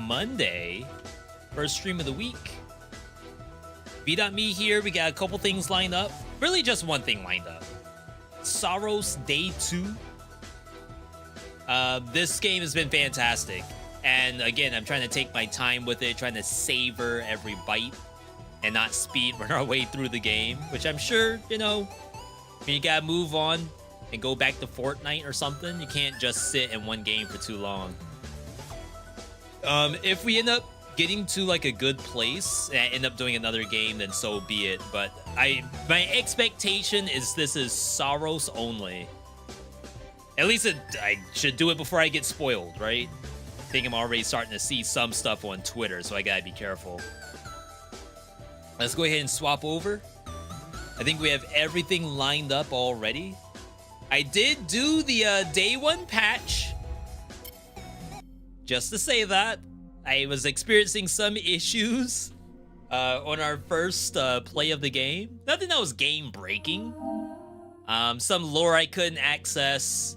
Monday. First stream of the week. Veedotme here. We got a couple things lined up. Really just one thing lined up. SAROS Day 2. This game has been fantastic. And again, I'm trying to take my time with it, trying to savor every bite and not speed run our way through the game, which I'm sure, you know, when you gotta move on and go back to Fortnite or something, you can't just sit in one game for too long. If we end up getting to like a good place and I end up doing another game, then so be it. But my expectation is this is SAROS only. At least I should do it before I get spoiled, right? I think I'm already starting to see some stuff on Twitter, so I gotta be careful. Let's go ahead and swap over. I think we have everything lined up already. I did do the day 1 patch. Just to say that. I was experiencing some issues on our first play of the game. Nothing that was game breaking. Some lore I couldn't access.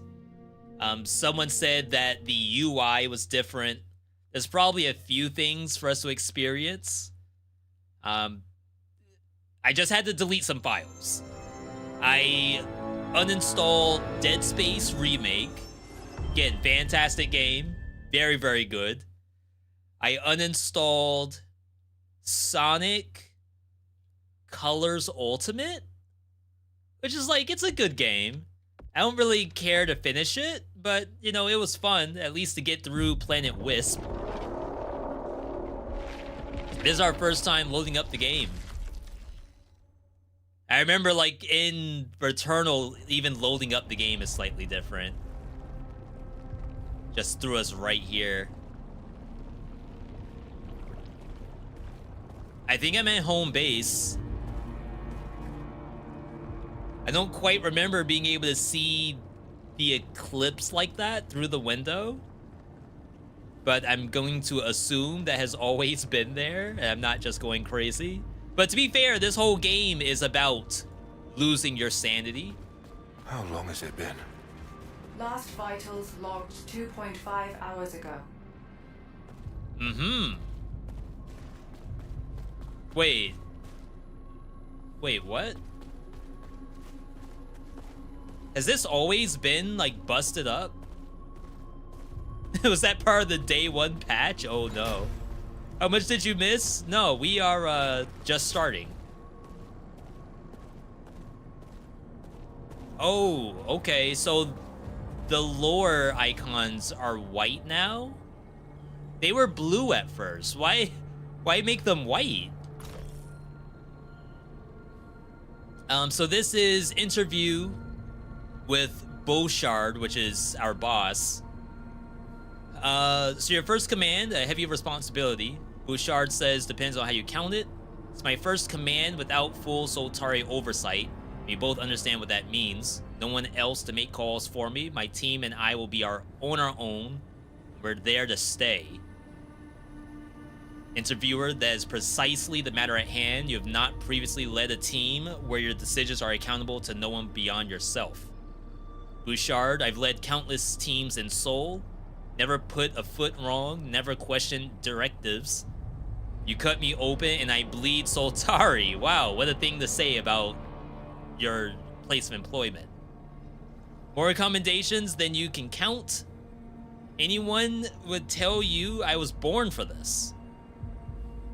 Someone said that the UI was different. There's probably a few things for us to experience. I just had to delete some files. I uninstalled Dead Space Remake. Again, fantastic game. Very, very good. I uninstalled Sonic Colors Ultimate, which is like, it's a good game. I don't really care to finish it, but, you know, it was fun, at least to get through Planet Wisp. This is our first time loading up the game. I remember, like, in Returnal, even loading up the game is slightly different. Just threw us right here. I think I'm at home base. I don't quite remember being able to see the eclipse like that through the window. But I'm going to assume that has always been there, and I'm not just going crazy. But to be fair, this whole game is about losing your sanity. How long has it been? Last vitals logged 2.5 hours ago. Wait, what? Has this always been, like, busted up? Was that part of the day 1 patch? Oh, no. How much did you miss? No, we are, just starting. Oh, okay, so the lore icons are white now? They were blue at first. Why make them white? So this is interview with Bouchard, which is our boss. So your first command, a heavy responsibility. Bouchard says depends on how you count it. It's my first command without full Soltari oversight. We both understand what that means. No one else to make calls for me. My team and I will be on our own. We're there to stay. Interviewer, that is precisely the matter at hand. You have not previously led a team where your decisions are accountable to no one beyond yourself. Bouchard, I've led countless teams in Seoul. Never put a foot wrong, never questioned directives. You cut me open and I bleed Soltari. Wow, what a thing to say about your place of employment. More commendations than you can count. Anyone would tell you I was born for this.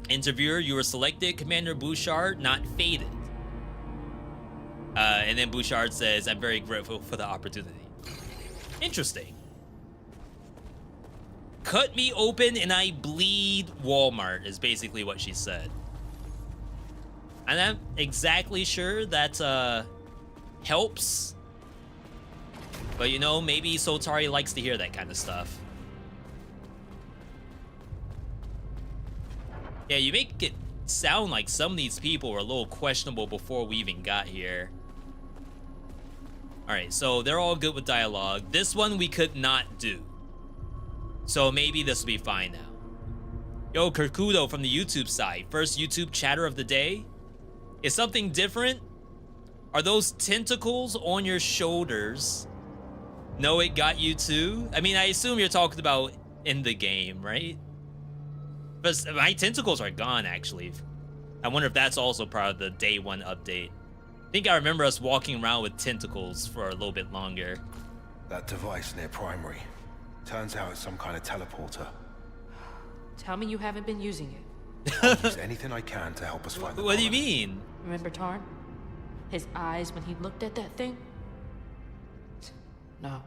Interviewer, you were selected, Commander Bouchard, not fated. And then Bouchard says, I'm very grateful for the opportunity. Interesting. Cut me open and I bleed Walmart is basically what she said. I'm not exactly sure that helps. But you know, maybe Soltari likes to hear that kind of stuff. Yeah, you make it sound like some of these people were a little questionable before we even got here. Alright, so they're all good with dialogue. This one we could not do. So maybe this will be fine now. Yo, Kirkudo from the YouTube side. First YouTube chatter of the day. Is something different? Are those tentacles on your shoulders? No, it got you too? I mean, I assume you're talking about in the game, right? But my tentacles are gone, actually. I wonder if that's also part of the day 1 update. I think I remember us walking around with tentacles for a little bit longer. That device near Primary. Turns out it's some kind of teleporter. Tell me you haven't been using it. I'll use anything I can to help us find the What do you colony. mean? Remember Tarn? His eyes when he looked at that thing? No,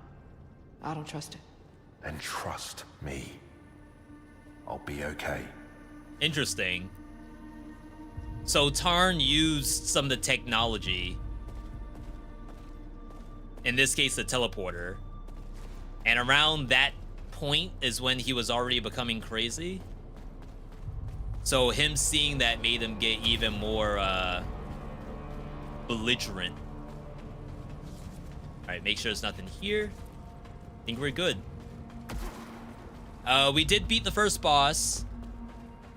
I don't trust it. Then trust me. I'll be okay. Interesting. So Tarn used some of the technology. In this case, the teleporter. And around that point is when he was already becoming crazy. So him seeing that made him get even more belligerent. Alright, make sure there's nothing here. I think we're good. We did beat the first boss.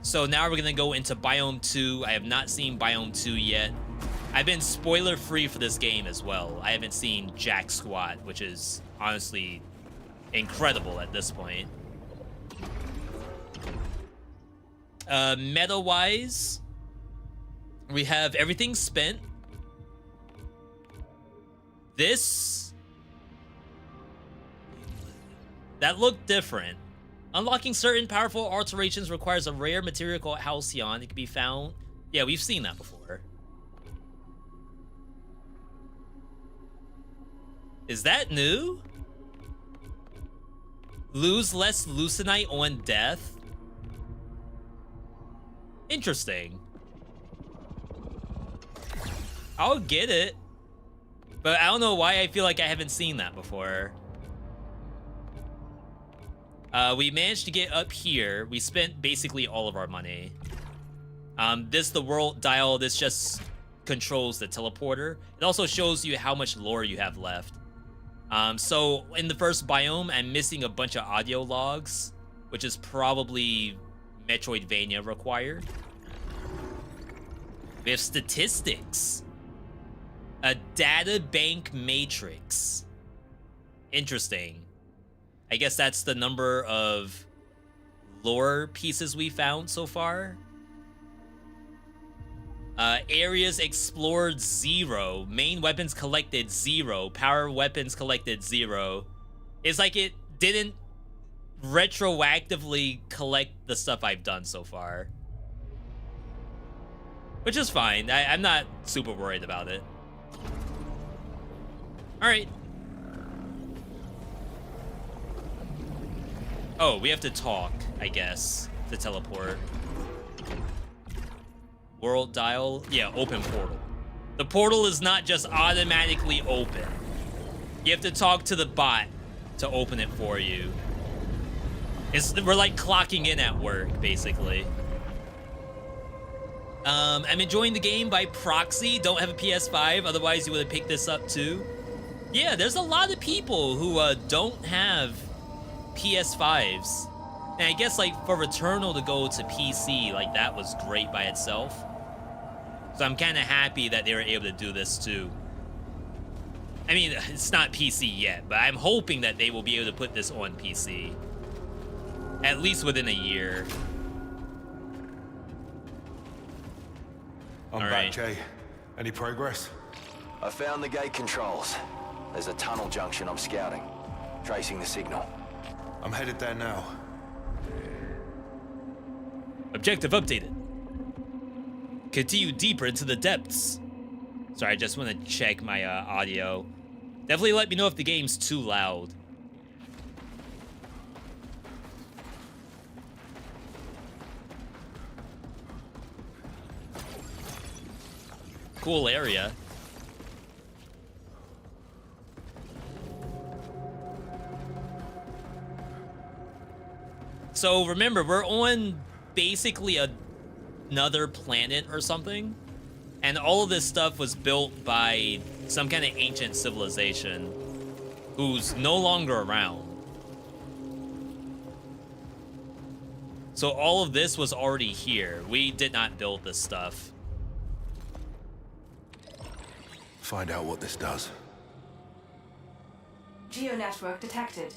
So now we're gonna go into Biome 2. I have not seen Biome 2 yet. I've been spoiler free for this game as well. I haven't seen jack squat, which is honestly incredible at this point. Meta-wise, we have everything spent. That looked different. Unlocking certain powerful alterations requires a rare material called Halcyon. It can be found. Yeah, we've seen that before. Is that new? Lose less Lucenite on death? Interesting. I'll get it. But I don't know why I feel like I haven't seen that before. We managed to get up here. We spent basically all of our money. The world dial, this just controls the teleporter. It also shows you how much lore you have left. So in the first biome, I'm missing a bunch of audio logs, which is probably Metroidvania required. We have statistics. A data bank matrix. Interesting. I guess that's the number of lore pieces we found so far. Areas explored 0. Main weapons collected 0. Power weapons collected 0. It's like it didn't retroactively collect the stuff I've done so far. Which is fine. I'm not super worried about it. Alright. Oh, we have to talk, I guess, to teleport. World dial. Yeah, open portal. The portal is not just automatically open. You have to talk to the bot to open it for you. We're like clocking in at work, basically. I'm enjoying the game by proxy. Don't have a PS5, otherwise you would have picked this up too. Yeah, there's a lot of people who don't have PS5s. And I guess like for Returnal to go to PC, like that was great by itself. So I'm kind of happy that they were able to do this too. I mean, it's not PC yet, but I'm hoping that they will be able to put this on PC. At least within a year. I'm All back, right. Jay. Any progress? I found the gate controls. There's a tunnel junction I'm scouting. Tracing the signal. I'm headed there now. Objective updated. Continue deeper into the depths. Sorry, I just want to check my audio. Definitely let me know if the game's too loud. Cool area. So remember, we're on basically another planet or something, and all of this stuff was built by some kind of ancient civilization who's no longer around. So all of this was already here. We did not build this stuff. Find out what this does. Geo-network detected.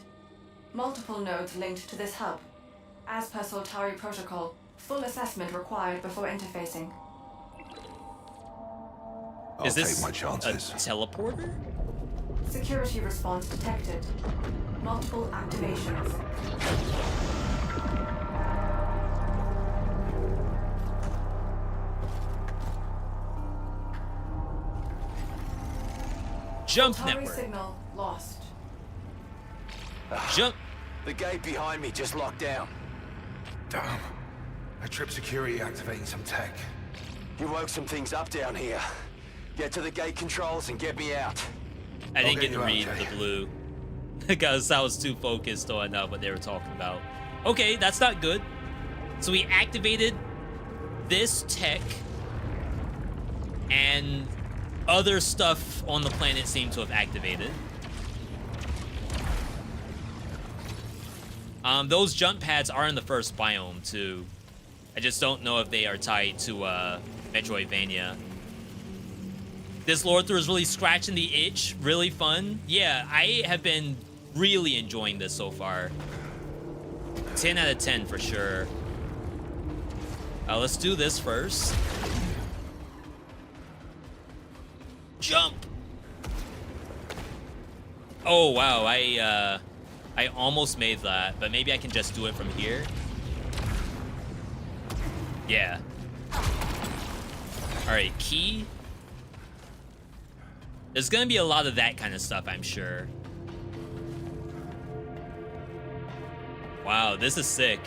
Multiple nodes linked to this hub. As per Soltari protocol, Full assessment required before interfacing. I'll Is this take my a chances. teleporter? Security response detected. Multiple activations. Jump Atari network. signal lost. Jump. The gate behind me just locked down. Damn. I tripped security activating some tech. You woke some things up down here. Get to the gate controls and get me out. I didn't I'll get get to you out, read Jay. the blue because I was too focused on what they were talking about. Okay, that's not good. So we activated this tech, and other stuff on the planet seemed to have activated. Those jump pads are in the first biome too. I just don't know if they are tied to Metroidvania. This Lorethrough is really scratching the itch. Really fun. Yeah, I have been really enjoying this so far. 10 out of 10 for sure. Let's do this first. Jump! Oh, wow. I almost made that, but maybe I can just do it from here. Yeah. All right, key. There's gonna be a lot of that kind of stuff, I'm sure. Wow, this is sick.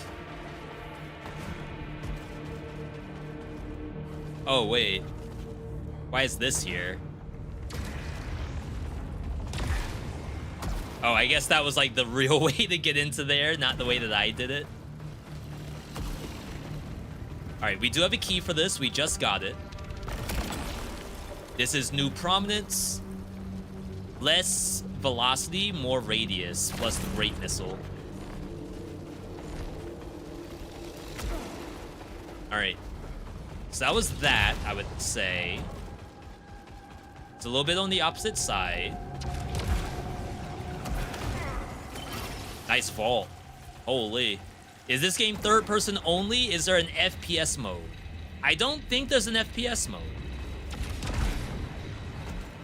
Oh, wait. Why is this here? Oh, I guess that was like the real way to get into there, not the way that I did it. All right, we do have a key for this. We just got it. This is new prominence. Less velocity, more radius, plus the great missile. All right. So that was that, I would say. It's a little bit on the opposite side. Nice vault. Holy. Is this game third person only? Is there an FPS mode? I don't think there's an FPS mode.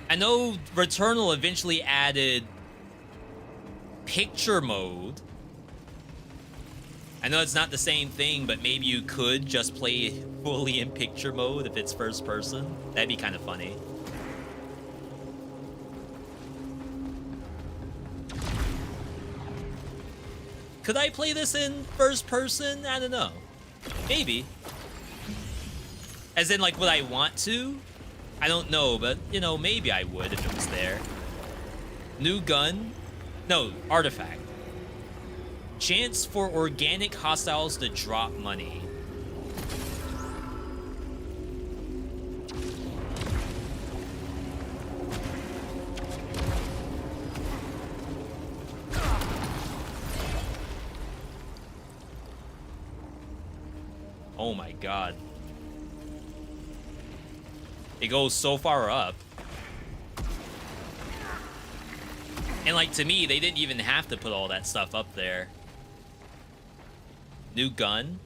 I know Returnal eventually added picture mode. I know it's not the same thing, but maybe you could just play fully in picture mode if it's first person. That'd be kind of funny. Could I play this in first person? I don't know. Maybe. As in, like, would I want to? I don't know, but, you know, maybe I would if it was there. New gun? No, artifact. Chance for organic hostiles to drop money. Oh my god. It goes so far up. And like, to me, they didn't even have to put all that stuff up there. New gun.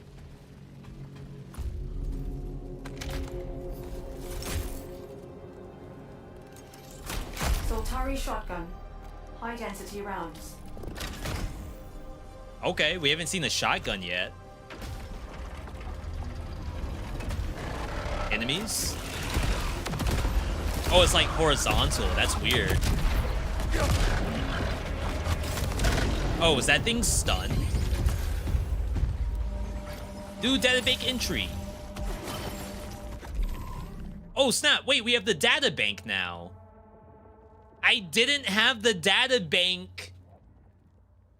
Soltari shotgun. High density rounds. Okay, we haven't seen the shotgun yet. Enemies? Oh, it's like horizontal. That's weird. Oh, is that thing stunned? Do databank entry. Oh, snap. Wait, we have the databank now. I didn't have the databank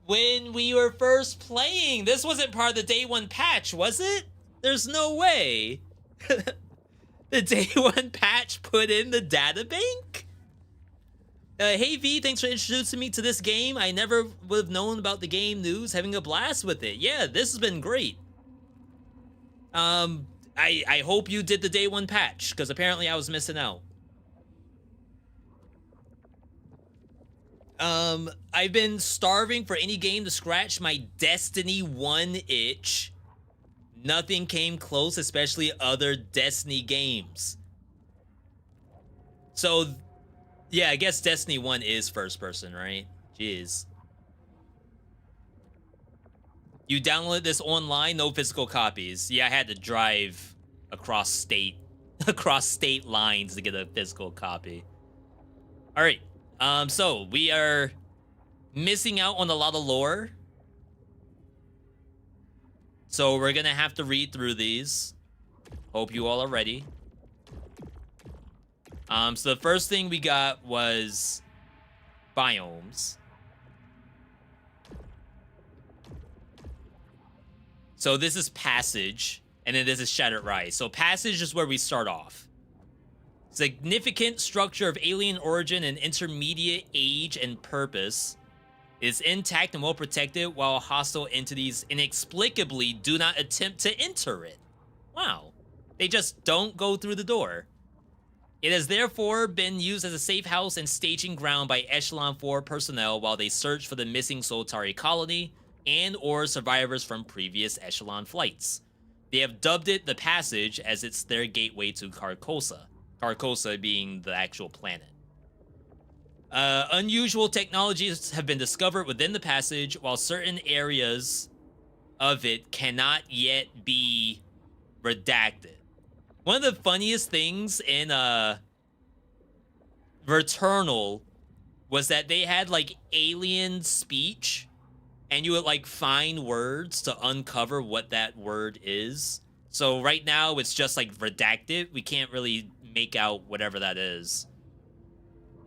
when we were first playing. This wasn't part of the day one patch, was it? There's no way. The day one patch put in the databank? Hey V, thanks for introducing me to this game. I never would have known about the game news. Having a blast with it. Yeah, this has been great. I hope you did the day one patch, because apparently I was missing out. I've been starving for any game to scratch my Destiny 1 itch. Nothing came close, especially other Destiny games. So, yeah, I guess Destiny 1 is first person, right? Jeez. You downloaded this online, no physical copies. Yeah, I had to drive across state lines to get a physical copy. All right. So we are missing out on a lot of lore. So we're gonna have to read through these. Hope you all are ready. So the first thing we got was biomes. So this is Passage, and then this is Shattered Rise. So Passage is where we start off. Significant structure of alien origin and intermediate age and purpose is intact and well protected, while hostile entities inexplicably do not attempt to enter it. Wow. They just don't go through the door. It has therefore been used as a safe house and staging ground by Echelon 4 personnel while they search for the missing Soltari colony and or survivors from previous Echelon flights. They have dubbed it the Passage as it's their gateway to Carcosa. Carcosa being the actual planet. Unusual technologies have been discovered within the Passage, while certain areas of it cannot yet be redacted. One of the funniest things in Returnal was that they had like alien speech, and you would like find words to uncover what that word is. So right now it's just like redacted. We can't really make out whatever that is.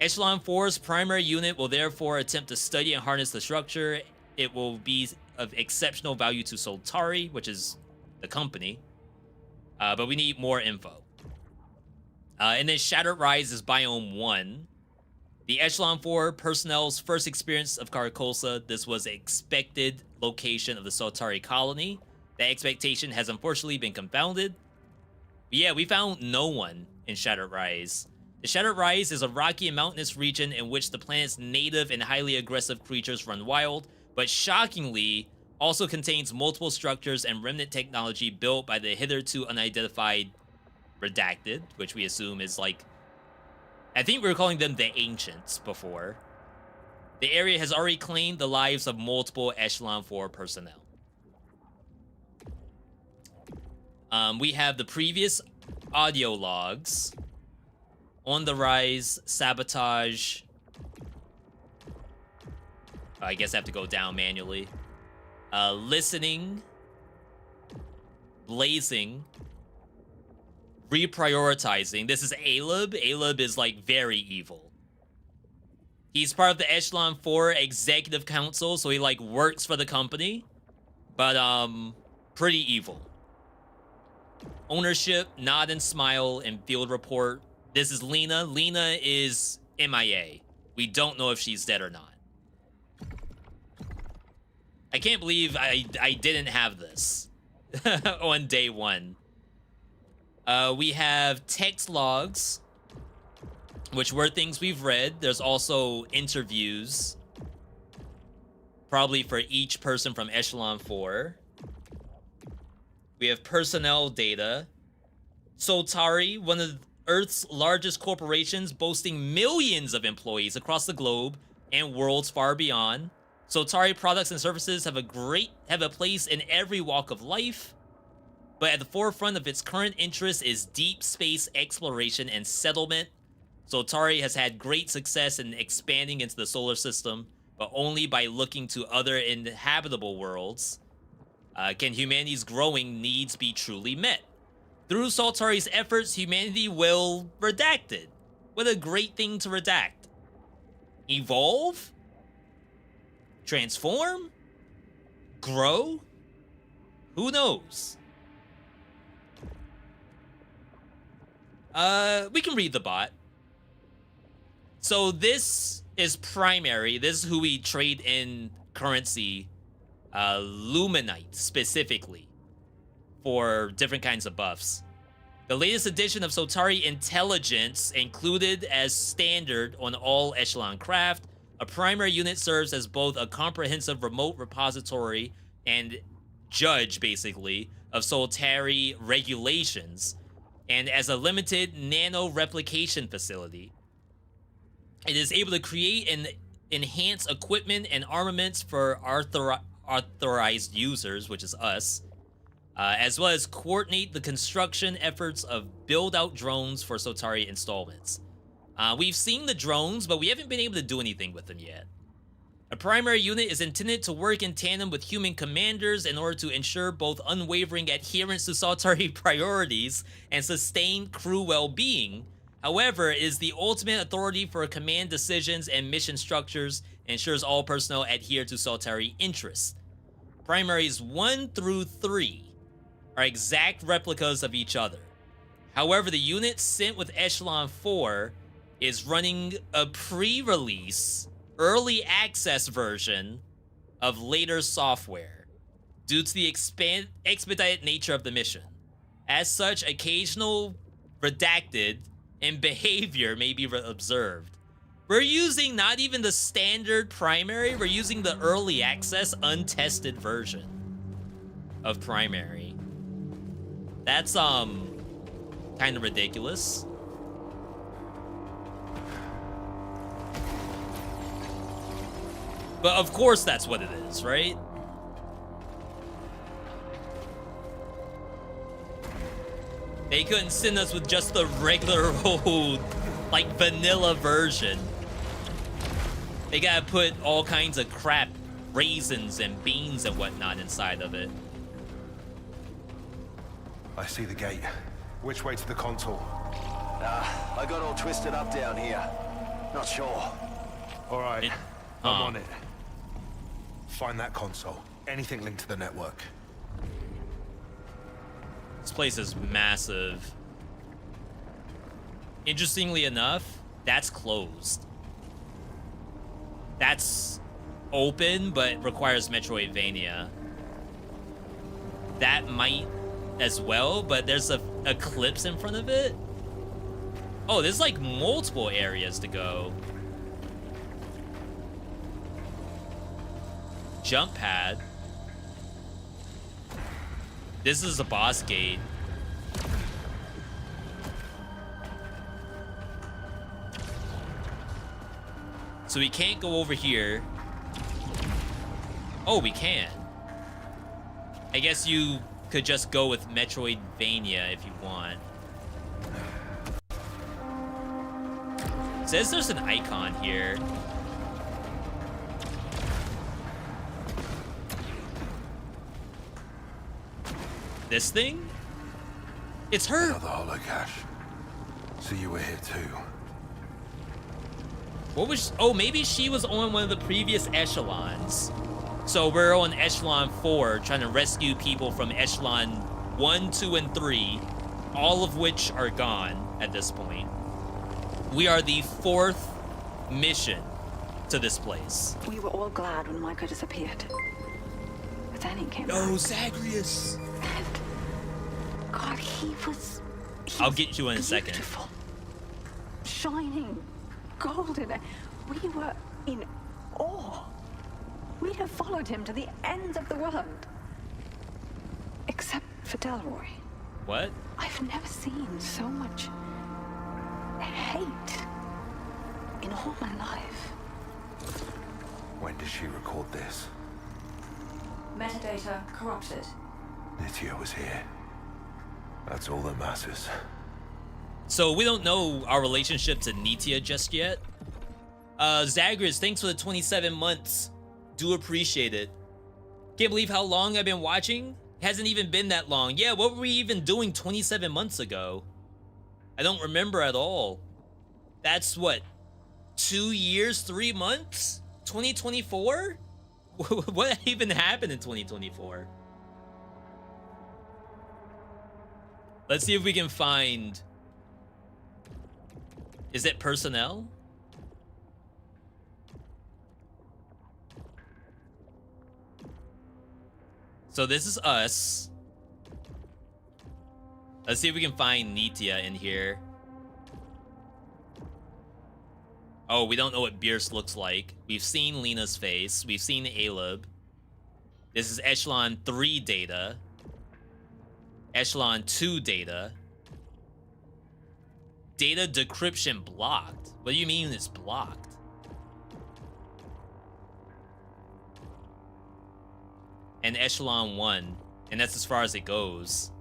Echelon 4's primary unit will therefore attempt to study and harness the structure. It will be of exceptional value to Soltari, which is the company. But we need more info. And then Shattered Rise is Biome 1. The Echelon 4 personnel's first experience of Carcosa. This was an expected location of the Soltari colony. That expectation has unfortunately been confounded. But yeah, we found no one in Shattered Rise. The Shattered Rise is a rocky and mountainous region in which the planet's native and highly aggressive creatures run wild, but shockingly also contains multiple structures and remnant technology built by the hitherto unidentified Redacted, which we assume is like, I think we were calling them the Ancients before. The area has already claimed the lives of multiple Echelon 4 personnel. We have the previous audio logs. On the rise, sabotage. I guess I have to go down manually. Listening. Blazing. Reprioritizing. This is Aleb. Aleb is like very evil. He's part of the Echelon 4 Executive Council, so he like works for the company. But pretty evil. Ownership, nod and smile, and field report. This is Lena. Lena is MIA. We don't know if she's dead or not. I can't believe I didn't have this on day one. We have text logs, which were things we've read. There's also interviews, probably for each person from Echelon 4. We have personnel data. Soltari, one of Earth's largest corporations, boasting millions of employees across the globe and worlds far beyond. Soltari products and services have a place in every walk of life, but at the forefront of its current interest is deep space exploration and settlement. Soltari has had great success in expanding into the solar system, but only by looking to other inhabitable worlds can humanity's growing needs be truly met. Through Soltari's efforts, humanity will redacted. What a great thing to redact. Evolve? Transform? Grow? Who knows? We can read the bot. So this is primary. This is who we trade in currency. Luminite, specifically. For different kinds of buffs. The latest edition of Soltari Intelligence, included as standard on all Echelon craft. A primary unit serves as both a comprehensive remote repository and judge, basically, of Solitary regulations, and as a limited nano replication facility, it is able to create and enhance equipment and armaments for authorized users, which is us, as well as coordinate the construction efforts of build-out drones for Solitary installments. We've seen the drones, but we haven't been able to do anything with them yet. A primary unit is intended to work in tandem with human commanders in order to ensure both unwavering adherence to Solitary priorities and sustained crew well-being. However, it is the ultimate authority for command decisions and mission structures and ensures all personnel adhere to Solitary interests. Primaries 1 through 3 are exact replicas of each other. However, the unit sent with Echelon 4 is running a pre-release early access version of later software due to the expedited nature of the mission. As such, occasional redacted and behavior may be observed. We're using not even the standard primary, we're using the early access untested version of primary. That's kind of ridiculous. But of course that's what it is, right? They couldn't send us with just the regular old, like, vanilla version. They gotta put all kinds of crap, raisins and beans and whatnot inside of it. I see the gate. Which way to the console? I got all twisted up down here. Not sure. All right, I'm on it. Find that console. Anything linked to the network. This place is massive. Interestingly enough, that's closed. That's open, but requires Metroidvania. That might as well, but there's a eclipse in front of it. Oh, there's like multiple areas to go. Jump pad. This is a boss gate. So we can't go over here. Oh, we can. I guess you could just go with Metroidvania if you want. It says there's an icon here. This thing? It's her. Another holo cache. So you were here too. What was... Oh, maybe she was on one of the previous echelons. So we're on Echelon 4, trying to rescue people from Echelon 1, 2, and 3, all of which are gone at this point. We are the 4th mission to this place. We were all glad when Micah disappeared. But then he came back. Oh, Zagreus! And God, he was I'll get you in a second. Beautiful, shining, golden. We were in awe. We'd have followed him to the ends of the world. Except for Delroy. What? I've never seen so much hate in all my life. When did she record this? Metadata corrupted. Nitya was here. That's all that matters. So we don't know our relationship to Nitya just yet. Zagreus, thanks for the 27 months. Do appreciate it. Can't believe how long I've been watching. It hasn't even been that long. Yeah, what were we even doing 27 months ago? I don't remember at all. That's what, 2 years, 3 months? 2024? What even happened in 2024? Let's see if we can find... Is it personnel? So this is us. Let's see if we can find Nitya in here. Oh, we don't know what Bierce looks like. We've seen Lena's face. We've seen Aleb. This is Echelon 3 data. Echelon 2 data. Data decryption blocked. What do you mean it's blocked? And Echelon 1. And that's as far as it goes.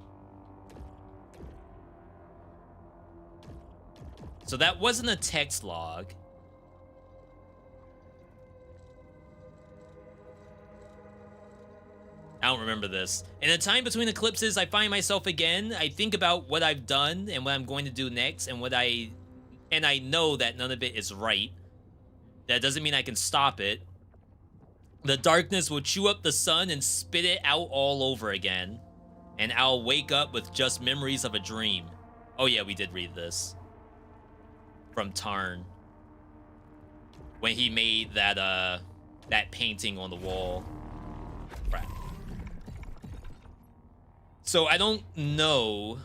So that wasn't a text log. I don't remember this. In the time between eclipses, I find myself again. I think about what I've done and what I'm going to do next, and I know that none of it is right. That doesn't mean I can stop it. The darkness will chew up the sun and spit it out all over again. And I'll wake up with just memories of a dream. Oh yeah, we did read this. From Tarn. When he made that painting on the wall. Right. So I don't know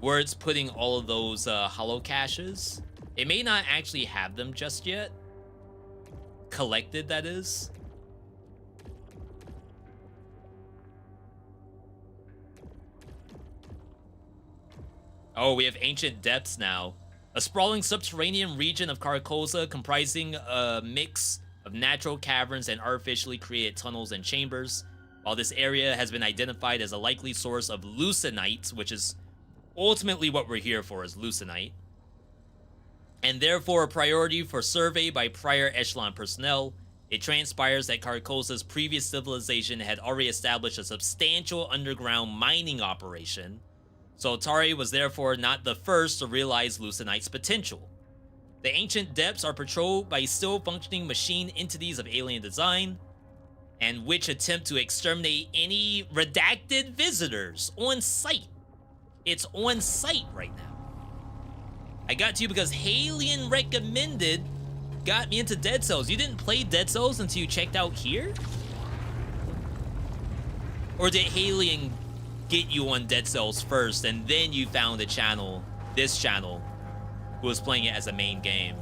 where it's putting all of those hollow caches. It may not actually have them just yet. Collected, that is. Oh, we have Ancient Depths now. A sprawling subterranean region of Carcosa comprising a mix of natural caverns and artificially created tunnels and chambers. While this area has been identified as a likely source of leucinite, which is ultimately what we're here for, is leucinite, and therefore a priority for survey by prior echelon personnel, it transpires that Carcosa's previous civilization had already established a substantial underground mining operation, so Atari was therefore not the first to realize leucinite's potential. The Ancient Depths are patrolled by still functioning machine entities of alien design, and which attempt to exterminate any redacted visitors on site. It's on site right now. I got to you because Halion recommended, got me into Dead Cells. You didn't play Dead Cells until you checked out here? Or did Halion get you on Dead Cells first and then you found a channel, this channel, who was playing it as a main game?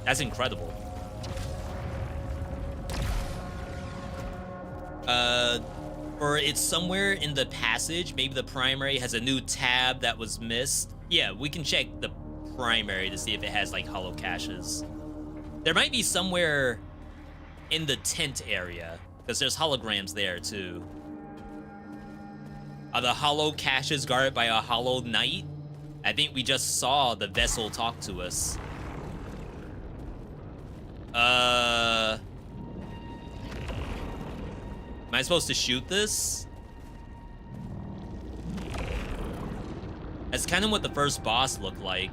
That's incredible. Or it's somewhere in the passage. Maybe the primary has a new tab that was missed. Yeah, we can check the primary to see if it has like hollow caches. There might be somewhere in the tent area, because there's holograms there too. Are the hollow caches guarded by a hollow knight? I think we just saw the vessel talk to us. Am I supposed to shoot this? That's kind of what the first boss looked like.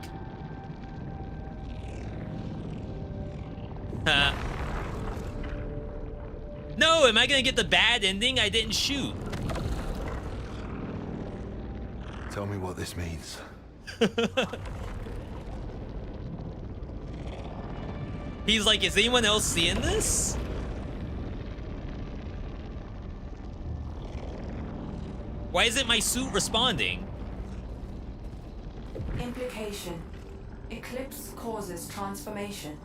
No, am I gonna get the bad ending? I didn't shoot. Tell me what this means. He's like, is anyone else seeing this? Why isn't my suit responding? Implication. Eclipse causes transformation.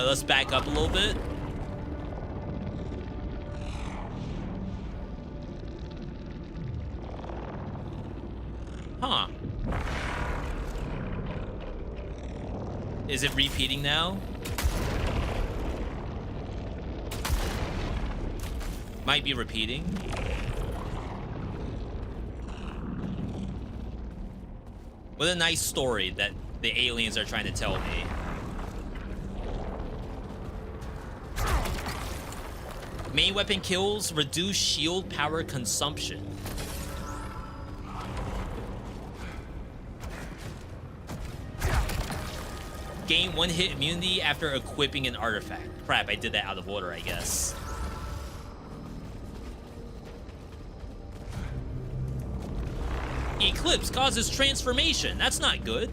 Let's back up a little bit. Huh. Is it repeating now? Might be repeating. What a nice story that the aliens are trying to tell me. Main weapon kills reduce shield power consumption. Gain one-hit immunity after equipping an artifact. Crap, I did that out of order, I guess. Eclipse causes transformation. That's not good.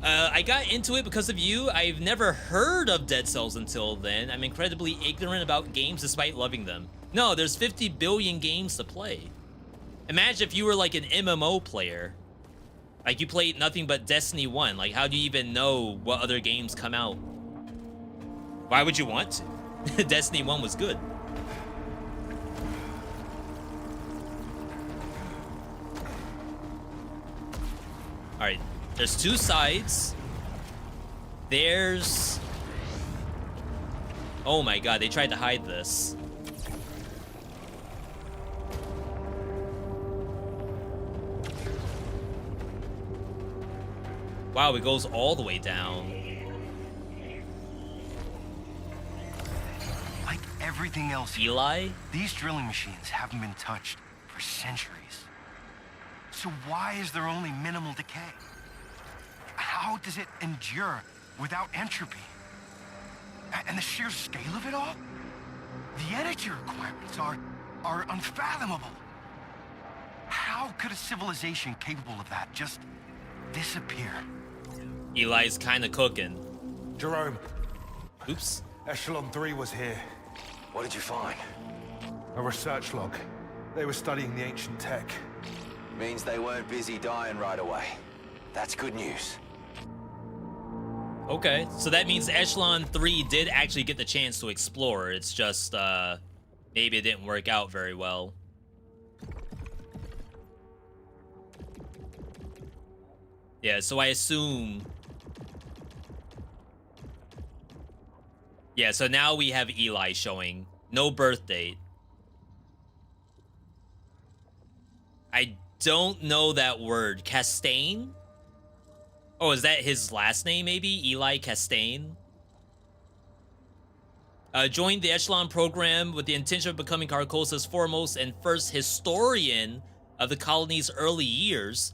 I got into it because of you. I've never heard of Dead Cells until then. I'm incredibly ignorant about games despite loving them. No, there's 50 billion games to play. Imagine if you were like an MMO player. Like, you played nothing but Destiny 1. Like, how do you even know what other games come out? Why would you want to? Destiny 1 was good. Alright, there's two sides. There's... Oh my god, they tried to hide this. Wow, it goes all the way down. Like everything else, Eli? these drilling machines haven't been touched for centuries. So why is there only minimal decay? How does it endure without entropy? And the sheer scale of it all? The energy requirements are unfathomable. How could a civilization capable of that just disappear? Eli's kind of cooking. Jerome, Oops. Echelon 3 was here. What did you find? A research log. They were studying the ancient tech. Means they weren't busy dying right away. That's good news. Okay, so that means Echelon 3 did actually get the chance to explore. It's just, maybe it didn't work out very well. Yeah, so I assume... Yeah, so now we have Eli showing. No birth date. I don't know that word. Castaigne? Oh, is that his last name, maybe? Eli Castaigne? Joined the Echelon program with the intention of becoming Carcosa's foremost and first historian of the colony's early years.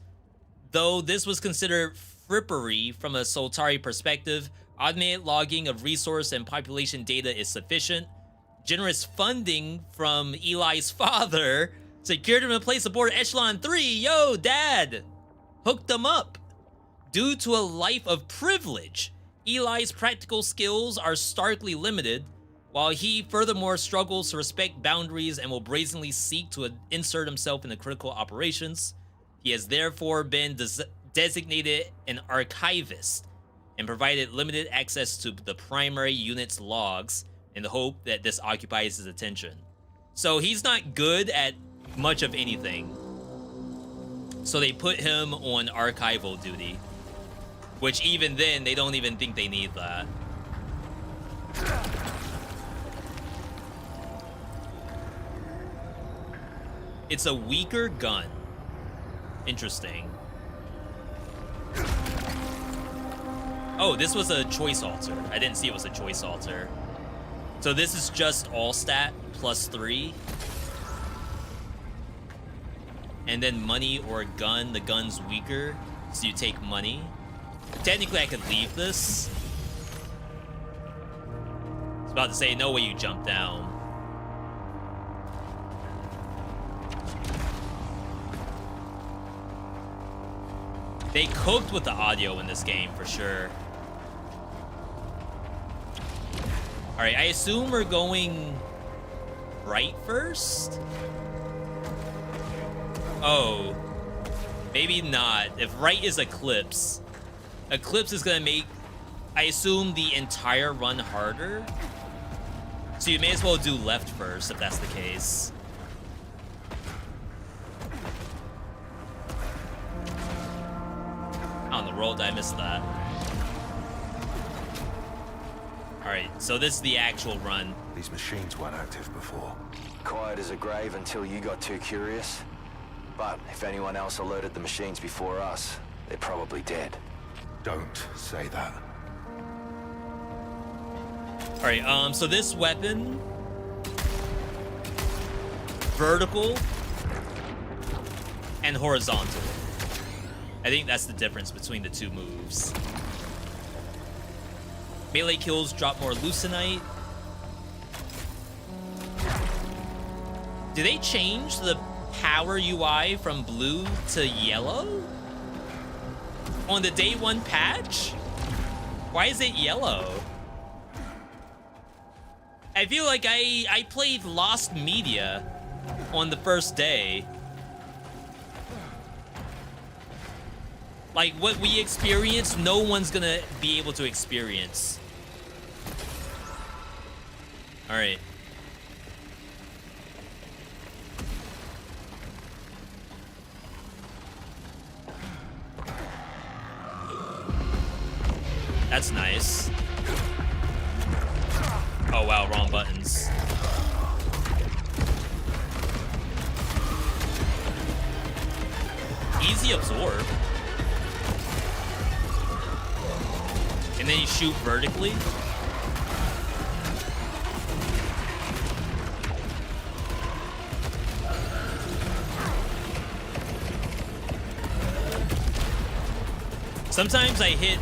Though this was considered frippery from a Soltari perspective, automated logging of resource and population data is sufficient. Generous funding from Eli's father secured him a place aboard Echelon 3. Yo, Dad! Hooked him up. Due to a life of privilege, Eli's practical skills are starkly limited, while he furthermore struggles to respect boundaries and will brazenly seek to insert himself into critical operations. He has therefore been designated an archivist and provided limited access to the primary unit's logs in the hope that this occupies his attention. So he's not good at much of anything. So they put him on archival duty. Which even then, they don't even think they need that. It's a weaker gun. Interesting. Oh, this was a choice alter. I didn't see it was a choice alter. So this is just all stat +3. And then money or gun. The gun's weaker, so you take money. Technically, I could leave this. I was about to say, no way you jump down. They cooked with the audio in this game, for sure. Alright, I assume we're going right first? Oh. Maybe not. If right is Eclipse... Eclipse is gonna make, I assume, the entire run harder. So you may as well do left first, if that's the case. How in the world did I miss that? Alright, so this is the actual run. These machines weren't active before. Quiet as a grave until you got too curious. But if anyone else alerted the machines before us, they're probably dead. Don't say that. Alright, so this weapon... vertical and horizontal. I think that's the difference between the two moves. Melee kills drop more Lucenite. Do they change the power UI from blue to yellow? On the day 1 patch? Why is it yellow? I feel like I played Lost Media on the first day. Like, what we experience, no one's gonna be able to experience. Alright. That's nice. Oh wow, wrong buttons. Easy absorb. And then you shoot vertically. Sometimes I hit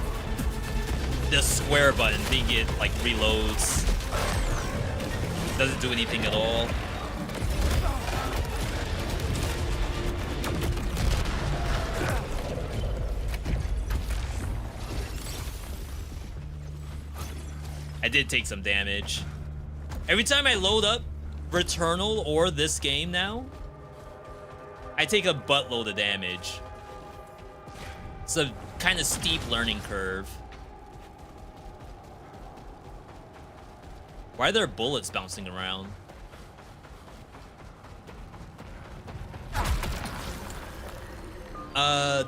the square button, thinking it like reloads. Doesn't do anything at all. I did take some damage. Every time I load up Returnal or this game now, I take a buttload of damage. It's a kind of steep learning curve. Why are there bullets bouncing around?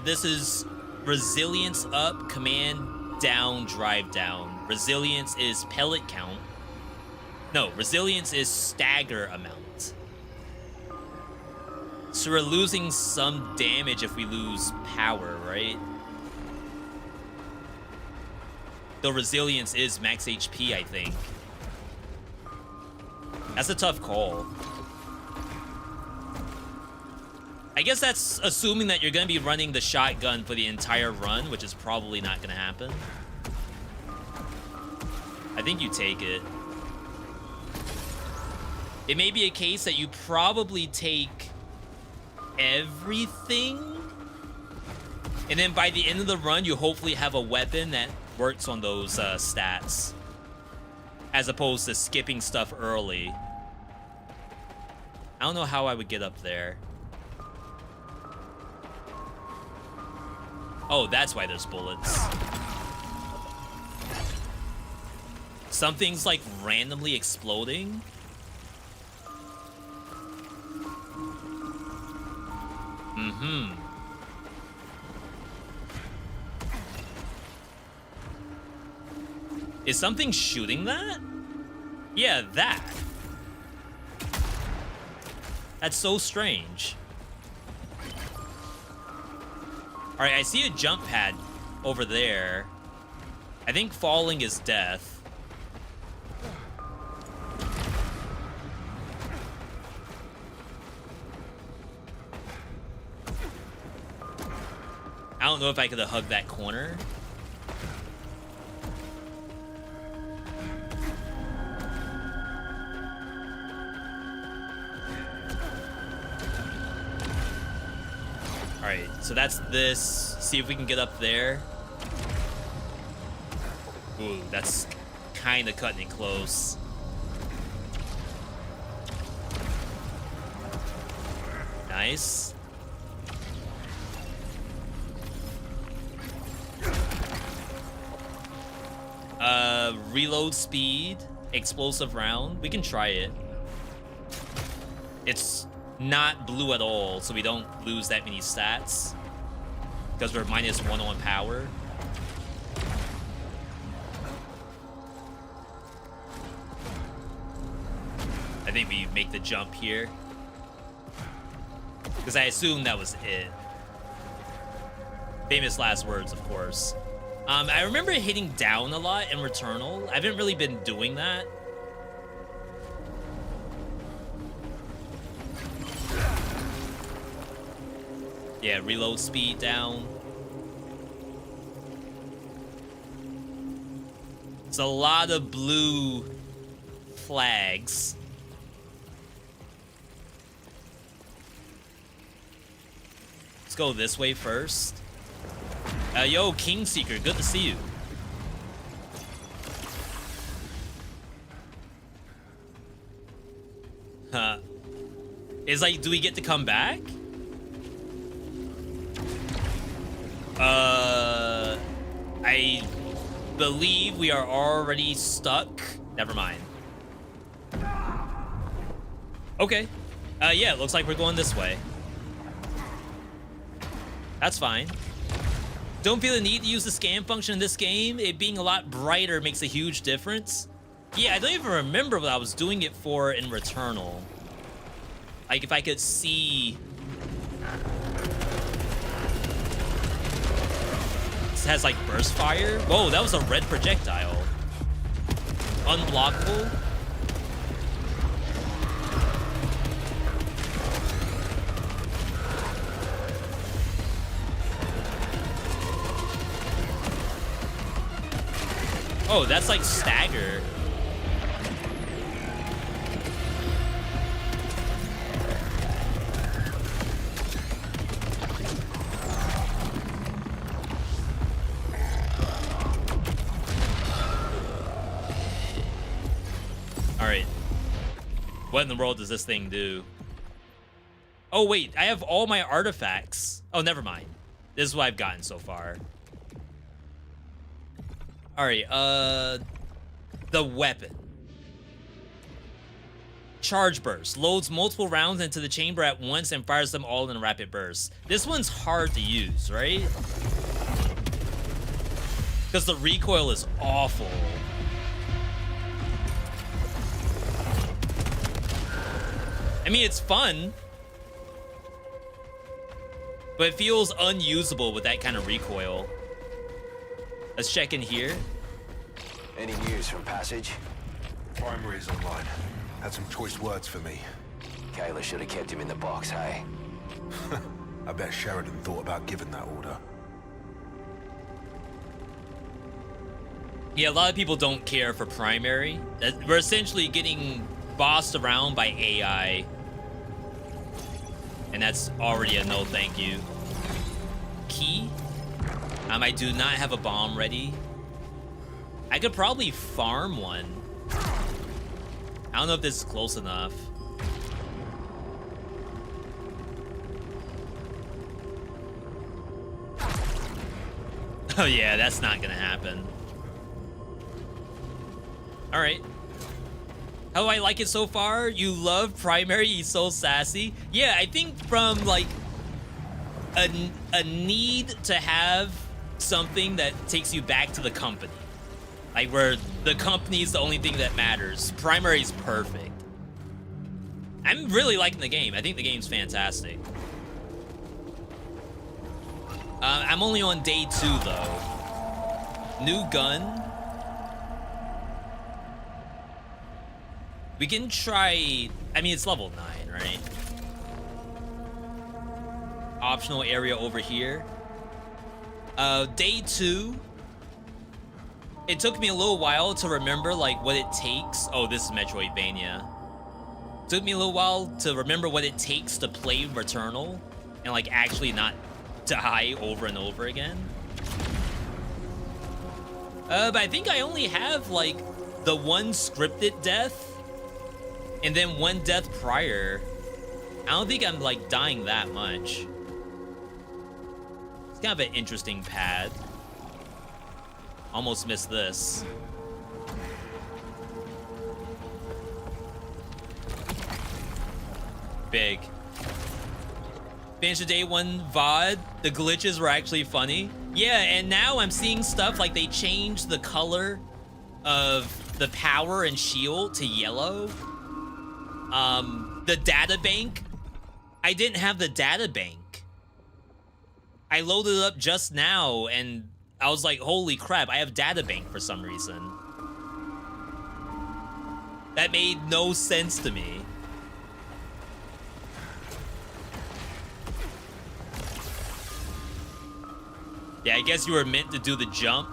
This is resilience up, command down, drive down. Resilience is pellet count. No, resilience is stagger amount. So we're losing some damage if we lose power, right? Though resilience is max HP, I think. That's a tough call. I guess that's assuming that you're going to be running the shotgun for the entire run, which is probably not going to happen. I think you take it. It may be a case that you probably take everything, and then by the end of the run, you hopefully have a weapon that works on those stats, as opposed to skipping stuff early. I don't know how I would get up there. Oh, that's why there's bullets. Something's like randomly exploding. Mm-hmm. Is something shooting that? Yeah, that. That's so strange. All right, I see a jump pad over there. I think falling is death. I don't know if I could have hugged that corner. Alright, so that's this. See if we can get up there. Ooh, that's kind of cutting it close. Nice. Reload speed, explosive round. We can try it. It's not blue at all, so we don't lose that many stats because we're -1 on power. I think we make the jump here because I assume that was it. Famous last words, of course. I remember hitting down a lot in Returnal. I haven't really been doing that. Yeah, reload speed down. It's a lot of blue flags. Let's go this way first. Yo, Kingseeker, good to see you. Huh. It's like, do we get to come back? I believe we are already stuck. Never mind. Okay. Yeah, it looks like we're going this way. That's fine. Don't feel the need to use the scan function in this game. It being a lot brighter makes a huge difference. Yeah, I don't even remember what I was doing it for in Returnal. Like, if I could see... This has, like, burst fire. Whoa, that was a red projectile. Unblockable. Oh, that's like stagger. All right. What in the world does this thing do? Oh, wait, I have all my artifacts. Oh, never mind. This is what I've gotten so far. All right, the weapon. Charge burst. Loads multiple rounds into the chamber at once and fires them all in a rapid burst. This one's hard to use, right? Because the recoil is awful. I mean, it's fun. But it feels unusable with that kind of recoil. Let's check in here. Any news from Passage? Primary is online. Had some choice words for me. Kayla should have kept him in the box, hey? I bet Sheridan thought about giving that order. Yeah, a lot of people don't care for primary. We're essentially getting bossed around by AI. And that's already a no thank you. Key? I do not have a bomb ready. I could probably farm one. I don't know if this is close enough. Oh yeah, that's not gonna happen. All right. How do I like it so far? You love primary, he's so sassy. Yeah, I think from like a need to have something that takes you back to the company. Like where the company is the only thing that matters. Primary is perfect. I'm really liking the game. I think the game's fantastic. I'm only on day 2 though. New gun. We can try, I mean, it's level 9, right? Optional area over here. Day 2. It took me a little while to remember like what it takes. Oh, this is Metroidvania. Took me a little while to remember what it takes to play Returnal and like actually not die over and over again. But I think I only have like the one scripted death and then one death prior. I don't think I'm like dying that much. It's kind of an interesting pad. Almost missed this. Big. Finished the day 1 VOD. The glitches were actually funny. Yeah, and now I'm seeing stuff like they changed the color of the power and shield to yellow. The data bank. I didn't have the data bank. I loaded it up just now and I was like, holy crap, I have data bank for some reason. That made no sense to me. Yeah, I guess you were meant to do the jump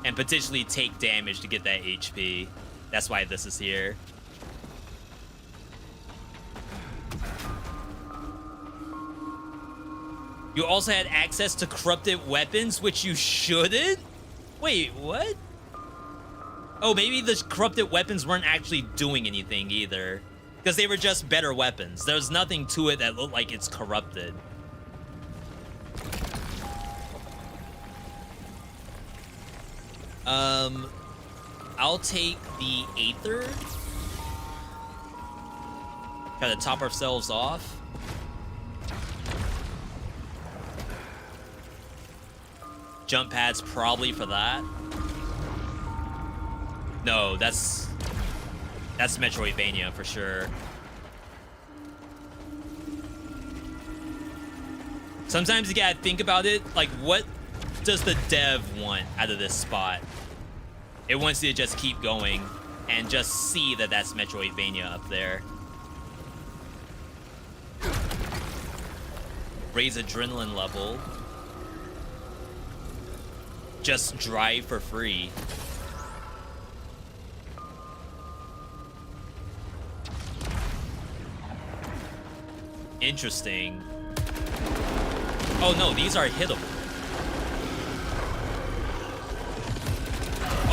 and potentially take damage to get that HP. That's why this is here. You also had access to corrupted weapons, which you shouldn't? Wait, what? Oh, maybe the corrupted weapons weren't actually doing anything either. Because they were just better weapons. There was nothing to it that looked like it's corrupted. I'll take the Aether. Try to top ourselves off. Jump pads probably for that. No, that's Metroidvania for sure. Sometimes you gotta think about it, like what does the dev want out of this spot? It wants you to just keep going and just see that that's Metroidvania up there. Raise adrenaline level. Just drive for free. Interesting. Oh no, these are hittable.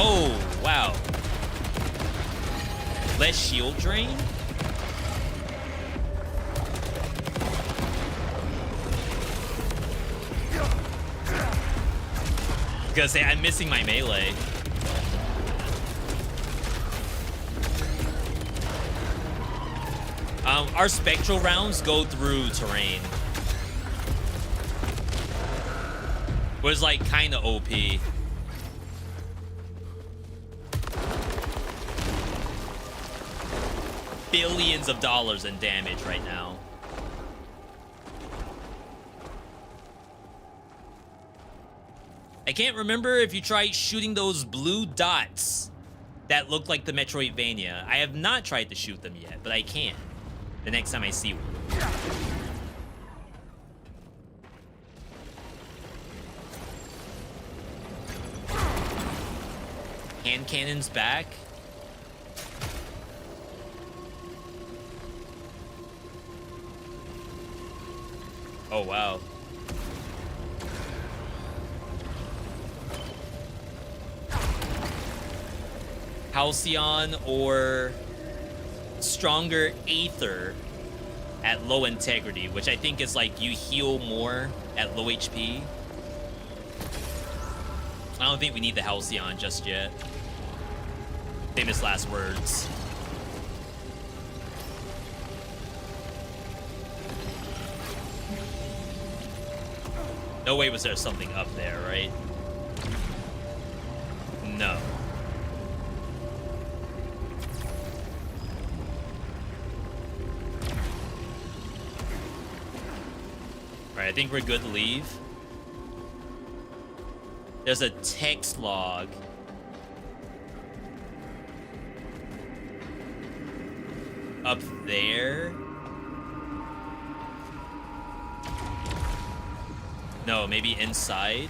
Oh, wow. Less shield drain? I was gonna say, I'm missing my melee. Our spectral rounds go through terrain. Was like kind of OP. Billions of dollars in damage right now. I can't remember if you tried shooting those blue dots that look like the Metroidvania. I have not tried to shoot them yet, but I can the next time I see one. Hand cannons back. Oh, wow. Halcyon or stronger Aether at low integrity, which I think is like you heal more at low HP. I don't think we need the Halcyon just yet. Famous last words. No way was there something up there, right? No. Alright, I think we're good to leave. There's a text log. Up there? No, maybe inside?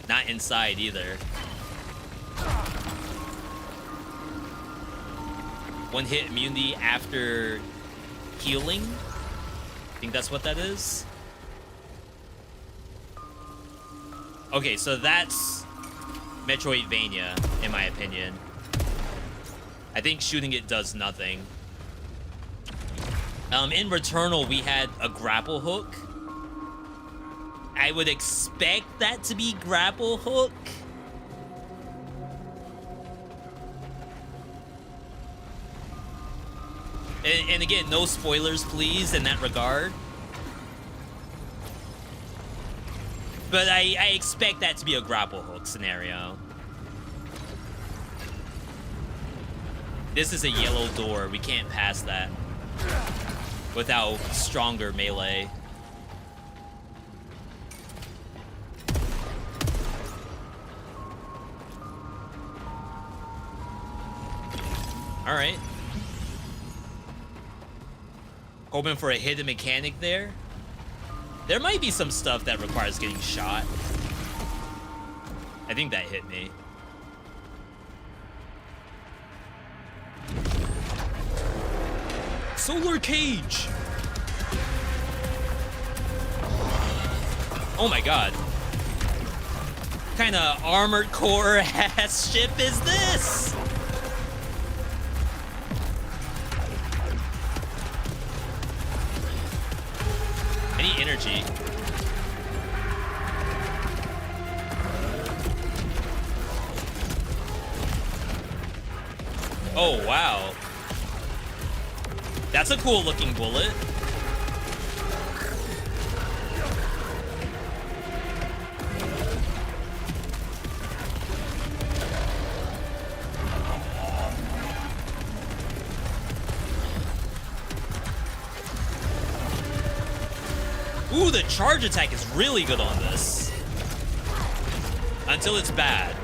Not inside either. One hit immunity after healing? I think that's what that is. Okay, so that's Metroidvania, in my opinion. I think shooting it does nothing. In Returnal, we had a grapple hook. I would expect that to be grapple hook. And again, no spoilers, please, in that regard. But I expect that to be a grapple hook scenario. This is a yellow door. We can't pass that without stronger melee. All right. Hoping for a hidden mechanic there. There might be some stuff that requires getting shot. I think that hit me. Solar cage! Oh my god. What kind of armored core ass ship is this? I need energy. Oh, wow. That's a cool looking bullet. Ooh, the charge attack is really good on this. Until it's bad.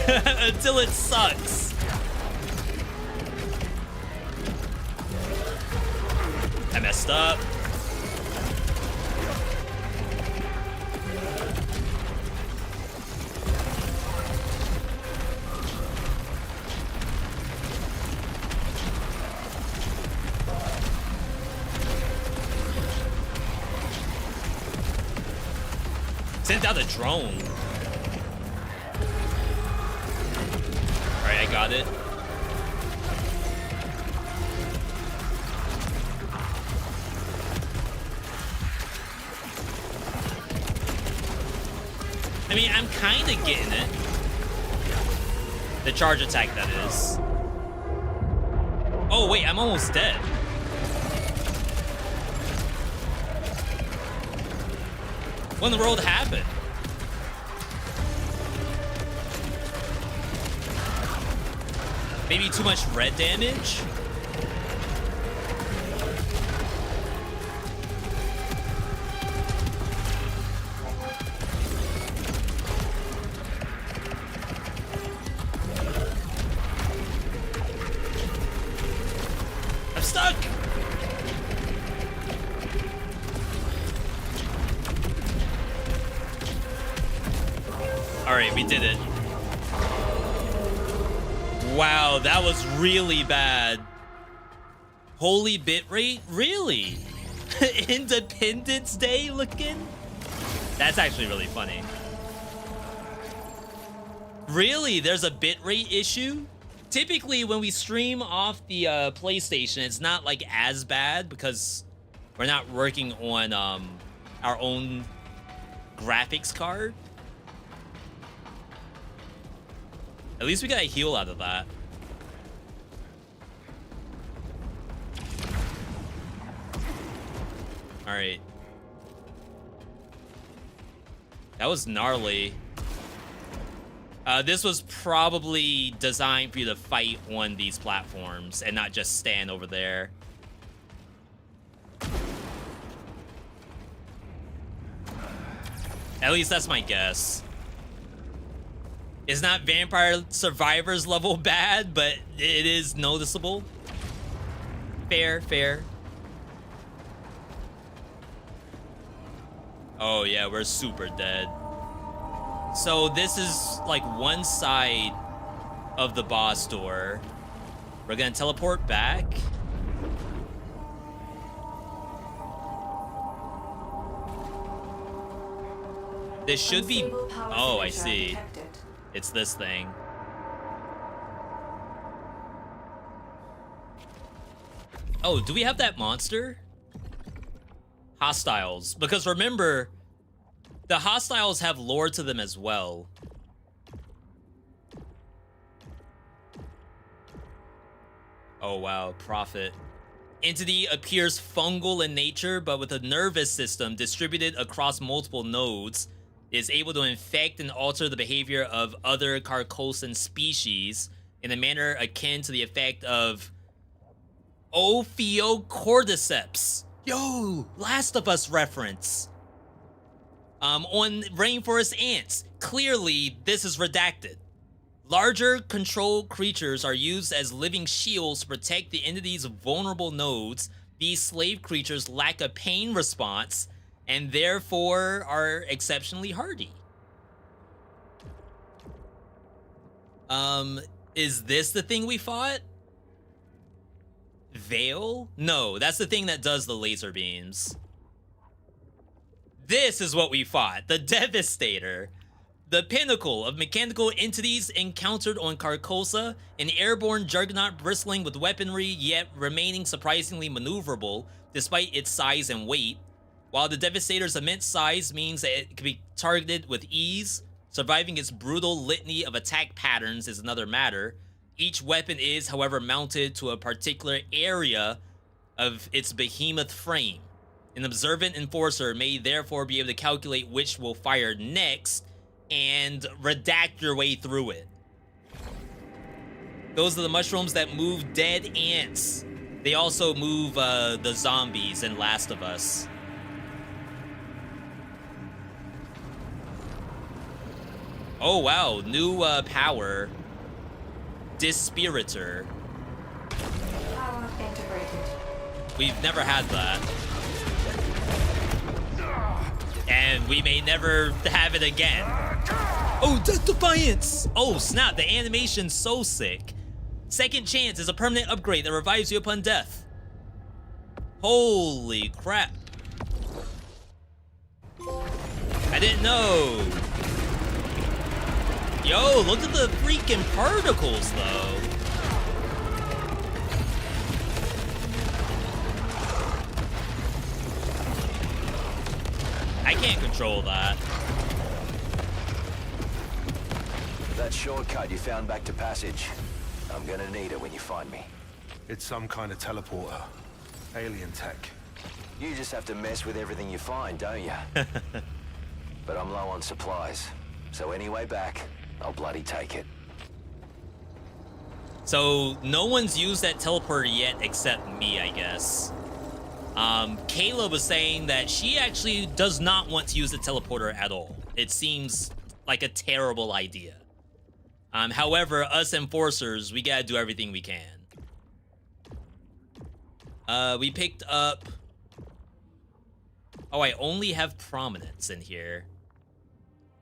Until it sucks. I messed up. Sent out a drone. Alright, I got it. I mean, I'm kind of getting it. The charge attack, that is. Oh, wait, I'm almost dead. What in the world happened? Maybe too much red damage? I'm stuck! Alright, we did it. Wow, that was really bad. Holy bitrate? Really? Independence Day looking? That's actually really funny. Really? There's a bitrate issue? Typically, when we stream off the PlayStation, it's not like as bad because we're not working on our own graphics card. At least we got a heal out of that. All right. That was gnarly. This was probably designed for you to fight on these platforms and not just stand over there. At least that's my guess. It's not Vampire Survivors level bad, but it is noticeable. Fair, fair. Oh yeah, we're super dead. So this is like one side of the boss door. We're gonna teleport back. This should be... Oh, I see. It's this thing. Oh, do we have that monster? Hostiles. Because remember, the hostiles have lore to them as well. Oh, wow. Prophet. Entity appears fungal in nature, but with a nervous system distributed across multiple nodes, is able to infect and alter the behavior of other Carcosan species in a manner akin to the effect of Ophiocordyceps. Yo, Last of Us reference. On rainforest ants. Clearly, this is redacted. Larger control creatures are used as living shields to protect the entity's vulnerable nodes. These slave creatures lack a pain response and therefore are exceptionally hardy. Is this the thing we fought? Veil? No, that's the thing that does the laser beams. This is what we fought, the Devastator. The pinnacle of mechanical entities encountered on Carcosa, an airborne juggernaut bristling with weaponry yet remaining surprisingly maneuverable despite its size and weight. While the Devastator's immense size means that it can be targeted with ease, surviving its brutal litany of attack patterns is another matter. Each weapon is, however, mounted to a particular area of its behemoth frame. An observant enforcer may therefore be able to calculate which will fire next and redact your way through it. Those are the mushrooms that move dead ants. They also move the zombies in Last of Us. Oh wow, new power. Dispiritor. Power integrated. We've never had that. And we may never have it again. Oh, Death Defiance! Oh snap, the animation's so sick. Second Chance is a permanent upgrade that revives you upon death. Holy crap. I didn't know. Yo, look at the freaking particles, though. I can't control that. That shortcut you found back to passage. I'm gonna need it when you find me. It's some kind of teleporter. Alien tech. You just have to mess with everything you find, don't you? But I'm low on supplies. So any way back, I'll bloody take it. So no one's used that teleporter yet except me, I guess. Kayla was saying that she actually does not want to use the teleporter at all. It seems like a terrible idea. However, us enforcers, we gotta do everything we can. We picked up... Oh, I only have prominence in here.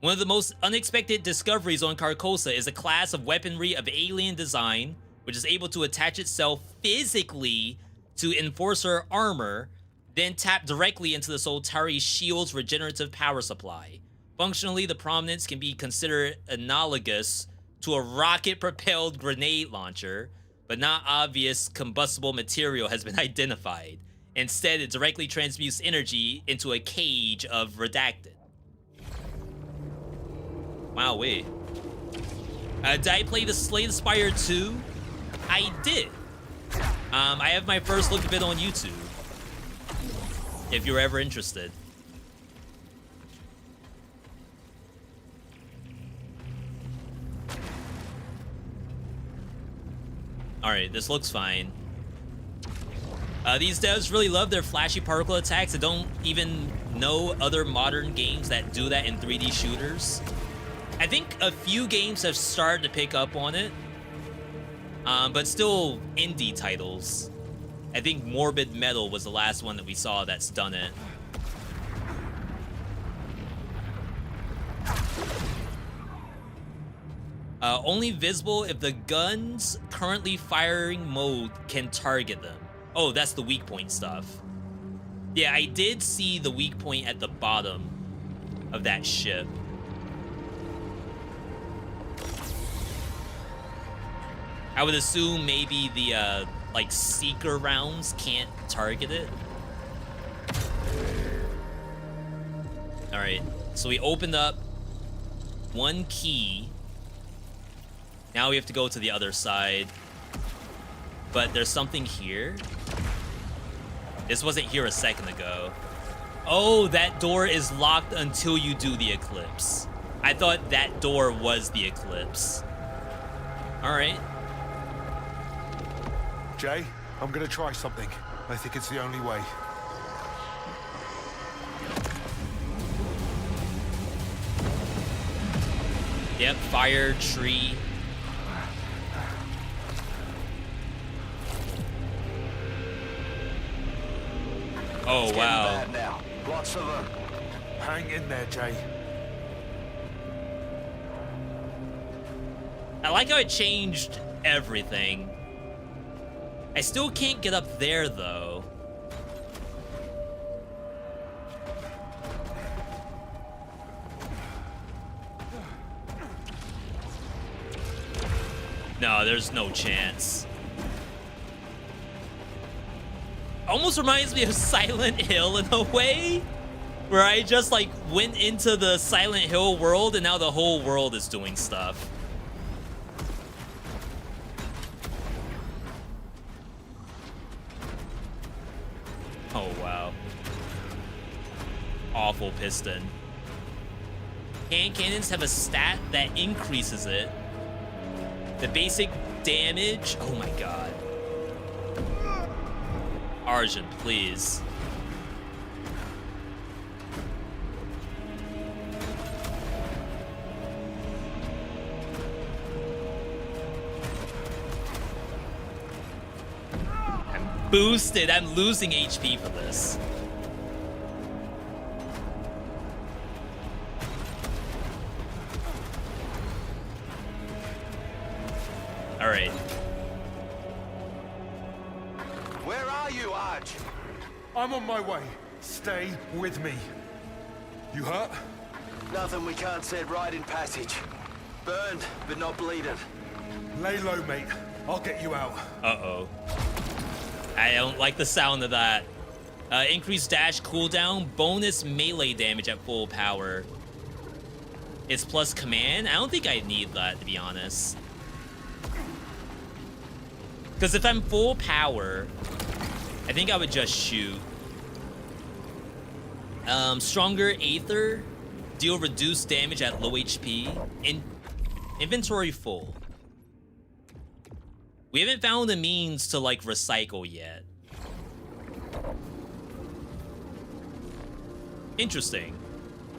One of the most unexpected discoveries on Carcosa is a class of weaponry of alien design, which is able to attach itself physically to Enforcer armor, then tap directly into the Soltari shield's regenerative power supply. Functionally, the prominence can be considered analogous to a rocket-propelled grenade launcher, but not obvious combustible material has been identified. Instead, it directly transmutes energy into a cage of redacted. Wow, wait. Did I play the Slay the Spire 2? I did. I have my first look of it on YouTube, if you're ever interested. Alright, this looks fine. These devs really love their flashy particle attacks. I don't even know other modern games that do that in 3D shooters. I think a few games have started to pick up on it, but still indie titles. I think Morbid Metal was the last one that we saw that's done it. Only visible if the gun's currently firing mode can target them. Oh, that's the weak point stuff. Yeah, I did see the weak point at the bottom of that ship. I would assume maybe the, like, Seeker rounds can't target it. Alright, so we opened up one key. Now we have to go to the other side. But there's something here. This wasn't here a second ago. Oh, that door is locked until you do the eclipse. I thought that door was the eclipse. Alright. Jay, I'm gonna try something. I think it's the only way. Yep, fire, tree. Oh, It's wow. getting bad now. Lots of them. Hang in there, Jay. I like how it changed everything. I still can't get up there, though. No, there's no chance. Almost reminds me of Silent Hill in a way. Where I just like went into the Silent Hill world and now the whole world is doing stuff. Oh, wow. Awful piston. Hand cannons have a stat that increases it. The basic damage. Oh my god. Arjun, please. I'm boosted. I'm losing HP for this. All right. Where are you, Arj? I'm on my way. Stay with me. You hurt? Nothing we can't set right in passage. Burned, but not bleeding. Lay low, mate. I'll get you out. Uh-oh. I don't like the sound of that. Increased dash cooldown, bonus melee damage at full power. It's plus command? I don't think I need that, to be honest. Because if I'm full power, I think I would just shoot. Stronger Aether, deal reduced damage at low HP. Inventory full. We haven't found a means to like recycle yet. Interesting.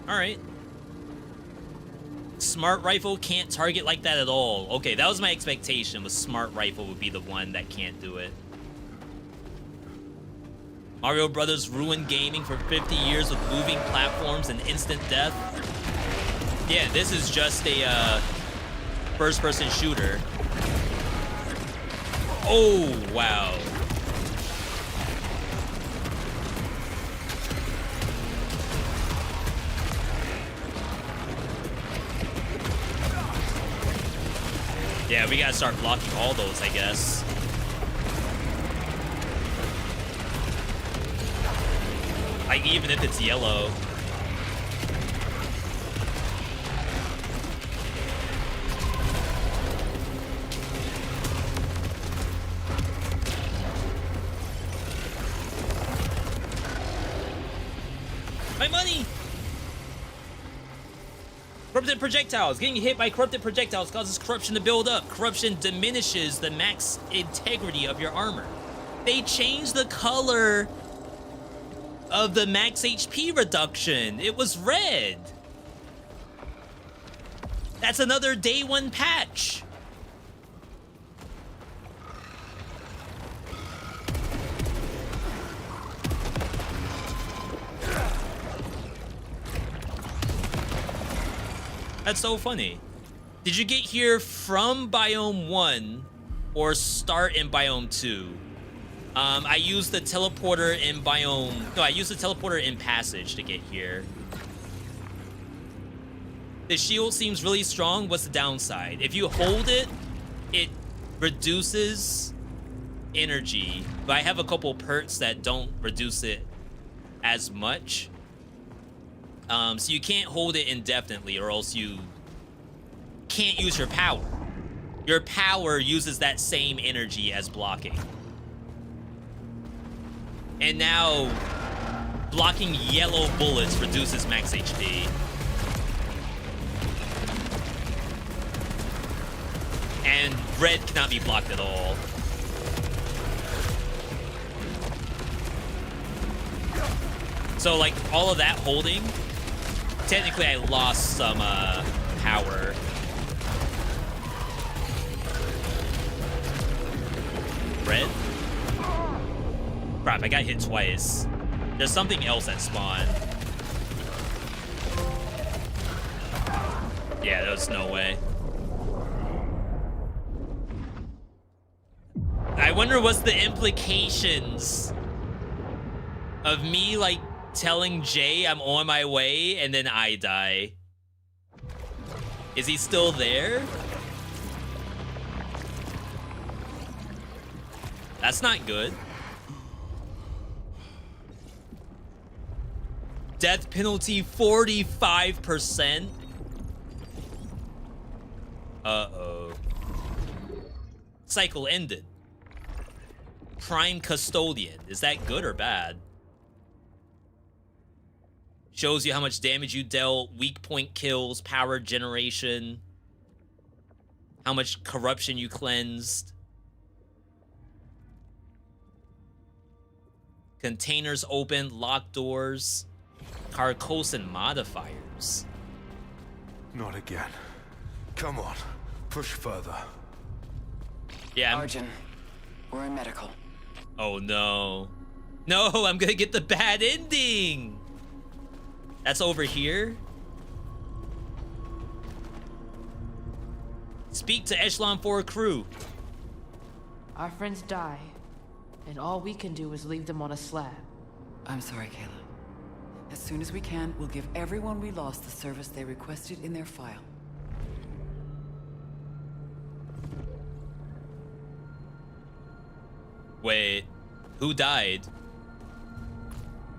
All right. Smart rifle can't target like that at all. Okay, that was my expectation, was smart rifle would be the one that can't do it. Mario Brothers ruined gaming for 50 years with moving platforms and instant death. Yeah, this is just a first-person shooter. Oh, wow. Yeah, we gotta start blocking all those, I guess. Like, even if it's yellow. My money! Corrupted projectiles. Getting hit by corrupted projectiles causes corruption to build up. Corruption diminishes the max integrity of your armor. They changed the color of the max HP reduction. It was red. That's another day one patch. That's so funny. Did you get here from Biome 1 or start in Biome 2? I used the teleporter in Biome... No, I used the teleporter in Passage to get here. The shield seems really strong. What's the downside? If you hold it, it reduces energy. But I have a couple perks that don't reduce it as much. So you can't hold it indefinitely or else you can't use your power. Your power uses that same energy as blocking. And now, blocking yellow bullets reduces max HP. And red cannot be blocked at all. So, like, all of that holding, technically I lost some power. Red? Crap, I got hit twice. There's something else that spawned. Yeah, there's no way. I wonder what's the implications of me, like, telling Jay I'm on my way and then I die. Is he still there? That's not good. Death penalty 45%. Uh-oh. Cycle ended. Prime Custodian. Is that good or bad? Shows you how much damage you dealt, weak point kills, power generation, how much corruption you cleansed. Containers opened, locked doors, Carcosan modifiers. Not again. Come on, push further. Yeah. Arjun, we're in medical. Oh no. No, I'm gonna get the bad ending. That's over here. Speak to Echelon 4 crew. Our friends die, and all we can do is leave them on a slab. I'm sorry, Kayla. As soon as we can, we'll give everyone we lost the service they requested in their file. Wait, who died?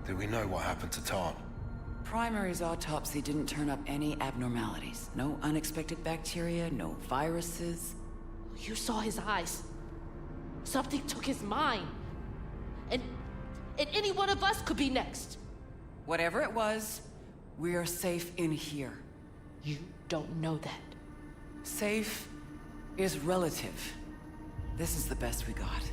Do we know what happened to Tarn? Primary's autopsy didn't turn up any abnormalities. No unexpected bacteria, no viruses. You saw his eyes. Something took his mind. And any one of us could be next. Whatever it was, we are safe in here. You don't know that. Safe is relative. This is the best we got.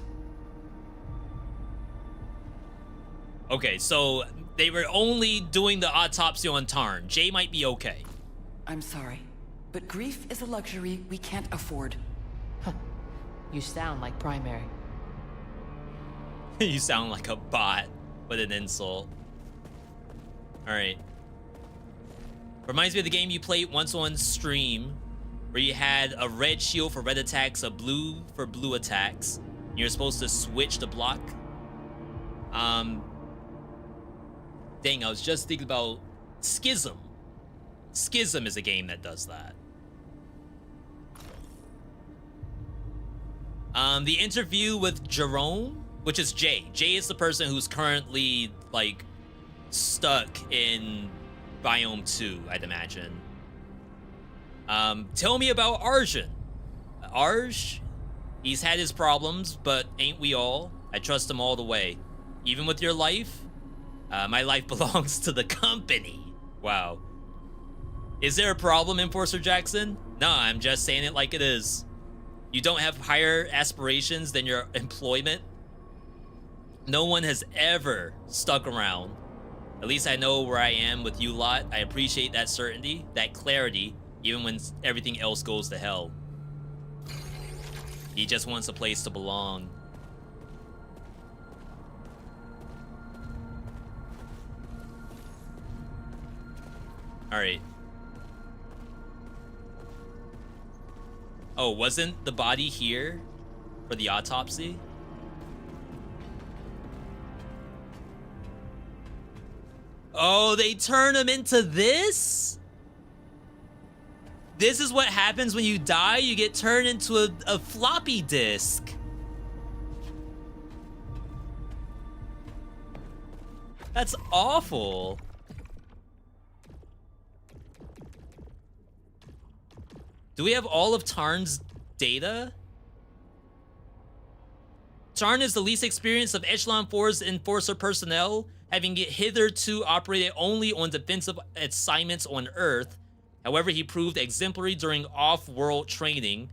Okay, so they were only doing the autopsy on Tarn. Jay might be okay. I'm sorry, but grief is a luxury we can't afford. You sound like Primary. You sound like a bot with an insult. Alright. Reminds me of the game you played once on stream, where you had a red shield for red attacks, a blue for blue attacks. You're supposed to switch the block. Dang, I was just thinking about Schism. Schism is a game that does that. The interview with Jerome, which is Jay. Jay is the person who's currently, like, stuck in Biome 2, I'd imagine. Tell me about Arjun. Arj, he's had his problems, but ain't we all? I trust him all the way. Even with your life? My life belongs to the company. Wow. Is there a problem, Enforcer Jackson? Nah, I'm just saying it like it is. You don't have higher aspirations than your employment? No one has ever stuck around. At least I know where I am with you lot. I appreciate that certainty, that clarity, even when everything else goes to hell. He just wants a place to belong. Alright. Oh, wasn't the body here for the autopsy? Oh, they turn him into this? This is what happens when you die? You get turned into a floppy disk. That's awful. Do we have all of Tarn's data? Tarn is the least experienced of Echelon 4's Enforcer personnel, having hitherto operated only on defensive assignments on Earth. However, he proved exemplary during off-world training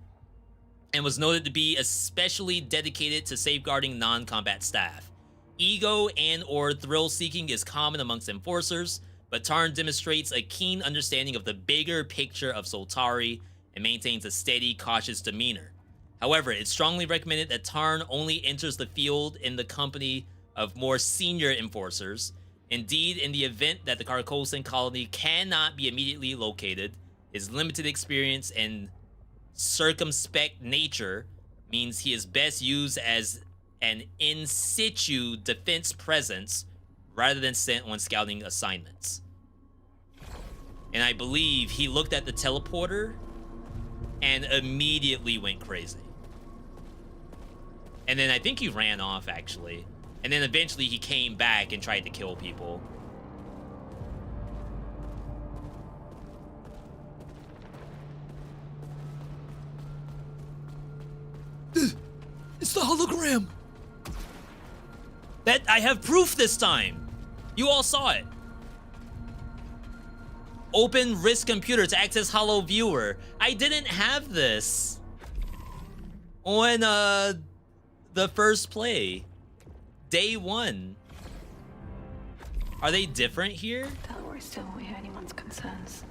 and was noted to be especially dedicated to safeguarding non-combat staff. Ego and/or thrill-seeking is common amongst Enforcers, but Tarn demonstrates a keen understanding of the bigger picture of Soltari and maintains a steady, cautious demeanor. However, it's strongly recommended that Tarn only enters the field in the company of more senior Enforcers. Indeed, in the event that the Carcosan colony cannot be immediately located, his limited experience and circumspect nature means he is best used as an in-situ defense presence rather than sent on scouting assignments. And I believe he looked at the teleporter and immediately went crazy. And then I think he ran off, actually. And then eventually he came back and tried to kill people. it's the hologram. That I have proof this time. You all saw it. Open Risk Computer to access Holo Viewer. I didn't have this on the first play. Day 1. Are they different here? Delaware still won't hear anyone's concerns.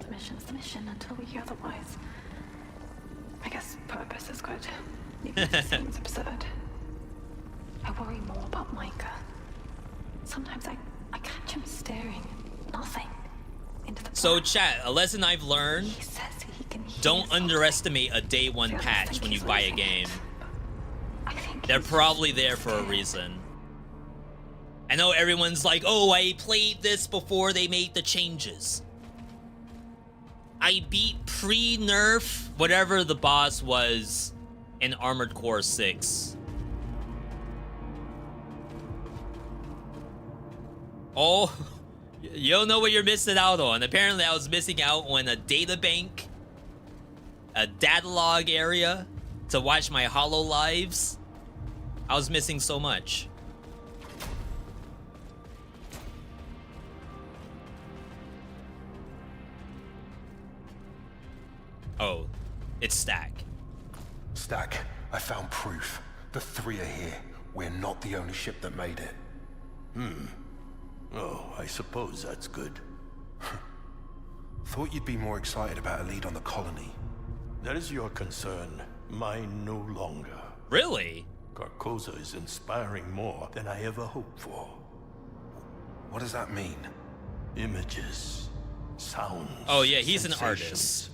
The mission's the mission until we hear otherwise. I guess purpose is good, even if it seems absurd. I worry more about Micah. Sometimes I catch him staring, nothing, into the So black. chat, a lesson I've learned, He says he can hear don't something. underestimate a day 1 The others patch think when you he's buy a losing game. it. I think They're he's probably just there for a scared. reason. I know everyone's like, oh, I played this before they made the changes. I beat pre-nerf whatever the boss was in Armored Core 6. Oh, you don't know what you're missing out on. Apparently I was missing out on a data bank, a data log area to watch my Holo lives. I was missing so much. Oh, it's Stack. Stack, I found proof. The 3 are here. We're not the only ship that made it. Oh, I suppose that's good. Thought you'd be more excited about a lead on the colony. That is your concern. Mine no longer. Really? Carcosa is inspiring more than I ever hoped for. What does that mean? Images, sounds. Oh yeah, he's an sensations. artist.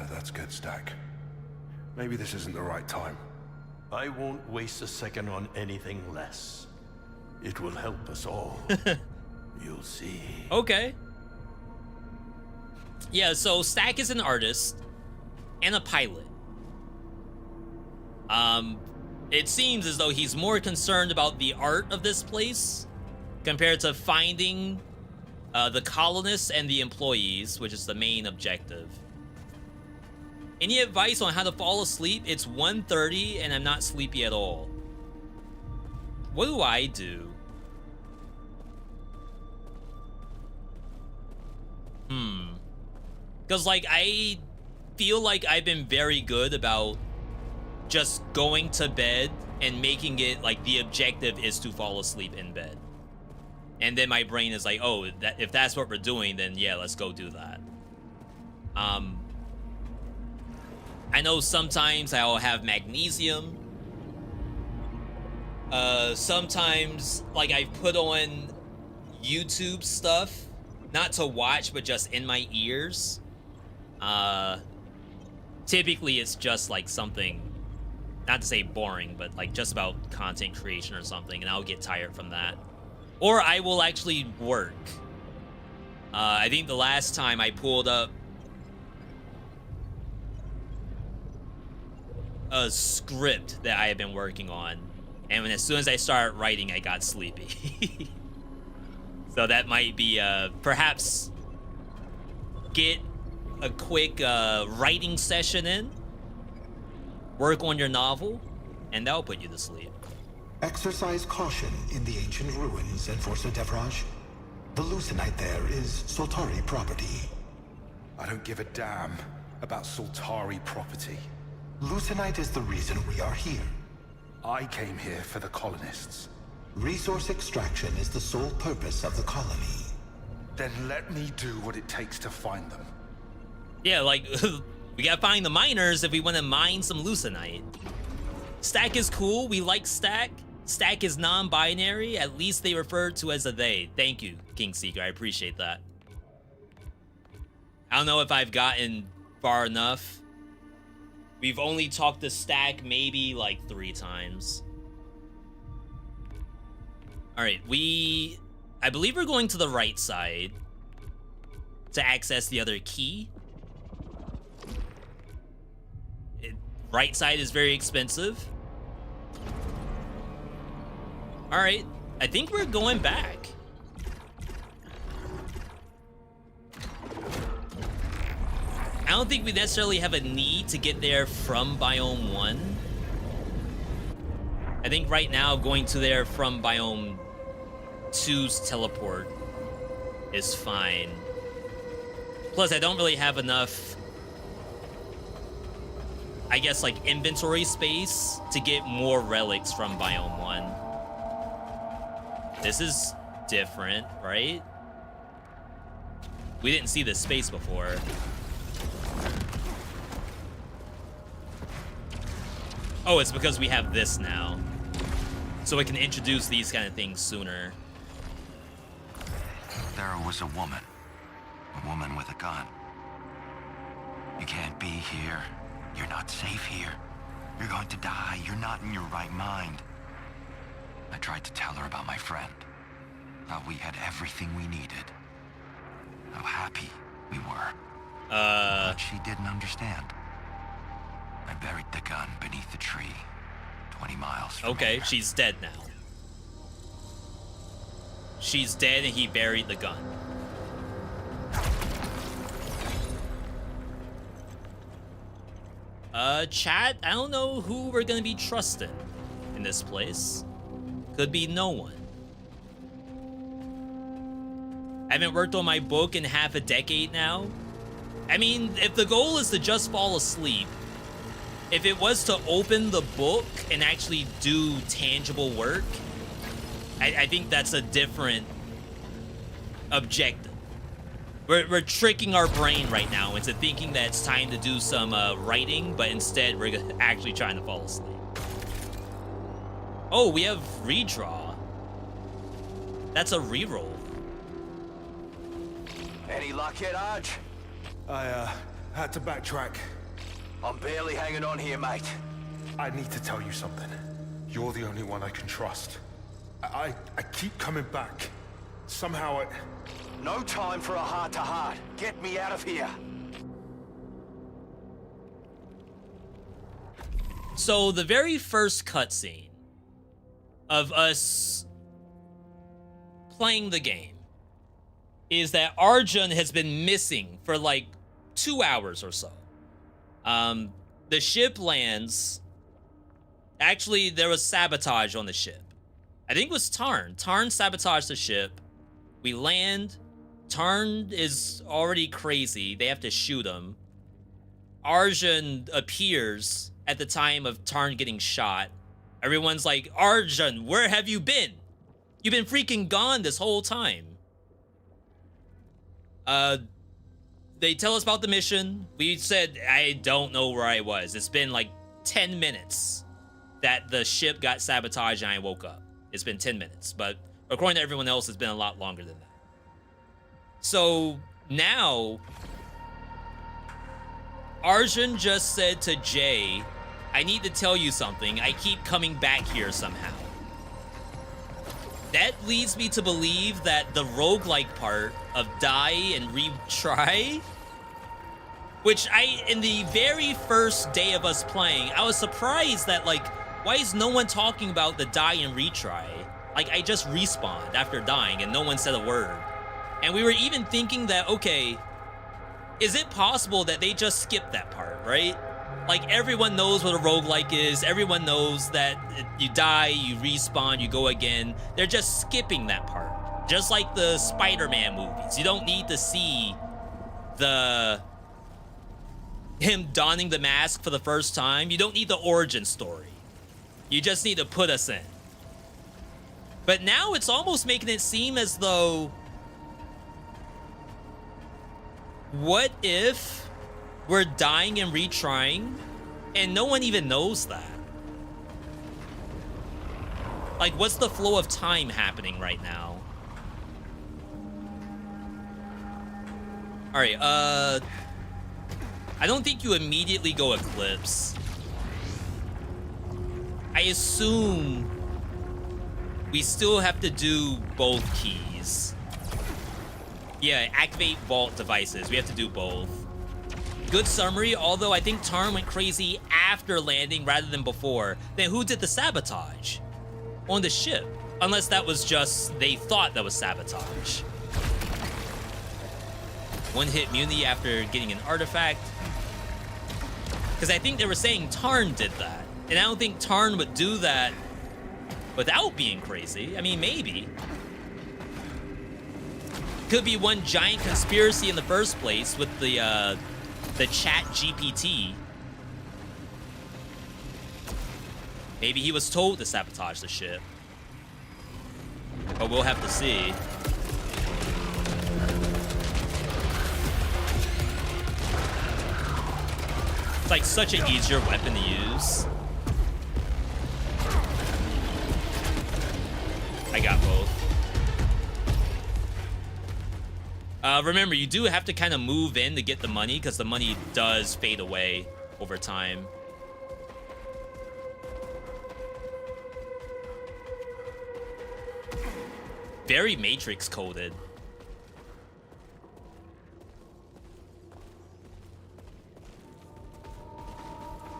That's good, Stack. Maybe this isn't the right time. I won't waste a second on anything less. It will help us all. You'll see. Okay. Yeah, so Stack is an artist and a pilot. It seems as though he's more concerned about the art of this place compared to finding the colonists and the employees, which is the main objective. Any advice on how to fall asleep? It's 1:30 and I'm not sleepy at all. What do I do? Because, like, I feel like I've been very good about just going to bed and making it, like, the objective is to fall asleep in bed. And then my brain is like, oh, if that's what we're doing, then yeah, let's go do that. I know sometimes I'll have magnesium. Sometimes, like, I've put on YouTube stuff, not to watch, but just in my ears. Typically it's just like something, not to say boring, but like just about content creation or something, and I'll get tired from that. Or I will actually work. I think the last time I pulled up a script that I had been working on, and as soon as I started writing, I got sleepy. So that might be, perhaps get a quick writing session in, work on your novel, and that'll put you to sleep. Exercise caution in the ancient ruins, Enforcer Devraj. The Lucenite there is Soltari property. I don't give a damn about Soltari property. Lucenite is the reason we are here. I came here for the colonists. Resource extraction is the sole purpose of the colony. Then let me do what it takes to find them. Yeah, like, we gotta find the miners if we want to mine some Lucenite. Stack is cool, we like Stack. Stack is non-binary, at least they refer to as a they. Thank you, Kingseeker, I appreciate that. I don't know if I've gotten far enough. We've only talked to Stack maybe like 3 times. Alright, I believe we're going to the right side to access the other key. Right side is very expensive. Alright, I think we're going back. I don't think we necessarily have a need to get there from Biome 1. think right now going to there from Biome 2's teleport is fine. Plus, I don't really have enough, I guess, like, inventory space to get more relics from Biome 1. This is different, right? We didn't see this space before. Oh, it's because we have this now. So we can introduce these kind of things sooner. There was a woman with a gun. You can't be here. You're not safe here. You're going to die. You're not in your right mind. I tried to tell her about my friend. Thought we had everything we needed. How happy we were. But she didn't understand. I buried the gun beneath the tree, 20 miles from Okay, here. she's dead now. She's dead and he buried the gun. Chat, I don't know who we're gonna be trusting in this place. Could be no one. I haven't worked on my book in half a decade now. I mean, if the goal is to just fall asleep, if it was to open the book and actually do tangible work, I think that's a different objective. We're tricking our brain right now into thinking that it's time to do some writing, but instead we're actually trying to fall asleep. Oh, we have redraw. That's a reroll. Any luck yet, Arj? I had to backtrack. I'm barely hanging on here, mate. I need to tell you something. You're the only one I can trust. I keep coming back. Somehow I... No time for a heart-to-heart. Get me out of here. So the very first cutscene of us playing the game is that Arjun has been missing for like 2 hours or so. The ship lands. Actually, there was sabotage on the ship. I think it was Tarn. Tarn sabotaged the ship. We land. Tarn is already crazy. They have to shoot him. Arjun appears at the time of Tarn getting shot. Everyone's like, Arjun, where have you been? You've been freaking gone this whole time. They tell us about the mission. We said, I don't know where I was. It's been like 10 minutes that the ship got sabotaged and I woke up. It's been 10 minutes, but according to everyone else, it's been a lot longer than that. So now, Arjun just said to Jay, I need to tell you something. I keep coming back here somehow. That leads me to believe that the roguelike part of die and retry, which in the very first day of us playing, I was surprised that, like, why is no one talking about the die and retry? Like, I just respawned after dying and no one said a word. And we were even thinking that, okay, is it possible that they just skipped that part, right? Like, everyone knows what a roguelike is. Everyone knows that you die, you respawn, you go again. They're just skipping that part. Just like the Spider-Man movies. You don't need to see him donning the mask for the first time. You don't need the origin story. You just need to put us in. But now it's almost making it seem as though, what if we're dying and retrying and no one even knows that? Like, what's the flow of time happening right now? All right, I don't think you immediately go Eclipse. I assume we still have to do both keys. Yeah, activate vault devices. We have to do both. Good summary, although I think Tarn went crazy after landing rather than before. Then who did the sabotage? On the ship. Unless that was just, they thought that was sabotage. One hit immunity after getting an artifact. Because I think they were saying Tarn did that. And I don't think Tarn would do that without being crazy. I mean, maybe. Could be one giant conspiracy in the first place with the chat GPT. Maybe he was told to sabotage the ship. But we'll have to see. It's like such an easier weapon to use. I got both. Remember, you do have to kind of move in to get the money, because the money does fade away over time. Very Matrix coded.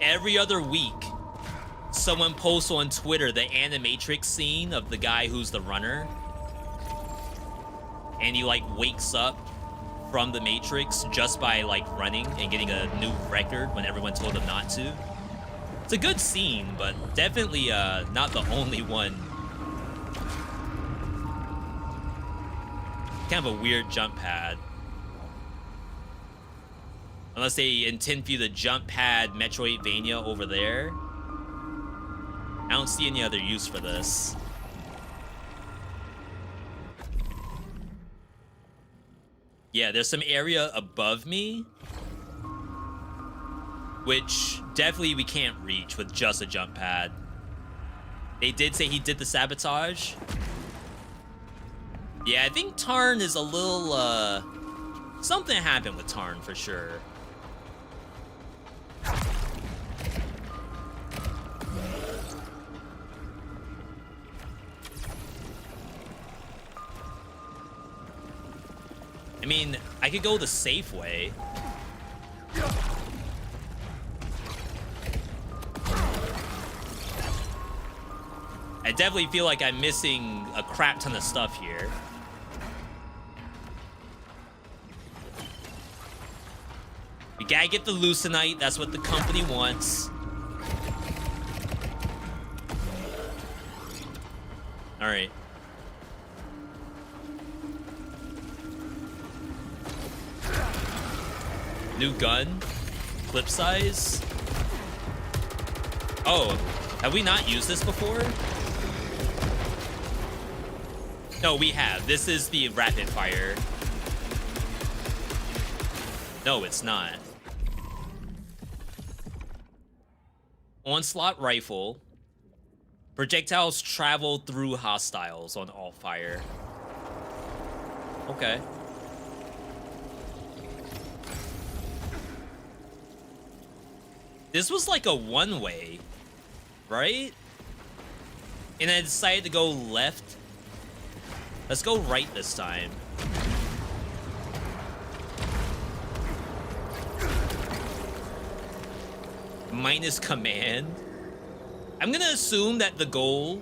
Every other week, someone posts on Twitter the animatrix scene of the guy who's the runner. And he like wakes up from the Matrix just by like running and getting a new record when everyone told him not to. It's a good scene, but definitely not the only one. Kind of a weird jump pad. Unless they intend for you to jump pad Metroidvania over there. I don't see any other use for this. Yeah, there's some area above me, which definitely we can't reach with just a jump pad. They did say he did the sabotage. Yeah, I think Tarn is a little, something happened with Tarn for sure. I mean, I could go the safe way. I definitely feel like I'm missing a crap ton of stuff here. You gotta get the Lucenite, that's what the company wants. Alright. New gun? Clip size? Oh, have we not used this before? No, we have. This is the rapid fire. No, it's not. Onslaught rifle. Projectiles travel through hostiles on all fire. Okay. This was like a one-way, right? And I decided to go left. Let's go right this time. Minus command. I'm gonna assume that the goal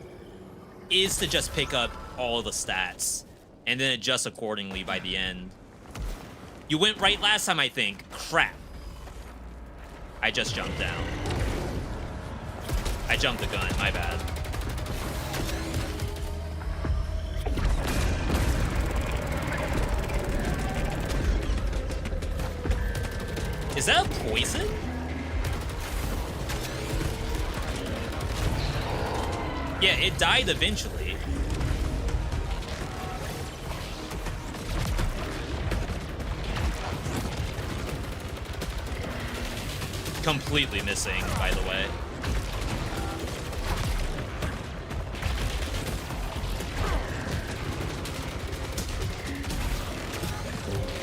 is to just pick up all the stats and then adjust accordingly by the end. You went right last time, I think. Crap. I just jumped down. I jumped the gun, my bad. Is that a poison? Yeah, it died eventually. Completely missing, by the way.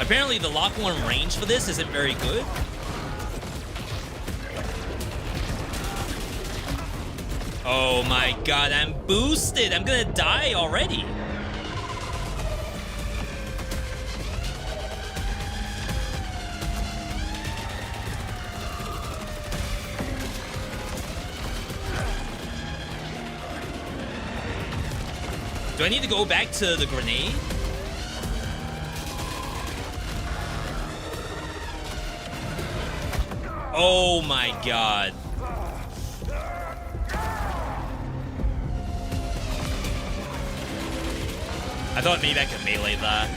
Apparently the lock-on range for this isn't very good. Oh my god, I'm boosted! I'm gonna die already! Do I need to go back to the grenade? Oh my god. I thought maybe I could melee that.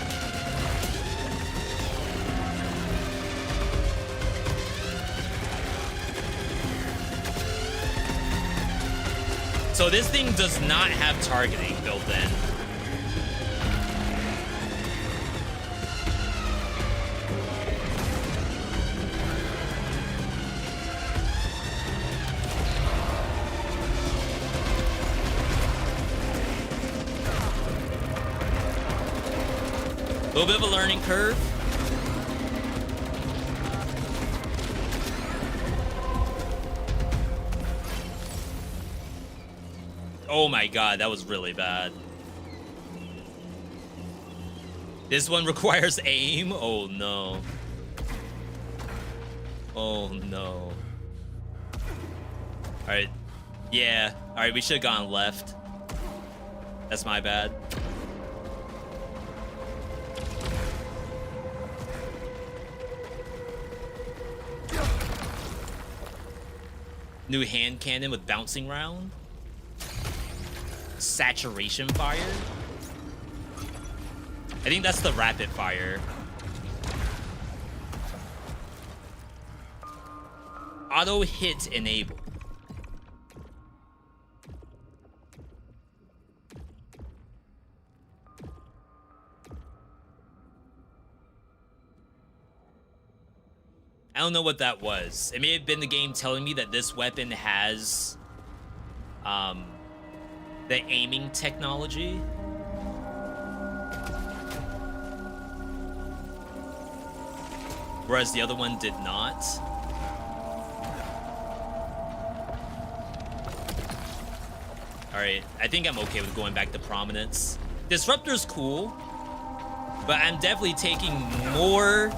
So this thing does not have targeting built in. A little bit of a learning curve. Oh my god, that was really bad. This one requires aim? Oh no. Oh no. Alright. Yeah. Alright, we should have gone left. That's my bad. New hand cannon with bouncing round. Saturation fire. I think that's the rapid fire. Auto hit enabled. I don't know what that was. It may have been the game telling me that this weapon has the aiming technology. Whereas the other one did not. Alright, I think I'm okay with going back to prominence. Disruptor's cool, but I'm definitely taking more.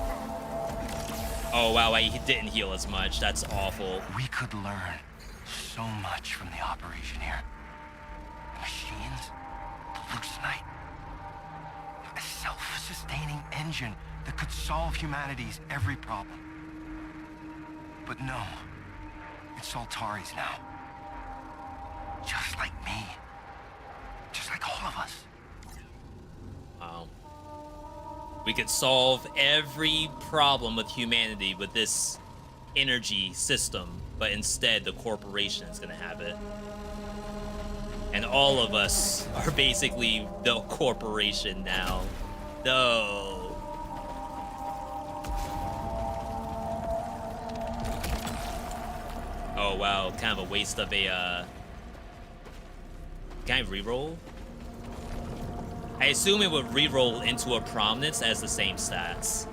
Oh wow, I didn't heal as much. That's awful. We could learn so much from the operation here. The machines, the Lucenite, a self-sustaining engine that could solve humanity's every problem. But no, it's Saltari's now. Just like me. Just like all of us. Wow. We could solve every problem with humanity with this energy system, but instead the corporation is gonna have it. And all of us are basically the corporation now. No. Oh wow, kind of a waste of a Can I reroll? I assume it would reroll into a prominence as the same stats.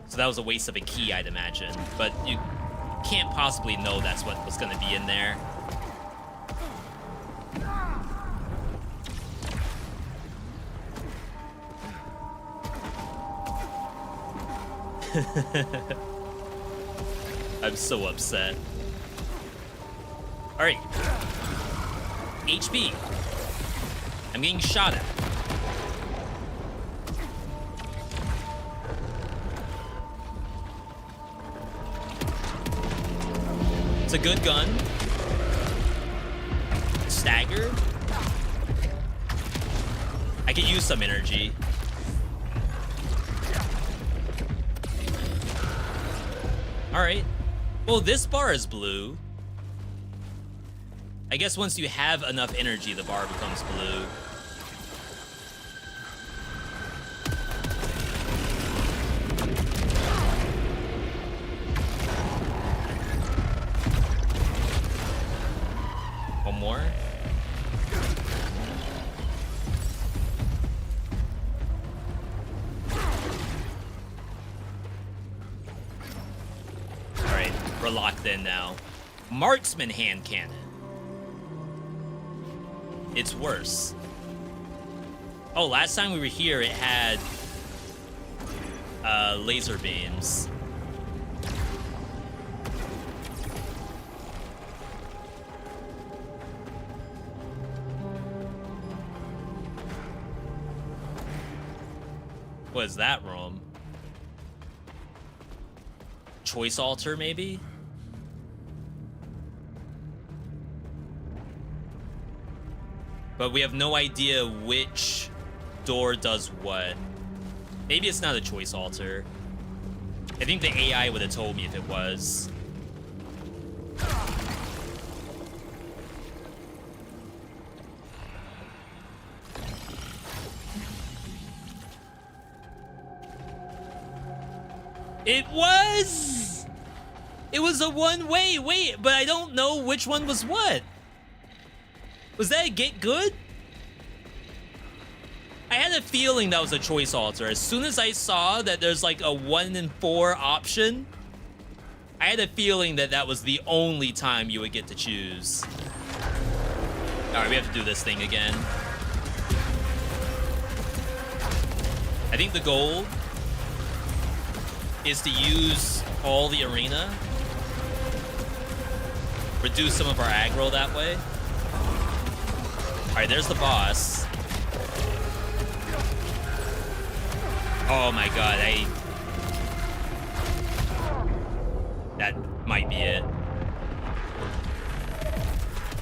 So that was a waste of a key, I'd imagine. But you can't possibly know that's what was going to be in there. I'm so upset. All right. HB. I'm getting shot at. It's a good gun. Stagger. I could use some energy. All right. Well, this bar is blue. I guess once you have enough energy, the bar becomes blue. One more. All right, we're locked in now. Marksman hand cannon. It's worse. Oh, last time we were here, it had laser beams. What is that room? Choice altar, maybe? But we have no idea which door does what. Maybe it's not a choice altar. I think the AI would have told me if it was. It was! It was a one-way. Wait, but I don't know which one was what. Was that a get good? I had a feeling that was a choice altar. As soon as I saw that there's like a 1 in 4 option, I had a feeling that that was the only time you would get to choose. All right, we have to do this thing again. I think the goal is to use all the arena, reduce some of our aggro that way. All right, there's the boss. Oh my god, that might be it.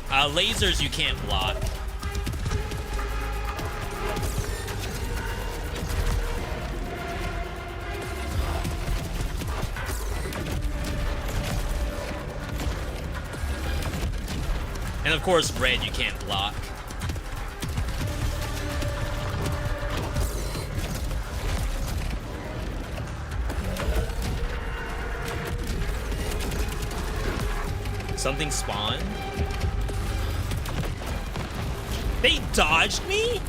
Lasers you can't block. And of course, red you can't block. Something spawned? They dodged me?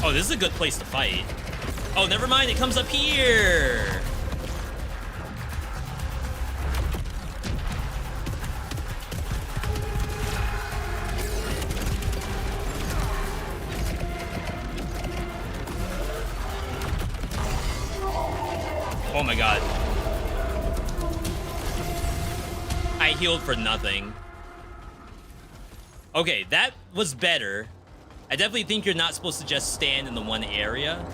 Oh, this is a good place to fight. Oh, never mind, it comes up here. Oh my god. I healed for nothing. Okay, that was better. I definitely think you're not supposed to just stand in the one area.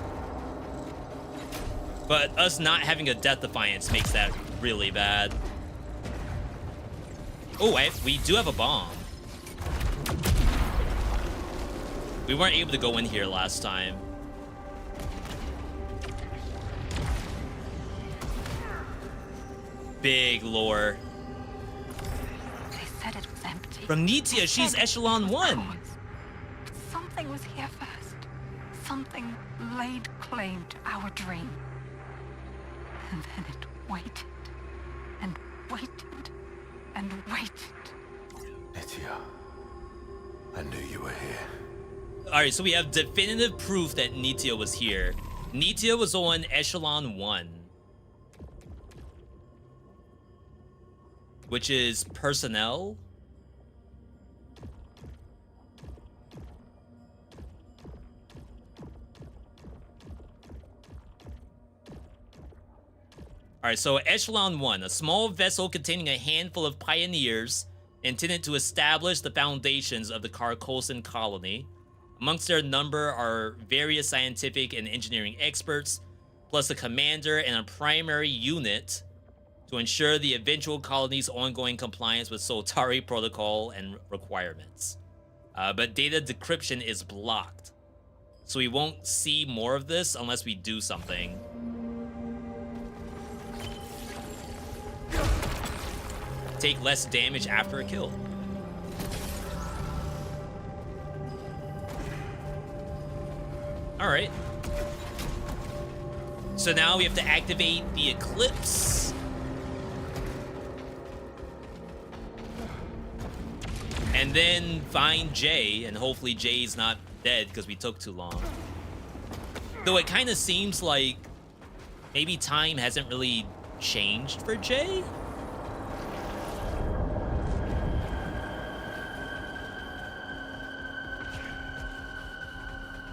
But us not having a Death Defiance makes that really bad. Oh, we do have a bomb. We weren't able to go in here last time. Big lore. They said it was empty. From Nitia, she's Echelon 1. Something was here first. Something laid claim to our dream. And then it waited. And waited. And waited. Nitia, I knew you were here. Alright, so we have definitive proof that Nitia was here. Nitia was on Echelon 1. Which is personnel. Alright, so Echelon 1, a small vessel containing a handful of pioneers intended to establish the foundations of the Carcosan colony. Amongst their number are various scientific and engineering experts, plus a commander and a primary unit to ensure the eventual colony's ongoing compliance with Soltari protocol and requirements. But data decryption is blocked, so we won't see more of this unless we do something. Take less damage after a kill. All right. So now we have to activate the Eclipse. And then find Jay, and hopefully Jay's not dead because we took too long. Though it kind of seems like maybe time hasn't really changed for Jay.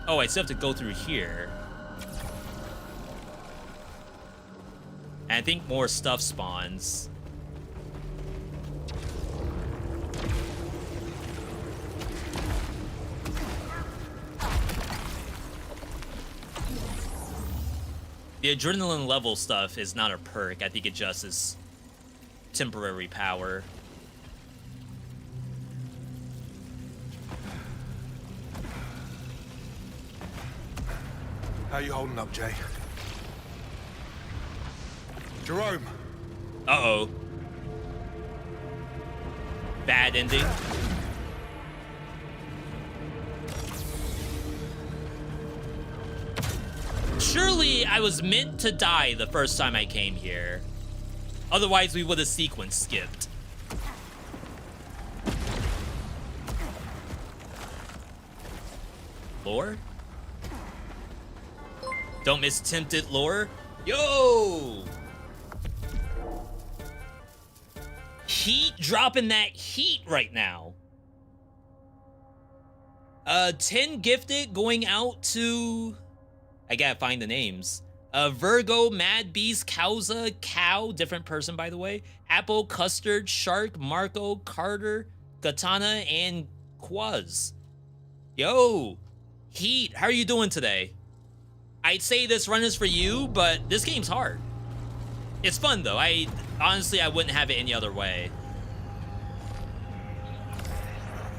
Oh, I still have to go through here. And I think more stuff spawns. The adrenaline level stuff is not a perk. I think it just is temporary power. How you holding up, Jay? Jerome! Uh-oh. Bad ending. Surely I was meant to die the first time I came here. Otherwise, we would have sequence skipped. Lore? Don't miss tempted lore. Yo! Heat dropping that heat right now. 10 gifted going out to... I gotta find the names. Virgo, Mad Beast, Kauza, Cow, different person by the way. Apple, Custard, Shark, Marco, Carter, Katana, and Quaz. Yo, Heat, how are you doing today? I'd say this run is for you, but this game's hard. It's fun though. Honestly, I wouldn't have it any other way.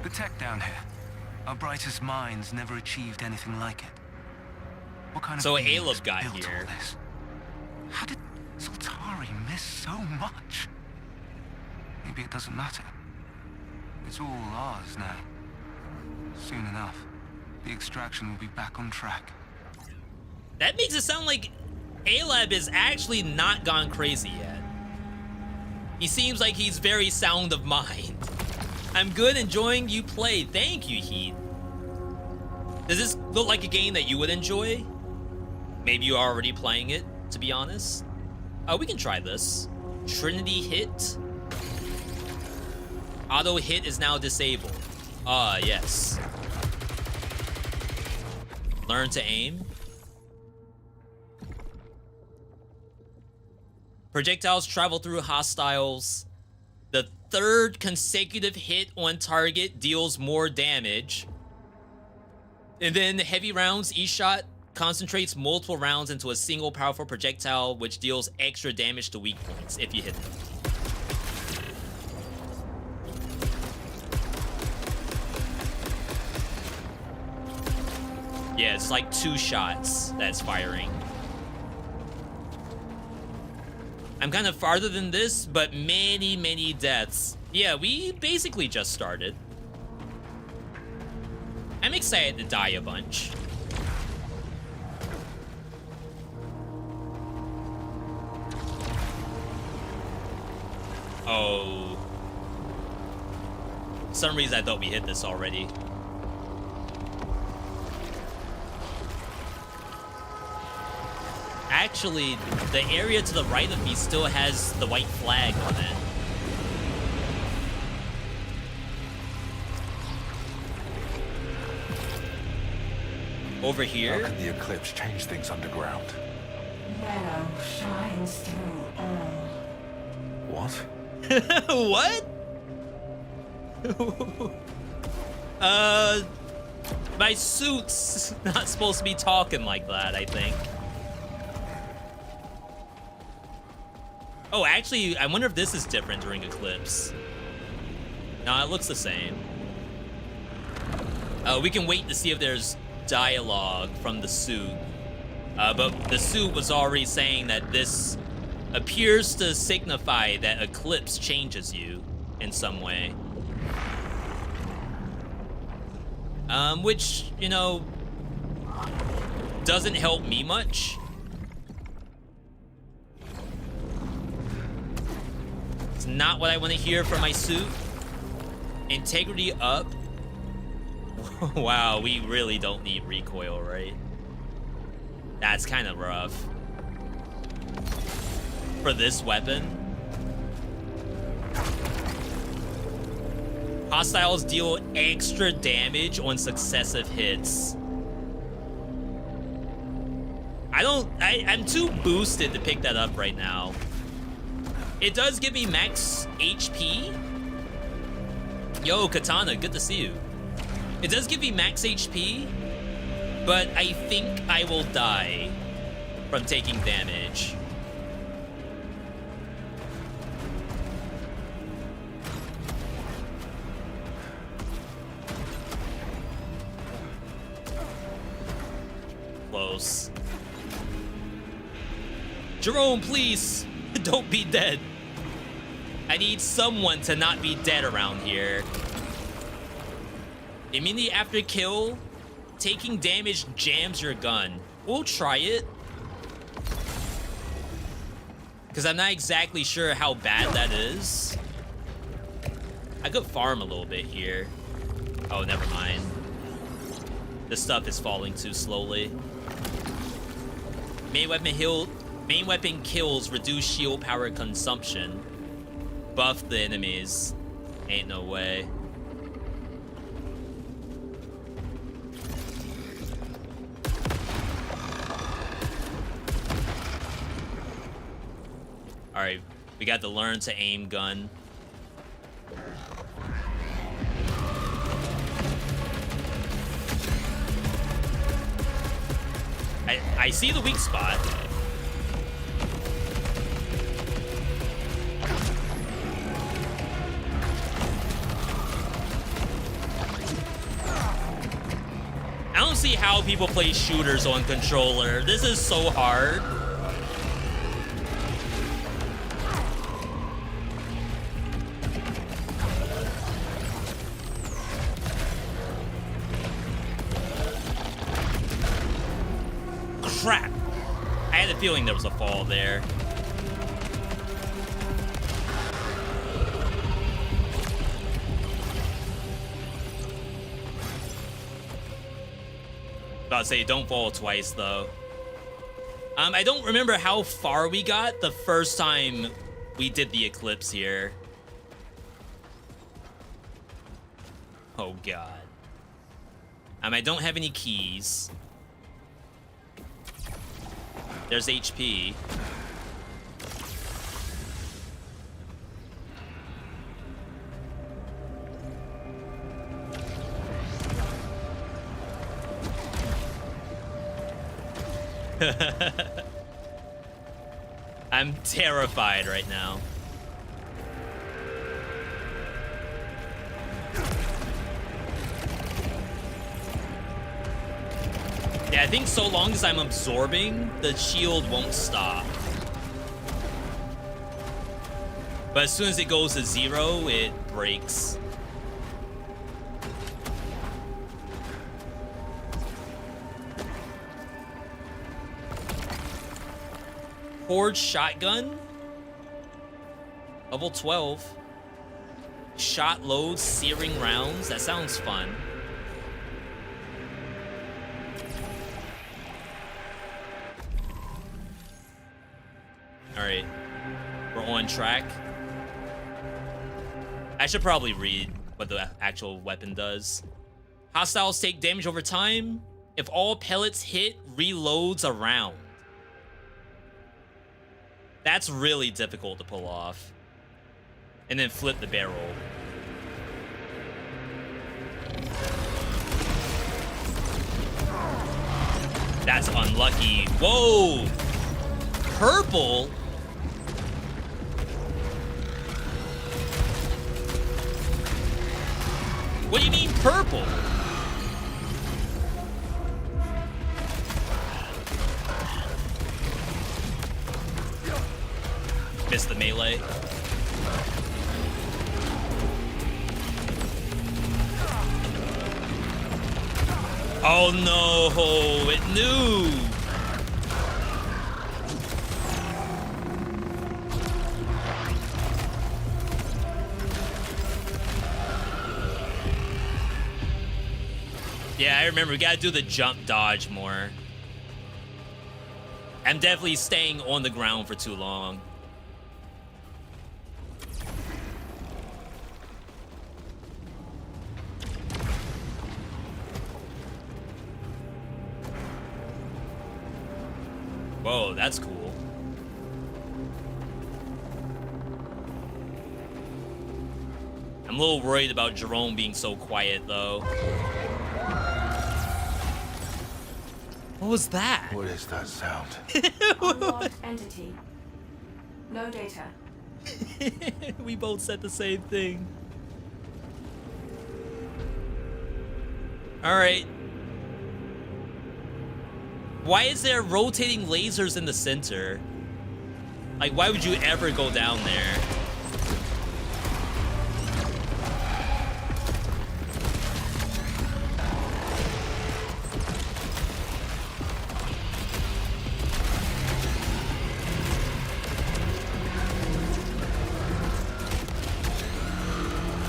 The tech down here. Our brightest minds never achieved anything like it. What kind of So being Aleb got built here. all this? How did Sultari miss so much? Maybe it doesn't matter. It's all ours now. Soon enough, the extraction will be back on track. That makes it sound like Aleb is actually not gone crazy yet. He seems like he's very sound of mind. I'm good, enjoying you play. Thank you, Heat. Does this look like a game that you would enjoy? Maybe you're already playing it, to be honest. We can try this. Trinity hit. Auto hit is now disabled. Yes. Learn to aim. Projectiles travel through hostiles. The third consecutive hit on target deals more damage. And then heavy rounds, each shot concentrates multiple rounds into a single powerful projectile, which deals extra damage to weak points if you hit them. Yeah, it's like 2 shots that's firing. I'm kind of farther than this, but many, many deaths. Yeah, we basically just started. I'm excited to die a bunch. Oh. For some reason I thought we hit this already. Actually, the area to the right of me still has the white flag on it. Over here? How can the eclipse change things underground? Yellow shines through all. What? What? My suit's not supposed to be talking like that, I think. Oh, actually, I wonder if this is different during Eclipse. No, it looks the same. We can wait to see if there's dialogue from the suit. But the suit was already saying that this appears to signify that Eclipse changes you in some way. Which, you know, doesn't help me much. It's not what I want to hear from my suit. Integrity up. Wow, we really don't need recoil, right? That's kind of rough. For this weapon. Hostiles deal extra damage on successive hits. I'm too boosted to pick that up right now. It does give me max HP. Yo, Katana, good to see you. It does give me max HP, but I think I will die from taking damage. Close. Jerome, please, don't be dead. I need someone to not be dead around here. Immediately after kill, taking damage jams your gun. We'll try it. Because I'm not exactly sure how bad that is. I could farm a little bit here. Oh, never mind. This stuff is falling too slowly. Main weapon kills reduce shield power consumption. Buff the enemies. Ain't no way. Alright, we got the learn to aim gun. I see the weak spot. I don't see how people play shooters on controller. This is so hard. Crap. I had a feeling there was a fall there. About to say, don't fall twice, though. I don't remember how far we got the first time we did the eclipse here. Oh, God. I don't have any keys. There's HP. I'm terrified right now. Yeah, I think so long as I'm absorbing, the shield won't stop. But as soon as it goes to 0, it breaks. Forged shotgun. Level 12. Shot loads, searing rounds. That sounds fun. Alright. We're on track. I should probably read what the actual weapon does. Hostiles take damage over time. If all pellets hit, reloads a round. That's really difficult to pull off. And then flip the barrel. That's unlucky. Whoa! Purple? What do you mean purple? Missed the melee. Oh no, it knew. Yeah, I remember we gotta do the jump dodge more. I'm definitely staying on the ground for too long. Whoa, that's cool. I'm a little worried about Jerome being so quiet, though. What was that? What is that sound? Unlocked entity. No data. We both said the same thing. Alright. Why is there rotating lasers in the center? Like, why would you ever go down there?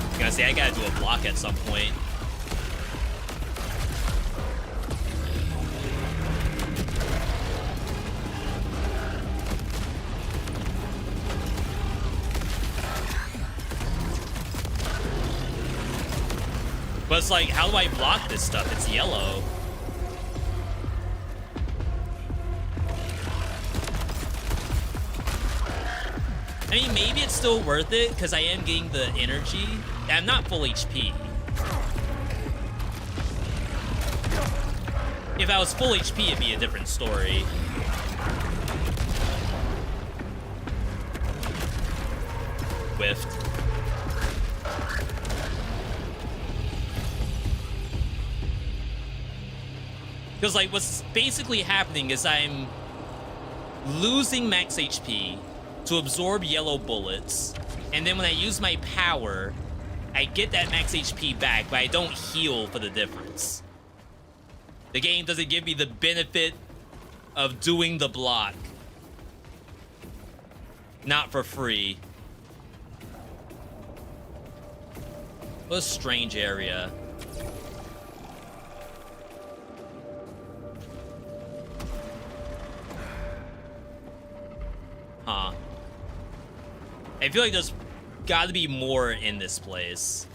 I gotta say, I gotta do a block at some point. But it's like, how do I block this stuff? It's yellow. I mean, maybe it's still worth it because I am getting the energy. I'm not full HP. If I was full HP, it'd be a different story. Whiffed. Because, like, what's basically happening is I'm losing max HP to absorb yellow bullets, and then when I use my power, I get that max HP back, but I don't heal for the difference. The game doesn't give me the benefit of doing the block. Not for free. What a strange area. Huh. I feel like there's gotta be more in this place.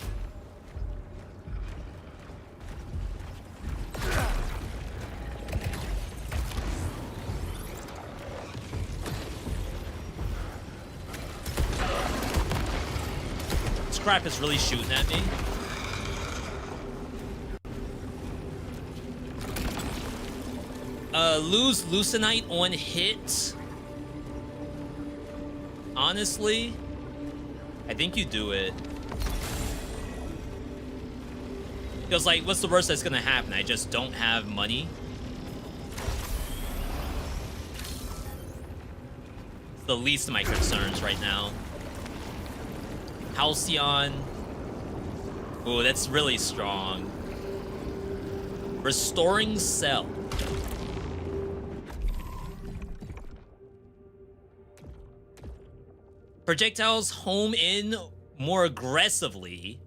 This crap is really shooting at me. Lose Lucenite on hit. Honestly, I think you do it. Because, like, what's the worst that's gonna happen? I just don't have money. It's the least of my concerns right now. Halcyon. Ooh, that's really strong. Restoring Cell. Projectiles home in more aggressively.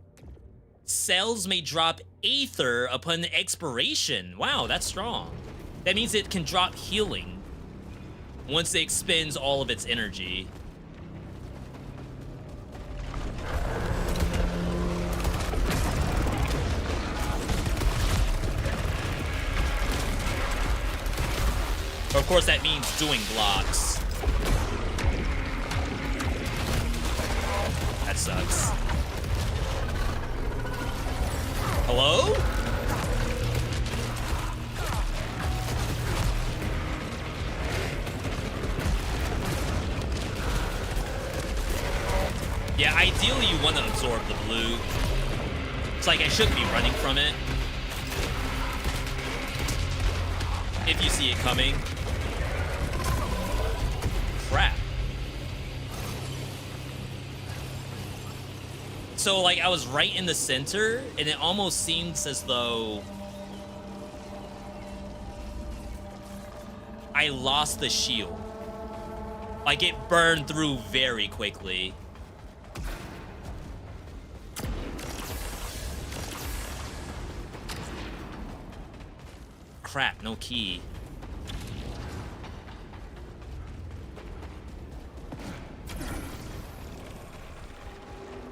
Cells may drop Aether upon expiration. Wow, that's strong. That means it can drop healing once it expends all of its energy. Of course, that means doing blocks. That sucks. Hello? Yeah, ideally you want to absorb the blue. It's like I shouldn't be running from it. If you see it coming. Crap. So, like, I was right in the center, and it almost seems as though I lost the shield. Like, it burned through very quickly. Crap, no key.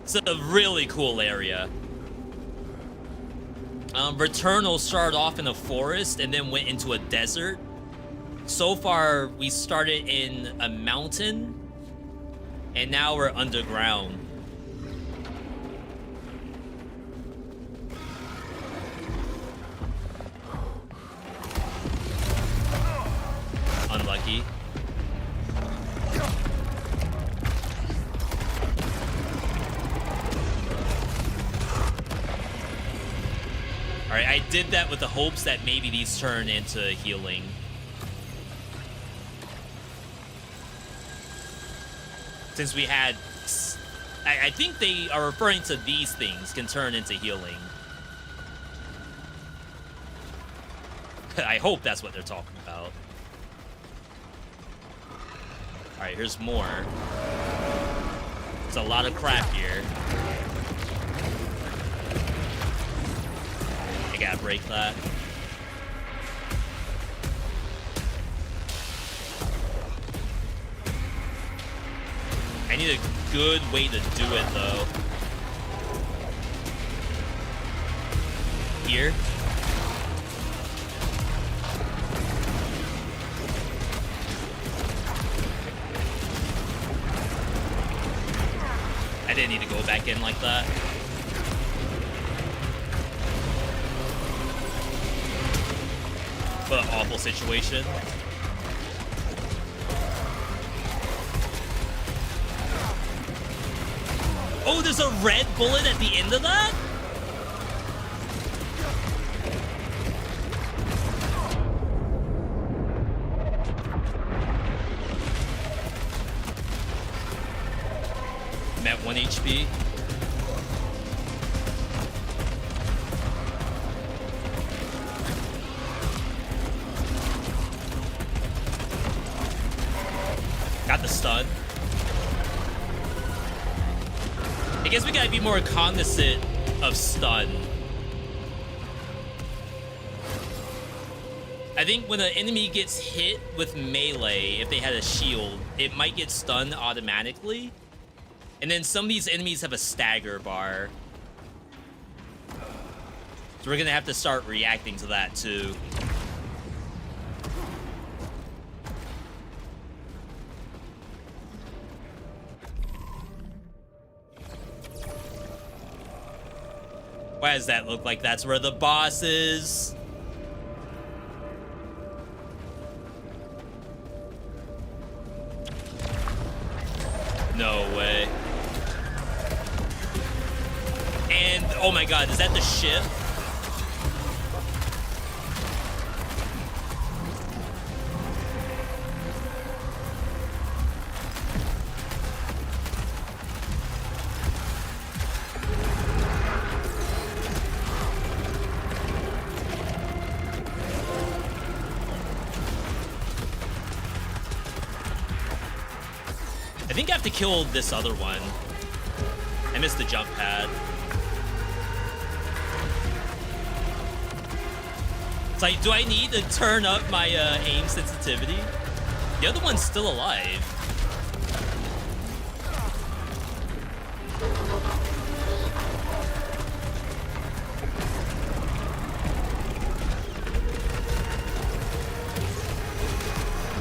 It's a really cool area. Returnal started off in a forest and then went into a desert. So far, we started in a mountain, and now we're underground. lucky. Alright, I did that with the hopes that maybe these turn into healing. Since we had... I think they are referring to these things can turn into healing. I hope that's what they're talking about. Alright, here's more. There's a lot of crap here. I gotta break that. I need a good way to do it, though. Here. I didn't need to go back in like that. What an awful situation. Oh, there's a red bullet at the end of that? I'm at 1 HP. Got the stun. I guess we gotta be more cognizant of stun. I think when an enemy gets hit with melee, if they had a shield, it might get stunned automatically. And then some of these enemies have a stagger bar. So we're gonna have to start reacting to that too. Why does that look like that's where the boss is? No way. And, oh my god, is that the ship? I think I have to kill this other one. I missed the jump pad. It's like, do I need to turn up my aim sensitivity? The other one's still alive.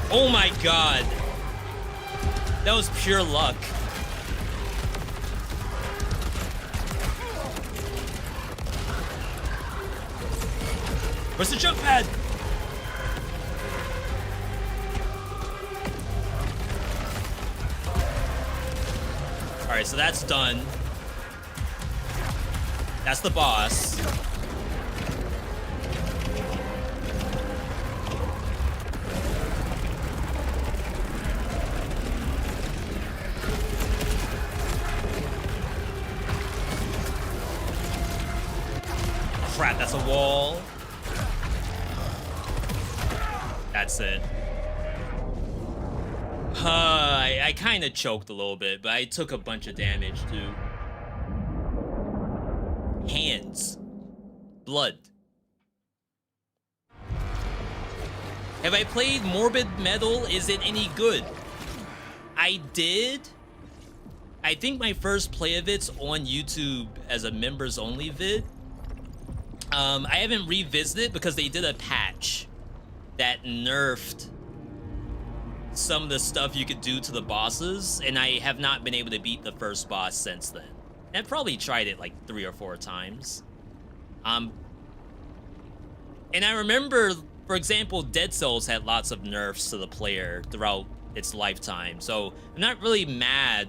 Oh my god. That was pure luck. Where's the jump pad? Alright, so that's done. That's the boss. Crap, that's a wall. That's it. I kind of choked a little bit, but I took a bunch of damage too. Hands. Blood. Have I played Morbid Metal? Is it any good? I did. I think my first play of it's on YouTube as a members only vid. I haven't revisited because they did a patch that nerfed some of the stuff you could do to the bosses, and I have not been able to beat the first boss since then. I've probably tried it like 3 or 4 times. And I remember for example, Dead Cells had lots of nerfs to the player throughout its lifetime, so I'm not really mad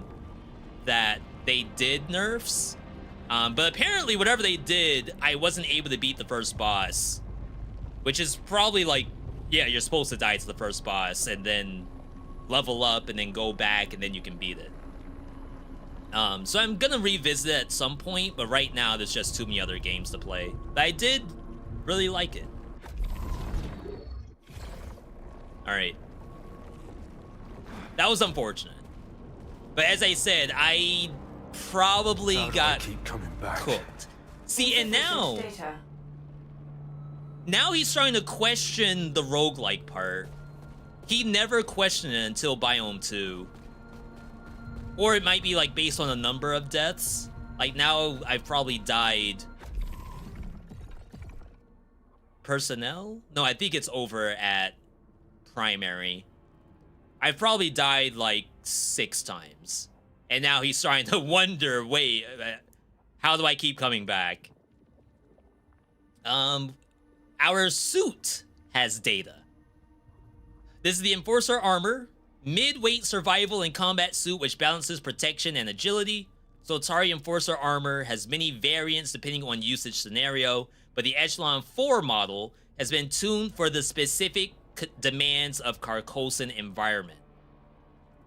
that they did nerfs. But apparently, whatever they did, I wasn't able to beat the first boss, which is probably like, yeah, you're supposed to die to the first boss and then level up and then go back and then you can beat it. So I'm gonna revisit it at some point, but right now there's just too many other games to play. But I did really like it. All right. That was unfortunate. But as I said, I probably got keep coming back. cooked. See, and now he's trying to question the roguelike part. He never questioned it until Biome 2. Or it might be like based on the number of deaths. Like now I've probably died. Personnel? No, I think it's over at primary. I've probably died like 6 times. And now he's starting to wonder, wait, how do I keep coming back? Our suit has data. This is the Enforcer Armor, mid-weight survival and combat suit which balances protection and agility. Soltari Enforcer Armor has many variants depending on usage scenario, but the Echelon 4 model has been tuned for the specific demands of Carcosan environment.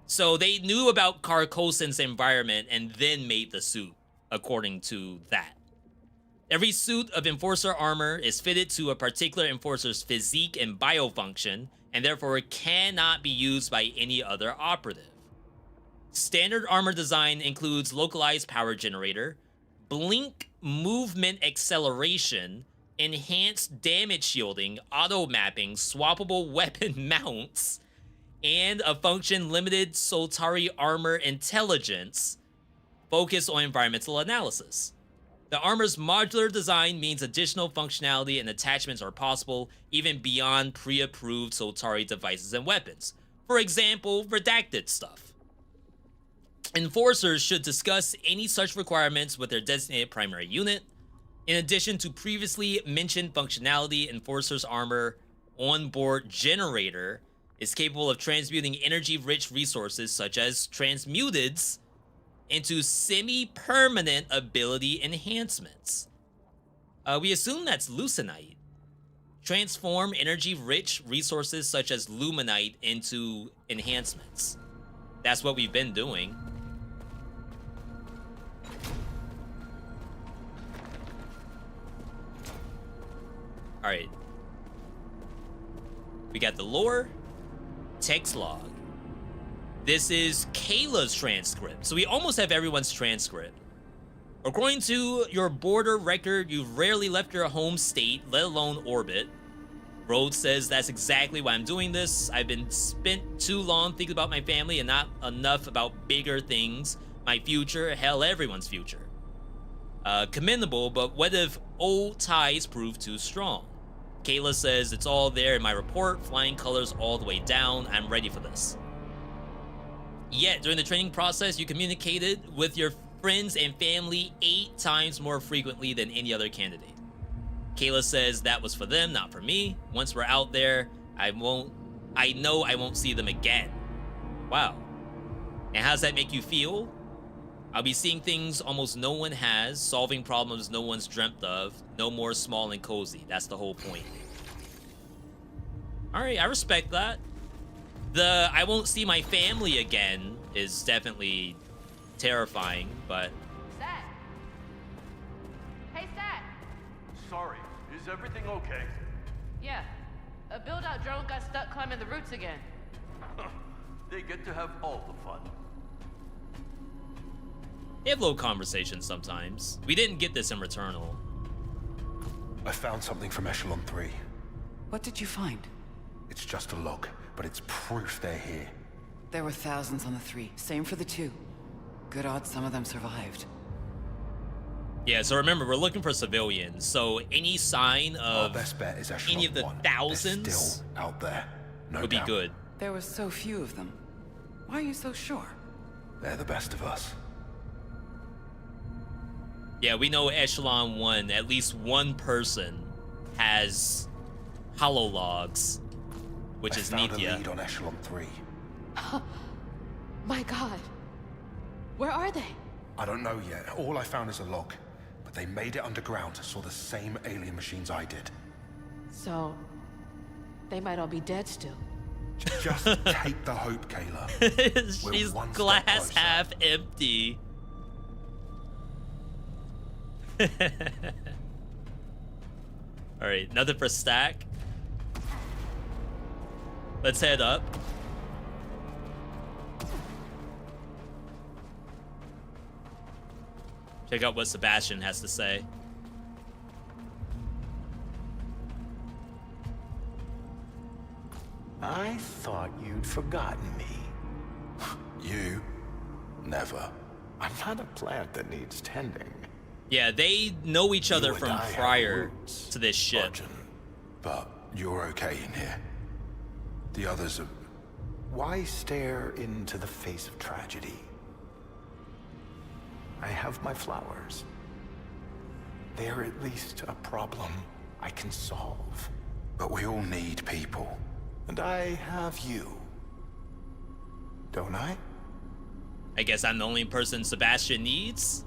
So they knew about Carcosan's environment and then made the suit according to that. Every suit of Enforcer Armor is fitted to a particular Enforcer's physique and biofunction, and therefore cannot be used by any other operative. Standard armor design includes localized power generator, blink movement acceleration, enhanced damage shielding, auto mapping, swappable weapon mounts, and a function limited Soltari armor intelligence focused on environmental analysis. The armor's modular design means additional functionality and attachments are possible even beyond pre-approved Soltari devices and weapons. For example, redacted stuff. Enforcers should discuss any such requirements with their designated primary unit. In addition to previously mentioned functionality, Enforcer's armor onboard generator is capable of transmuting energy-rich resources such as transmuteds into semi-permanent ability enhancements. We assume that's Lucenite. Transform energy-rich resources such as Luminite into enhancements. That's what we've been doing. All right. We got the lore, text log. This is Kayla's transcript. So we almost have everyone's transcript. According to your border record, you've rarely left your home state, let alone orbit. Rhodes says that's exactly why I'm doing this. I've been spent too long thinking about my family and not enough about bigger things. My future, hell, everyone's future. Commendable, but what if old ties prove too strong? Kayla says it's all there in my report, flying colors all the way down. I'm ready for this. Yet, during the training process, you communicated with your friends and family 8 times more frequently than any other candidate. Kayla says that was for them, not for me. Once we're out there, I know I won't see them again. Wow. And how does that make you feel? I'll be seeing things almost no one has, solving problems no one's dreamt of, no more small and cozy. That's the whole point. All right, I respect that. The I won't see my family again is definitely terrifying, but... Stat! Hey, Stat! Sorry, is everything okay? Yeah. A build-out drone got stuck climbing the roots again. They get to have all the fun. They have low conversations sometimes. We didn't get this in Returnal. I found something from Echelon 3. What did you find? It's just a log, but it's proof they're here. There were thousands on the 3. Same for the 2. Good odds some of them survived. Yeah, so remember, we're looking for civilians, so any sign Our of best bet is Echelon any of the 1. thousands They're still out there. No would be doubt. good. There were so few of them. Why are you so sure? They're the best of us. Yeah, we know Echelon 1, at least one person has holologs, which I is found a Nithya. lead on Echelon 3. My God. Where are they? I don't know yet. All I found is a log. But they made it underground, saw the same alien machines I did. So, they might all be dead still. Just take the hope, Kayla. We're She's one step glass closer. half empty. Alright, nothing for stack. Let's head up. Check out what Sebastian has to say. I thought you'd forgotten me. You? Never. I'm not a plant that needs tending. Yeah, they know each other You and from I have prior roots, to this ship. Arjun. But you're okay in here. The others are... Why stare into the face of tragedy? I have my flowers. They're at least a problem I can solve. But we all need people. And I have you. Don't I? I guess I'm the only person Sebastian needs?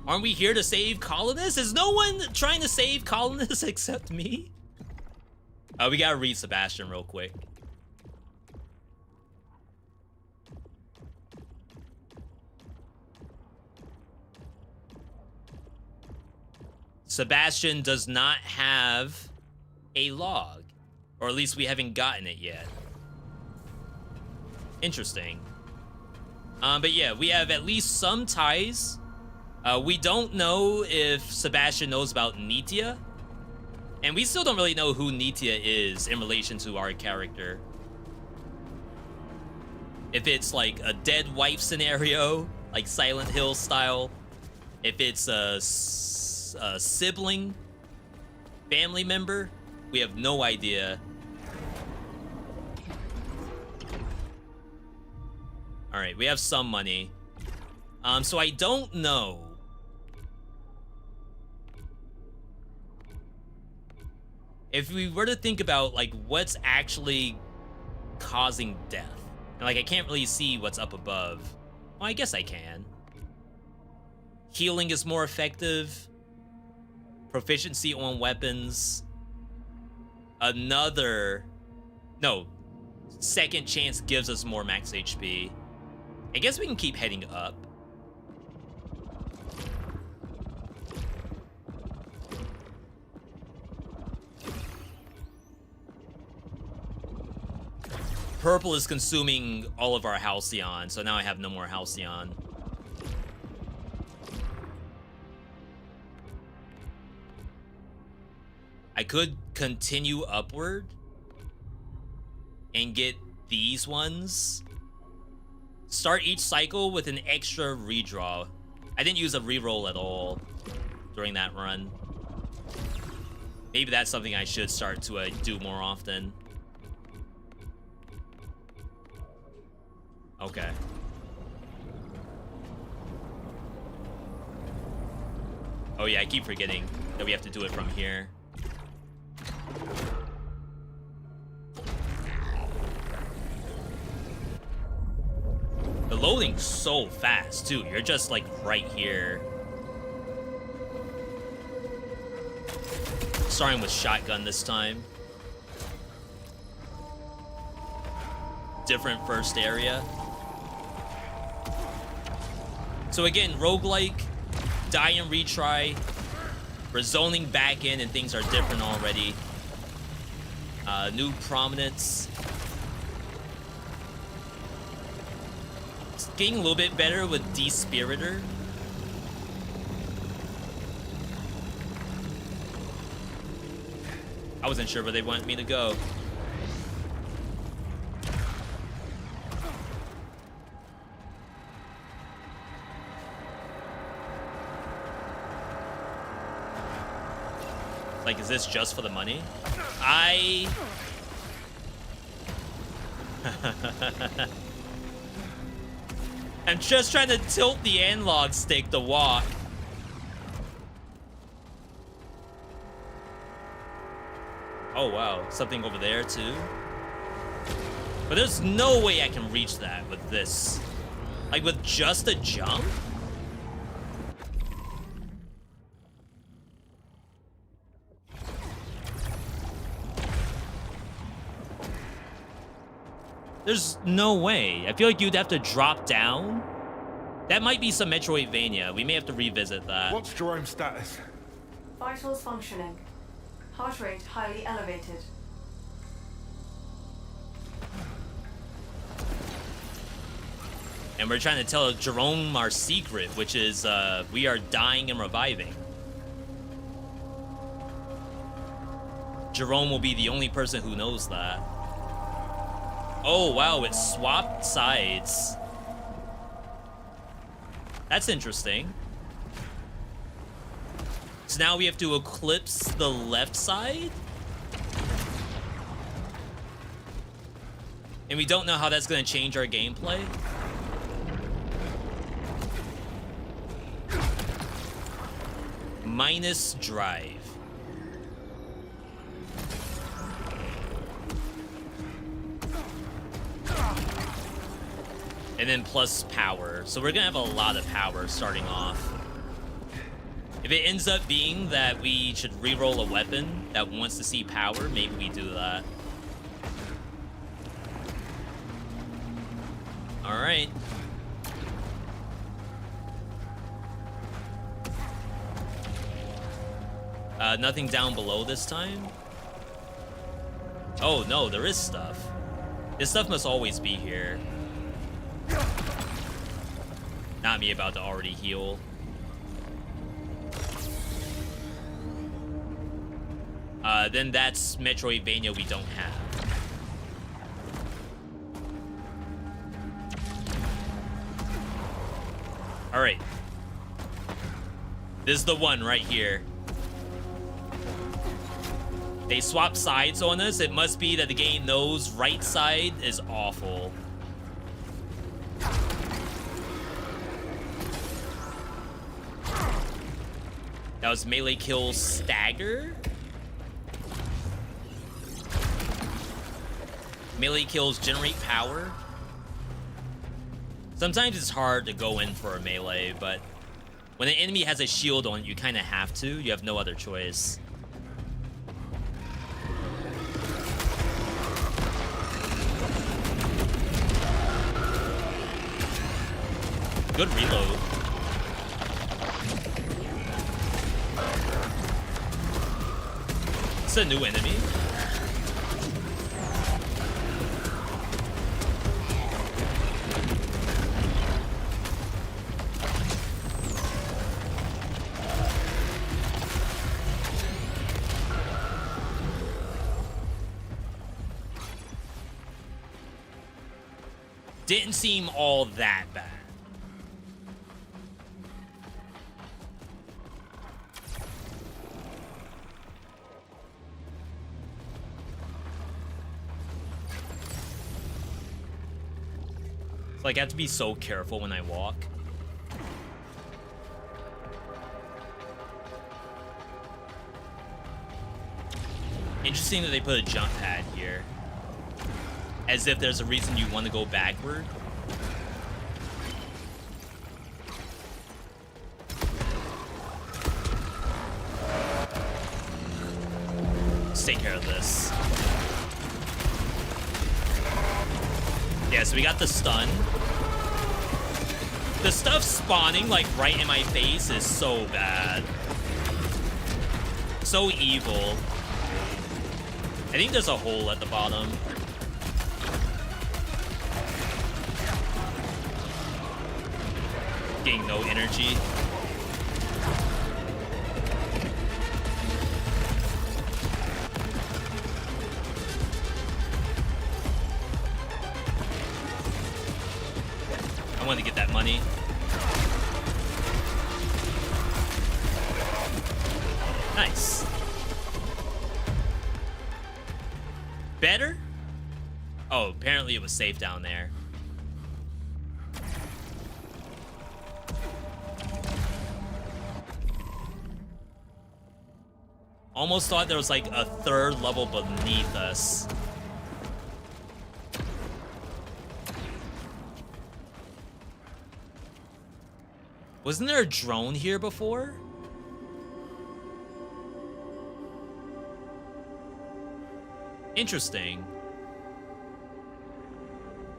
Aren't we here to save colonists? Is no one trying to save colonists except me? We gotta read Sebastian real quick. Sebastian does not have a log. Or at least we haven't gotten it yet. Interesting. But yeah, we have at least some ties. We don't know if Sebastian knows about Nithya. And we still don't really know who Nithya is in relation to our character. If it's like a dead wife scenario, like Silent Hill style. If it's a sibling, family member, we have no idea. All right, we have some money. So I don't know. If we were to think about like what's actually causing death, and like I can't really see what's up above. Well, I guess I can. Healing is more effective. Proficiency on weapons. Second chance gives us more max HP. I guess we can keep heading up. Purple is consuming all of our Halcyon, so now I have no more Halcyon. I could continue upward and get these ones. Start each cycle with an extra redraw. I didn't use a reroll at all during that run. Maybe that's something I should start to do more often. Okay. Oh yeah, I keep forgetting that we have to do it from here. The loading's so fast too. You're just like right here. Starting with shotgun this time. Different first area. So again, roguelike, die and retry. We're zoning back in and things are different already. New prominence. It's getting a little bit better with Despiritor. I wasn't sure where they wanted me to go. Like, is this just for the money? I'm just trying to tilt the analog stick to walk. Oh, wow. Something over there, too. But there's no way I can reach that with this. Like, with just a jump? There's no way. I feel like you'd have to drop down. That might be some Metroidvania. We may have to revisit that. What's Jerome's status? Vitals functioning. Heart rate highly elevated. And we're trying to tell Jerome our secret, which is we are dying and reviving. Jerome will be the only person who knows that. Oh, wow, it swapped sides. That's interesting. So now we have to eclipse the left side? And we don't know how that's going to change our gameplay? Minus drive. And then plus power. So we're gonna have a lot of power starting off. If it ends up being that we should reroll a weapon that wants to see power, maybe we do that. All right. Nothing down below this time. Oh no, there is stuff. This stuff must always be here. Not me about to already heal. Then that's Metroidvania we don't have. Alright. This is the one right here. They swap sides on us. It must be that the game knows right side is awful. That was melee kill stagger. Melee kills generate power. Sometimes it's hard to go in for a melee, but when an enemy has a shield on, you kind of have to. You have no other choice. Good reload. It's a new enemy. Didn't seem all that bad. Like, I have to be so careful when I walk. Interesting that they put a jump pad here. As if there's a reason you want to go backward. Let's take care of this. Yeah, so we got the stun. The stuff spawning, like, right in my face is so bad. So evil. I think there's a hole at the bottom. Getting no energy. I want to get that money. Nice. Better? Oh, apparently it was safe down there. Almost thought there was like a third level beneath us. Wasn't there a drone here before? Interesting.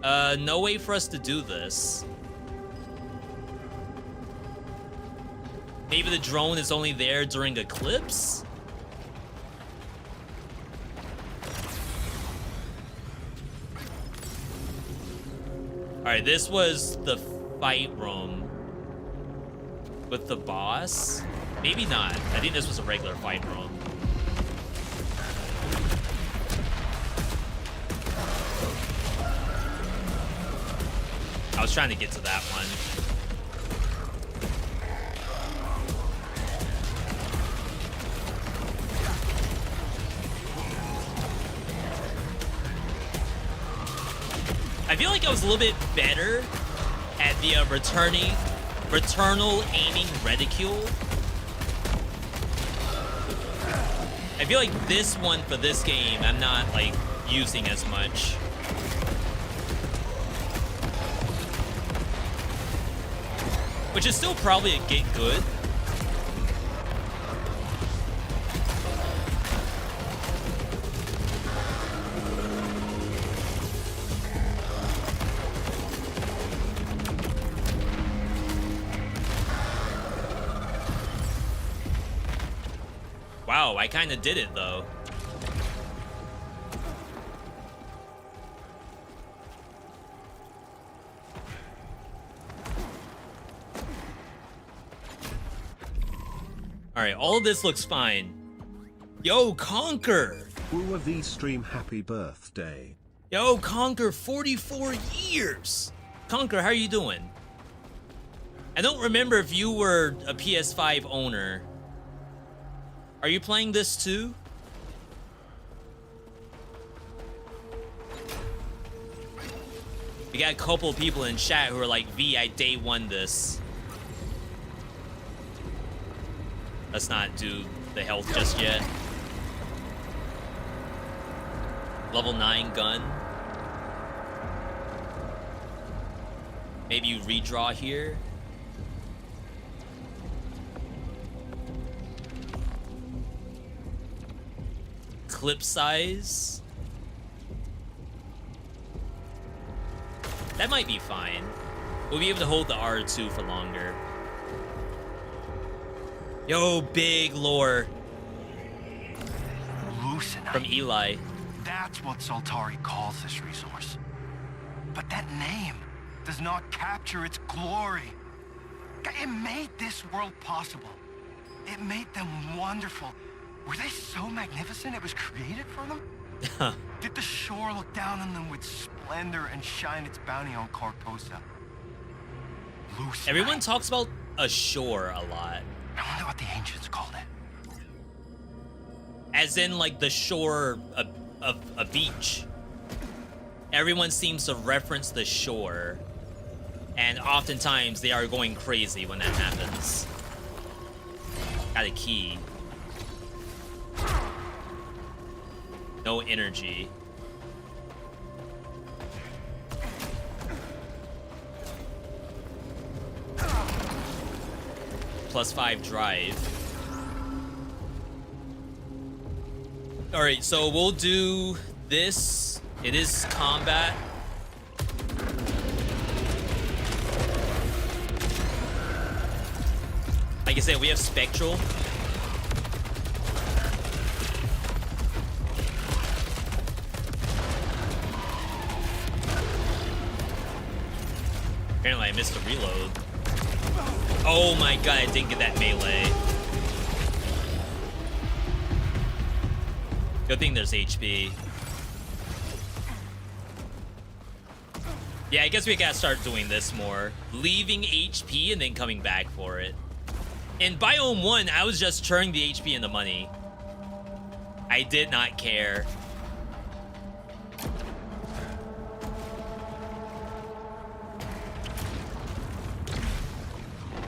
No way for us to do this. Maybe the drone is only there during eclipse? Alright, this was the fight room with the boss. Maybe not. I think this was a regular fight room. I was trying to get to that one. I feel like I was a little bit better at the returnal aiming reticule. I feel like this one for this game, I'm not like using as much. Which is still probably a get good. Wow, I kind of did it though. Alright, all of this looks fine. Yo, Conquer! Woo stream happy birthday. Yo, Conquer, 44 years! Conquer, how are you doing? I don't remember if you were a PS5 owner. Are you playing this too? We got a couple people in chat who are like, V, I day one this. Let's not do the health just yet. Level 9 gun. Maybe you redraw here. Clip size. That might be fine. We'll be able to hold the R2 for longer. Yo, big lore. Lucinite. From Eli. That's what Saltari calls this resource. But that name does not capture its glory. It made this world possible. It made them wonderful. Were they so magnificent it was created for them? Did the shore look down on them with splendor and shine its bounty on Carcosa? Lucinite. Everyone talks about a shore a lot. I wonder what the ancients called it. As in, like, the shore of a beach. Everyone seems to reference the shore. And oftentimes, they are going crazy when that happens. Got a key. No energy. +5 drive. Alright, so we'll do this. It is combat. Like I said, we have Spectral. Apparently I missed a reload. Oh my god, I didn't get that melee. Good thing there's HP. Yeah, I guess we gotta start doing this more. Leaving HP and then coming back for it. In Biome 1, I was just turning the HP into money. I did not care.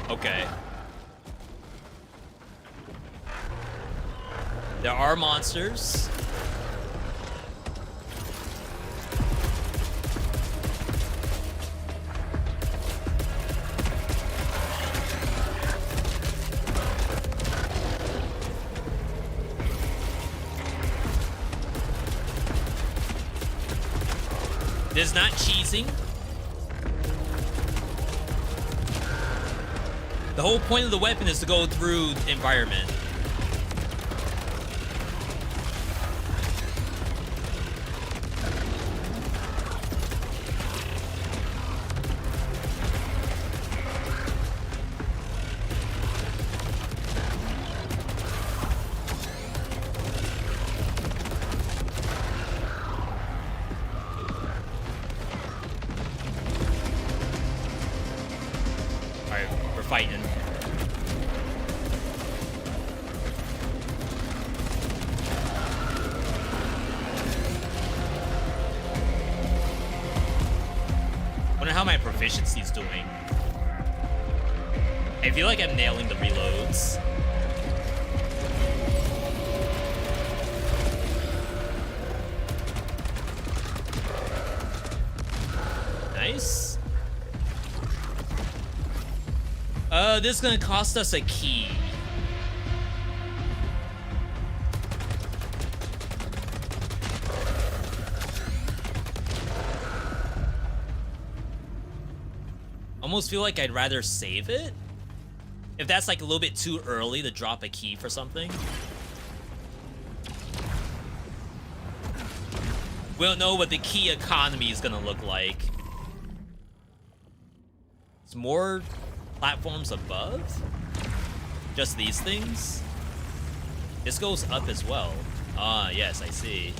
Okay. There are monsters. This is not cheesing. The whole point of the weapon is to go through the environment. Fighting. Wonder how my proficiency's doing. I feel like I'm nailing the reloads. Nice. This is gonna cost us a key. Almost feel like I'd rather save it. If that's like a little bit too early to drop a key for something. We don't know what the key economy is gonna look like. It's more platforms above? Just these things? This goes up as well. Ah, yes, I see.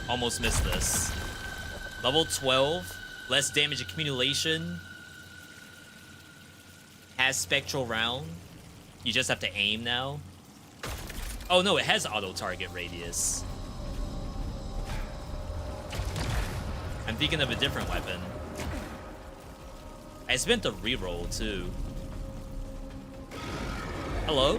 Almost missed this. Level 12, less damage accumulation. Has spectral round. You just have to aim now. Oh no, it has auto target radius. I'm thinking of a different weapon. I spent the reroll too. Hello?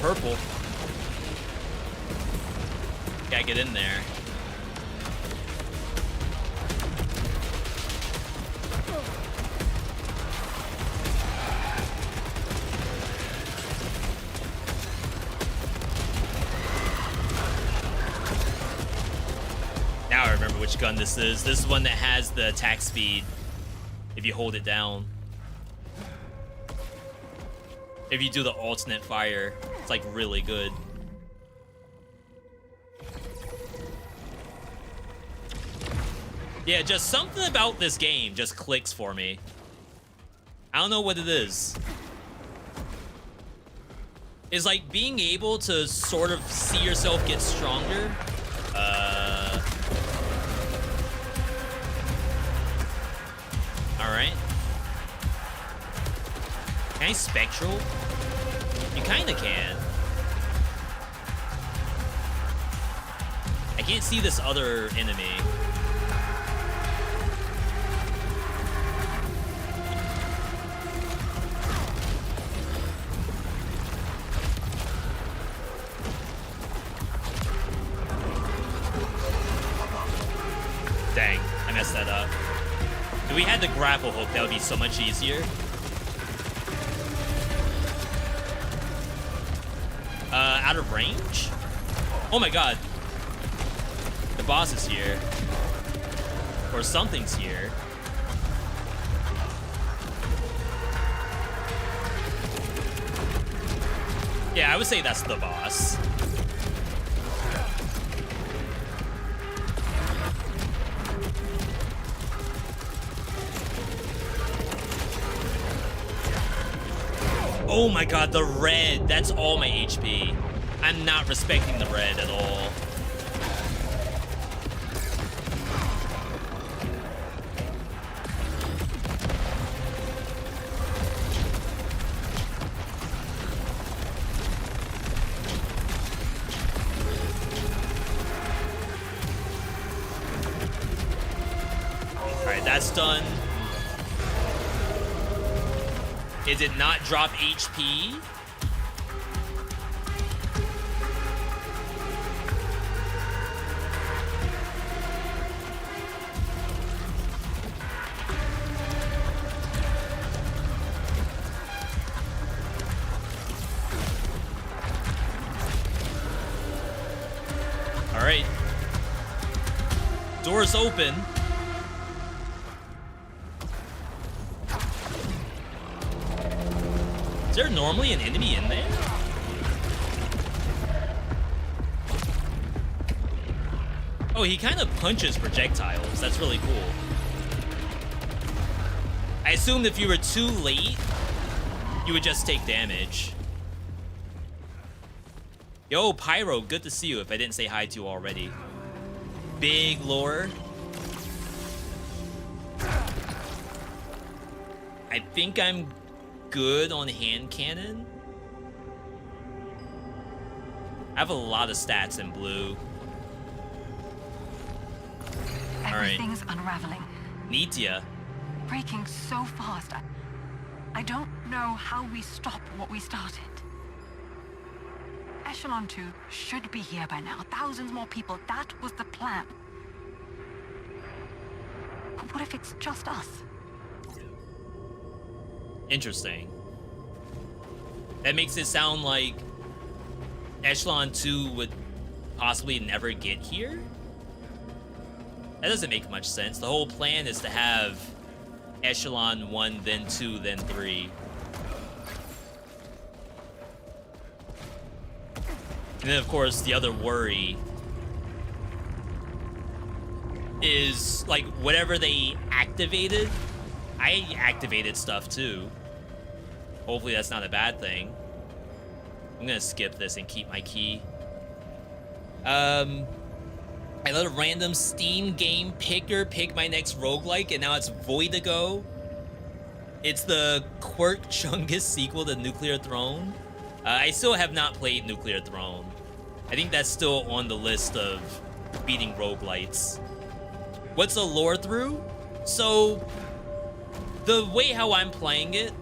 Purple. Gotta get in there. Now I remember which gun this is. This is one that has the attack speed if you hold it down. If you do the alternate fire, it's like really good. Yeah, just something about this game just clicks for me. I don't know what it is. It's like being able to sort of see yourself get stronger. Alright. Can I spectral? You kinda can. I can't see this other enemy. Dang, I messed that up. If we had the grapple hook, that would be so much easier. Out of range? Oh my god. The boss is here. Or something's here. Yeah, I would say that's the boss. Oh my god, the red. That's all my HP. I'm not respecting the red at all. that's done. It did not drop HP. All right. Doors open. Is there normally an enemy in there? Oh, he kind of punches projectiles. That's really cool. I assumed if you were too late, you would just take damage. Yo, Pyro, good to see you if I didn't say hi to you already. Big lore. I think I'm good on hand cannon. I have a lot of stats in blue. Everything's unraveling. Nitya. Breaking so fast. I don't know how we stop what we started. Echelon 2 should be here by now. Thousands more people. That was the plan. But what if it's just us? Interesting. That makes it sound like Echelon 2 would possibly never get here? That doesn't make much sense. The whole plan is to have Echelon 1, then 2, then 3. And then, of course, the other worry is, like, whatever they activated, I activated stuff, too. Hopefully that's not a bad thing. I'm gonna skip this and keep my key. I let a random Steam game picker pick my next roguelike, and now it's Veedotme. It's the Quirk Chungus sequel to Nuclear Throne. I still have not played Nuclear Throne. I think that's still on the list of beating roguelites. What's a Lorethrough? So, the way how I'm playing it,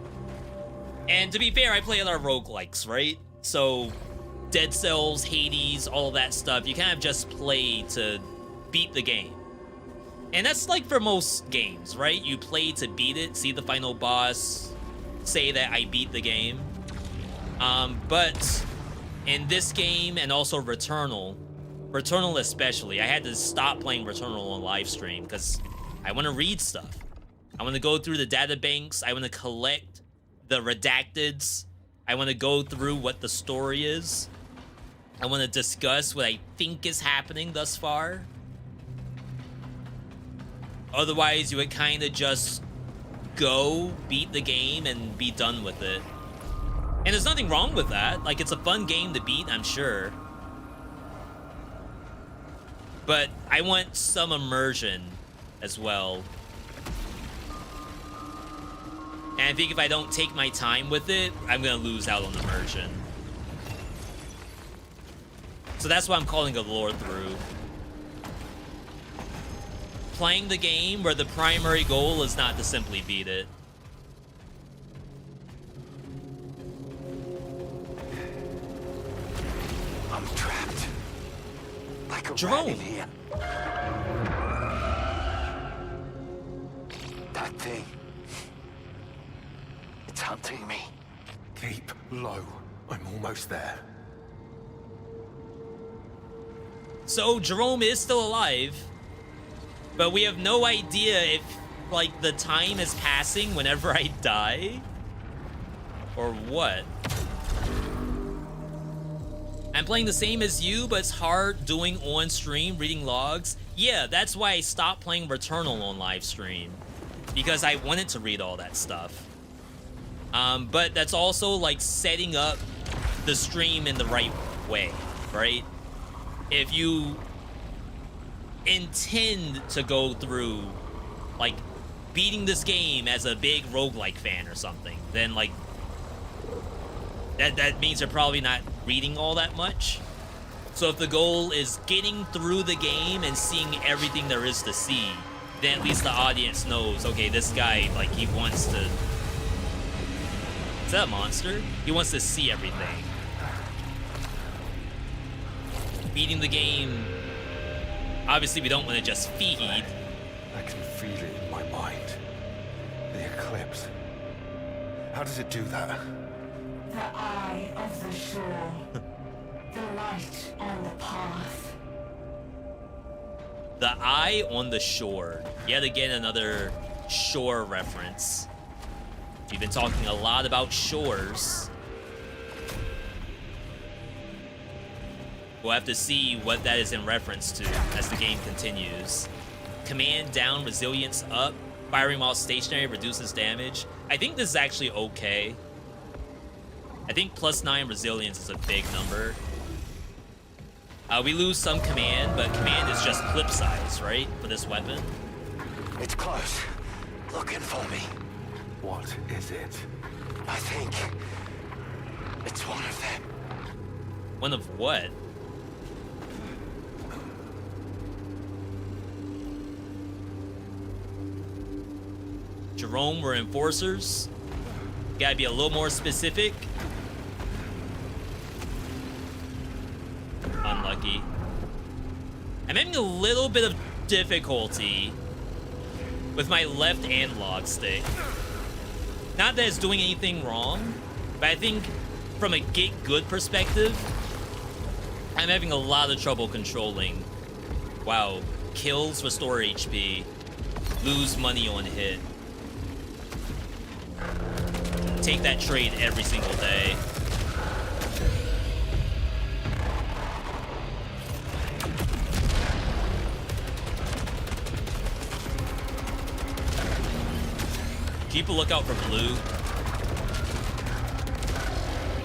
and to be fair, I play a lot of roguelikes, right? So, Dead Cells, Hades, all of that stuff, you kind of just play to beat the game. And that's like for most games, right? You play to beat it, see the final boss, say that I beat the game. But in this game and also Returnal especially, I had to stop playing Returnal on live stream because I want to read stuff. I want to go through the data banks. I want to collect the redacteds. I want to go through what the story is. I want to discuss what I think is happening thus far. Otherwise, you would kind of just go, beat the game, and be done with it. And there's nothing wrong with that. Like, it's a fun game to beat, I'm sure. But I want some immersion as well. And I think if I don't take my time with it, I'm gonna lose out on immersion. So that's why I'm calling it Lorethrough. Playing the game where the primary goal is not to simply beat it. I'm trapped. Like a Jerome. rat in here. That thing. It's hunting me. Keep low. I'm almost there. So Jerome is still alive, but we have no idea if, like, the time is passing whenever I die, or what. I'm playing the same as you, but it's hard doing on stream, reading logs. Yeah, that's why I stopped playing Returnal on live stream, because I wanted to read all that stuff. But that's also like setting up the stream in the right way, right? If you intend to go through, like, beating this game as a big roguelike fan or something, then, like, that means you're probably not reading all that much. So if the goal is getting through the game and seeing everything there is to see, then at least the audience knows, okay, this guy, like, he wants to... Is that a monster? He wants to see everything. Beating the game... Obviously, we don't want to just feed. I can feel it in my mind. The eclipse. How does it do that? The eye of the shore. The light on the path. The eye on the shore. Yet again, another shore reference. We've been talking a lot about shores. We'll have to see what that is in reference to as the game continues. Command down, resilience up. Firing while stationary reduces damage. I think this is actually okay. I think +9 resilience is a big number. We lose some command, but command is just clip size, right? For this weapon. It's close. Looking for me. What is it? I think it's one of them. One of what? Jerome, we're enforcers. Gotta be a little more specific. Unlucky. I'm having a little bit of difficulty with my left analog stick. Not that it's doing anything wrong, but I think from a get good perspective, I'm having a lot of trouble controlling. Wow. Kills, restore HP. Lose money on hit. Take that trade every single day. Keep a lookout for blue.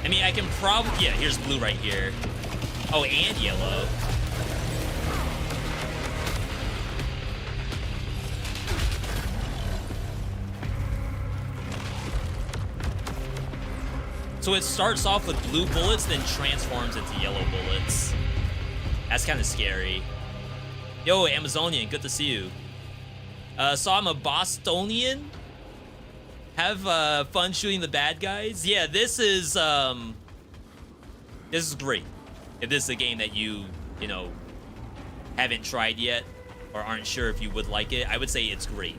I mean, I can probably... Yeah, here's blue right here. Oh, and yellow. So it starts off with blue bullets, then transforms into yellow bullets. That's kind of scary. Yo, Amazonian, good to see you. So I'm a Bostonian. Have fun shooting the bad guys. Yeah, this is great. If this is a game that you know, haven't tried yet or aren't sure if you would like it, I would say it's great.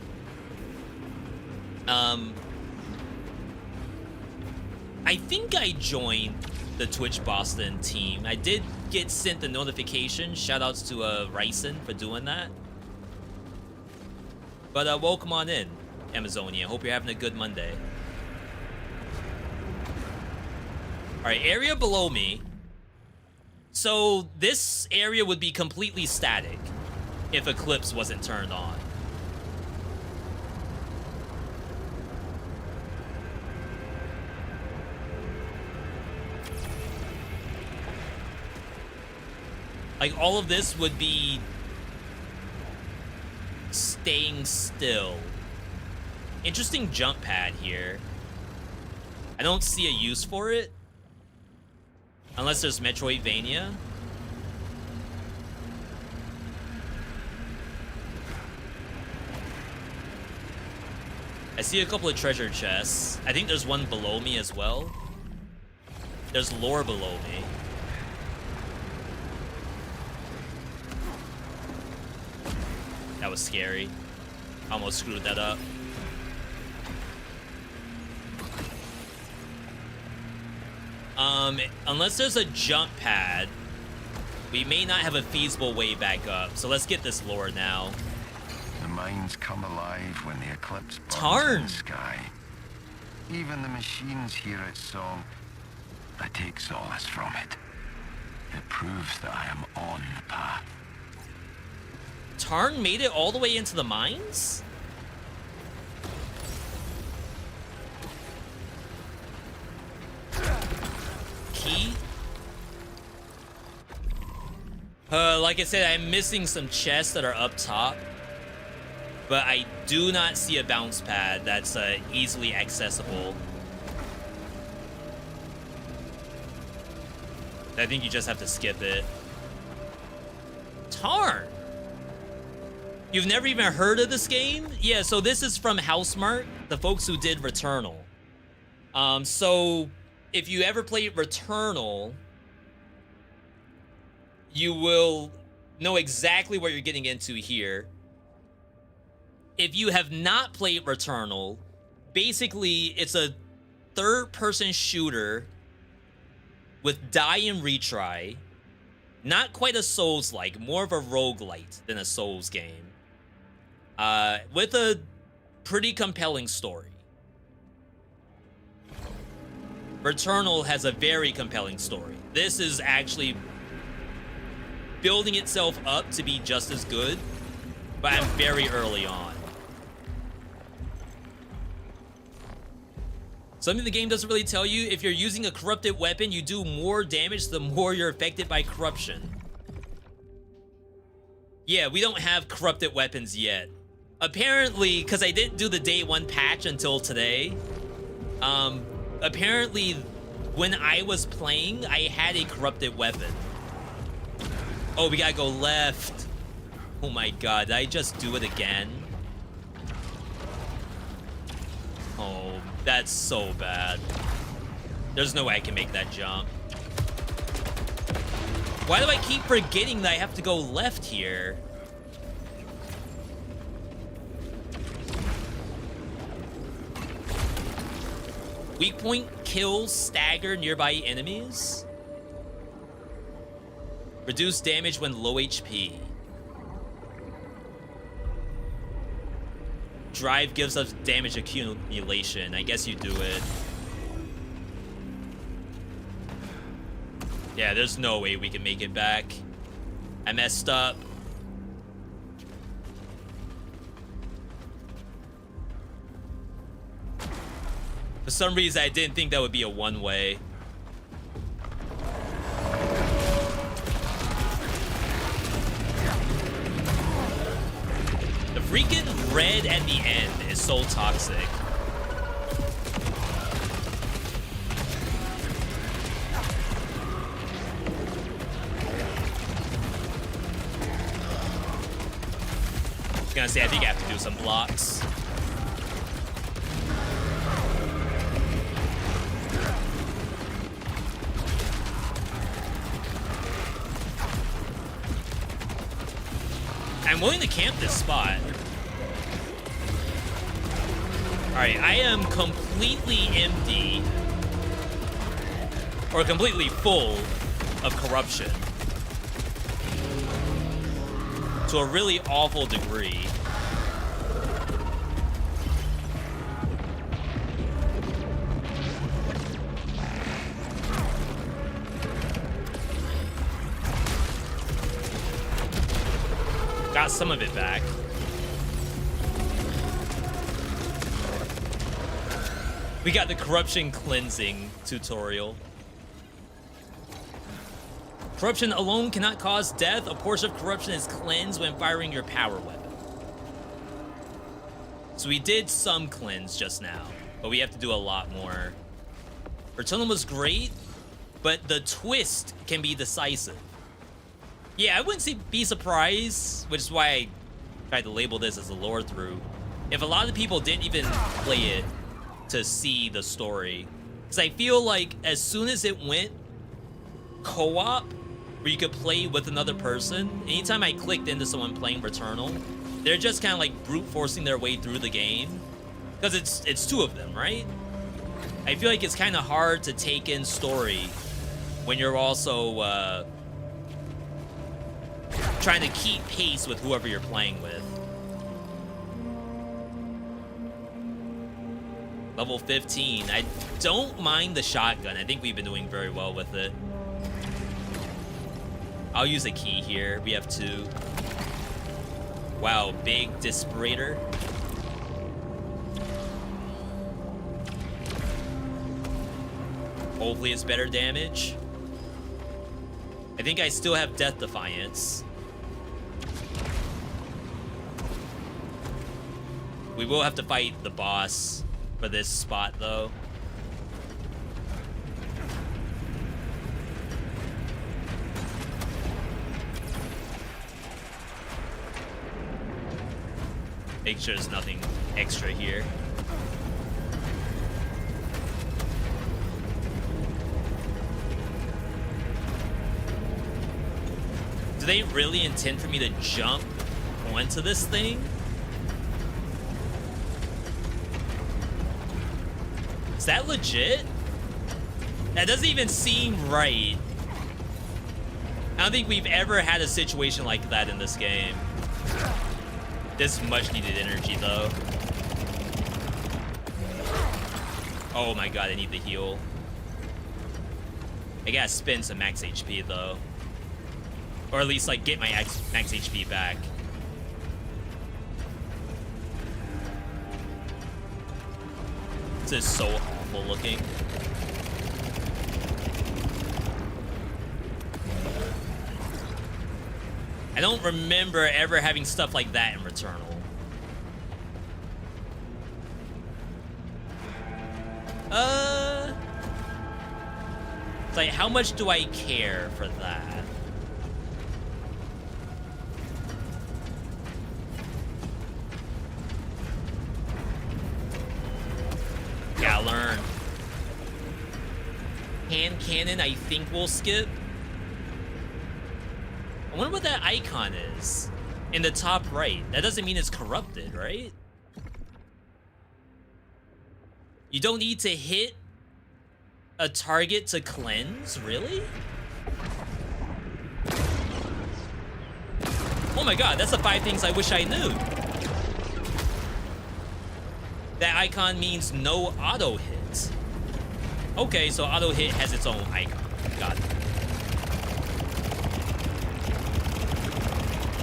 I think I joined the Twitch Boston team. I did get sent the notification. Shoutouts to Ryson for doing that. But welcome on in, Amazonia. Hope you're having a good Monday. Alright, area below me. So this area would be completely static if Eclipse wasn't turned on. Like, all of this would be staying still. Interesting jump pad here. I don't see a use for it. Unless there's Metroidvania. I see a couple of treasure chests. I think there's one below me as well. There's lore below me. That was scary. Almost screwed that up. Unless there's a jump pad, we may not have a feasible way back up. So let's get this lore now. The mines come alive when the eclipse burns Tarn. in the sky. Even the machines hear its song. I take solace from it. It proves that I am on the path. Tarn made it all the way into the mines? Key? Like I said, I'm missing some chests that are up top. But I do not see a bounce pad that's easily accessible. I think you just have to skip it. Tarn! You've never even heard of this game? Yeah, so this is from Housemarque, the folks who did Returnal. So if you ever played Returnal, you will know exactly what you're getting into here. If you have not played Returnal, basically it's a third-person shooter with die and retry. Not quite a Souls-like, more of a roguelite than a Souls game. With a pretty compelling story. Returnal has a very compelling story. This is actually building itself up to be just as good, but I'm very early on. Something the game doesn't really tell you, if you're using a corrupted weapon, you do more damage the more you're affected by corruption. Yeah, we don't have corrupted weapons yet. Apparently, because I didn't do the day one patch until today, apparently when I was playing, I had a corrupted weapon. Oh, we gotta go left. Oh my god, did I just do it again? Oh, that's so bad. There's no way I can make that jump. Why do I keep forgetting that I have to go left here? Weak point kills stagger nearby enemies. Reduce damage when low HP. Drive gives us damage accumulation. I guess you do it. Yeah, there's no way we can make it back. I messed up. For some reason, I didn't think that would be a one-way. The freaking red at the end is so toxic. I was gonna say, I think I have to do some blocks. I'm willing to camp this spot. Alright, I am completely empty. Or completely full of corruption. To a really awful degree. Got some of it back. We got the corruption cleansing tutorial. Corruption alone cannot cause death. A portion of corruption is cleansed when firing your power weapon. So we did some cleanse just now, but we have to do a lot more. Returnal was great, but the twist can be decisive. Yeah, I wouldn't be surprised, which is why I tried to label this as a Lorethrough, if a lot of people didn't even play it to see the story. Because I feel like as soon as it went co-op, where you could play with another person, anytime I clicked into someone playing Returnal, they're just kind of like brute forcing their way through the game. Because it's two of them, right? I feel like it's kind of hard to take in story when you're also trying to keep pace with whoever you're playing with. Level 15. I don't mind the shotgun. I think we've been doing very well with it. I'll use a key here. We have 2. Wow, big Disparator. Hopefully it's better damage. I think I still have Death Defiance. We will have to fight the boss for this spot, though. Make sure there's nothing extra here. Do they really intend for me to jump onto this thing? Is that legit? That doesn't even seem right. I don't think we've ever had a situation like that in this game. This much needed energy though. Oh my god, I need the heal. I gotta spend some max HP though. Or at least like get my max HP back. This is so awful looking. I don't remember ever having stuff like that in Returnal. It's like, how much do I care for that? Gotta learn. Hand cannon, I think we'll skip. I wonder what that icon is in the top right. That doesn't mean it's corrupted, right? You don't need to hit a target to cleanse? Really? Oh my god, that's the 5 things I wish I knew. That icon means no auto hit. Okay, so auto hit has its own icon. Got it.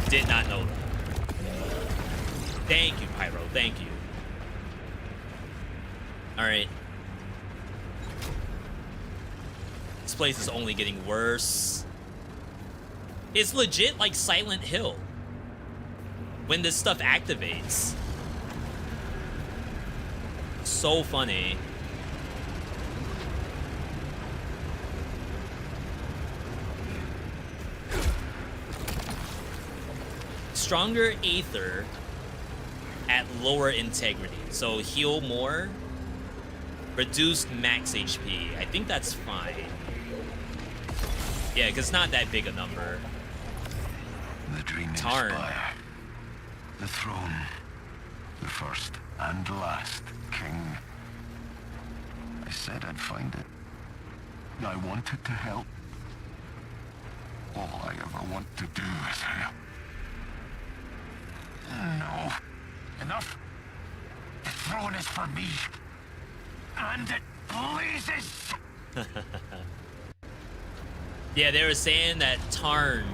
Did not know that. Thank you, Pyro. Thank you. Alright. This place is only getting worse. It's legit like Silent Hill when this stuff activates. So funny. Stronger Aether at lower integrity. So heal more. Reduced max HP. I think that's fine. Yeah, because it's not that big a number. The dreaming Tarn. spire. The throne. The first and last king. I said I'd find it. I wanted to help. All I ever want to do is help. No. Enough. The throne is for me. And it pleases. Yeah, they were saying that Tarn,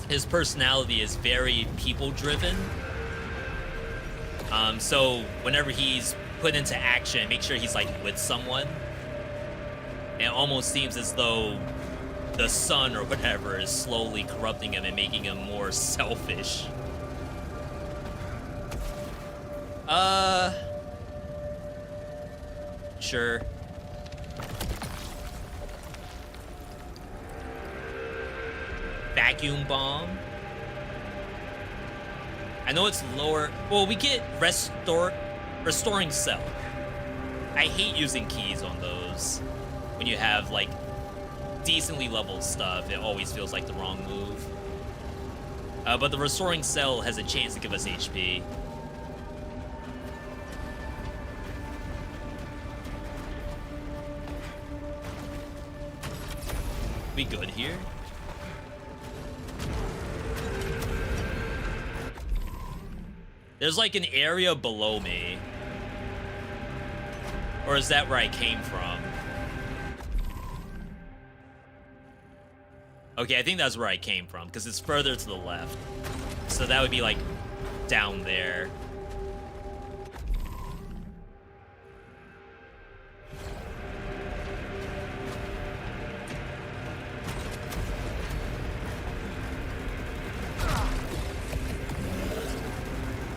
his personality is very people-driven. So whenever he's put into action, make sure he's like with someone. And it almost seems as though the sun or whatever is slowly corrupting him and making him more selfish. Sure. Vacuum bomb. I know it's lower. Well, we get restoring cell. I hate using keys on those. When you have like decently leveled stuff, it always feels like the wrong move. But the restoring cell has a chance to give us HP. We good here? There's like an area below me. Or is that where I came from? Okay, I think that's where I came from, because it's further to the left. So that would be like down there.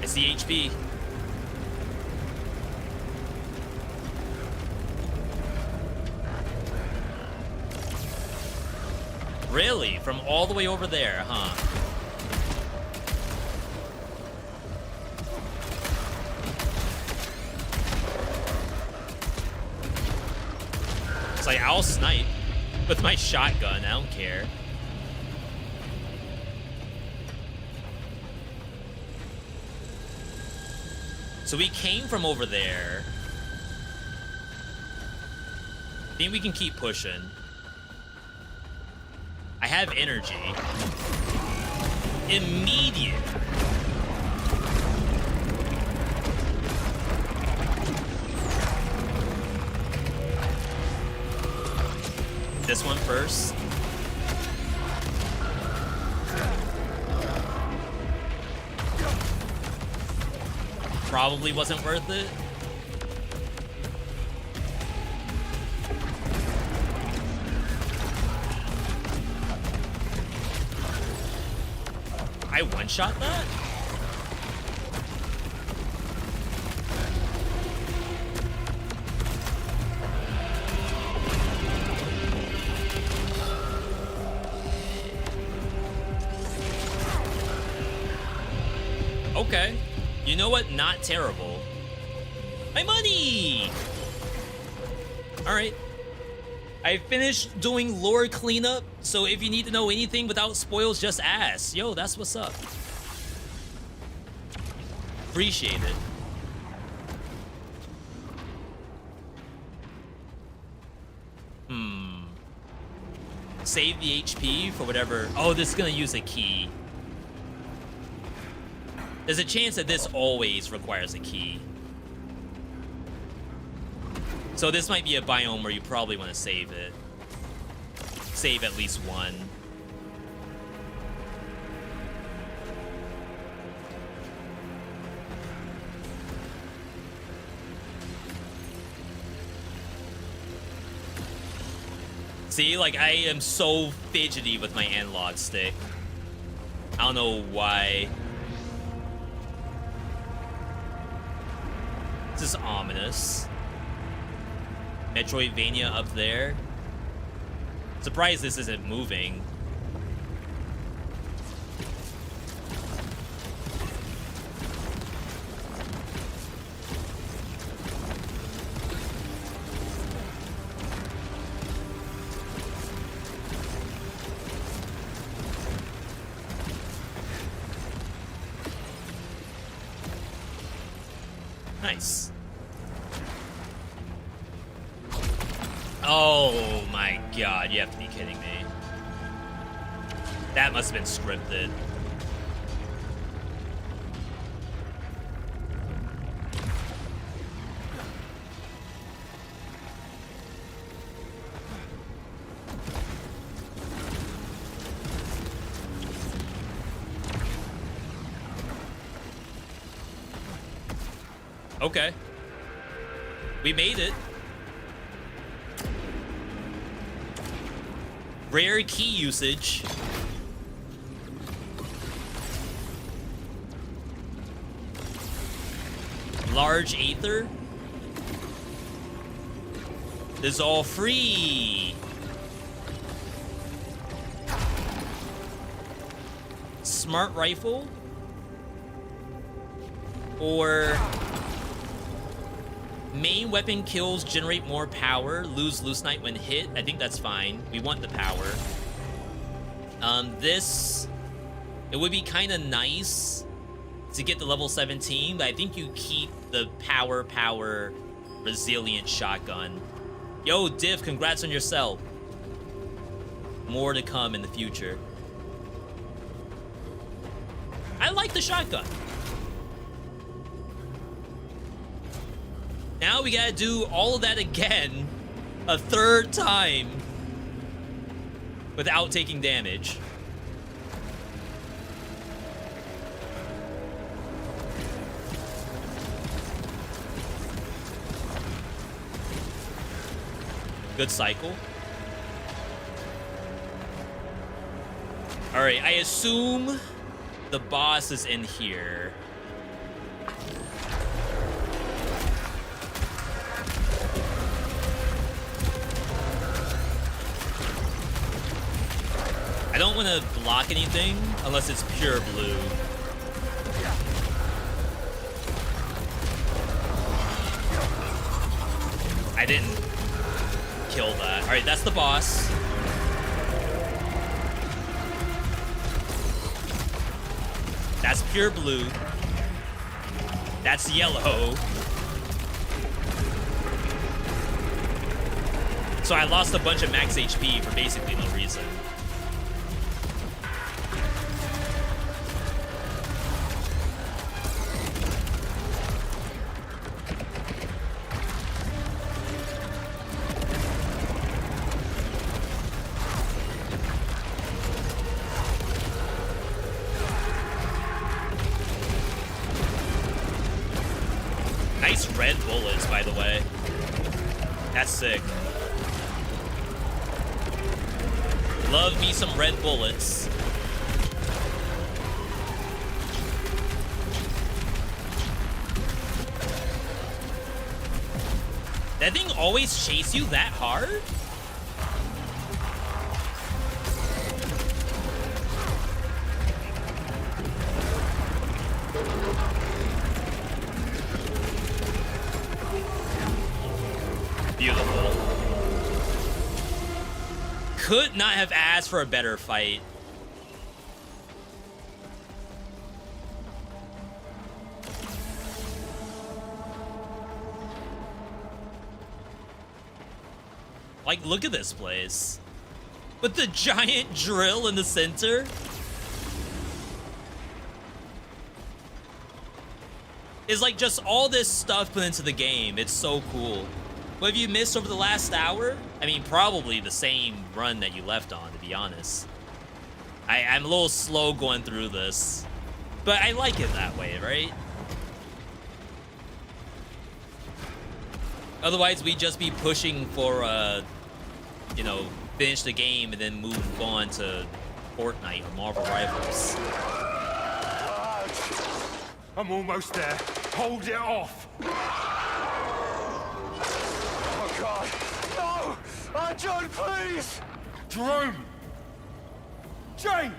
I see HP. Really? From all the way over there, huh? I'll snipe with my shotgun. I don't care. So we came from over there. I think we can keep pushing. I have energy. Immediate. This one first. Probably wasn't worth it. I one-shot that? Okay. You know what? Not terrible. My money! Alright. I finished doing lore cleanup, so if you need to know anything without spoils, just ask. Yo, that's what's up. Appreciate it. Save the HP for whatever. Oh, this is gonna use a key. There's a chance that this always requires a key. So this might be a biome where you probably want to save it. Save at least one. See, like, I am so fidgety with my analog stick. I don't know why. This is ominous. Metroidvania up there. Surprised this isn't moving. Nice. Oh my god, you have to be kidding me. That must have been scripted. Okay. We made it. Rare key usage. Large Aether. This is all free. Smart rifle. Or main weapon kills generate more power. Lose Loose Knight when hit. I think that's fine. We want the power. This, it would be kind of nice to get to level 17, but I think you keep the power resilient shotgun. Yo, Div, congrats on yourself. More to come in the future. I like the shotgun. Now we gotta do all of that again, a third time, without taking damage. Good cycle. All right, I assume the boss is in here. I don't want to block anything unless it's pure blue. I didn't. kill that. All right, that's the boss. That's pure blue. That's yellow. So I lost a bunch of max HP for basically no reason. Nice red bullets, by the way. That's sick. Love me some red bullets. That thing always chase you that hard? Beautiful. Could not have asked for a better fight. Like, look at this place. With the giant drill in the center. It's like just all this stuff put into the game. It's so cool. What have you missed over the last hour? I mean, probably the same run that you left on, to be honest. I'm a little slow going through this, but I like it that way, right? Otherwise, we'd just be pushing for, you know, finish the game and then move on to Fortnite or Marvel Rivals. I'm almost there. Hold it off. Oh, God. No! John, please! Jerome! Jane!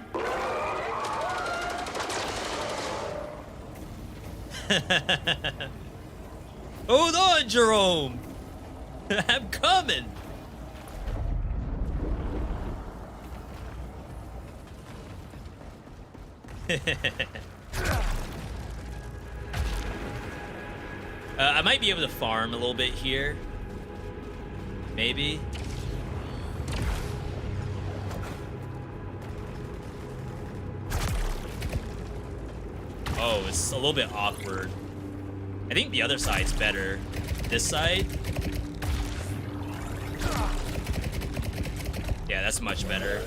Hold on, Jerome! I'm coming! I might be able to farm a little bit here. Maybe. Oh, it's a little bit awkward. I think the other side's better. This side? Yeah, that's much better.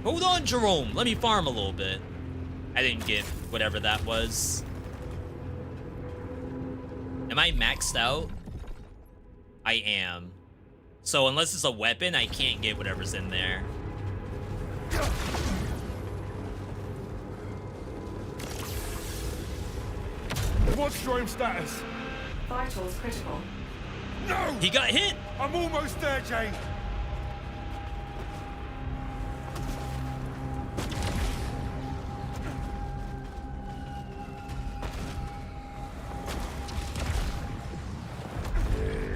Hold on, Jerome. Let me farm a little bit. I didn't get whatever that was. Am I maxed out? I am. So unless it's a weapon, I can't get whatever's in there. What's Jerome's status? Vitals critical. No! He got hit! I'm almost there, Jane.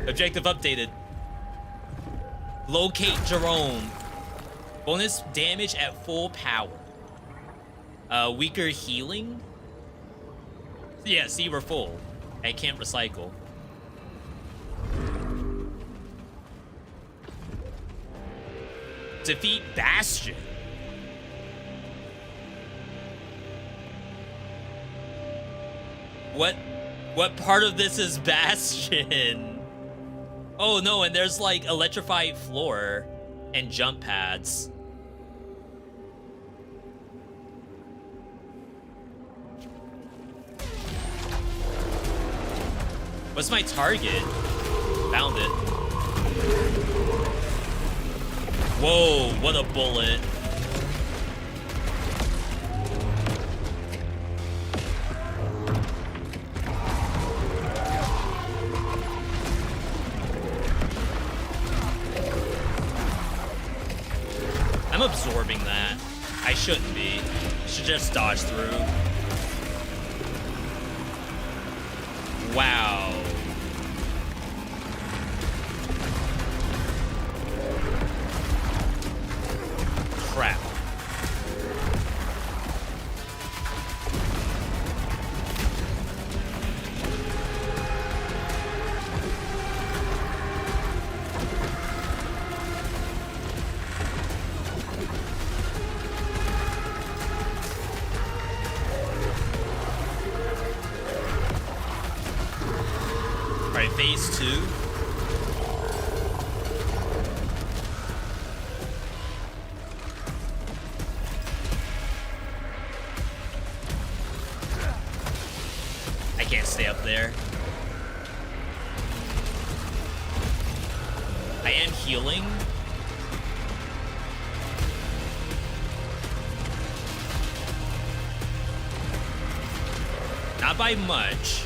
Objective updated. Locate Jerome. Bonus damage at full power. Weaker healing? Yeah, see, we're full. I can't recycle. Defeat Bastion. What part of this is Bastion? Oh no, and there's like electrified floor and jump pads. What's my target? Found it. Whoa, what a bullet. I'm absorbing that. I shouldn't be. I should just dodge through. Wow. crap. Alright, phase 2. I can't stay up there. I am healing. Not by much.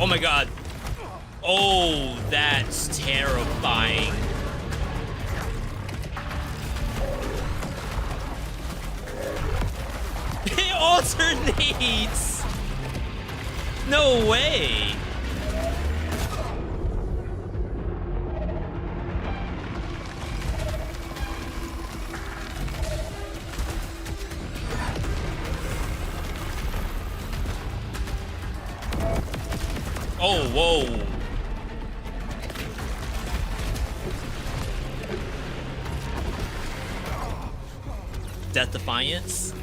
Oh my god. Oh, that's terrifying. It alternates. No way. Oh, whoa. Death Defiance?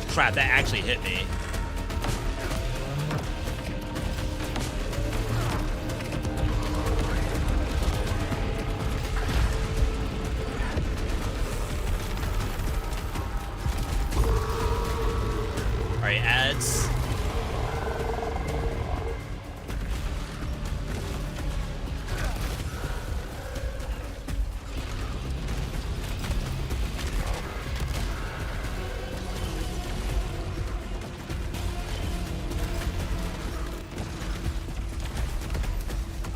Crap, that actually hit me. Alright, ads.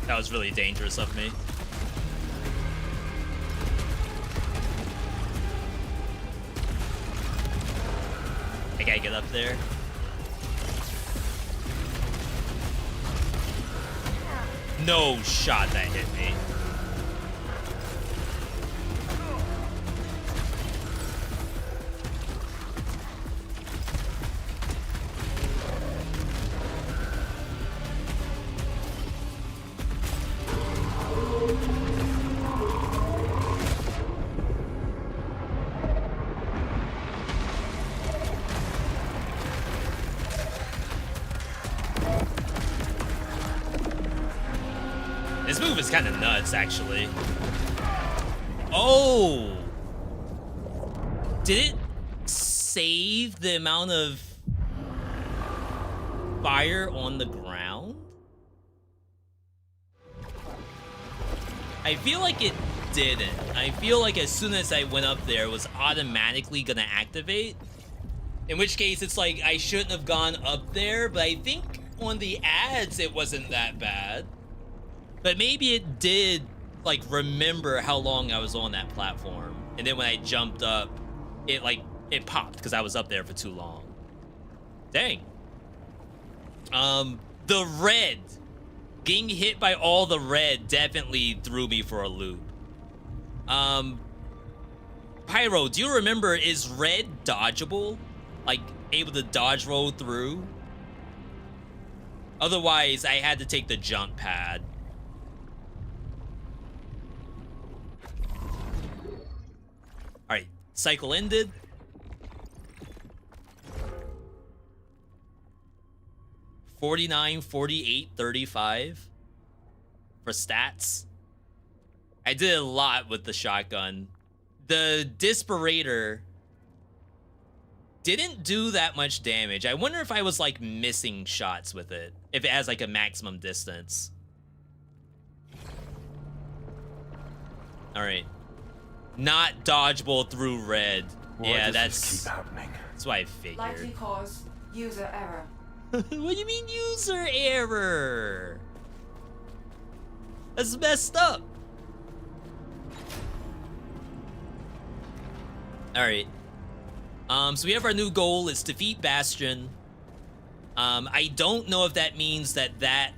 That was really dangerous of me. I gotta get up there. No shot that hit me. This move is kind of nuts, actually. Oh! Did it save the amount of fire on the ground? I feel like it didn't. I feel like as soon as I went up there, it was automatically gonna activate. In which case, it's like I shouldn't have gone up there, but I think on the ads, it wasn't that bad. But maybe it did, like, remember how long I was on that platform. And then when I jumped up, it popped because I was up there for too long. Dang. The red. Getting hit by all the red definitely threw me for a loop. Pyro, do you remember, is red dodgeable? Like, able to dodge roll through? Otherwise, I had to take the jump pad. Alright, cycle ended. $49, $48, $35 for stats. I did a lot with the shotgun. The Disparator didn't do that much damage. I wonder if I was like missing shots with it, if it has like a maximum distance. Alright. Not dodgeable through red. Why yeah, does that's this keep happening? That's what I figured. Likely cause user error. What do you mean user error? That's messed up. Alright. So we have our new goal. It's defeat Bastion. I don't know if that means that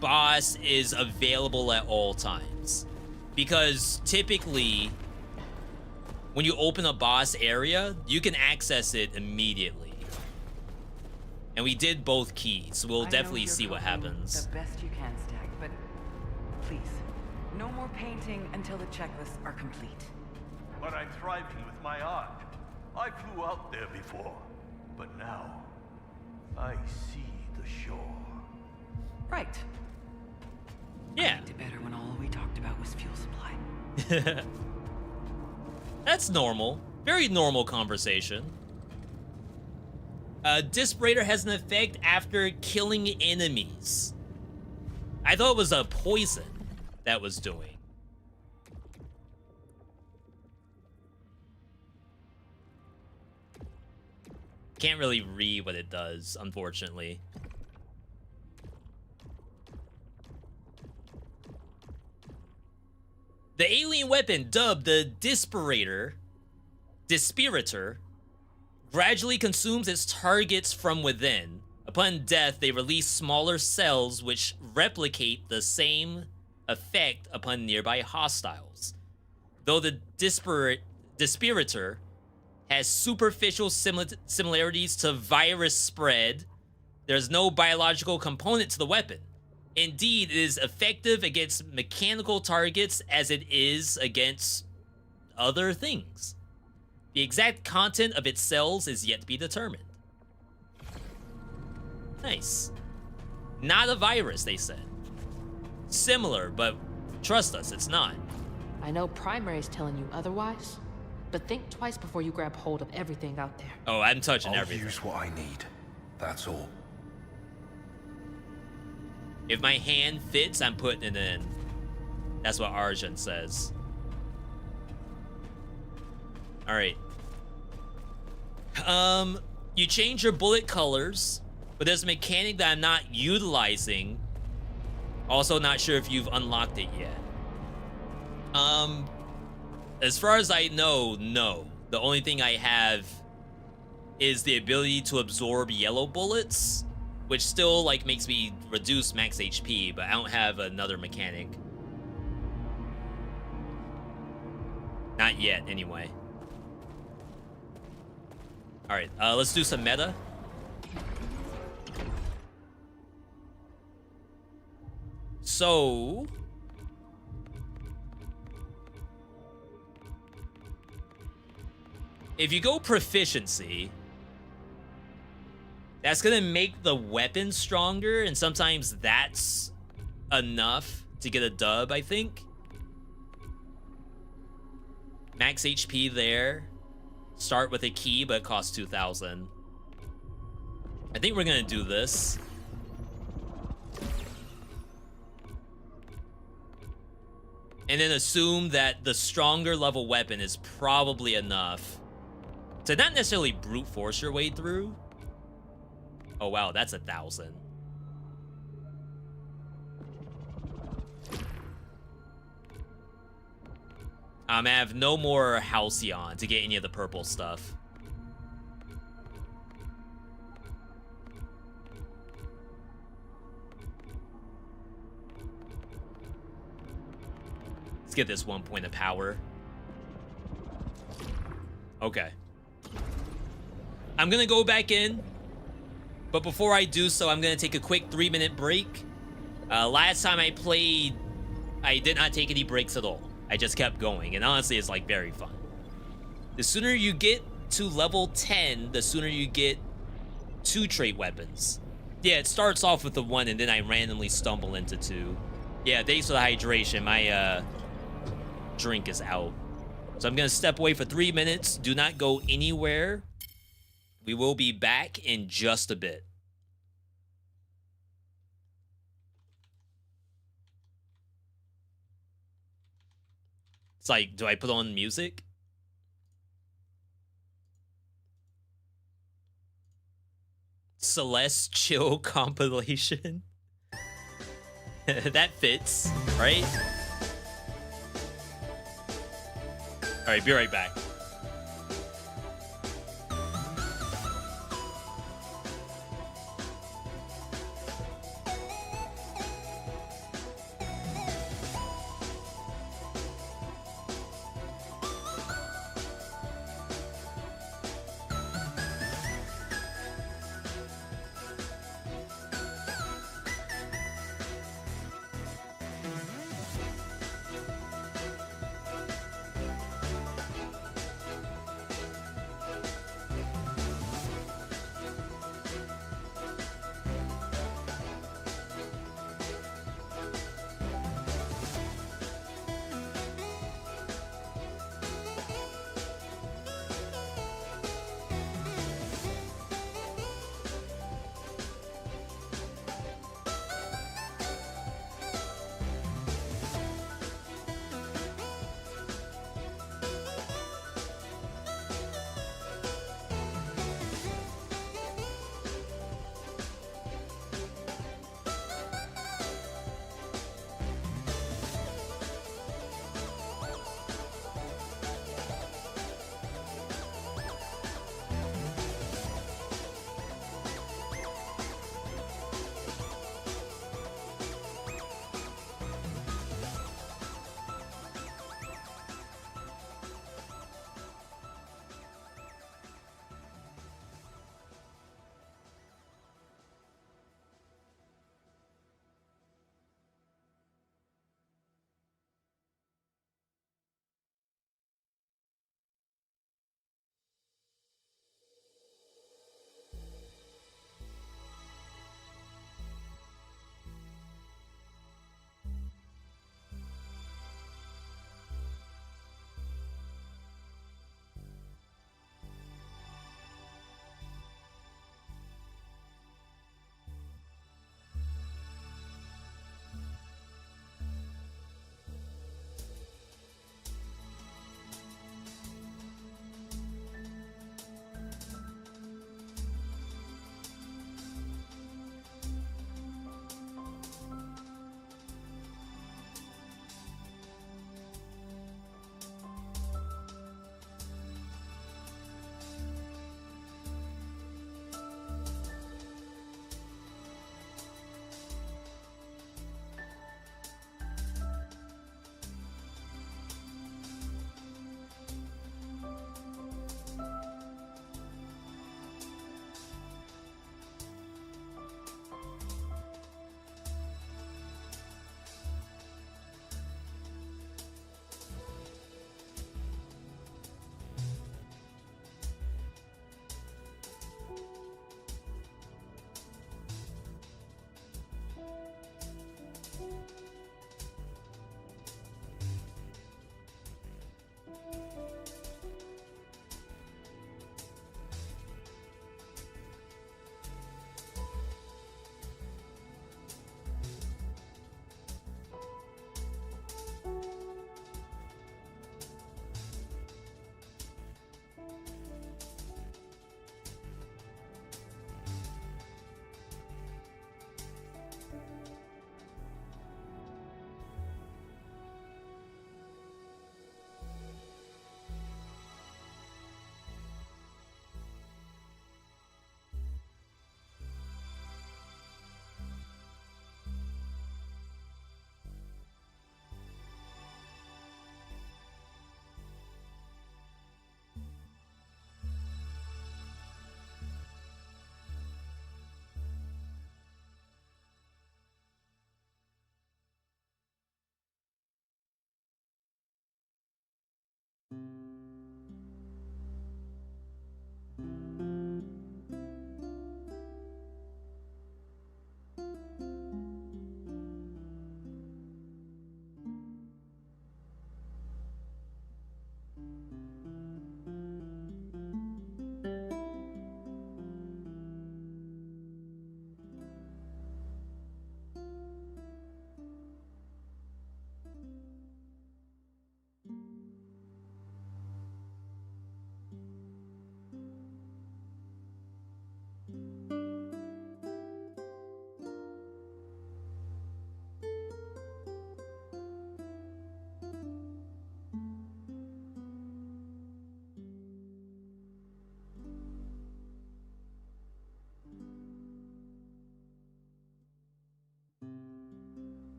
boss is available at all times. Because typically, when you open a boss area, you can access it immediately. And we did both keys, so we'll definitely see what happens. The best you can, Stag, but please, no more painting until the checklists are complete. But I'm thriving with my art. I flew out there before, but now I see the shore. Right. Yeah. I liked it better when all we talked about was fuel supply. That's normal. Very normal conversation. Disparator has an effect after killing enemies. I thought it was a poison that was doing. Can't really read what it does, unfortunately. The alien weapon, dubbed the Disparator, gradually consumes its targets from within. Upon death, they release smaller cells which replicate the same effect upon nearby hostiles. Though the Disparator has superficial similarities to virus spread, there's no biological component to the weapon. Indeed, it is effective against mechanical targets as it is against other things. The exact content of its cells is yet to be determined. Nice. Not a virus, they said. Similar, but trust us, it's not. I know Primary's telling you otherwise, but think twice before you grab hold of everything out there. Oh, I'm touching I'll everything. use what I need. That's all. If my hand fits, I'm putting it in. That's what Arjun says. All right. You change your bullet colors, but there's a mechanic that I'm not utilizing. Also not sure if you've unlocked it yet. As far as I know, no. The only thing I have is the ability to absorb yellow bullets, which still like makes me reduce max HP, but I don't have another mechanic. Not yet, anyway. All right, let's do some meta. So, if you go proficiency, that's gonna make the weapon stronger, and sometimes that's enough to get a dub, I think. Max HP there. Start with a key, but it costs 2,000. I think we're gonna do this. And then assume that the stronger level weapon is probably enough to not necessarily brute force your way through. Oh wow, that's 1,000. I have no more Halcyon to get any of the purple stuff. Let's get this 1 point of power. Okay. I'm gonna go back in, but before I do so, I'm gonna take a quick 3-minute break. Last time I played, I did not take any breaks at all. I just kept going, and honestly, it's like very fun. The sooner you get to level 10, the sooner you get 2 trait weapons. Yeah, it starts off with the 1, and then I randomly stumble into 2. Yeah, thanks for the hydration. My drink is out. So I'm gonna step away for 3 minutes. Do not go anywhere. We will be back in just a bit. It's like, do I put on music? Celeste chill compilation. That fits, right? All right, be right back.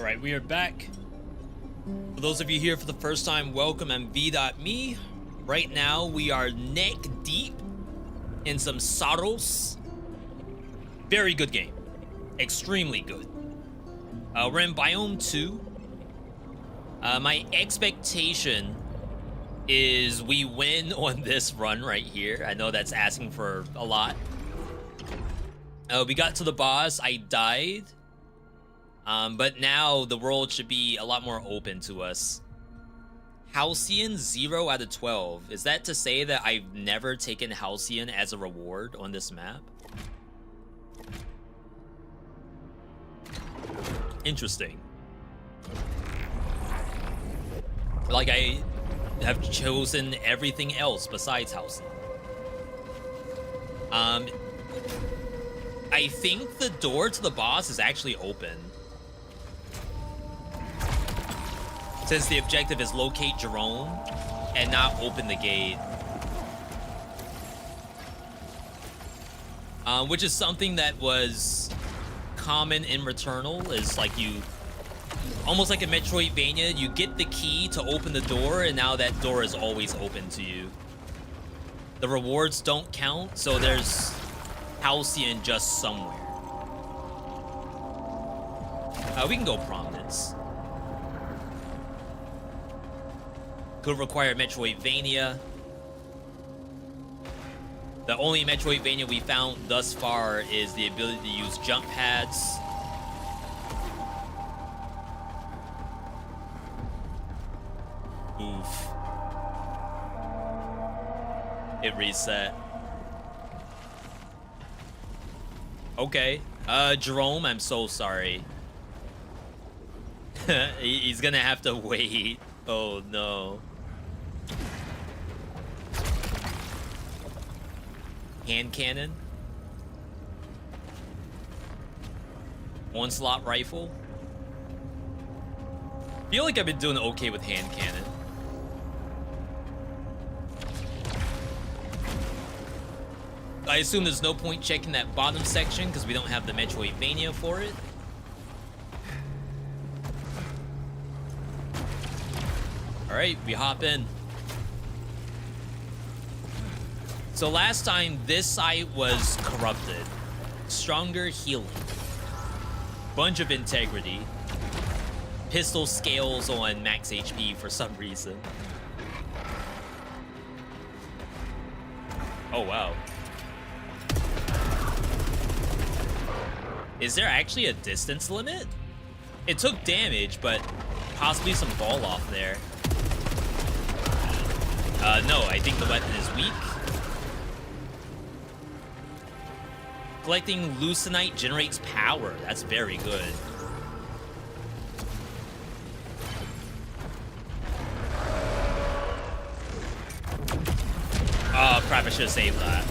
Alright, we are back. For those of you here for the first time, welcome. I'm Veedotme. Right now, we are neck deep in some SAROS. Very good game. Extremely good. We're in Biome 2. My expectation is we win on this run right here. I know that's asking for a lot. We got to the boss. I died. But now the world should be a lot more open to us. Halcyon 0 out of 12. Is that to say that I've never taken Halcyon as a reward on this map? Interesting. Like I have chosen everything else besides Halcyon. I think the door to the boss is actually open. Since the objective is locate Jerome and not open the gate. Which is something that was common in Returnal, is like you, almost like a Metroidvania, you get the key to open the door and now that door is always open to you. The rewards don't count, so there's Halcyon just somewhere. We can go Prominence. Could require Metroidvania. The only Metroidvania we found thus far is the ability to use jump pads. Oof. It reset. Okay. Jerome, I'm so sorry. He's gonna have to wait. Oh no. Hand cannon. Onslaught rifle. Feel like I've been doing okay with hand cannon. I assume there's no point checking that bottom section because we don't have the Metroidvania for it. Alright, we hop in. So last time, this site was corrupted. Stronger healing. Bunch of integrity. Pistol scales on max HP for some reason. Oh, wow. Is there actually a distance limit? It took damage, but possibly some fall off there. No, I think the weapon is weak. Collecting Lucenite generates power. That's very good. Oh, crap, I should have saved that.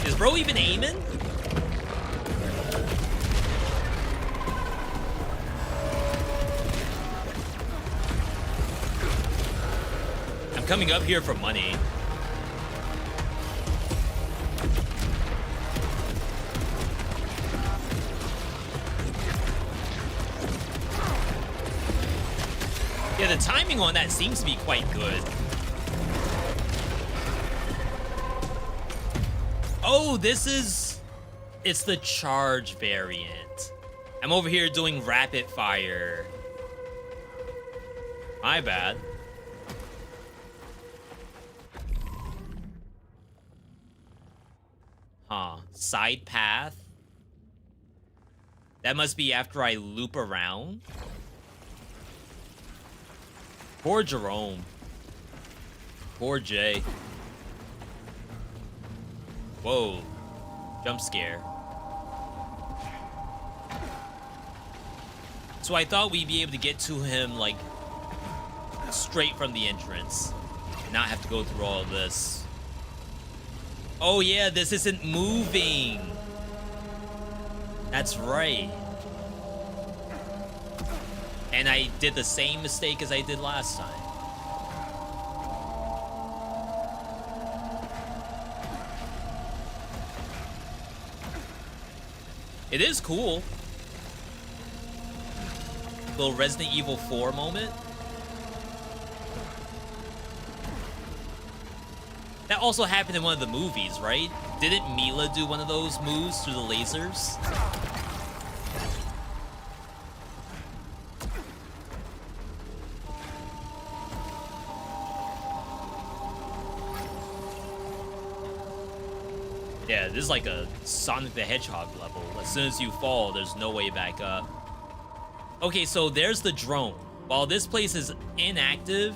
Is bro even aiming? I'm coming up here for money. Yeah, the timing on that seems to be quite good. Oh, it's the charge variant. I'm over here doing rapid fire. My bad. Huh, side path? That must be after I loop around. Poor Jerome. Poor Jay. Whoa. Jump scare. So I thought we'd be able to get to him, like, straight from the entrance. And not have to go through all of this. Oh yeah, this isn't moving. That's right. And I did the same mistake as I did last time. It is cool. Little Resident Evil 4 moment. That also happened in one of the movies, right? Didn't Mila do one of those moves through the lasers? Yeah, this is like a Sonic the Hedgehog level. As soon as you fall, there's no way back up. Okay, so there's the drone. While this place is inactive,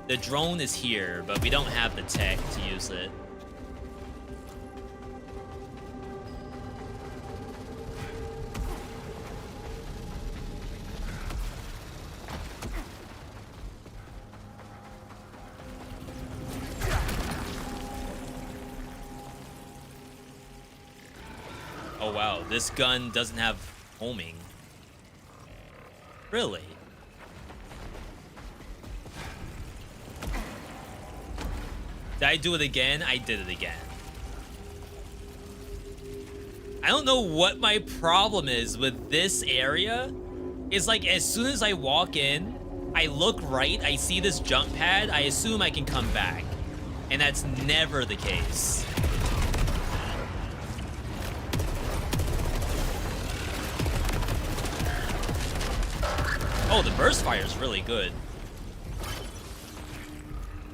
the drone is here, but we don't have the tech to use it. Oh wow, this gun doesn't have homing. Really? Did I do it again? I did it again. I don't know what my problem is with this area. It's like as soon as I walk in, I look right, I see this jump pad, I assume I can come back. And that's never the case. Oh, the burst fire is really good.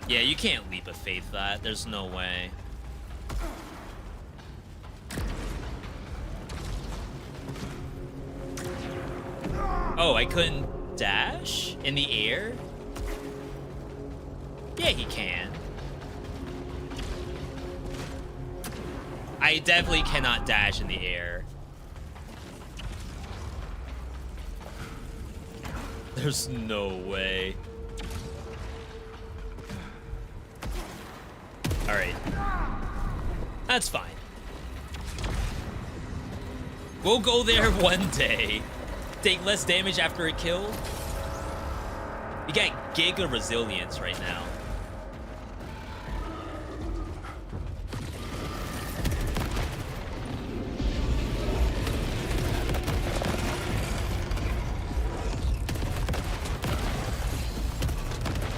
Yeah, you can't leap of faith that. There's no way. Oh, I couldn't dash in the air? Yeah, he can. I definitely cannot dash in the air. There's no way. Alright. That's fine. We'll go there one day. Take less damage after a kill. You got giga resilience right now.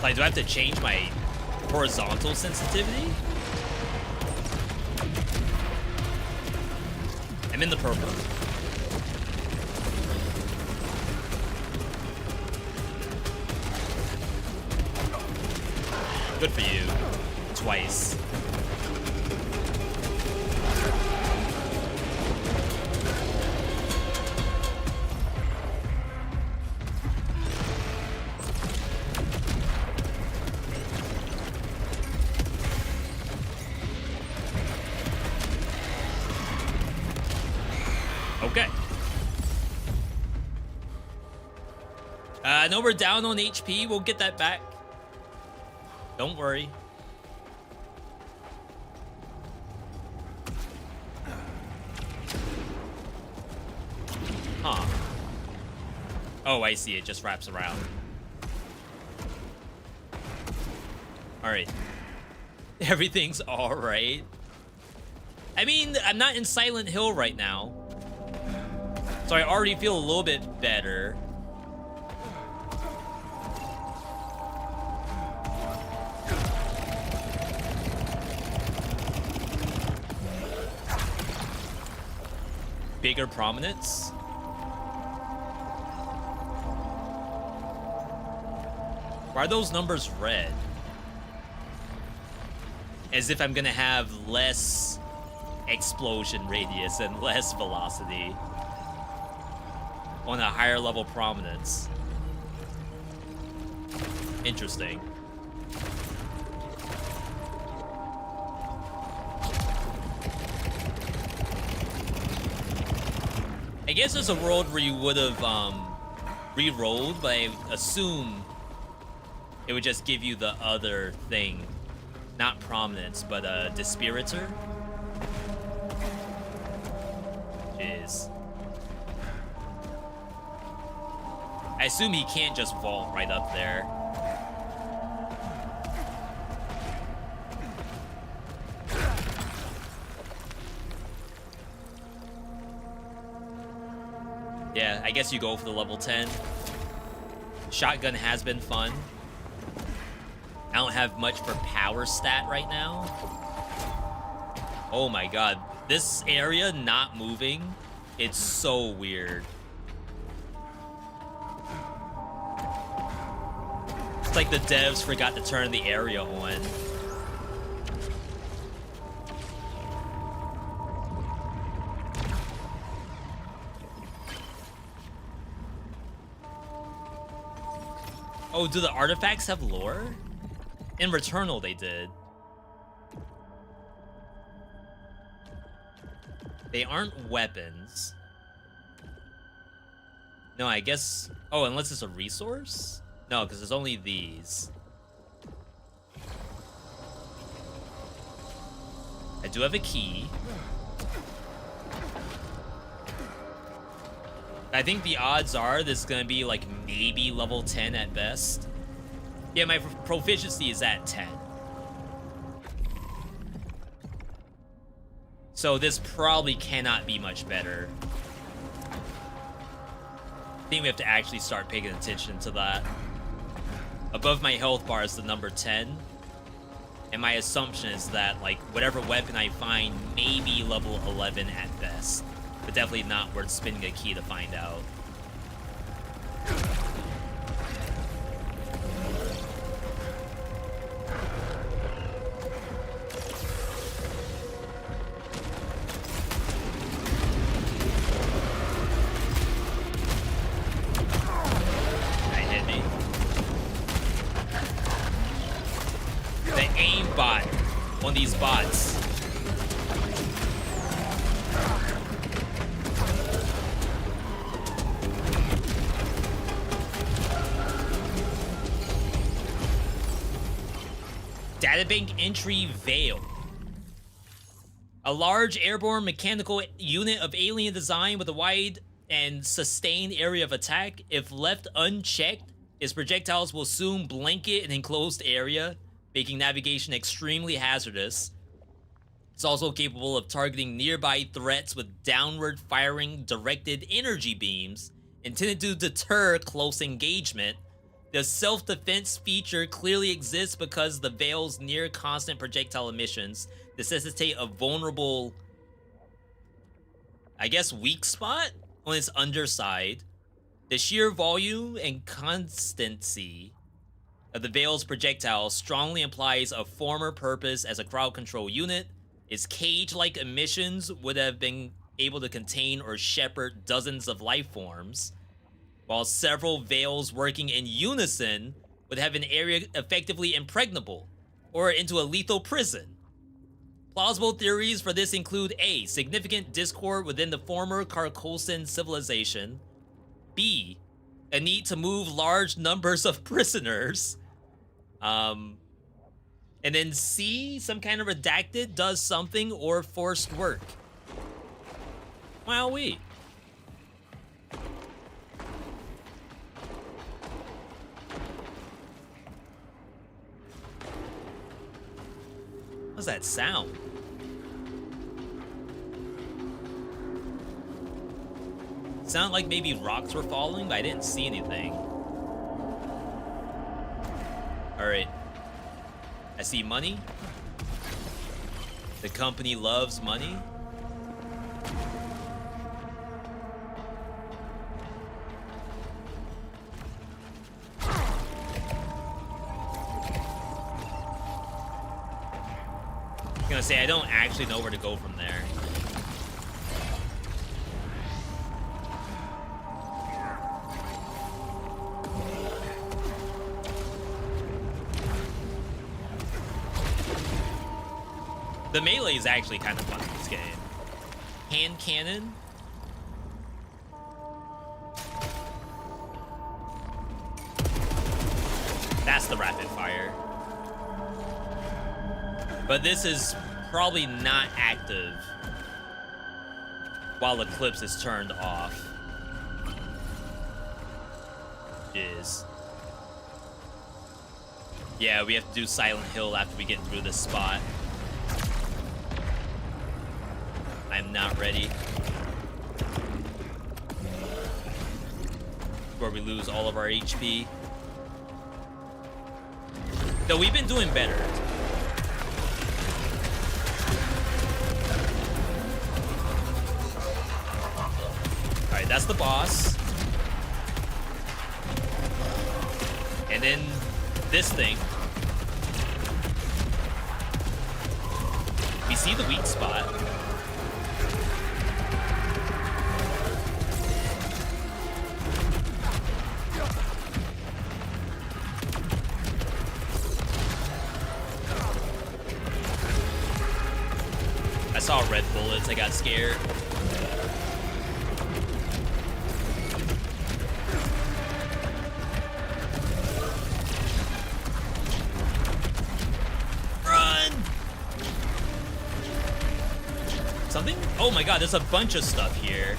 Like, do I have to change my horizontal sensitivity? I'm in the purple. Good for you. Twice. Okay. I know we're down on HP. We'll get that back. Don't worry. Huh. Oh, I see. It just wraps around. Alright. Everything's alright. I mean, I'm not in Silent Hill right now. So I already feel a little bit better. Bigger prominence. Why are those numbers red? As if I'm gonna have less explosion radius and less velocity on a higher level prominence. Interesting. I guess there's a world where you would have re-rolled, but I assume it would just give you the other thing. Not prominence, but a dispiritor. Jeez. I assume he can't just vault right up there. Yeah, I guess you go for the level 10. Shotgun has been fun. I don't have much for power stat right now. Oh my god. This area not moving, it's so weird. It's like the devs forgot to turn the area on. Oh, do the artifacts have lore? In Returnal, they did. They aren't weapons. No, I guess... Oh, unless it's a resource? No, because there's only these. I do have a key. I think the odds are this is going to be like maybe level 10 at best. Yeah, my proficiency is at 10. So this probably cannot be much better. I think we have to actually start paying attention to that. Above my health bar is the number 10. And my assumption is that, like, whatever weapon I find may be level 11 at best. But definitely not worth spinning a key to find out. That hit me. The aimbot on these bots. Databank entry Veil. A large airborne mechanical unit of alien design with a wide and sustained area of attack. If left unchecked, its projectiles will soon blanket an enclosed area, making navigation extremely hazardous. It's also capable of targeting nearby threats with downward firing directed energy beams intended to deter close engagement. The self-defense feature clearly exists because the Veil's near constant projectile emissions necessitate a vulnerable, I guess, weak spot on its underside. The sheer volume and constancy of the Veil's projectile strongly implies a former purpose as a crowd control unit. Its cage-like emissions would have been able to contain or shepherd dozens of life forms, while several Veils working in unison would have an area effectively impregnable or into a lethal prison. Plausible theories for this include A, significant discord within the former Carcosan civilization, B, a need to move large numbers of prisoners, and then C, some kind of redacted does something or forced work. Wowee. What's that sound? Sounded like maybe rocks were falling, but I didn't see anything. Alright. I see money. The company loves money. I was gonna say, I don't actually know where to go from there. The melee is actually kind of fun in this game. Hand cannon. That's the rapid fire. But this is probably not active while Eclipse is turned off. Is. Yeah, we have to do Silent Hill after we get through this spot. I'm not ready. where we lose all of our HP. Though we've been doing better. Alright, that's the boss. And then this thing. We see the weak spot. I saw red bullets, I got scared. Run! Something? Oh my god, there's a bunch of stuff here.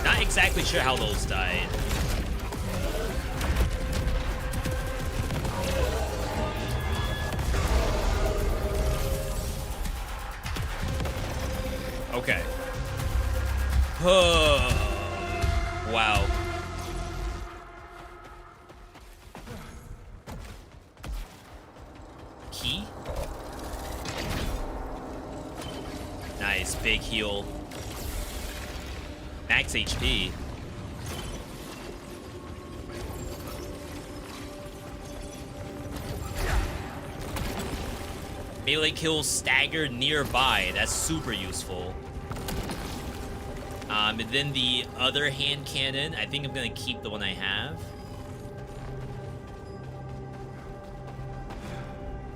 Not exactly sure how those died. Okay. Wow. Key? Nice, big heal. Max HP. Melee kills staggered nearby. That's super useful. And then the other hand cannon, I think I'm gonna keep the one I have.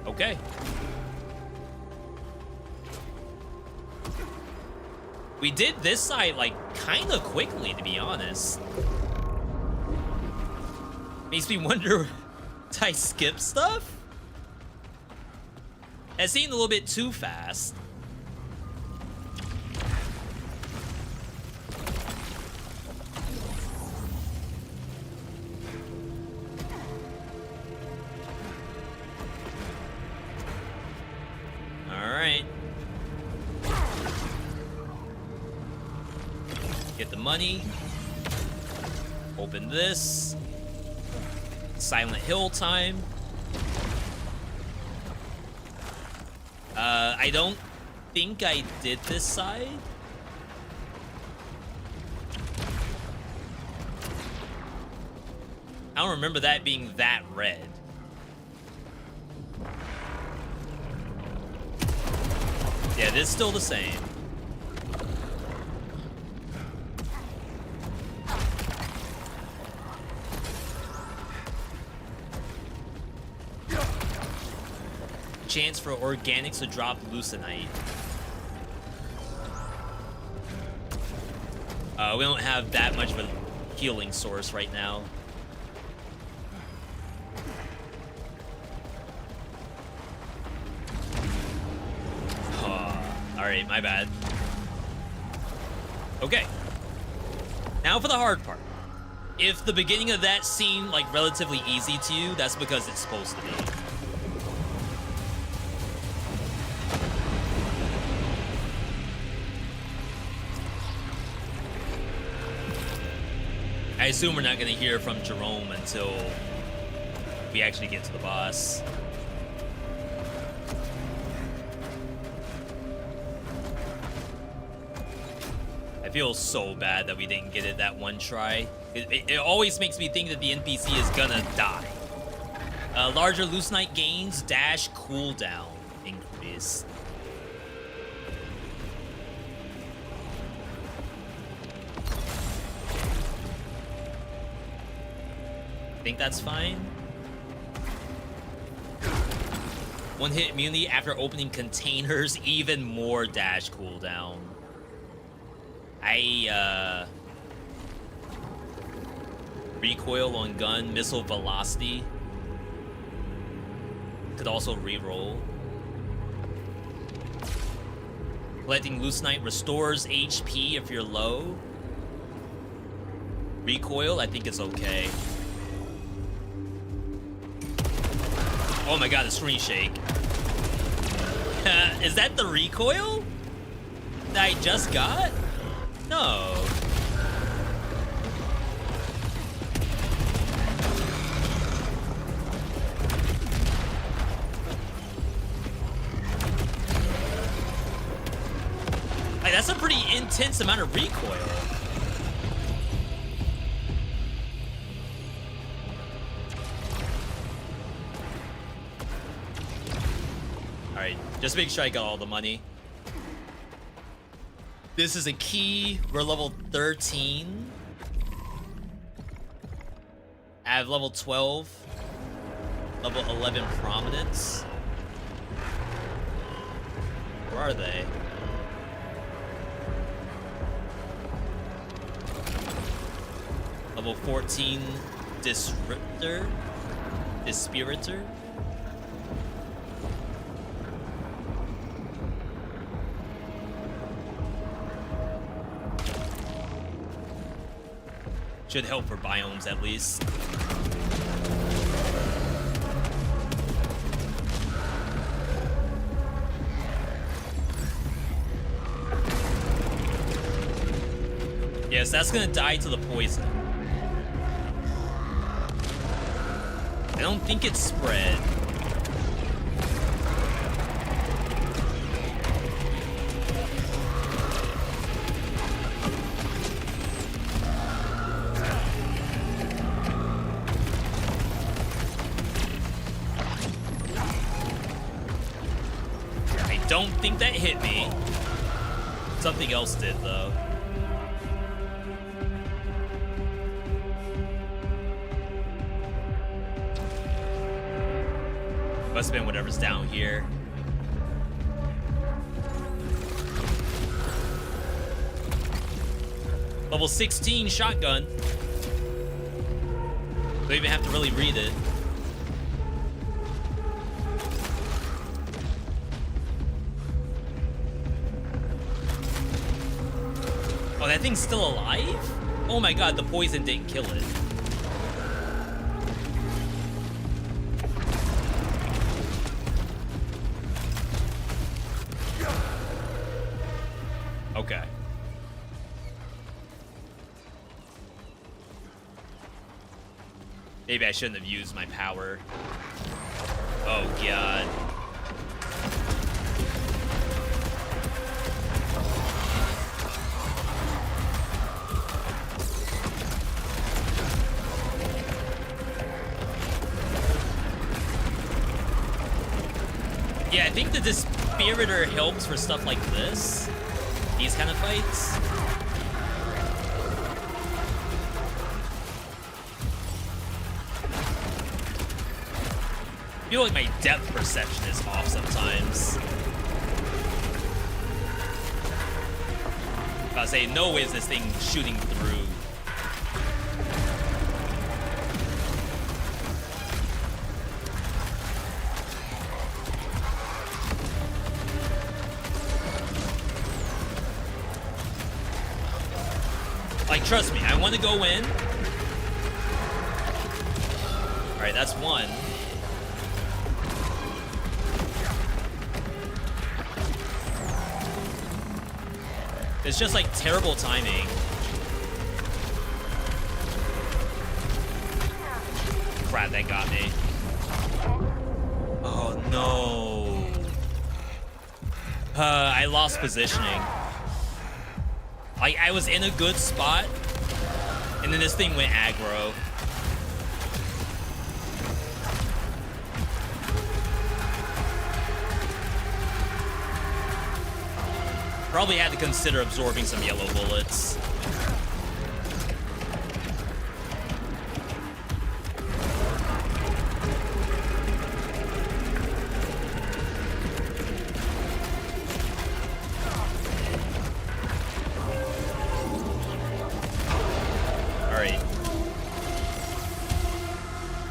Okay. We did this side, like, kind of quickly, to be honest. Makes me wonder, did I skip stuff? It seemed a little bit too fast. Alright. Get the money. Open this. Silent Hill time. I don't think I did this side. I don't remember that being that red. Yeah, this is still the same. Chance for organics to drop Lucenite. We don't have that much of a healing source right now. Alright, my bad. Okay. Now for the hard part. If the beginning of that seemed like relatively easy to you, that's because it's supposed to be. I assume we're not going to hear from Jerome until we actually get to the boss. I feel so bad that we didn't get it that one try. It always makes me think that the NPC is gonna die. Larger Lucenite gains, dash cooldown increase. Think that's fine. One hit immunity after opening containers, even more dash cooldown. Recoil on gun, missile velocity. Could also reroll. Collecting Loosenite restores HP if you're low. Recoil, I think it's okay. Oh my god, the screen shake. Is that the recoil that I just got? No. Like, that's a pretty intense amount of recoil. Alright, just make sure I got all the money. This is a key. We're level 13. I have level 12. Level 11 prominence. Where are they? Level 14 Disruptor. Dispiritor. Should help for biomes at least. Yes, that's gonna die to the poison. I don't think it's spread. Don't think that hit me. Something else did, though. Must have been whatever's down here. Level 16 shotgun. Don't even have to really read it. Oh, that thing's still alive? Oh my god, the poison didn't kill it. Okay. Maybe I shouldn't have used my power. Oh god. Yeah, I think the Dispiritor helps for stuff like this. These kind of fights. I feel like my depth perception is off sometimes. I was saying, no way is this thing shooting through. Like, trust me, I want to go in. Alright, that's one. It's just like terrible timing. Crap, that got me. Oh no. I lost positioning. Like, I was in a good spot, and then this thing went aggro. Probably had to consider absorbing some yellow bullets.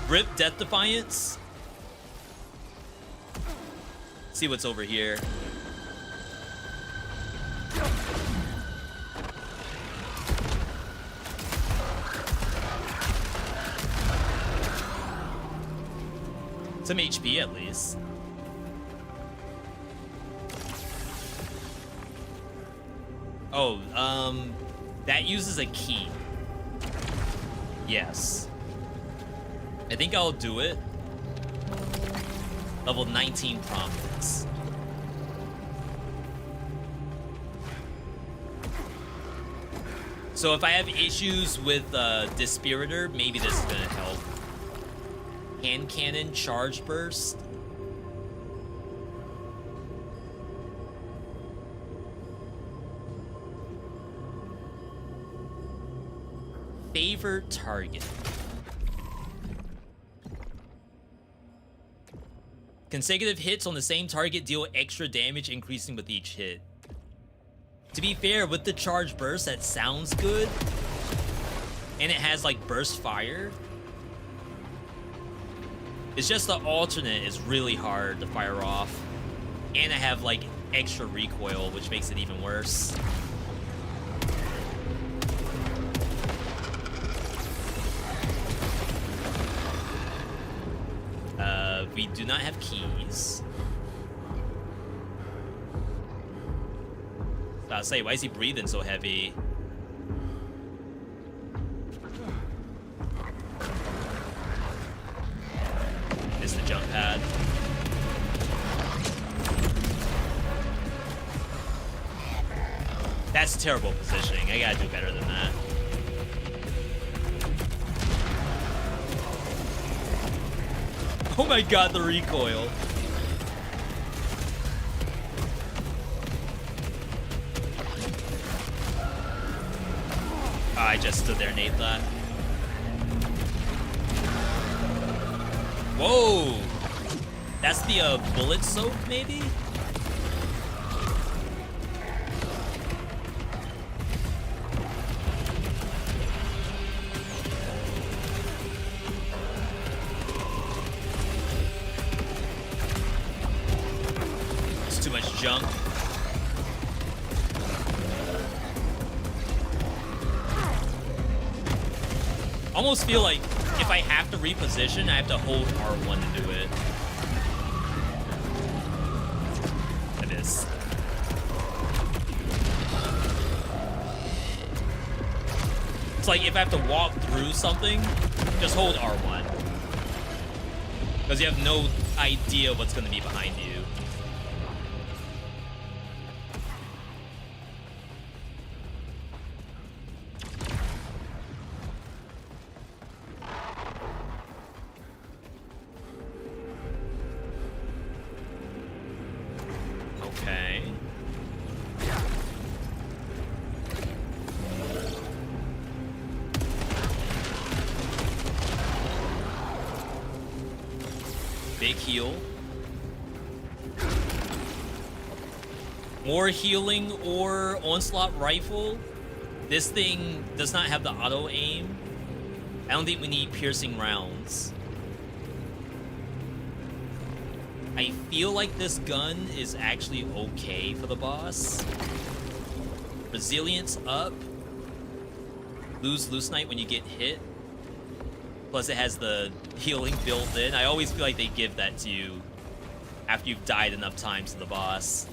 Rip Death Defiance. See what's over here. Some HP at least. Oh, that uses a key. Yes. I think I'll do it. Level 19 prominence. So if I have issues with Dispiritor, maybe this is gonna help. Hand cannon, charge burst. Favorite target. Consecutive hits on the same target deal extra damage, increasing with each hit. To be fair, with the charge burst, that sounds good. And it has like burst fire. It's just the alternate is really hard to fire off. And I have like extra recoil, which makes it even worse. We do not have keys. I'll say, why is he breathing so heavy? Missed the jump pad. That's terrible positioning. I gotta do better than that. Oh my god, the recoil. Oh, I just stood there and ate that. Whoa! That's the bullet soak, maybe? Junk. Almost feel like if I have to reposition, I have to hold R1 to do it. It is. It's like if I have to walk through something, just hold R1. Because you have no idea what's going to be behind you. Heal. More healing or onslaught rifle. This thing does not have the auto aim. I don't think we need piercing rounds. I feel like this gun is actually okay for the boss. Resilience up. Lose Night when you get hit. Plus it has the healing built in. I always feel like they give that to you after you've died enough times to the boss.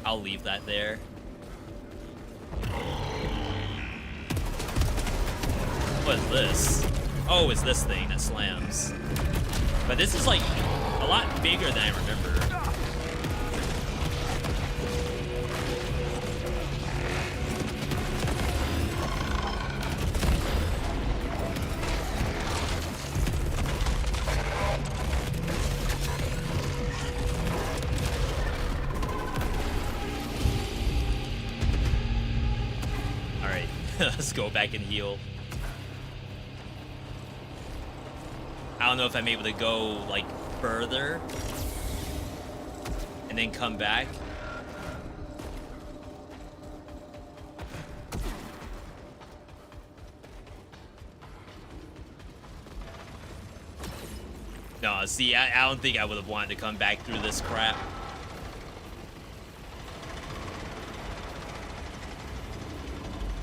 I'll leave that there. What is this? Oh, it's this thing that slams. But this is like a lot bigger than I remember. Let's go back and heal. I don't know if I'm able to go like further and then come back. No, see, I don't think I would have wanted to come back through this crap.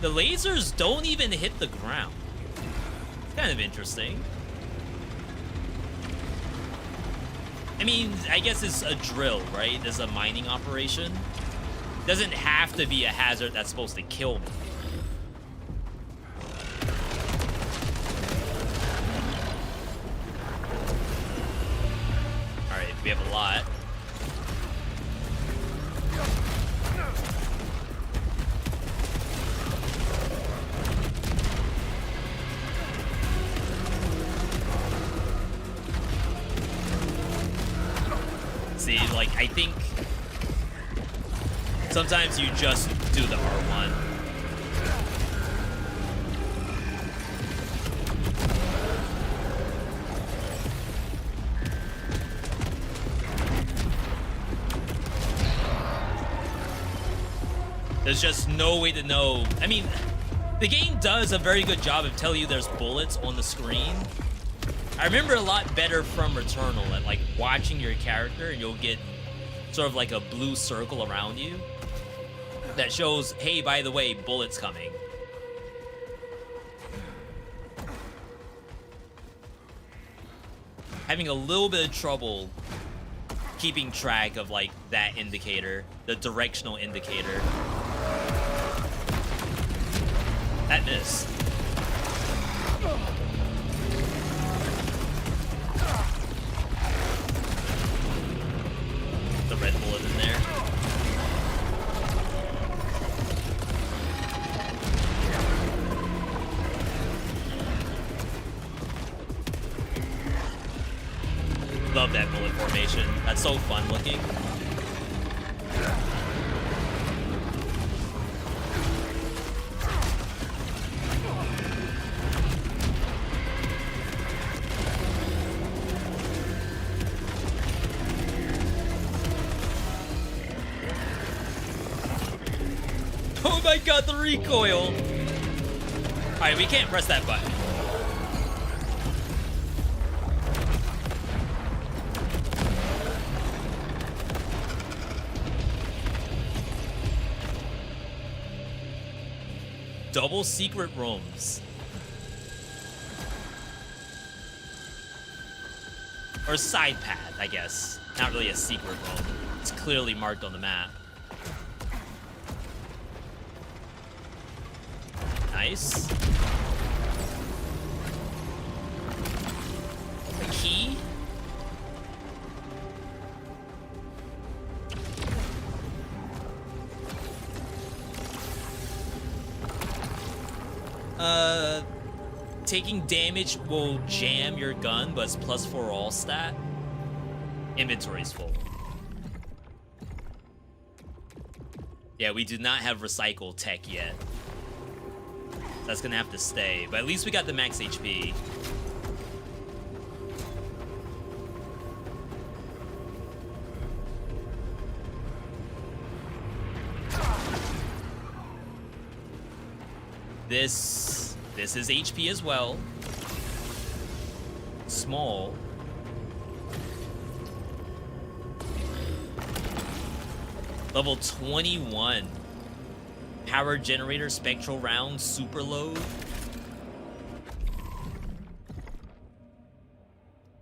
The lasers don't even hit the ground. It's kind of interesting. I mean, I guess it's a drill, right? This is a mining operation. Doesn't have to be a hazard that's supposed to kill me. Alright, we have a lot. See, like, I think sometimes you just do the R1. There's just no way to know. I mean, the game does a very good job of telling you there's bullets on the screen. I remember a lot better from Returnal at like watching your character and you'll get sort of like a blue circle around you that shows, hey, by the way, bullets coming. Having a little bit of trouble keeping track of like that indicator, the directional indicator. That missed. The red bullet in there. Love that bullet formation. That's so fun looking. Oh my god, the recoil! Alright, we can't press that button. Double secret rooms. Or side path, I guess. Not really a secret room. It's clearly marked on the map. Nice. A key. Taking damage will jam your gun, but it's +4 all stat. Inventory's full. Yeah, we do not have recycle tech yet. That's gonna have to stay, but at least we got the max HP. This is HP as well. Small. Level 21. Power generator, spectral round, super load.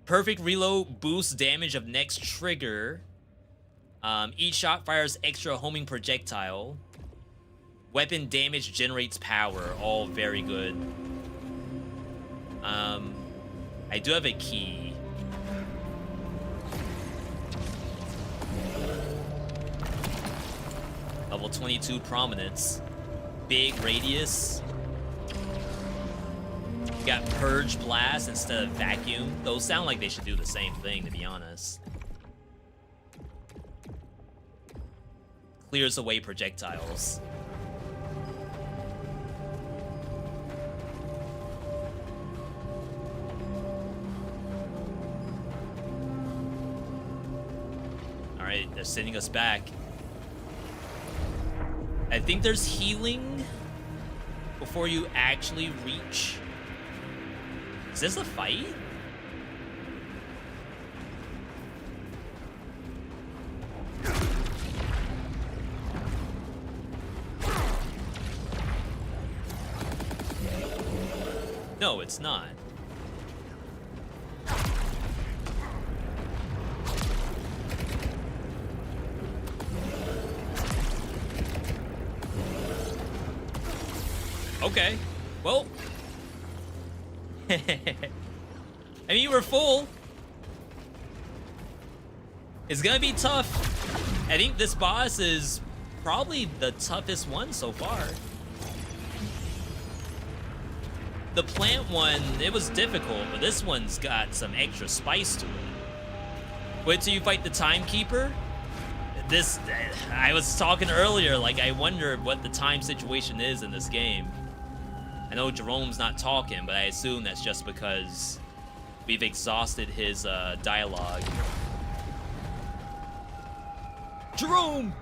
Perfect reload boosts damage of next trigger. Each shot fires extra homing projectile. Weapon damage generates power. All very good. I do have a key. Level 22 prominence. Big radius. You got purge blast instead of vacuum. Those sound like they should do the same thing, to be honest. Clears away projectiles. Alright, they're sending us back. I think there's healing before you actually reach. Is this a fight? No, it's not. Okay, well. I mean, we're full. It's gonna be tough. I think this boss is probably the toughest one so far. The plant one, it was difficult, but this one's got some extra spice to it. Wait till you fight the timekeeper. This, I was talking earlier, like I wonder what the time situation is in this game. I know Jerome's not talking, but I assume that's just because we've exhausted his dialogue. Jerome!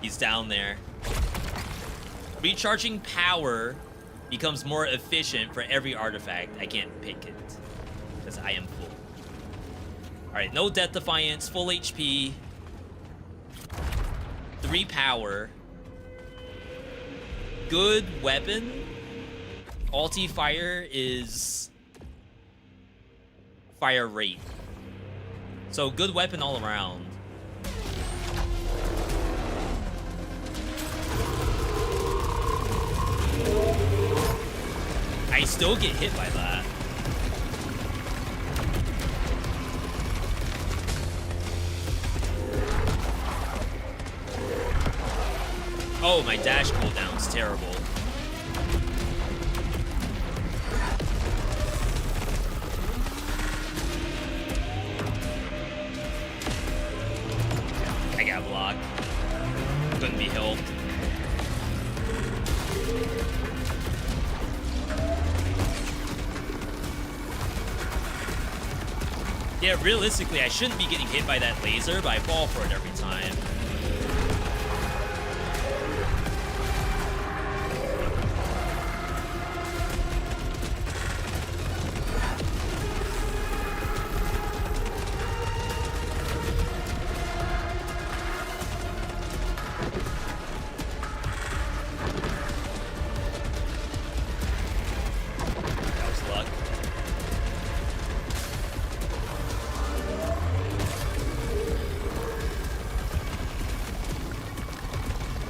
He's down there. Recharging power becomes more efficient for every artifact. I can't pick it because I am full. Alright, no Death Defiance, full HP, 3 power, good weapon. Ulti fire is fire rate. So good weapon all around. I still get hit by that. Oh, my dash cooldown's terrible. I got blocked. Couldn't be helped. Yeah, realistically, I shouldn't be getting hit by that laser, but I fall for it every time.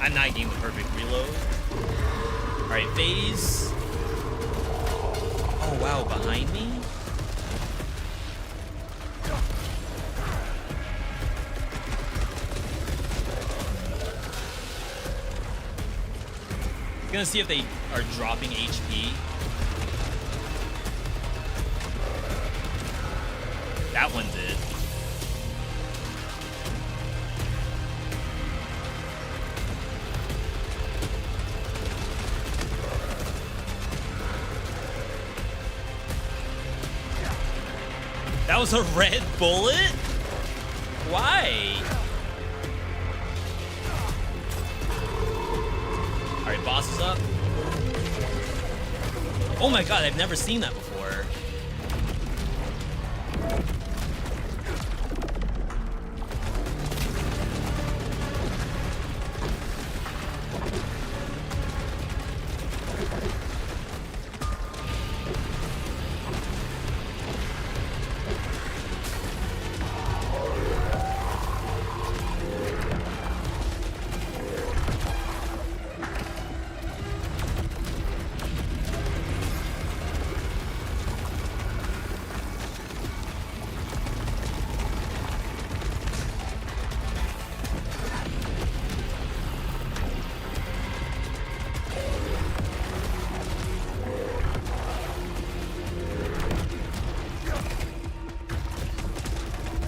I'm not getting the perfect reload. Alright, phase. Oh wow, behind me? Gonna see if they are dropping HP. That one did. That was a red bullet? Why? Alright, boss is up. Oh my god, I've never seen that before.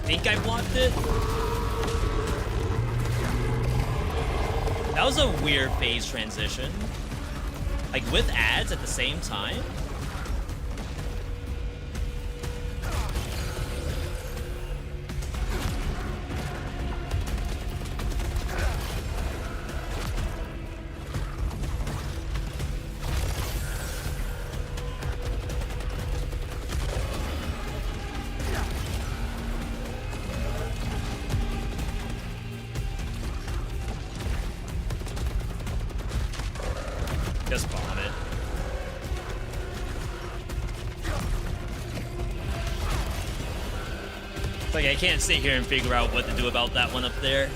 Think I blocked it? That was a weird phase transition. Like with ads at the same time? Just bomb it. Like, I can't sit here and figure out what to do about that one up there.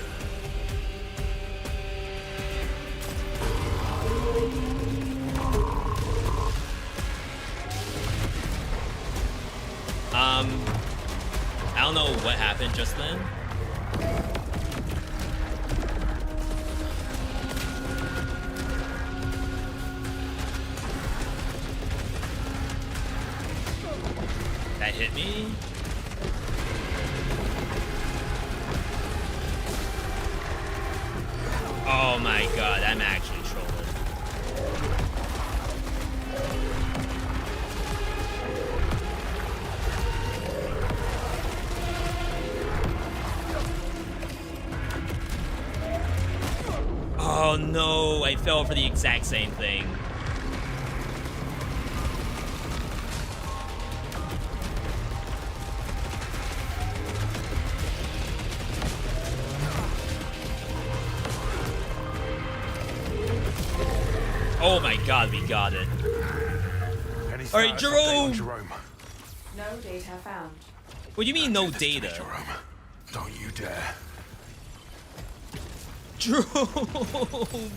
I don't know what happened just then. That hit me. Oh my god, I'm actually trolling. Oh no, I fell for the exact same thing. Oh my god, we got it. All right, Jerome. No data found. What do you mean, no data? Jerome, don't you dare. Jerome.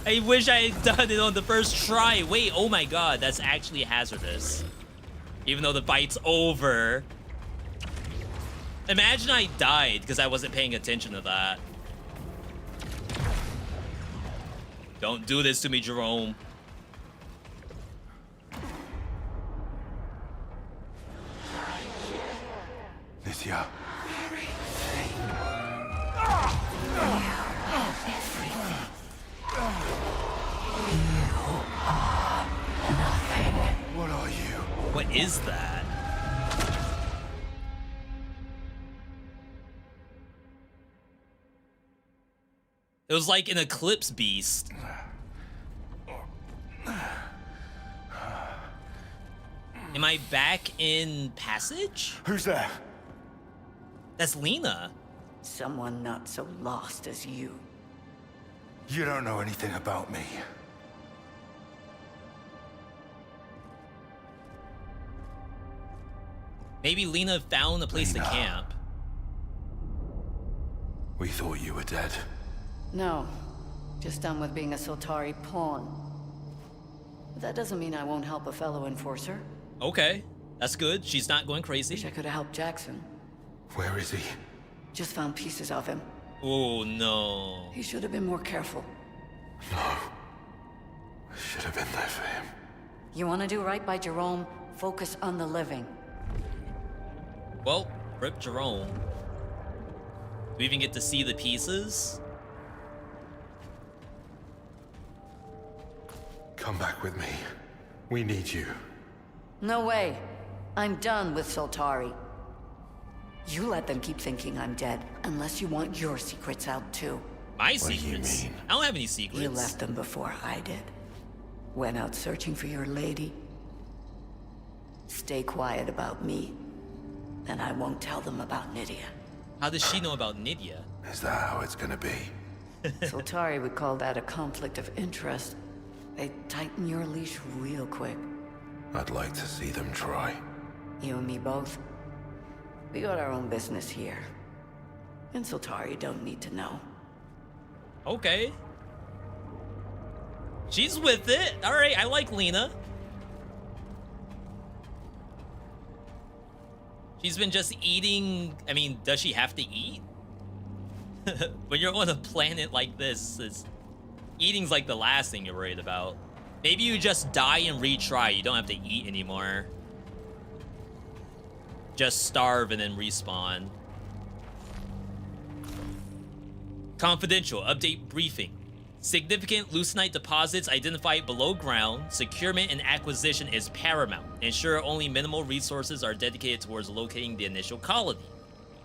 I wish I had done it on the first try. Wait, oh my god, that's actually hazardous. Even though the fight's over. Imagine I died because I wasn't paying attention to that. Don't do this to me, Jerome. Nithya. What are you? What is that? It was like an eclipse beast. Am I back in passage? Who's there? That's Lena. Someone not so lost as you. You don't know anything about me. Maybe Lena found a place to camp. We thought you were dead. No, just done with being a Soltari pawn. But that doesn't mean I won't help a fellow enforcer. Okay, that's good. She's not going crazy. Wish I could have helped Jackson. Where is he? Just found pieces of him. Oh no. He should have been more careful. No. I should have been there for him. You want to do right by Jerome? Focus on the living. Well, rip Jerome. Do we even get to see the pieces? Come back with me. We need you. No way. I'm done with Soltari. You let them keep thinking I'm dead, unless you want your secrets out too. My secrets? I don't have any secrets. You left them before I did. Went out searching for your lady. Stay quiet about me, and I won't tell them about Nydia. How does she know about Nydia? Is that how it's gonna be? Soltari would call that a conflict of interest. They tighten your leash real quick. I'd like to see them try. You and me both. We got our own business here. And Soltari don't need to know. Okay. She's with it. All right, I like Lena. She's been just eating. I mean, does she have to eat? When you're on a planet like this, eating's like the last thing you're worried about. Maybe you just die and retry. You don't have to eat anymore. Just starve and then respawn. Confidential update briefing. Significant leucinite deposits identified below ground. Securement and acquisition is paramount. Ensure only minimal resources are dedicated towards locating the initial colony.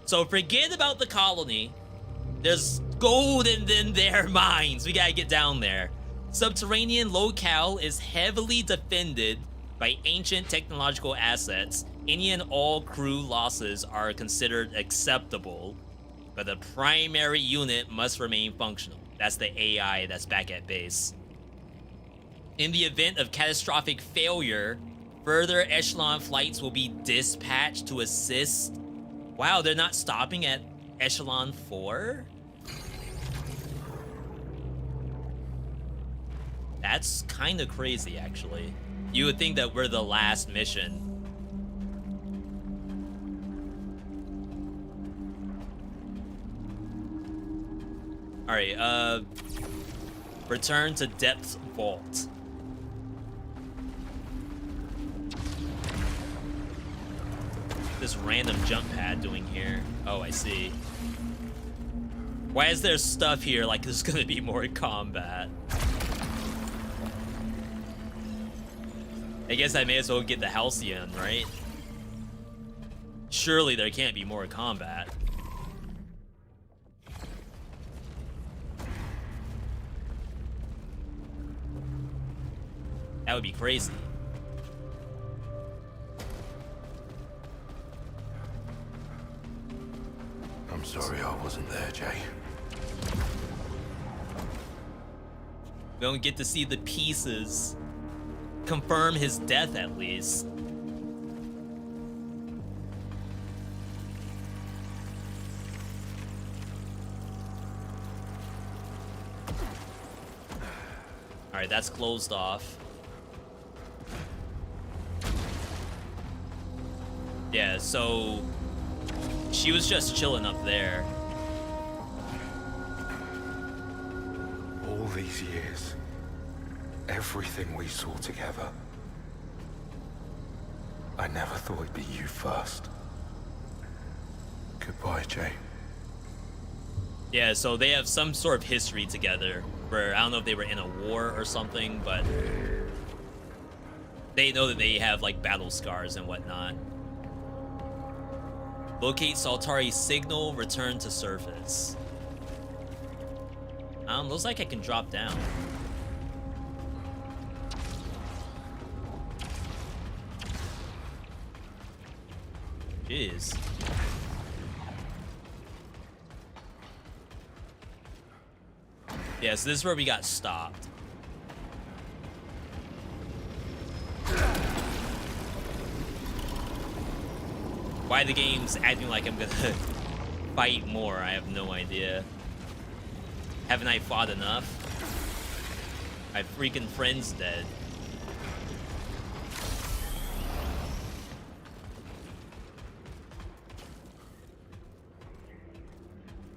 So forget about the colony. There's gold in their mines. We gotta get down there. Subterranean locale is heavily defended by ancient technological assets. Any and all crew losses are considered acceptable, but the primary unit must remain functional. That's the AI that's back at base. In the event of catastrophic failure, further echelon flights will be dispatched to assist Wow, they're not stopping at Echelon 4? That's kind of crazy, actually. You would think that we're the last mission. Alright, return to Depth Vault. This random jump pad doing here? Oh, I see. Why is there stuff here like there's gonna be more combat? I guess I may as well get the Halcyon, right? Surely there can't be more combat. That would be crazy. I'm sorry I wasn't there, Jay. We don't get to see the pieces. Confirm his death, at least. Alright, that's closed off. Yeah, so she was just chilling up there. All these years, everything we saw together, I never thought it'd be you first. Goodbye, Jay. Yeah, so they have some sort of history together where I don't know if they were in a war or something, but they know that they have like battle scars and whatnot. Locate Saltari's signal, return to surface. Looks like I can drop down. Jeez. Yeah, so this is where we got stopped. Why the game's acting like I'm gonna fight more, I have no idea. Haven't I fought enough? My freaking friend's dead.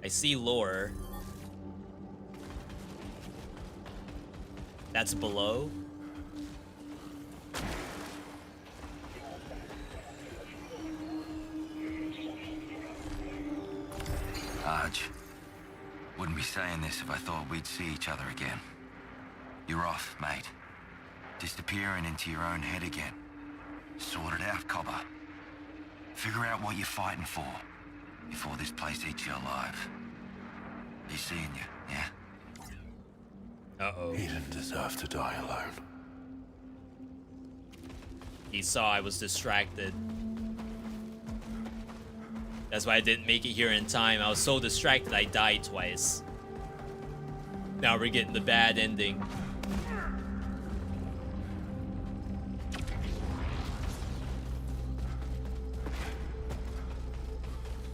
I see lore. That's below. Arj, wouldn't be saying this if I thought we'd see each other again. You're off, mate. Disappearing into your own head again. Sort it out, Copper. Figure out what you're fighting for before this place eats you alive. He's seeing you, yeah? Uh-oh. He didn't deserve to die alone. He saw I was distracted. That's why I didn't make it here in time. I was so distracted I died twice. Now we're getting the bad ending.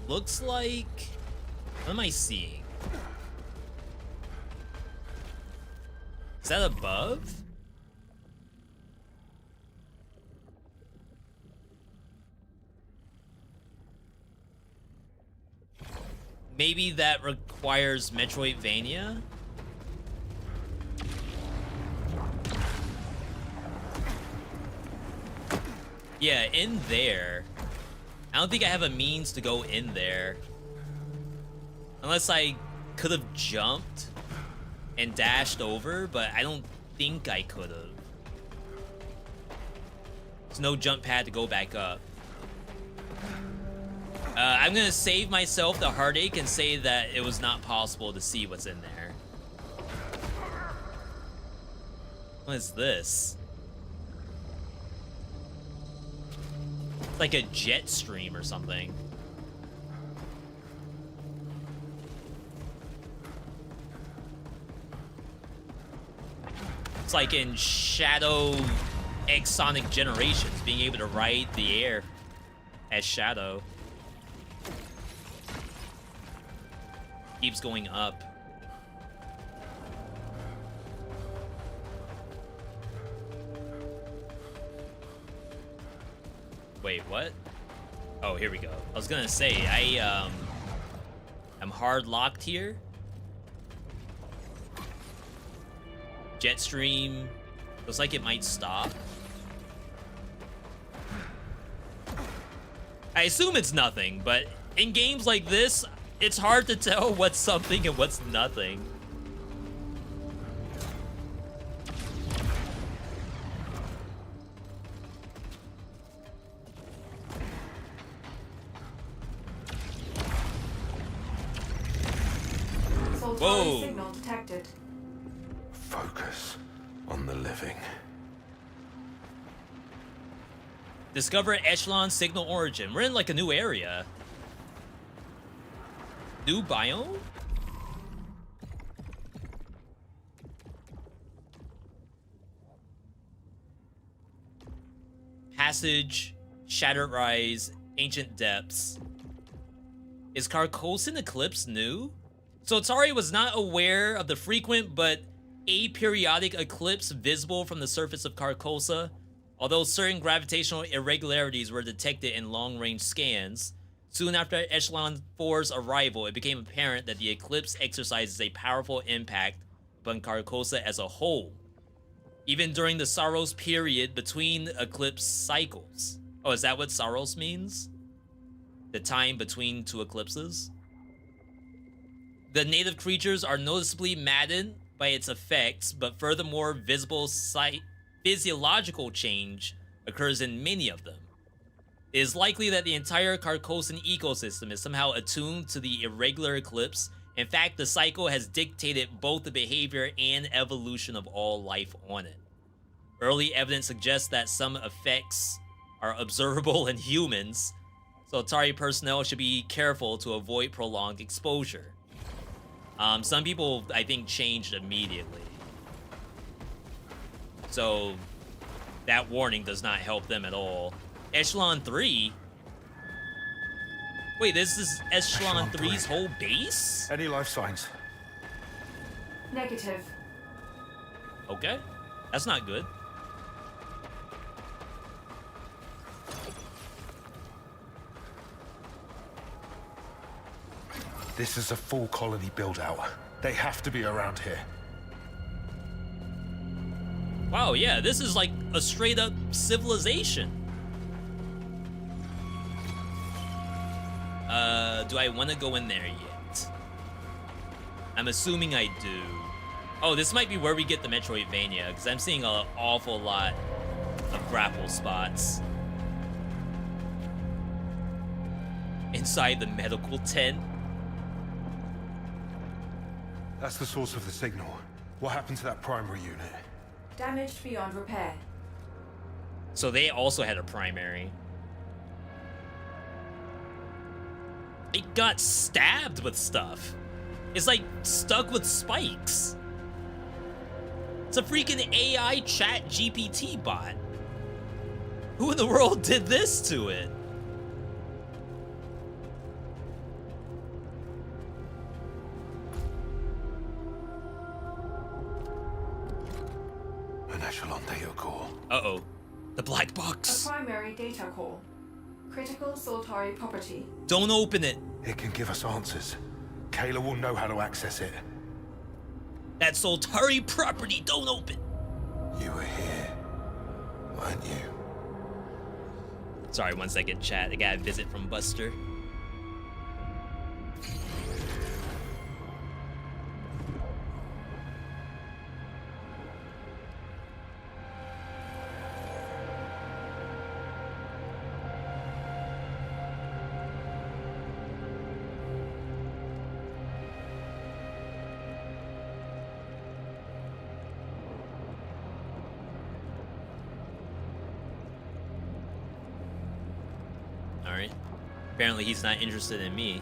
Looks like... What am I seeing? Is that above? Maybe that requires Metroidvania? Yeah, in there. I don't think I have a means to go in there. Unless I could have jumped and dashed over, but I don't think I could have. There's no jump pad to go back up. I'm gonna save myself the heartache and say that it was not possible to see what's in there. What is this? It's like a jet stream or something. It's like in Shadow X Sonic Generations, being able to ride the air as Shadow. Keeps going up. Wait, what? Oh, here we go. I was gonna say, I'm hard locked here. Jet stream looks like it might stop. I assume it's nothing, but in games like this, it's hard to tell what's something and what's nothing. Whoa. Signal detected. Focus on the living. Discover Echelon signal origin. We're in like a new area. New biome? Passage, Shattered Rise, Ancient Depths. Is Carcosan Eclipse new? So Atari was not aware of the frequent but aperiodic eclipse visible from the surface of Carcosa. Although certain gravitational irregularities were detected in long-range scans, soon after Echelon 4's arrival, it became apparent that the eclipse exercises a powerful impact upon Carcosa as a whole, even during the SAROS period between eclipse cycles. Oh, is that what SAROS means? The time between two eclipses? The native creatures are noticeably maddened by its effects, but furthermore, visible physiological change occurs in many of them. It is likely that the entire Carcosan ecosystem is somehow attuned to the irregular eclipse. In fact, the cycle has dictated both the behavior and evolution of all life on it. Early evidence suggests that some effects are observable in humans, so Atari personnel should be careful to avoid prolonged exposure. Some people, I think, changed immediately. So that warning does not help them at all. Echelon 3? Wait, this is Echelon 3's whole base? Any life signs? Negative. Okay, that's not good. This is a full colony build-out. They have to be around here. Wow, yeah, this is like a straight-up civilization. Do I want to go in there yet? I'm assuming I do. Oh, this might be where we get the Metroidvania, because I'm seeing an awful lot of grapple spots. Inside the medical tent. That's the source of the signal. What happened to that primary unit? Damaged beyond repair. So they also had a primary. It got stabbed with stuff. It's like stuck with spikes. It's a freaking AI chat GPT bot. Who in the world did this to it? An Echelon data core. Uh-oh. The black box. A primary data core. Critical Soltari property. Don't open it. It can give us answers. Kayla will know how to access it. That Soltari property, don't open. You were here, weren't you? Sorry, 1 second, chat. I got a visit from Buster. Alright. Apparently he's not interested in me.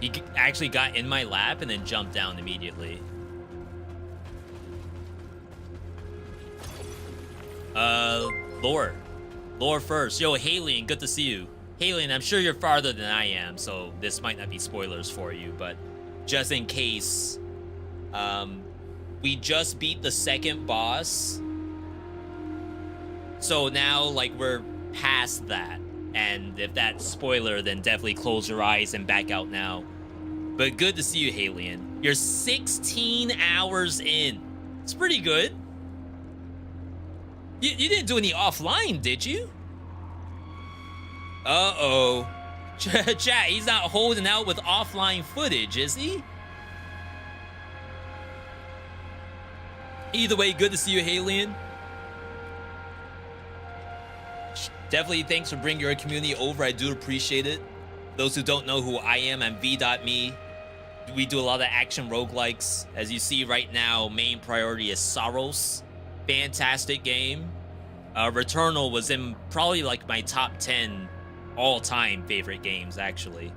He actually got in my lap and then jumped down immediately. Lore. Lore first. Yo, Haley, good to see you. Halion, I'm sure you're farther than I am, so this might not be spoilers for you, but just in case, we just beat the second boss. So now, like, we're past that. And if that's spoiler, then definitely close your eyes and back out now. But good to see you, Halion. You're 16 hours in. It's pretty good. You didn't do any offline, did you? Uh-oh. Chat, he's not holding out with offline footage, is he? Either way, good to see you, Halion. Definitely thanks for bringing your community over. I do appreciate it. Those who don't know who I am, I'm Veedotme. We do a lot of action roguelikes. As you see right now, main priority is SAROS. Fantastic game. Returnal was in probably like my top 10 all-time favorite games, actually.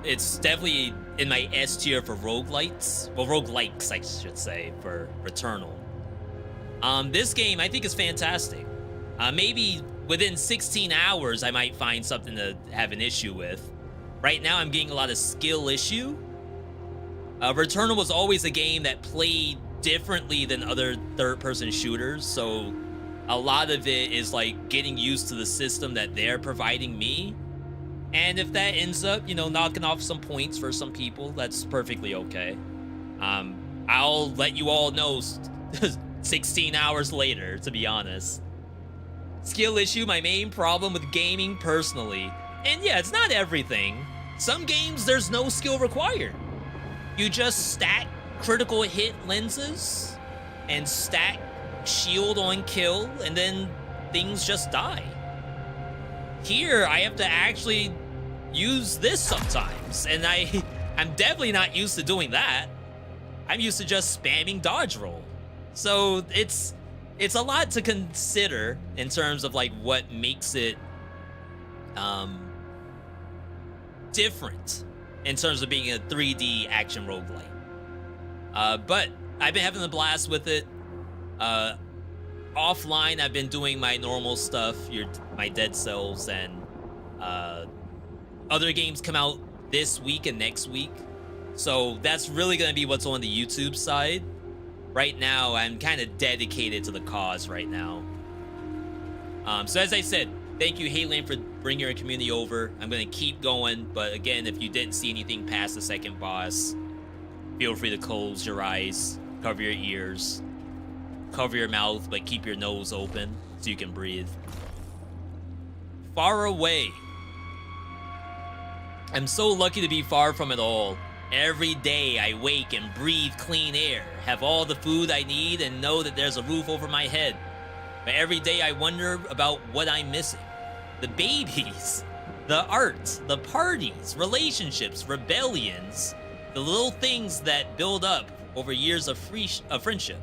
It's definitely in my S tier for roguelites. Well, roguelikes, I should say, for Returnal. This game, I think, is fantastic. Maybe within 16 hours, I might find something to have an issue with. Right now, I'm getting a lot of skill issue. Returnal was always a game that played differently than other third-person shooters, so a lot of it is like getting used to the system that they're providing me. And if that ends up, you know, knocking off some points for some people, that's perfectly okay. I'll let you all know 16 hours later, to be honest. Skill issue, my main problem with gaming personally. And yeah, it's not everything. Some games, there's no skill required. You just stack critical hit lenses and stack shield on kill, and then things just die. Here, I have to actually use this sometimes, and I'm definitely not used to doing that. I'm used to just spamming dodge roll. So it's a lot to consider in terms of like what makes it different in terms of being a 3D action roguelike. But I've been having a blast with it. Offline, I've been doing my normal stuff, my Dead Cells, and other games come out this week and next week. So that's really going to be what's on the YouTube side. Right now, I'm kind of dedicated to the cause right now. So as I said, thank you, Halion, for bringing your community over. I'm going to keep going, but again, if you didn't see anything past the second boss, feel free to close your eyes, cover your ears, cover your mouth, but keep your nose open so you can breathe. Far away. I'm so lucky to be far from it all. Every day I wake and breathe clean air, have all the food I need, and know that there's a roof over my head. But every day I wonder about what I'm missing. The babies, the art, the parties, relationships, rebellions, the little things that build up over years of friendship,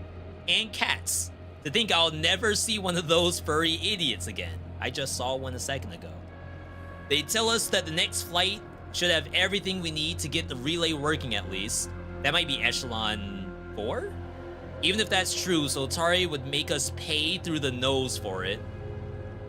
and cats. To think I'll never see one of those furry idiots again. I just saw one a second ago. They tell us that the next flight should have everything we need to get the relay working at least. That might be Echelon 4? Even if that's true, Soltari would make us pay through the nose for it.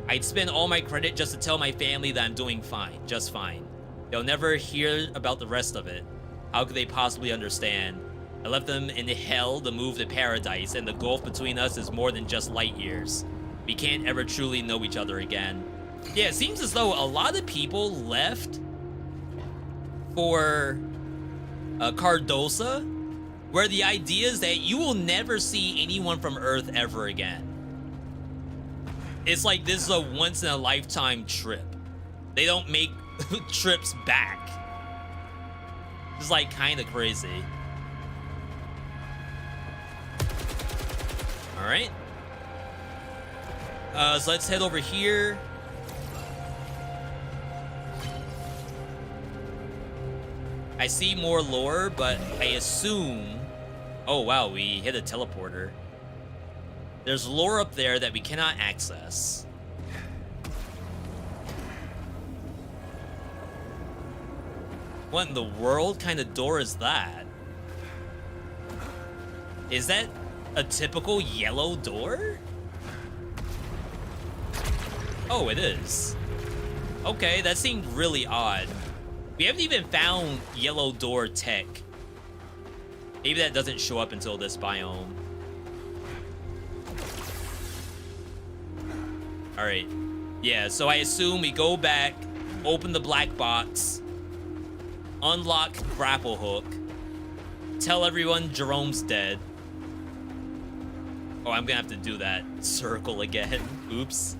I'd spend all my credit just to tell my family that I'm doing fine, just fine. They'll never hear about the rest of it. How could they possibly understand? I left them in hell to move to paradise, and the gulf between us is more than just light years. We can't ever truly know each other again. Yeah, it seems as though a lot of people left for Cardosa, where the idea is that you will never see anyone from Earth ever again. It's like this is a once-in-a-lifetime trip. They don't make trips back. It's like kind of crazy. All right. So let's head over here. I see more lore, but I assume... Oh, wow, we hit a teleporter. There's lore up there that we cannot access. What in the world kind of door is that? Is that a typical yellow door? Oh, it is. Okay, that seemed really odd. We haven't even found yellow door tech. Maybe that doesn't show up until this biome. Alright. Yeah, so I assume we go back, open the black box, unlock grapple hook, tell everyone Jerome's dead. Oh, I'm gonna have to do that circle again. Oops.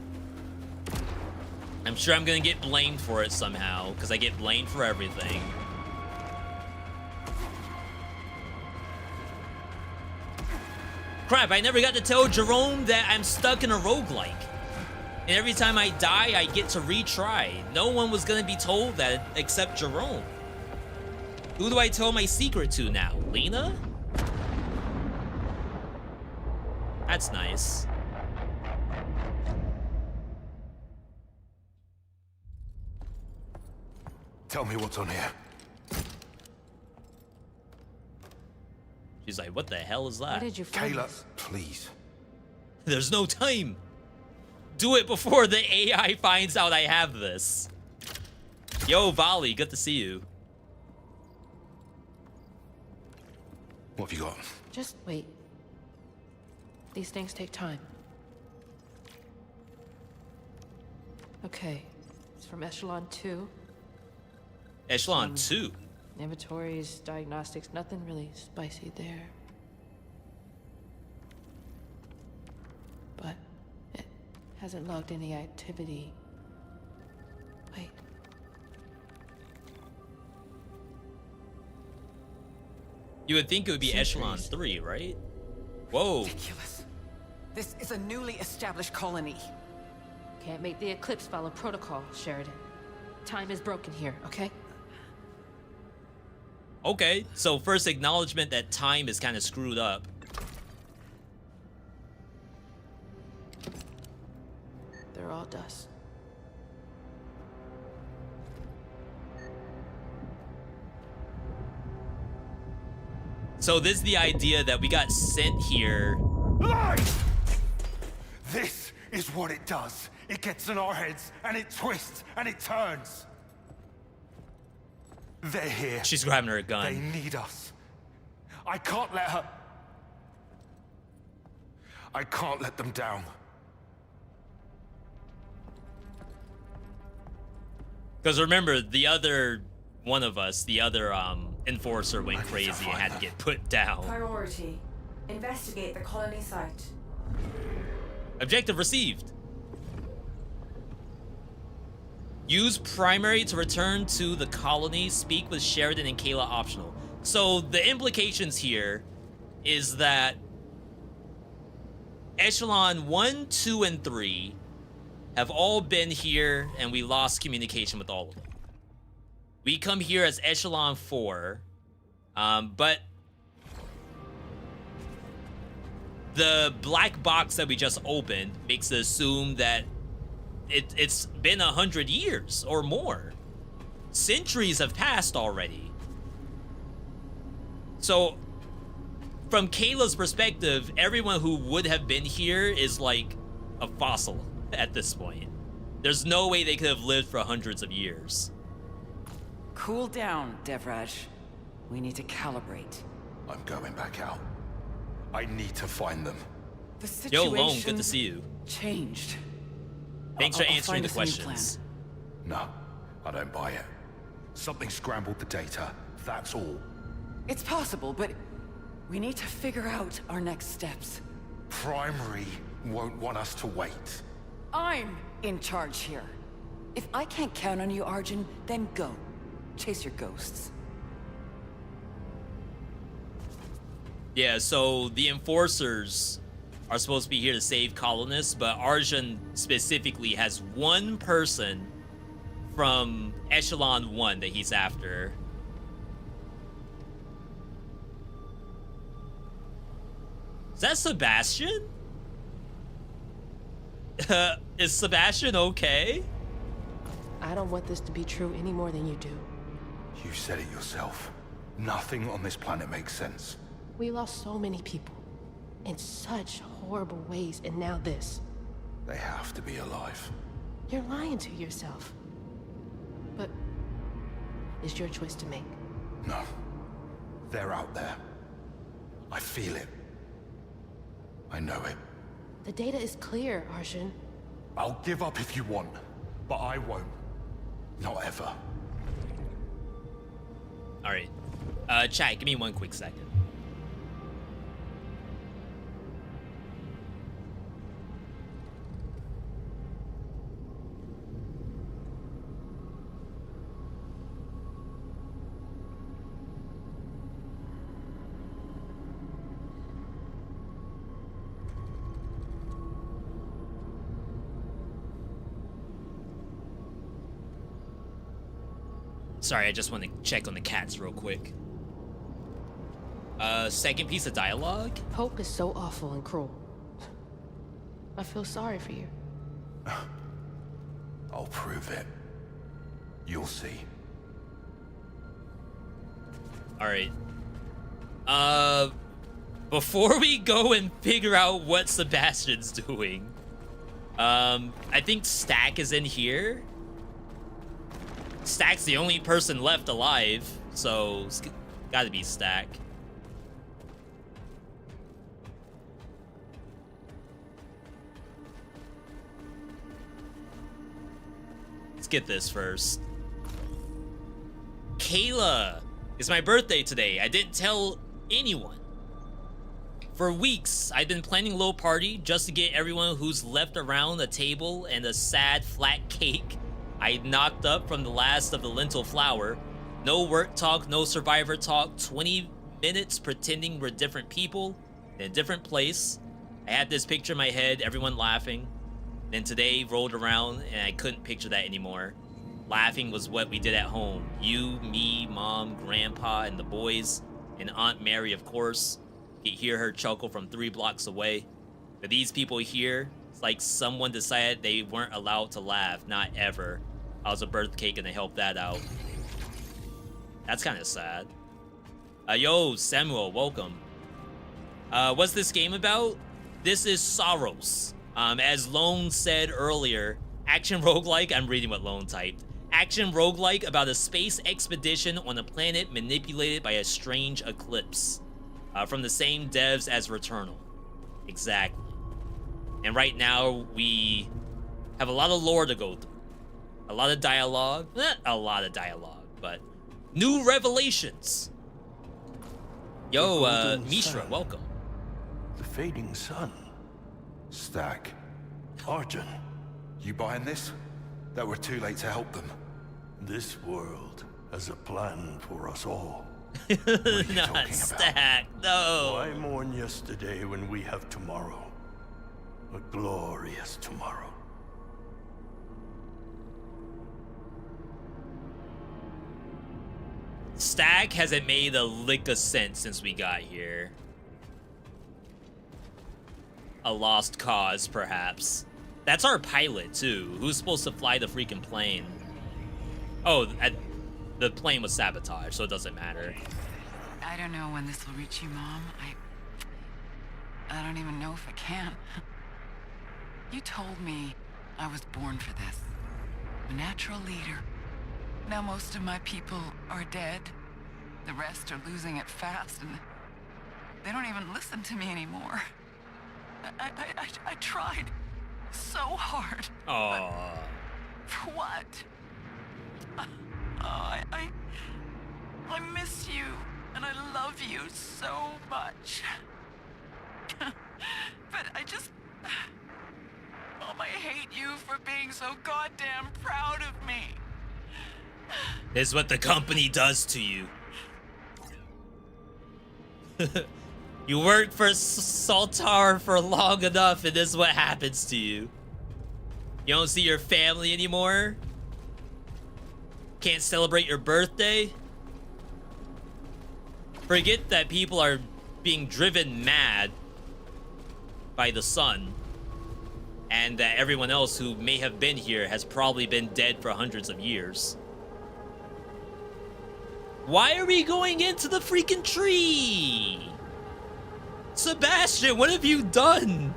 I'm sure I'm gonna get blamed for it somehow, because I get blamed for everything. Crap, I never got to tell Jerome that I'm stuck in a roguelike. And every time I die, I get to retry. No one was gonna be told that except Jerome. Who do I tell my secret to now? Lena? That's nice. Tell me what's on here. She's like, what the hell is that? Where did you find Kayla, this? please. There's no time. Do it before the AI finds out I have this. Yo, Volley, good to see you. What have you got? Just wait. These things take time. Okay, it's from Echelon 2. Echelon 2? Inventories, diagnostics, nothing really spicy there. But it hasn't logged any activity. Wait. You would think it would be Echelon 3, right? Whoa. Ridiculous. This is a newly established colony. Can't make the Eclipse follow protocol, Sheridan. Time is broken here, okay? Okay, so first acknowledgement that time is kind of screwed up. They're all dust. So this is the idea that we got sent here. Lies! This is what it does. It gets in our heads, and it twists, and it turns. They're here. She's grabbing her gun. They need us. I can't let her... I can't let them down. Because remember, the other one of us, the other enforcer went crazy and had to get put down. Priority. Investigate the colony site. Objective received. Use primary to return to the colony. Speak with Sheridan and Kayla optional. So the implications here is that Echelon 1, 2, and 3 have all been here and we lost communication with all of them. We come here as Echelon 4, but the black box that we just opened makes it assume that it's been 100 years or more. Centuries have passed already. So, from Kayla's perspective, everyone who would have been here is like a fossil at this point. There's no way they could have lived for hundreds of years. Cool down, Devraj. We need to calibrate. I'm going back out. I need to find them. The situation Yo, Lone, good to see you. Changed. Thanks for I'll answering find the us a new questions. No, I don't buy it. Something scrambled the data, that's all. It's possible, but we need to figure out our next steps. Primary won't want us to wait. I'm in charge here. If I can't count on you, Arjun, then go. Chase your ghosts. Yeah, so the enforcers are supposed to be here to save colonists, but Arjun specifically has one person from Echelon 1 that he's after. Is that Sebastian? Is Sebastian okay? I don't want this to be true any more than you do. You said it yourself. Nothing on this planet makes sense. We lost so many people in such horrible ways, and now this. They have to be alive. You're lying to yourself. But it's your choice to make. No. They're out there. I feel it. I know it. The data is clear, Arjun. I'll give up if you want, but I won't. Not ever. Alright. Chat, give me 1 quick second. Sorry, I just want to check on the cats real quick. Second piece of dialogue? Hope is so awful and cruel. I feel sorry for you. I'll prove it. You'll see. Alright. Before we go and figure out what Sebastian's doing, I think Stack is in here. Stack's the only person left alive, so it's gotta be Stack. Let's get this first. Kayla, it's my birthday today. I didn't tell anyone. For weeks, I've been planning a little party just to get everyone who's left around a table and a sad flat cake I knocked up from the last of the lentil flour. No work talk, no survivor talk, 20 minutes pretending we're different people in a different place. I had this picture in my head, everyone laughing. Then today rolled around and I couldn't picture that anymore. Laughing was what we did at home. You, me, Mom, Grandpa, and the boys, and Aunt Mary, of course. You could hear her chuckle from 3 blocks away. But these people here, it's like someone decided they weren't allowed to laugh, not ever. How's a birthday cake gonna help that out? That's kind of sad. Yo, Samuel, welcome. What's this game about? This is SAROS. As Lone said earlier, action roguelike, I'm reading what Lone typed. Action roguelike about a space expedition on a planet manipulated by a strange eclipse. From the same devs as Returnal. Exactly. And right now, we have a lot of lore to go through. A lot of dialogue. Not a lot of dialogue, but new revelations. Yo, Mishra, welcome. The fading sun. Stack. Arjun. You buying this? That we're too late to help them. This world has a plan for us all. Not Stack, no. Why mourn yesterday when we have tomorrow? A glorious tomorrow. Stack hasn't made a lick of sense since we got here. A lost cause, perhaps. That's our pilot, too. Who's supposed to fly the freaking plane? Oh, the plane was sabotaged, so it doesn't matter. I don't know when this will reach you, Mom. I don't even know if I can. You told me I was born for this. A natural leader. Now most of my people are dead. The rest are losing it fast, and they don't even listen to me anymore. I tried so hard. Aww. For what? Oh, I miss you, and I love you so much. But Mom, I hate you for being so goddamn proud of me. This is what the company does to you. You work for Saltar for long enough, and this is what happens to you. You don't see your family anymore? Can't celebrate your birthday? Forget that people are being driven mad by the sun, and that everyone else who may have been here has probably been dead for hundreds of years. Why are we going into the freaking tree? Sebastian, what have you done?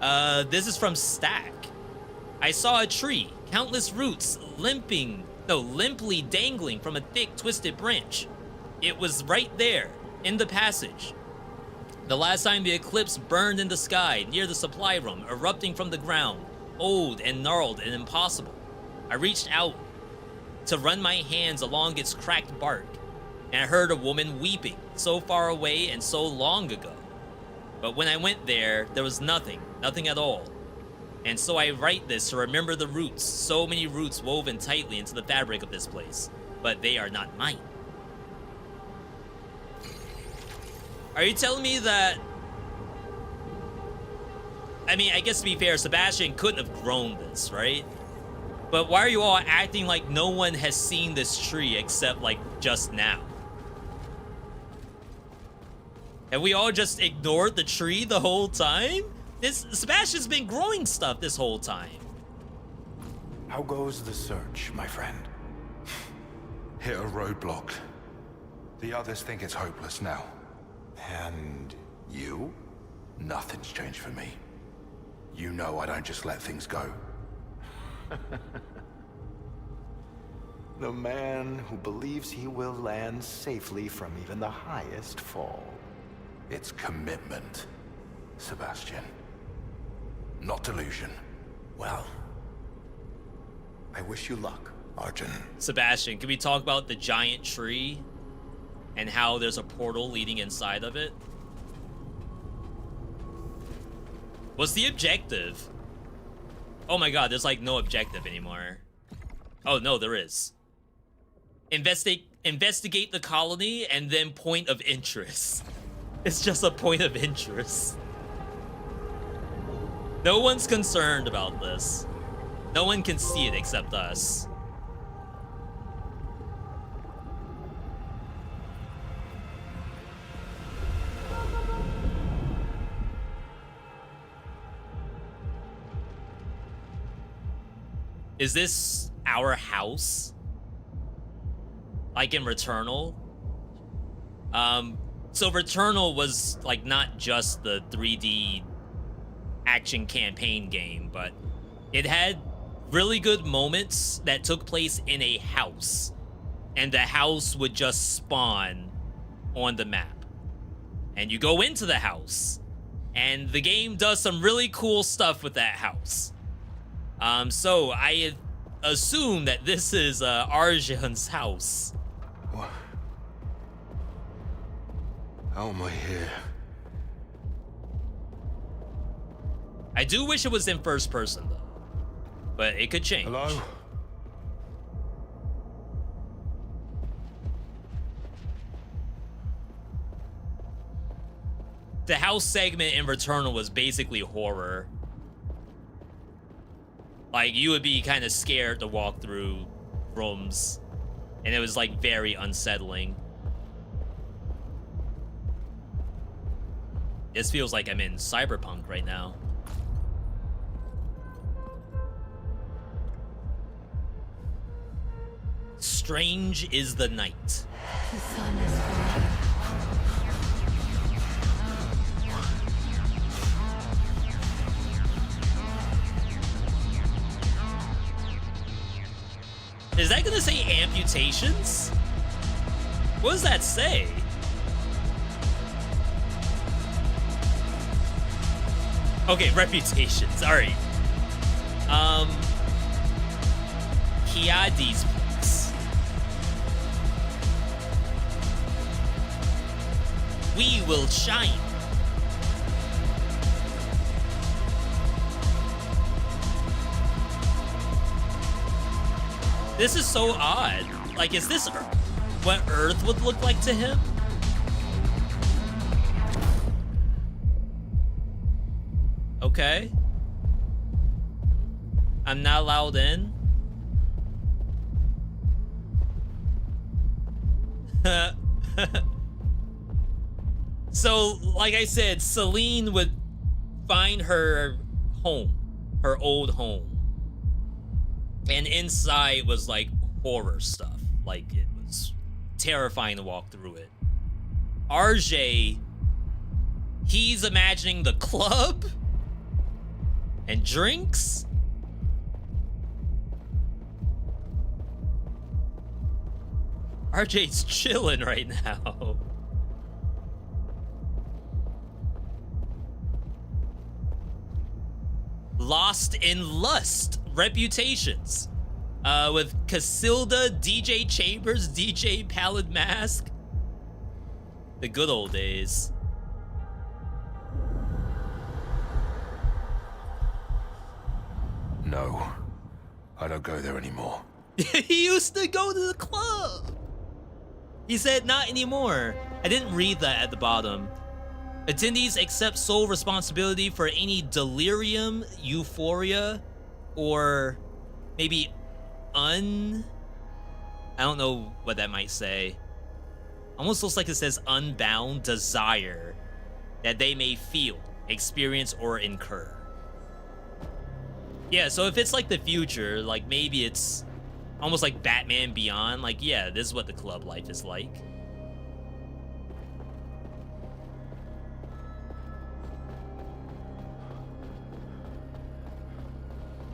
This is from Stack. I saw a tree, countless roots limply dangling from a thick, twisted branch. It was right there, in the passage. The last time the eclipse burned in the sky, near the supply room, erupting from the ground, old and gnarled and impossible. I reached out to run my hands along its cracked bark, and I heard a woman weeping, so far away and so long ago. But when I went there was nothing at all. And so I write this to remember the roots, so many roots woven tightly into the fabric of this place, but they are not mine. Are you telling me that... I mean, I guess to be fair, Sebastian couldn't have grown this, right? But why are you all acting like no one has seen this tree except, like, just now? Have we all just ignored the tree the whole time? Sebastian's been growing stuff this whole time. How goes the search, my friend? Hit a roadblock. The others think it's hopeless now. And you? Nothing's changed for me. You know I don't just let things go. The man who believes he will land safely from even the highest fall. It's commitment, Sebastian. Not delusion. Well, I wish you luck, Arjun. Sebastian, can we talk about the giant tree and how there's a portal leading inside of it? What's the objective? Oh my god, there's like no objective anymore. Oh no, there is. Investigate the colony and then point of interest. It's just a point of interest. No one's concerned about this. No one can see it except us. Is this our house? Like in Returnal? So Returnal was like not just the 3D action campaign game, but it had really good moments that took place in a house, and the house would just spawn on the map. And you go into the house, and the game does some really cool stuff with that house. So I assume that this is Arjun's house. What? How am I here? I do wish it was in first person though, but it could change. Hello? The house segment in Returnal was basically horror. Like, you would be kind of scared to walk through rooms, and it was like very unsettling. This feels like I'm in Cyberpunk right now. Strange is the night. The sun is falling. Is that gonna say amputations? What does that say? Okay, reputations. All right. Kiadi's place. We will shine. This is so odd. Like, is this what Earth would look like to him? Okay. I'm not allowed in. So, like I said, Celine would find her home, her old home. And inside was like horror stuff. Like, it was terrifying to walk through it. RJ, he's imagining the club And drinks? RJ's chilling right now. Lost in Lust reputations. With Casilda, DJ Chambers, DJ Pallid Mask. The good old days. No, I don't go there anymore. He used to go to the club. He said not anymore. I didn't read that at the bottom. Attendees accept sole responsibility for any delirium, euphoria, or maybe I don't know what that might say. Almost looks like it says unbound desire that they may feel, experience, or incur. Yeah, so if it's like the future, like maybe it's almost like Batman Beyond, like, yeah, this is what the club life is like.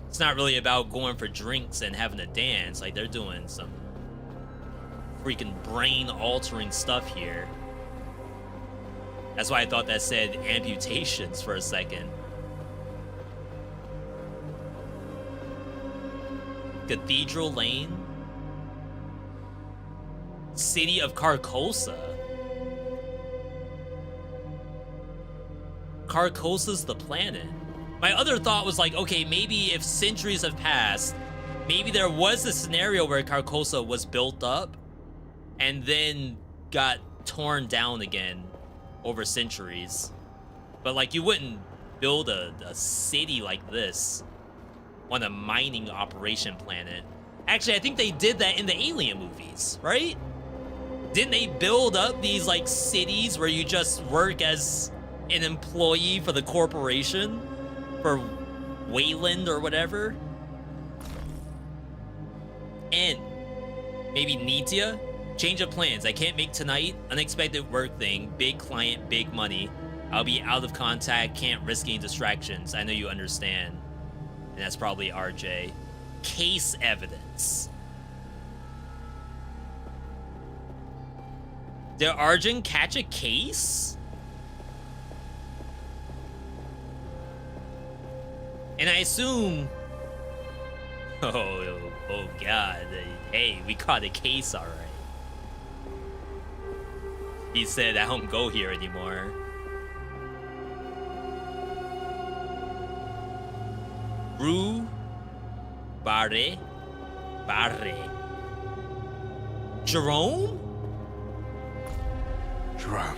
It's not really about going for drinks and having a dance. Like, they're doing some freaking brain-altering stuff here. That's why I thought that said amputations for a second. Cathedral Lane? City of Carcosa? Carcosa's the planet. My other thought was like, okay, maybe if centuries have passed, maybe there was a scenario where Carcosa was built up and then got torn down again over centuries. But like, you wouldn't build a city like this on a mining operation planet. Actually, I think they did that in the Alien movies, right? Didn't they build up these like cities where you just work as an employee for the corporation? For Wayland or whatever? And maybe Nitya? Change of plans. I can't make tonight. Unexpected work thing. Big client, big money. I'll be out of contact. Can't risk any distractions. I know you understand. And that's probably RJ. Case evidence. Did Arjun catch a case? And I assume... Oh God. Hey, we caught a case, all right. He said, I don't go here anymore. Rue Barre. Jerome? Jerome.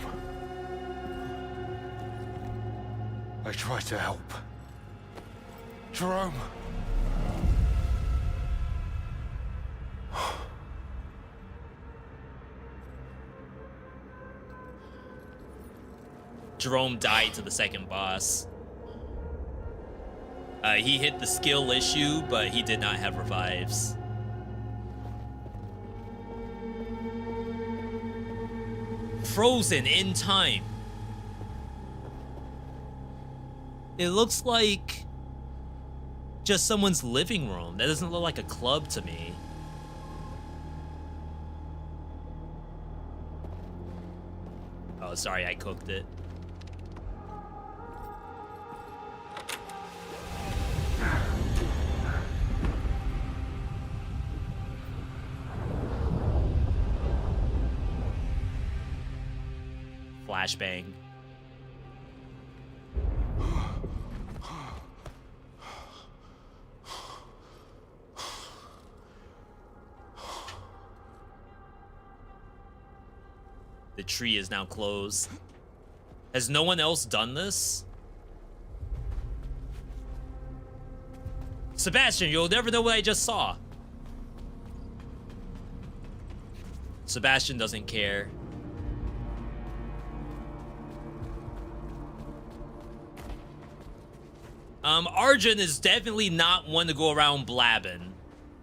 I tried to help. Jerome. Jerome died to the second boss. He hit the skill issue, but he did not have revives. Frozen in time. It looks like just someone's living room. That doesn't look like a club to me. Oh, sorry, I cooked it. Flashbang. The tree is now closed. Has no one else done this? Sebastian, you'll never know what I just saw. Sebastian doesn't care. Arjun is definitely not one to go around blabbing.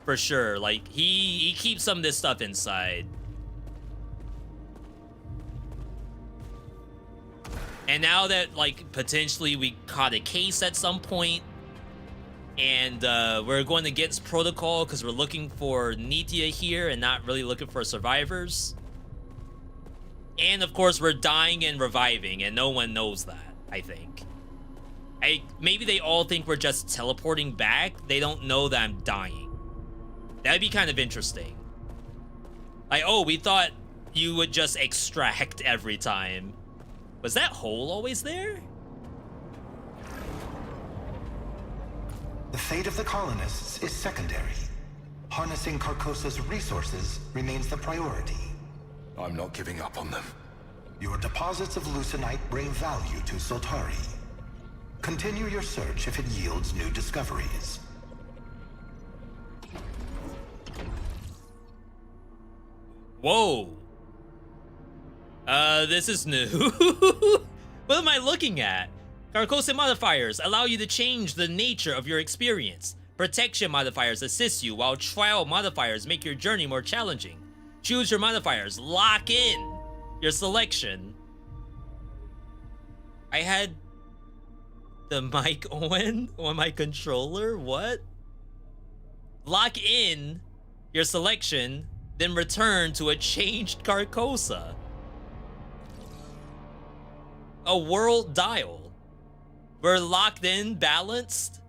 For sure. Like, he keeps some of this stuff inside. And now that, like, potentially we caught a case at some point, And we're going against protocol because we're looking for Nithya here and not really looking for survivors. And of course, we're dying and reviving, and no one knows that, I think. Maybe they all think we're just teleporting back. They don't know that I'm dying. That'd be kind of interesting. Like, oh, we thought you would just extract every time. Was that hole always there? The fate of the colonists is secondary. Harnessing Carcosa's resources remains the priority. I'm not giving up on them. Your deposits of Lucenite bring value to Soltari. Continue your search if it yields new discoveries. Whoa. This is new. What am I looking at? Carcosa modifiers allow you to change the nature of your experience. Protection modifiers assist you, while trial modifiers make your journey more challenging. Choose your modifiers. Lock in your selection. I had the mic on my controller? What? Lock in your selection, then return to a changed Carcosa. A world dial. We're locked in, balanced.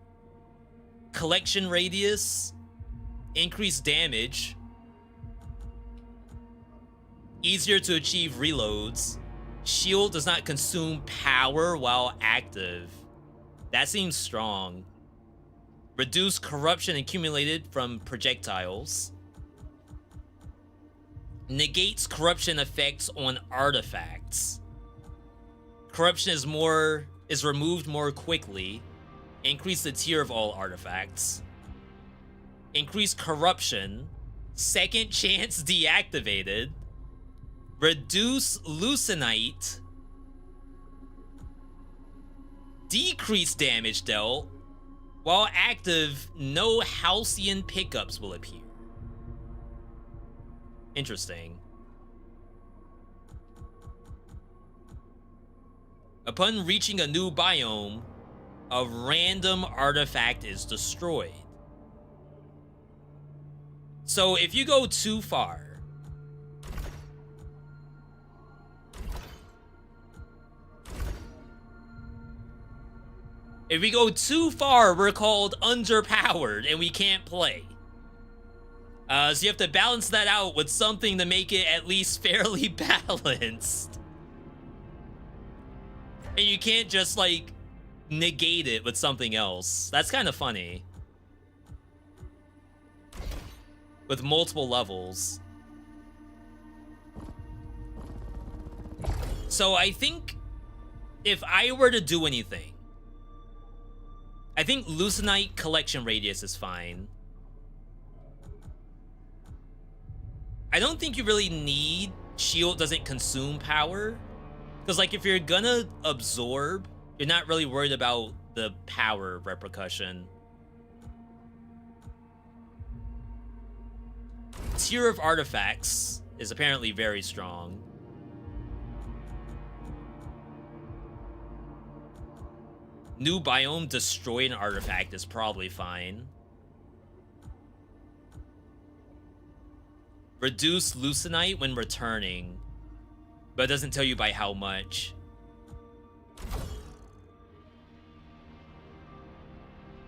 Collection radius. Increased damage. Easier to achieve reloads. Shield does not consume power while active. That seems strong. Reduce corruption accumulated from projectiles. Negates corruption effects on artifacts. Corruption is removed more quickly. Increase the tier of all artifacts. Increase corruption. Second chance deactivated. Reduce Lucenite. Decrease damage dealt. While active, no Halcyon pickups will appear. Interesting. Upon reaching a new biome, a random artifact is destroyed. So if you go too far, we're called underpowered and we can't play. So you have to balance that out with something to make it at least fairly balanced. And you can't just, like, negate it with something else. That's kind of funny. With multiple levels. So I think if I were to do anything, I think Lucenite collection radius is fine. I don't think you really need shield doesn't consume power. Because, like, if you're gonna absorb, you're not really worried about the power repercussion. Tier of artifacts is apparently very strong. New biome, destroy an artifact is probably fine. Reduce Lucenite when returning, but it doesn't tell you by how much.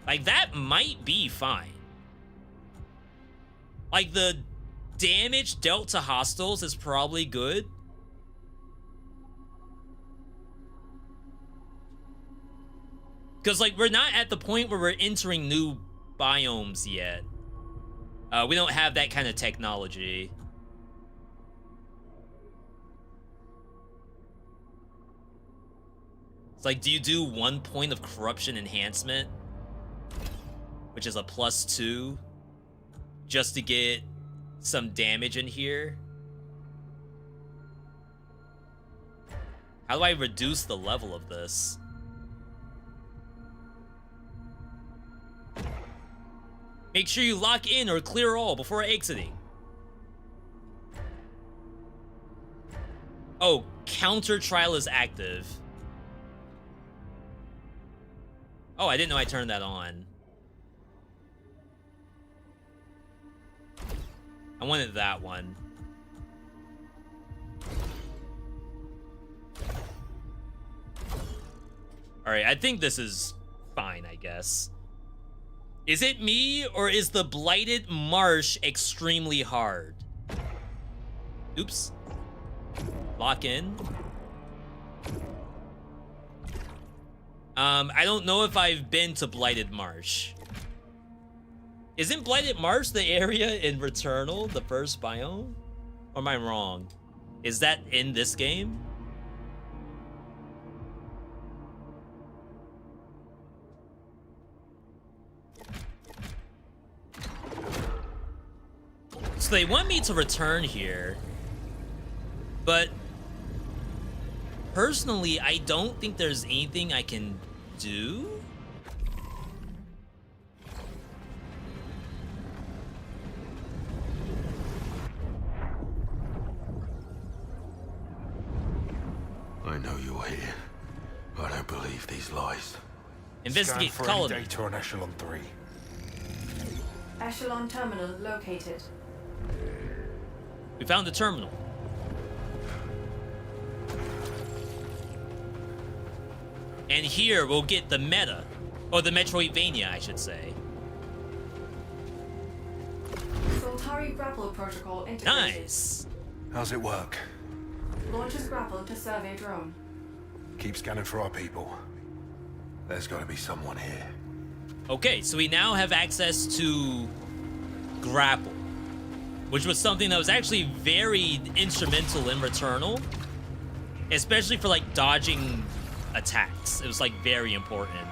Like, that might be fine. Like, the damage dealt to hostiles is probably good. Because, like, we're not at the point where we're entering new biomes yet. We don't have that kind of technology. It's like, do you do 1 point of corruption enhancement, which is a +2, just to get some damage in here? How do I reduce the level of this? Make sure you lock in or clear all before exiting. Oh, counter trial is active. Oh, I didn't know I turned that on. I wanted that one. Alright, I think this is fine, I guess. Is it me, or is the blighted marsh extremely hard? Oops. Lock in. I don't know if I've been to Blighted Marsh. Isn't Blighted Marsh the area in Returnal, the first biome? Or am I wrong? Is that in this game? So they want me to return here, but personally, I don't think there's anything I can do. I know you're here. I don't believe these lies. Investigate Scan for colony. any data on Echelon 3. Echelon terminal located. We found the terminal. And here we'll get the meta, or the Metroidvania, I should say. Soltari grapple protocol integrated. Nice. How's it work? Launches grapple to survey drone. Keep scanning for our people. There's got to be someone here. Okay, so we now have access to grapple, which was something that was actually very instrumental in Returnal, especially for like dodging attacks. It was like very important.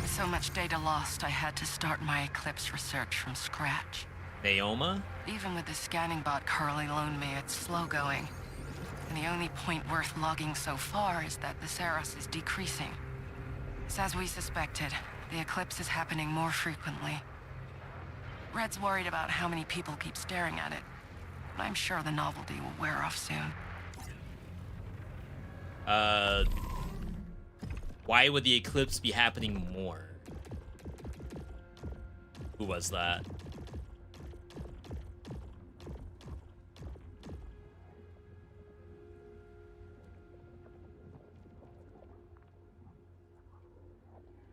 With so much data lost, I had to start my Eclipse research from scratch. Naoma? Even with the scanning bot Carly loaned me, it's slow going. And the only point worth logging so far is that the SAROS is decreasing. It's as we suspected. The eclipse is happening more frequently. Red's worried about how many people keep staring at it. But I'm sure the novelty will wear off soon. Why would the eclipse be happening more? Who was that?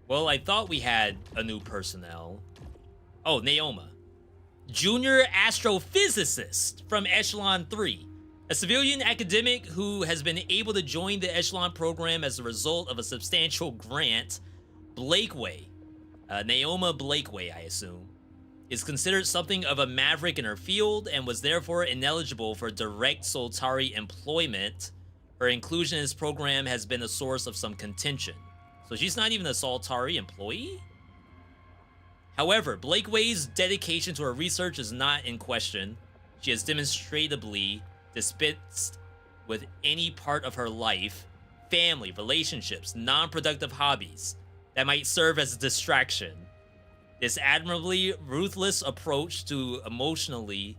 Well, I thought we had a new personnel. Oh, Naoma. Junior astrophysicist from Echelon 3. A civilian academic who has been able to join the Echelon program as a result of a substantial grant. Blakeway. Naoma Blakeway, I assume. Is considered something of a maverick in her field and was therefore ineligible for direct Soltari employment. Her inclusion in this program has been a source of some contention. So she's not even a Soltari employee? However, Blakeway's dedication to her research is not in question. She has demonstrably dispensed with any part of her life, family, relationships, non-productive hobbies that might serve as a distraction. This admirably ruthless approach to emotionality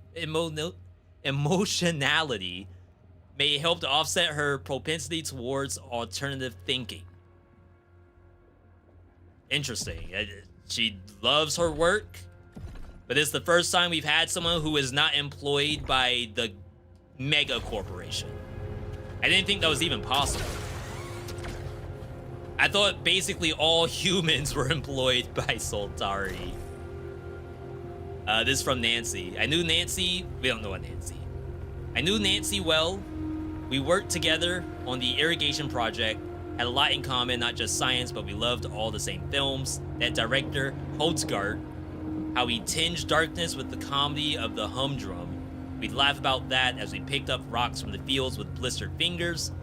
may help to offset her propensity towards alternative thinking. Interesting. She loves her work, but it's the first time we've had someone who is not employed by the mega corporation. I didn't think that was even possible. I thought basically all humans were employed by Soltari. This is from Nancy. I knew Nancy. We don't know what Nancy. I knew Nancy well. We worked together on the irrigation project. Had a lot in common, not just science, but we loved all the same films. That director, Holtzgart, how he tinged darkness with the comedy of the humdrum. We'd laugh about that as we picked up rocks from the fields with blistered fingers,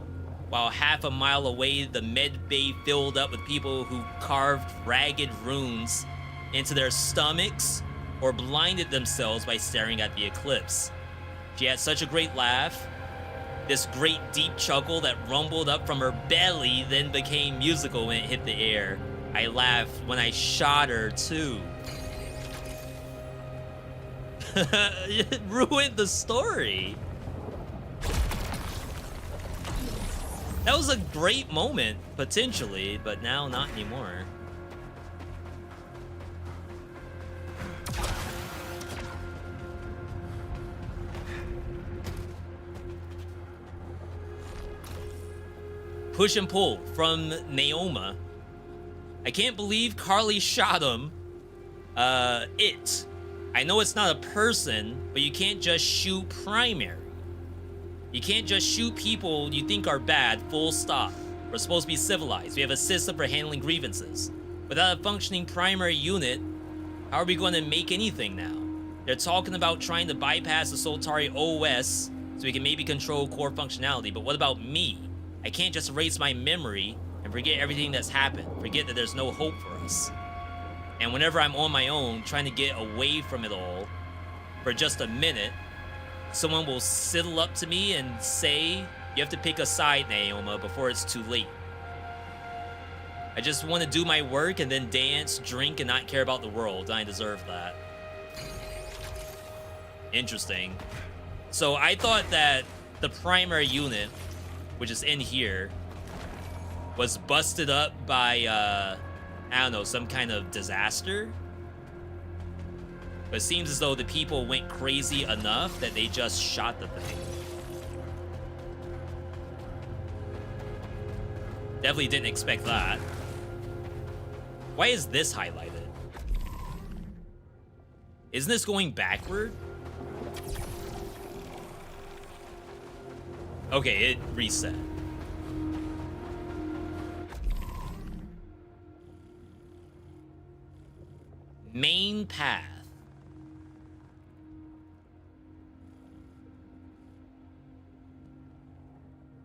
while half a mile away, the med bay filled up with people who carved ragged runes into their stomachs or blinded themselves by staring at the eclipse. She had such a great laugh. This great deep chuckle that rumbled up from her belly then became musical when it hit the air. I laughed when I shot her too. It ruined the story. That was a great moment, potentially, but now not anymore. push and pull from Naoma. I can't believe Carly shot him. I know it's not a person, but you can't just shoot primary. You can't just shoot people you think are bad, full stop. We're supposed to be civilized. We have a system for handling grievances. Without a functioning primary unit, how are we going to make anything now? They're talking about trying to bypass the Soltari OS so we can maybe control core functionality, but what about me? I can't just erase my memory and forget everything that's happened. Forget that there's no hope for us. And whenever I'm on my own, trying to get away from it all for just a minute, someone will sidle up to me and say, you have to pick a side, Naoma, before it's too late. I just want to do my work and then dance, drink, and not care about the world. I deserve that. Interesting. So I thought that the primary unit, which is in here, was busted up by, I don't know, some kind of disaster. But it seems as though the people went crazy enough that they just shot the thing. Definitely didn't expect that. Why is this highlighted? Isn't this going backward? Okay, it reset. Main path.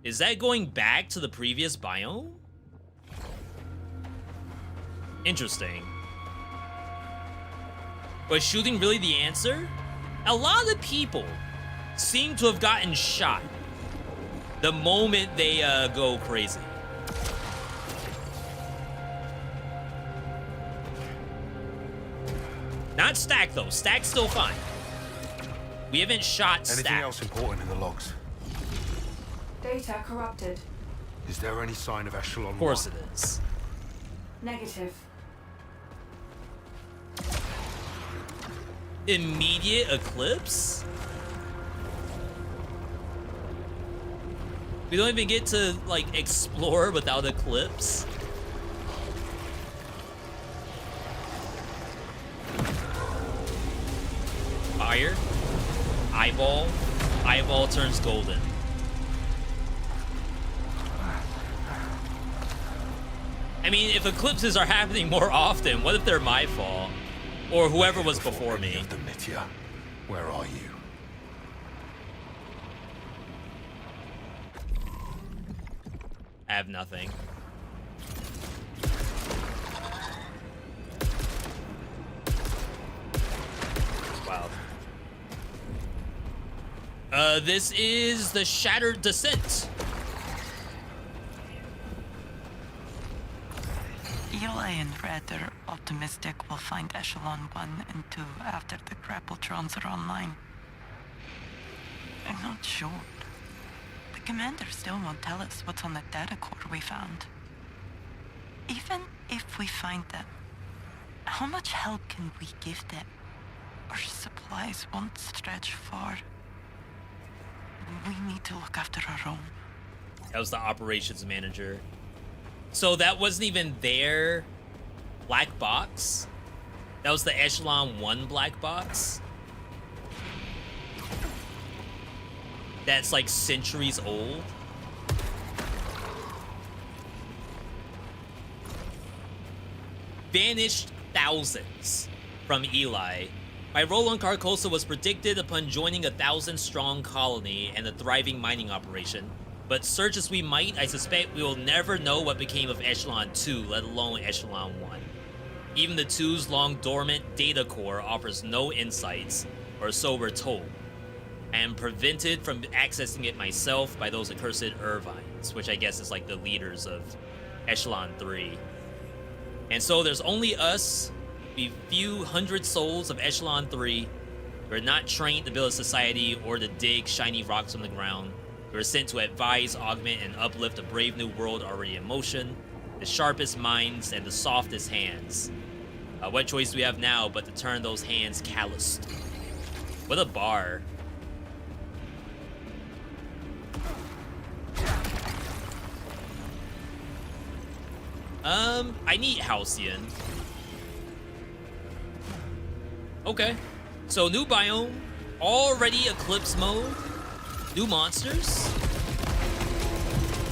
Is that going back to the previous biome? Interesting. Was shooting really the answer? A lot of people seem to have gotten shot the moment they go crazy. Not Stack, though. Stack's still fine. We haven't shot Stack. Anything else important in the logs? Data corrupted. Is there any sign of Echelon? Of course it is. Negative. Immediate eclipse? We don't even get to, like, explore without eclipse. Fire. Eyeball. Eyeball turns golden. I mean, if eclipses are happening more often, what if they're my fault? Or whoever was before me? Where are you? I have nothing. Wow. This is the Shattered Descent. Eli and Red are optimistic we'll find Echelon 1 and 2 after the Grappletrons are online. I'm not sure. The commander still won't tell us what's on the data core we found. Even if we find them, how much help can we give them? Our supplies won't stretch far. We need to look after our own. That was the operations manager. So that wasn't even their black box? That was the Echelon 1 black box? That's like centuries old? Vanished thousands from Eli. My role on Carcosa was predicted upon joining a 1,000-strong colony and a thriving mining operation. But search as we might, I suspect we will never know what became of Echelon 2, let alone Echelon 1. Even the 2's long dormant data core offers no insights, or so we're told. I am prevented from accessing it myself by those accursed Irvines, which I guess is like the leaders of Echelon 3. And so there's only us, the few hundred souls of Echelon 3. We're not trained to build a society or to dig shiny rocks from the ground. We're sent to advise, augment, and uplift a brave new world already in motion, the sharpest minds and the softest hands. What choice do we have now but to turn those hands calloused? What a bar. I need Halcyon. Okay. So new biome, already Eclipse mode, new monsters.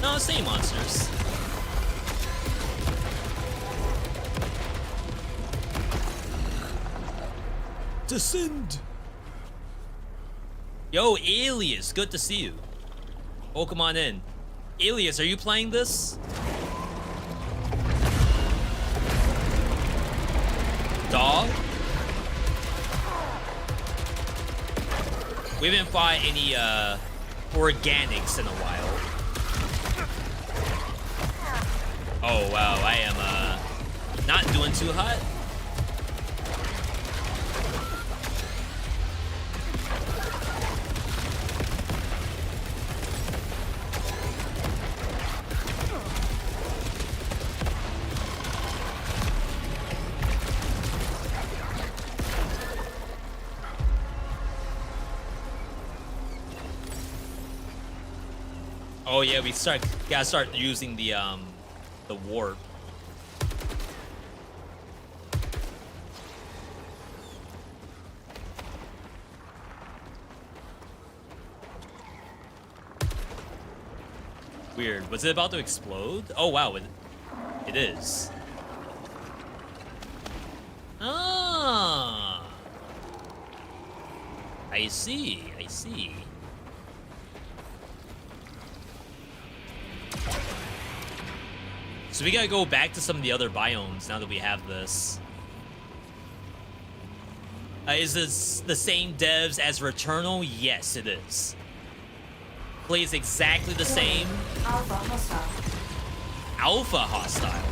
No, same monsters. Descend. Yo, Alias, good to see you. Welcome on in. Alias, are you playing this? Dog? We haven't fought any organics in a while. Oh wow, I am not doing too hot. Oh yeah, we gotta start using the warp. Weird. Was it about to explode? Oh wow, it is. Ah. I see. I see. So we gotta go back to some of the other biomes now that we have this. Is this the same devs as Returnal? Yes, it is. Plays exactly the same. Alpha hostile. Alpha hostile.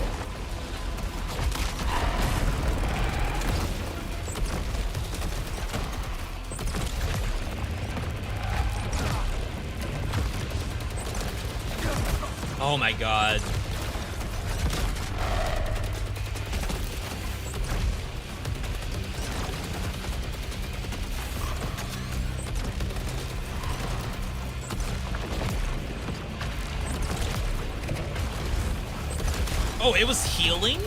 Oh my god. Oh, it was healing?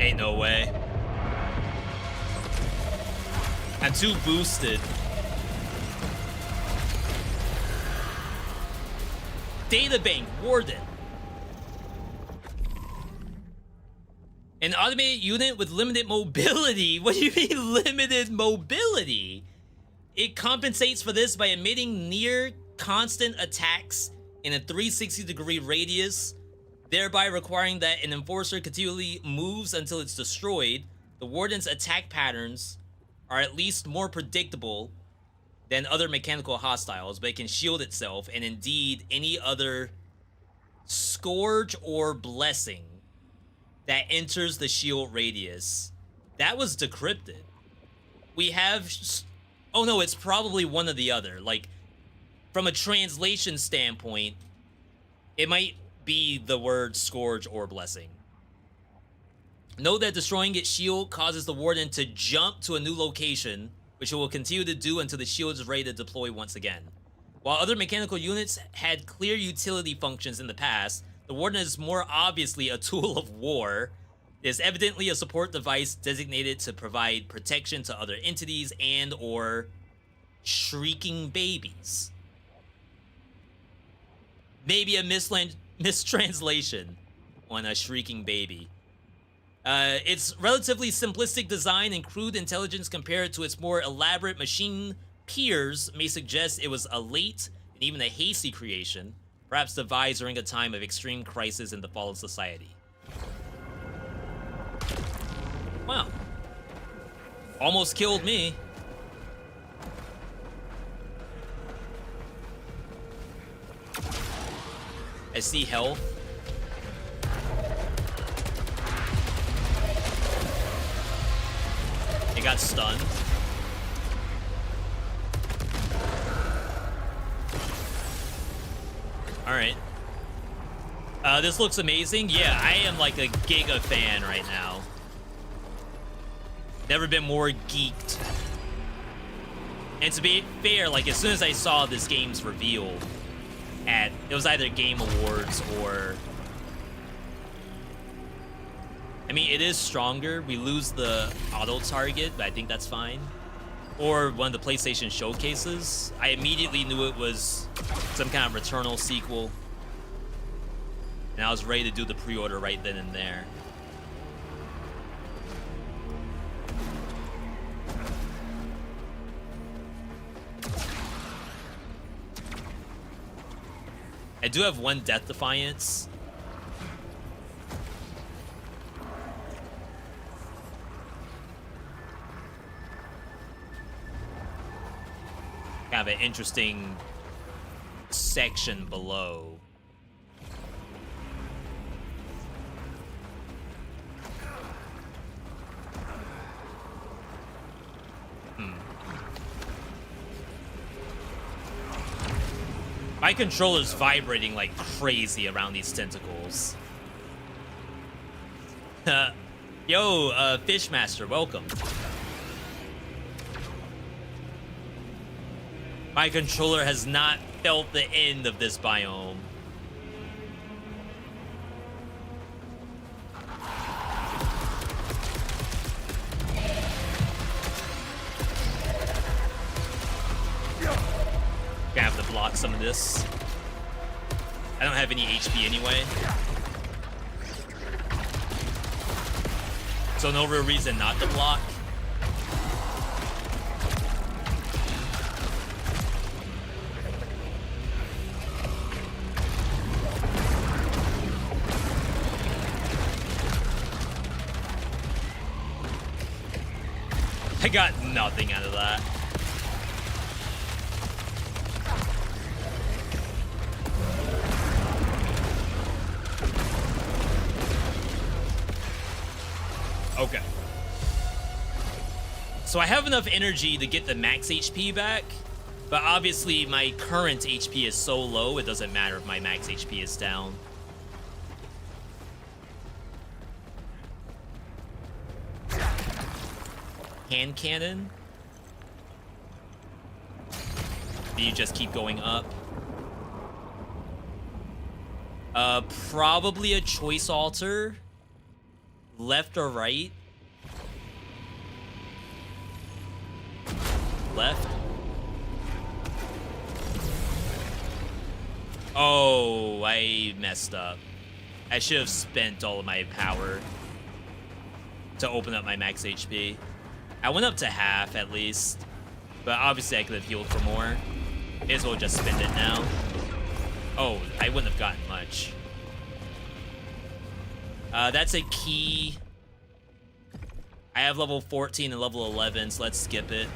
Ain't no way. I'm too boosted. Databank Warden. An automated unit with limited mobility? What do you mean limited mobility? It compensates for this by emitting near constant attacks in a 360-degree radius, thereby requiring that an enforcer continually moves until it's destroyed. The Warden's attack patterns are at least more predictable than other mechanical hostiles, but it can shield itself, and indeed any other Scourge or Blessing that enters the shield radius. That was decrypted. We have... Oh no, it's probably one or the other. Like, from a translation standpoint, it might be the word Scourge or Blessing. Note that destroying its shield causes the Warden to jump to a new location, which it will continue to do until the shield is ready to deploy once again. While other mechanical units had clear utility functions in the past, the Warden is more obviously a tool of war. It is evidently a support device designated to provide protection to other entities and or shrieking babies. Maybe a mistranslation on a shrieking baby. Its relatively simplistic design and crude intelligence compared to its more elaborate machine peers may suggest it was a late and even a hasty creation, perhaps devised during a time of extreme crisis in the fall of society. Wow. Almost killed me. I see health. It got stunned. Alright. This looks amazing. Yeah, I am like a giga fan right now. Never been more geeked. And to be fair, like as soon as I saw this game's reveal, at, it was either Game Awards or, I mean, it is stronger. We lose the auto target, but I think that's fine. Or one of the PlayStation showcases. I immediately knew it was some kind of Returnal sequel. And I was ready to do the pre-order right then and there. I do have one Death Defiance. Kind of an interesting section below. My controller's vibrating like crazy around these tentacles. Yo, Fishmaster, welcome. My controller has not felt the end of this biome. Gonna have to block some of this. I don't have any HP anyway. So no real reason not to block. I got nothing out of that. Okay. So I have enough energy to get the max HP back, but obviously my current HP is so low, it doesn't matter if my max HP is down. Hand cannon? Do you just keep going up? Probably a choice altar. Left or right? Left? Oh, I messed up. I should have spent all of my power to open up my max HP. I went up to half at least, but obviously I could have healed for more. May as well just spend it now. Oh, I wouldn't have gotten much. That's a key. I have level 14 and level 11, so let's skip it.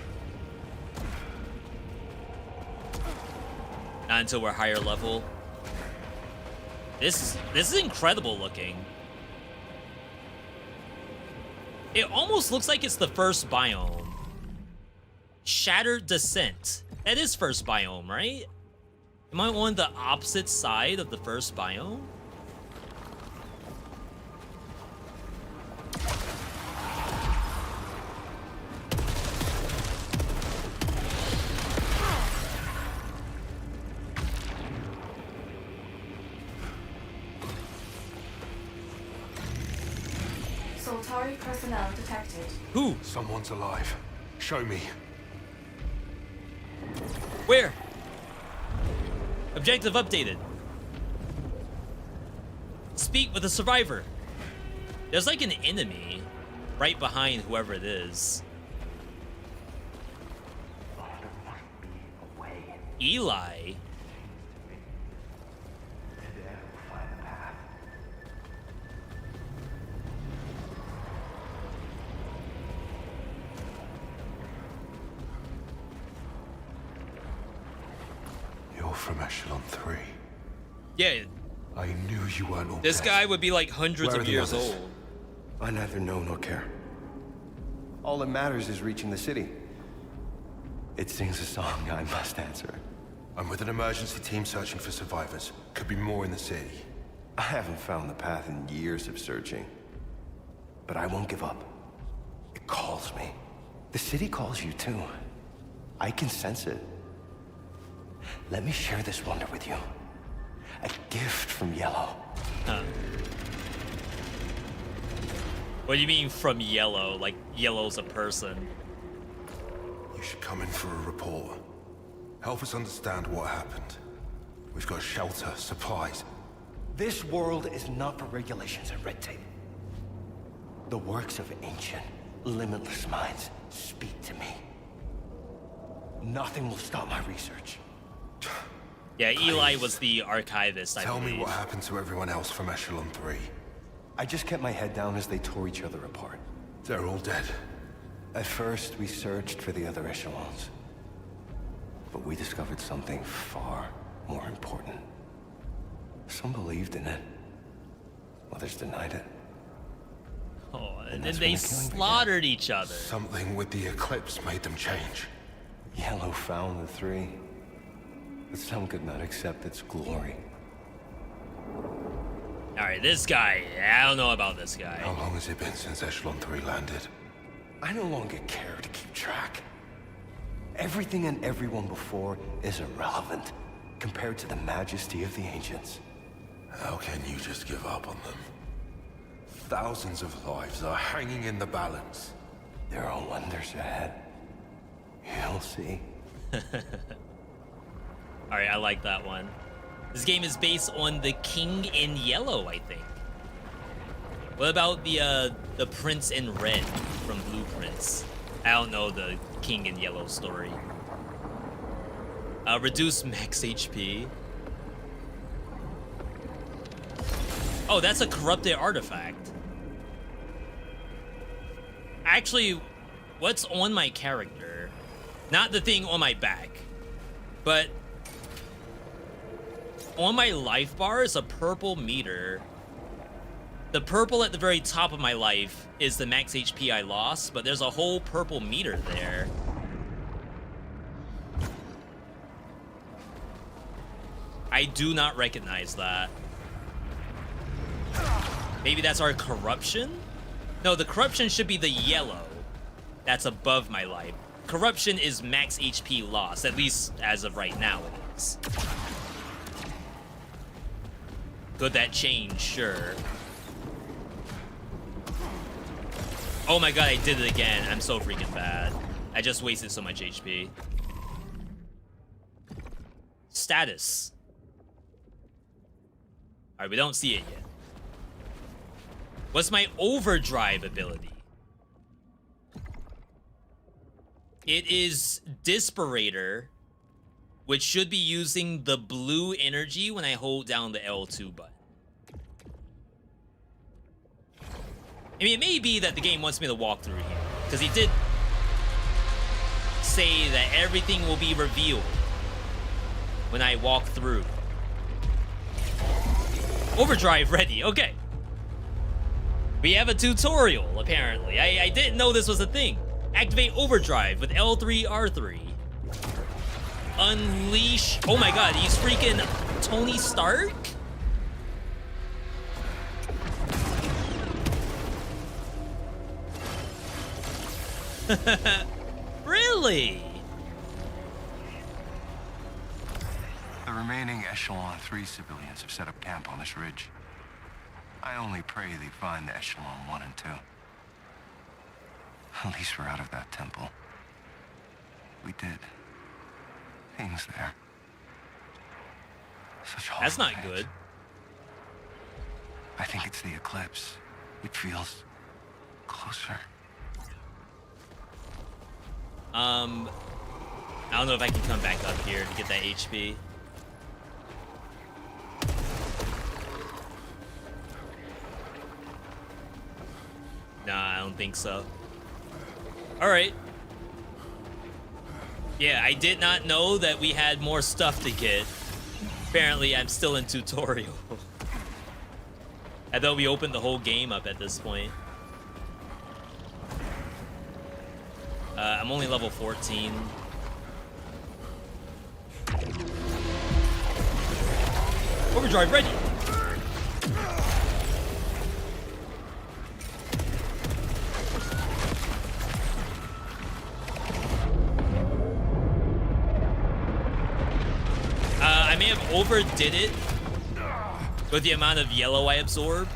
Not until we're higher level. This is incredible looking. It almost looks like it's the first biome. Shattered Descent. That is first biome, right? Am I on the opposite side of the first biome? Soltari personnel detected. Who? Someone's alive. Show me. Where? Objective updated. Speak with a survivor. There's like an enemy right behind whoever it is. Eli? You're from Echelon 3. Yeah. I knew you weren't all This dead. guy would be like hundreds Where of are the years others? old. I neither know nor care. All that matters is reaching the city. It sings a song I must answer. I'm with an emergency team searching for survivors. Could be more in the city. I haven't found the path in years of searching. But I won't give up. It calls me. The city calls you too. I can sense it. Let me share this wonder with you. A gift from Yellow. Huh. What do you mean from Yellow? Like Yellow's a person? You should come in for a report. Help us understand what happened. We've got shelter, supplies. This world is not for regulations and red tape. The works of ancient, limitless minds speak to me. Nothing will stop my research. Yeah, Eli was the archivist, I Tell believe. me what happened to everyone else from Echelon 3. I just kept my head down as they tore each other apart. They're all dead. At first, we searched for the other echelons. But we discovered something far more important. Some believed in it. Others denied it. Oh, and then that's they when the killing slaughtered each other. Something with the eclipse made them change. Yellow found the three. But some could not accept its glory. Alright, this guy. I don't know about this guy. How long has it been since Echelon 3 landed? I no longer care to keep track. Everything and everyone before is irrelevant compared to the majesty of the ancients. How can you just give up on them? Thousands of lives are hanging in the balance. There are wonders ahead. You'll see. Alright, I like that one. This game is based on the King in Yellow, I think. What about the Prince in Red from Blueprints? I don't know the King in Yellow story. Reduce max HP. Oh, that's a corrupted artifact. Actually, what's on my character? Not the thing on my back, but on my life bar is a purple meter. The purple at the very top of my life is the max HP I lost, but there's a whole purple meter there. I do not recognize that. Maybe that's our corruption? No, the corruption should be the yellow. That's above my life. Corruption is max HP loss, at least as of right now it is. Could that change? Sure. Oh my god, I did it again. I'm so freaking bad. I just wasted so much HP. Status. Alright, we don't see it yet. What's my overdrive ability? It is Disparator, which should be using the blue energy when I hold down the L2 button. I mean, it may be that the game wants me to walk through here, because he did say that everything will be revealed when I walk through. Overdrive ready, okay. We have a tutorial, apparently. I didn't know this was a thing. Activate overdrive with L3, R3. Unleash. Oh my god, he's freaking Tony Stark? Really? The remaining Echelon 3 civilians have set up camp on this ridge. I only pray they find the Echelon 1 and 2. At least we're out of that temple. We did. Things there. Such That's not things. good. I think it's the eclipse. It feels closer. I don't know if I can come back up here to get that HP. Nah, I don't think so. Alright. Yeah, I did not know that we had more stuff to get. Apparently, I'm still in tutorial. I thought we opened the whole game up at this point. I'm only level 14. Overdrive ready! I may have overdid it With the amount of yellow I absorbed.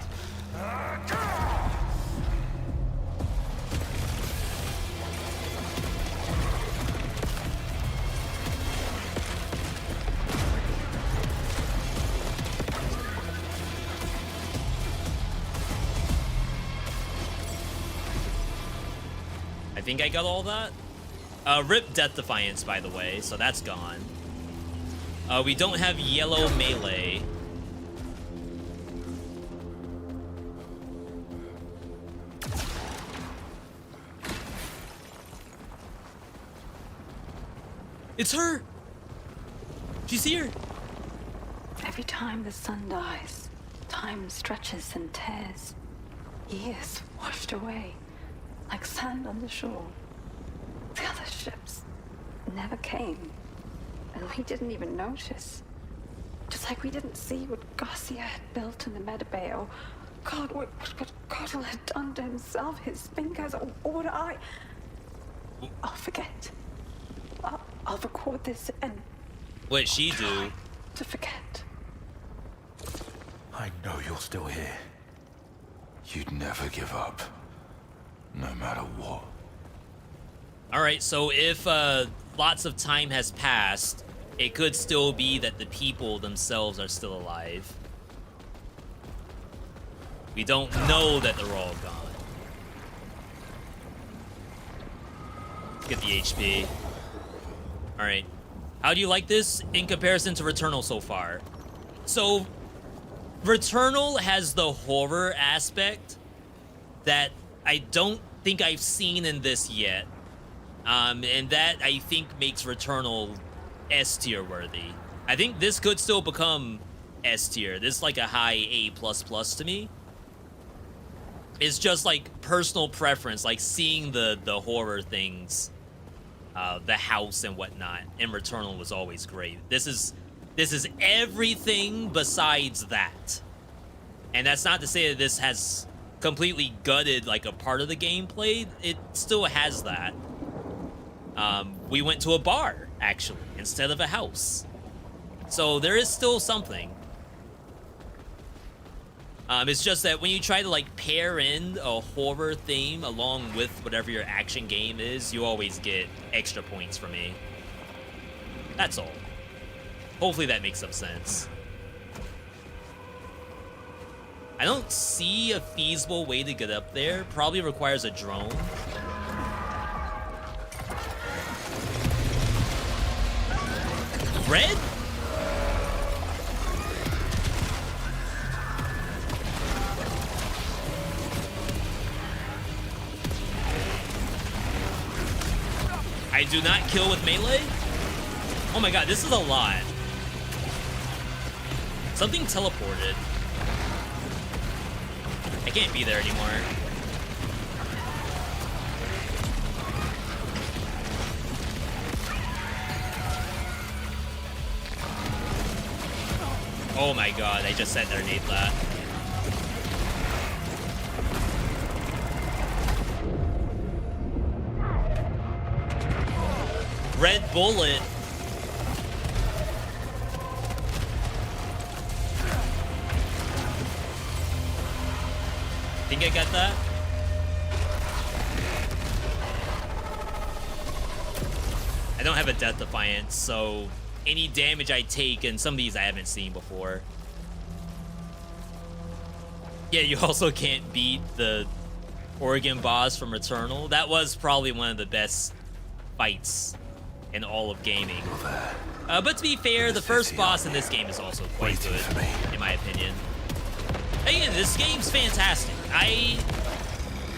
I think I got all that. Rip Death Defiance, by the way, so that's gone. We don't have yellow melee. It's her! She's here! Every time the sun dies, time stretches and tears. Years washed away, like sand on the shore. The other ships never came, and we didn't even notice. Just like we didn't see what Garcia had built in the Medbay, or God, what Cottle had done to himself, his fingers, or what I'll forget. I'll record this and... What'd she do? To forget. I know you're still here. You'd never give up. No matter what. Alright, so if lots of time has passed, it could still be that the people themselves are still alive. We don't know that they're all gone. Let's get the HP. Alright. How do you like this in comparison to Returnal so far? So, Returnal has the horror aspect that I don't think I've seen in this yet. And that, I think, makes Returnal S-tier worthy. I think this could still become S-tier. This is like a high A++ to me. It's just like personal preference, like seeing the horror things, the house and whatnot, and Returnal was always great. This is everything besides that. And that's not to say that this has completely gutted like a part of the gameplay. It still has that. We went to a bar, actually, instead of a house. So there is still something. It's just that when you try to like pair in a horror theme along with whatever your action game is, you always get extra points from me. That's all. Hopefully that makes some sense. I don't see a feasible way to get up there. Probably requires a drone. Red? I do not kill with melee? Oh my god, this is a lot. Something teleported. I can't be there anymore. Oh my god, I just said there, Nate, that. Red bullet. Think I got that? I don't have a Death Defiance, so any damage I take, and some of these I haven't seen before. Yeah, you also can't beat the Oregon boss from Returnal. That was probably one of the best fights in all of gaming. But to be fair, the first boss in this game is also quite good, in my opinion. Again, this game's fantastic. I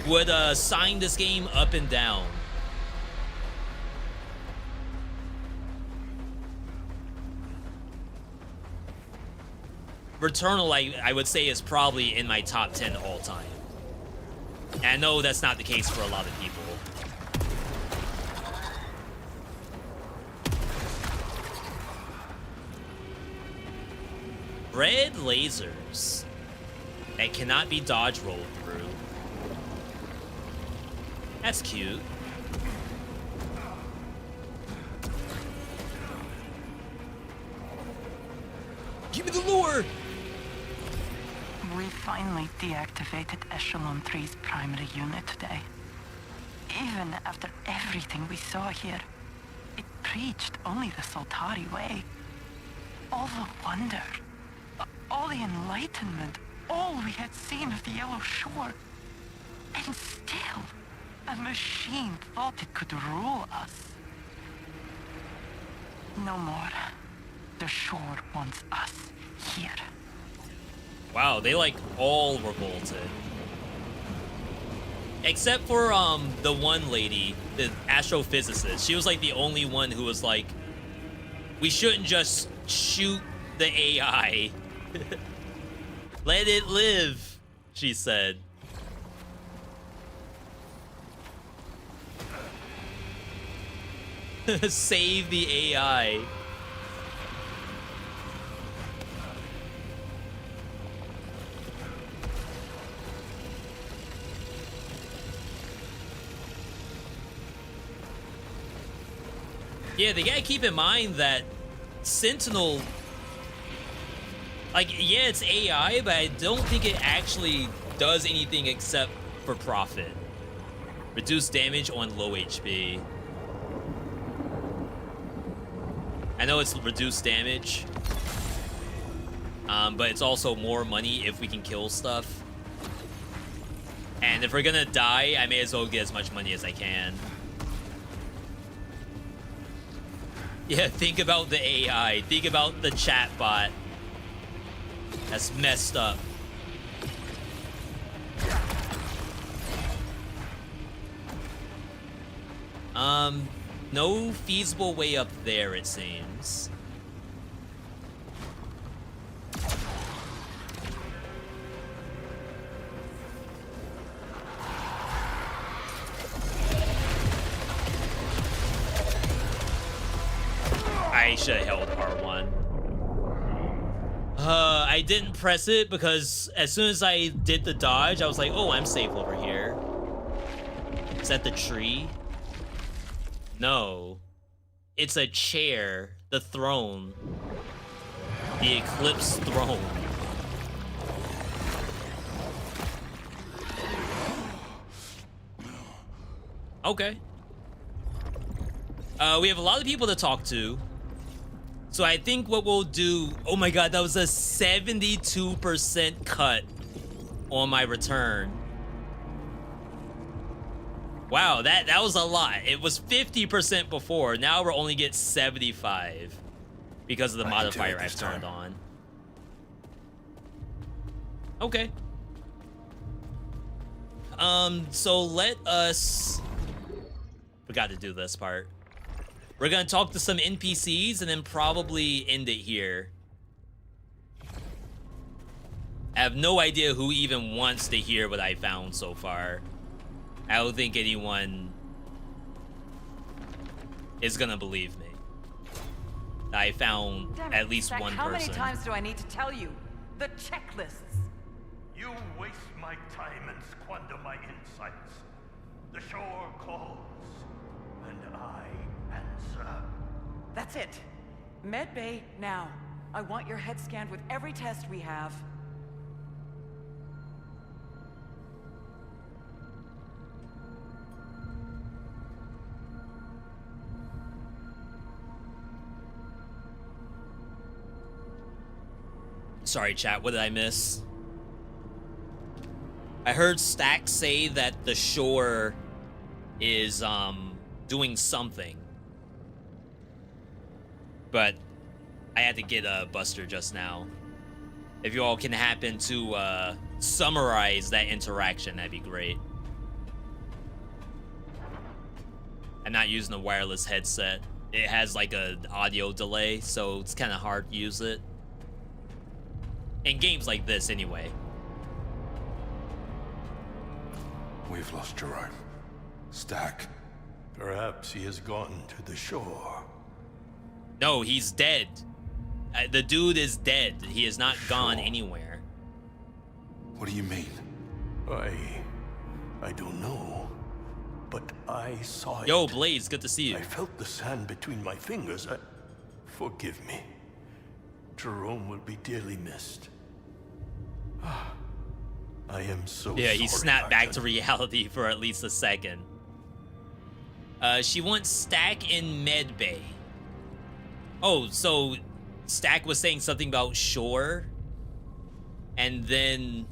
would sign this game up and down. Returnal, I would say, is probably in my top 10 all time. And I know that's not the case for a lot of people. Red lasers that cannot be dodge rolled through. That's cute. Give me the lure! We finally deactivated Echelon 3's primary unit today. Even after everything we saw here, it preached only the Soltari way. All the wonder, all the enlightenment, all we had seen of the Yellow Shore. And still, a machine thought it could rule us. No more. The shore wants us here. Wow, they like all revolted. Except for the one lady, the astrophysicist. She was like the only one who was like, we shouldn't just shoot the AI. Let it live, she said. Save the AI. Yeah, they gotta keep in mind that Sentinel, like, yeah, it's AI, but I don't think it actually does anything except for profit. Reduce damage on low HP. I know it's reduced damage, but it's also more money if we can kill stuff. And if we're gonna die, I may as well get as much money as I can. Yeah, think about the AI. Think about the chat bot. That's messed up. No feasible way up there, it seems. I should have held R1. I didn't press it because as soon as I did the dodge, I was like, oh, I'm safe over here. Is that the tree? No. It's a chair. The throne. The Eclipse throne. Okay. We have a lot of people to talk to. So I think what we'll do... Oh my god, that was a 72% cut on my return. Wow, that was a lot. It was 50% before. Now we're only get 75 because of the modifier I've turned on. Okay. So let us... Forgot to do this part. We're gonna talk to some NPCs and then probably end it here. I have no idea who even wants to hear what I found so far. I don't think anyone is gonna believe me. I found at least one person. How many times do I need to tell you? The checklists. You waste my time and squander my insights. The shore calls, and I answer. That's it. Med Bay now. I want your head scanned with every test we have. Sorry, chat, what did I miss? I heard Stack say that the shore is, doing something. But I had to get a Buster just now. If you all can happen to, summarize that interaction, that'd be great. I'm not using a wireless headset. It has, like, an audio delay, so it's kind of hard to use it. In games like this, anyway. We've lost Jerome. Stack. Perhaps he has gone to the shore. No, he's dead. The dude is dead. He has not gone anywhere. What do you mean? I don't know. But I saw it. Yo, Blaze, good to see you. I felt the sand between my fingers. Forgive me. Jerome will be dearly missed. I am so Yeah, he sorry, snapped back to Titan. reality for at least a second. She wants Stack in Med Bay. Oh, so Stack was saying something about shore, and then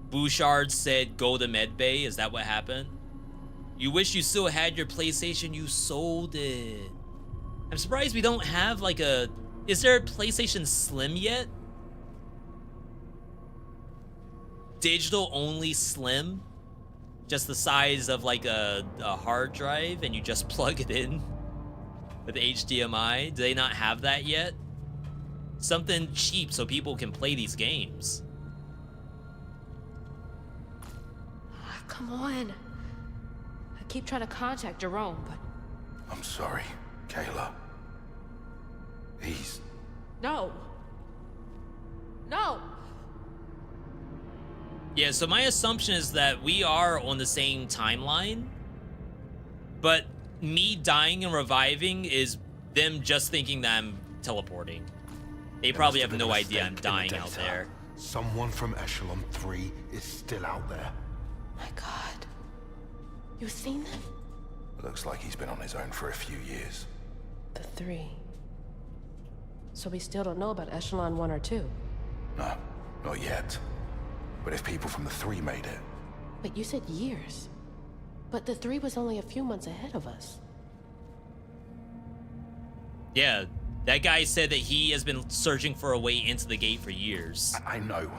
Bouchard said go to Med Bay. Is that what happened? You wish you still had your PlayStation, you sold it. I'm surprised we don't have like a... Is there a PlayStation Slim yet? Digital only Slim? Just the size of like a hard drive and you just plug it in with HDMI? Do they not have that yet? Something cheap so people can play these games. Come on. I keep trying to contact Jerome, but I'm sorry, Kayla. He's... no. No. Yeah, so my assumption is that we are on the same timeline, but me dying and reviving is them just thinking that I'm teleporting. They probably have no idea I'm dying out there. Someone from Echelon 3 is still out there. My God. You've seen them? Looks like he's been on his own for a few years. The 3. So we still don't know about Echelon 1 or 2? No, not yet. But if people from the 3 made it... But you said years. But the 3 was only a few months ahead of us. Yeah, that guy said that he has been searching for a way into the gate for years. I know,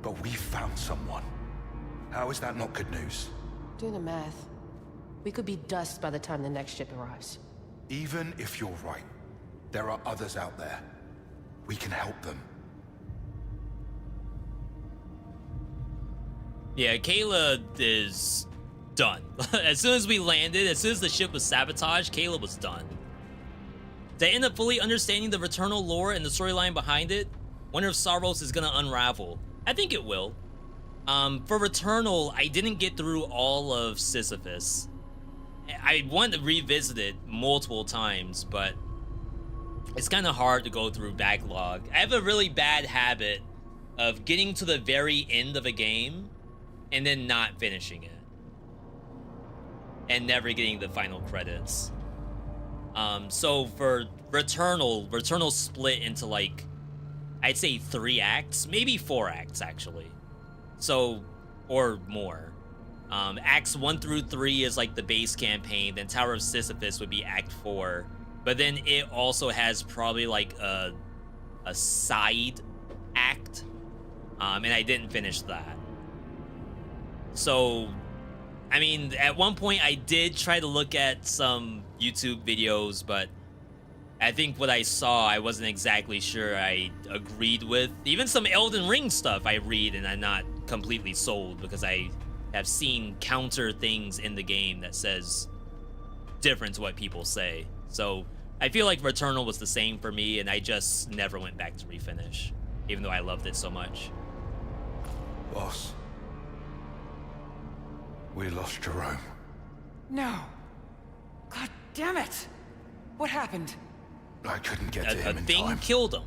but we found someone. How is that not good news? Do the math. We could be dust by the time the next ship arrives. Even if you're right, there are others out there. We can help them. Yeah, Kayla is done. As soon as we landed, as soon as the ship was sabotaged, Kayla was done. Did I end up fully understanding the Returnal lore and the storyline behind it? Wonder if SAROS is gonna unravel. I think it will. For Returnal, I didn't get through all of Sisyphus. I wanted to revisit it multiple times, but it's kind of hard to go through backlog. I have a really bad habit of getting to the very end of a game and then not finishing it. And never getting the final credits. So for Returnal split into like, I'd say 3 acts, maybe 4 acts actually. So, or more. Acts 1 through 3 is like the base campaign, then Tower of Sisyphus would be Act 4. But then it also has probably like a side act, and I didn't finish that. So, I mean, at one point I did try to look at some YouTube videos, but I think what I saw, I wasn't exactly sure I agreed with. Even some Elden Ring stuff I read and I'm not completely sold because I have seen counter things in the game that says different to what people say. So I feel like Returnal was the same for me and I just never went back to refinish, even though I loved it so much. Boss. We lost Jerome. No. God damn it! What happened? I couldn't get to him in A thing time. killed him.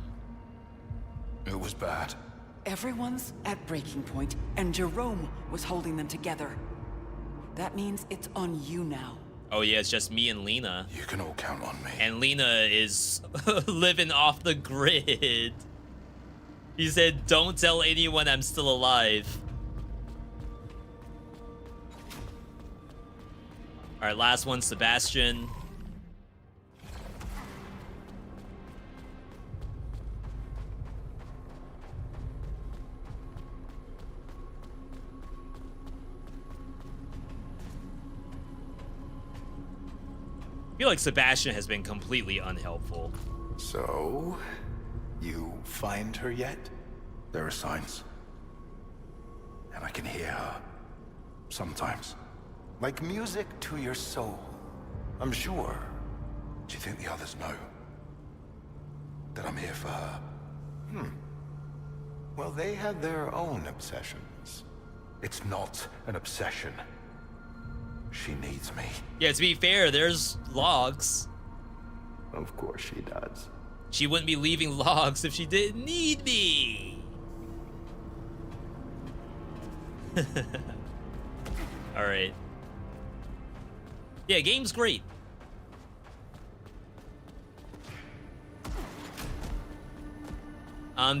It was bad. Everyone's at breaking point, and Jerome was holding them together. That means it's on you now. Oh yeah, it's just me and Lena. You can all count on me. And Lena is living off the grid. He said, don't tell anyone I'm still alive. All right, last one, Sebastian. I feel like Sebastian has been completely unhelpful. So, you find her yet? There are signs. And I can hear her. Sometimes. Like music to your soul. I'm sure. Do you think the others know? That I'm here for her? Well, they have their own obsessions. It's not an obsession. She needs me. Yeah, to be fair, there's logs. Of course she does. She wouldn't be leaving logs if she didn't need me. All right. Yeah, game's great.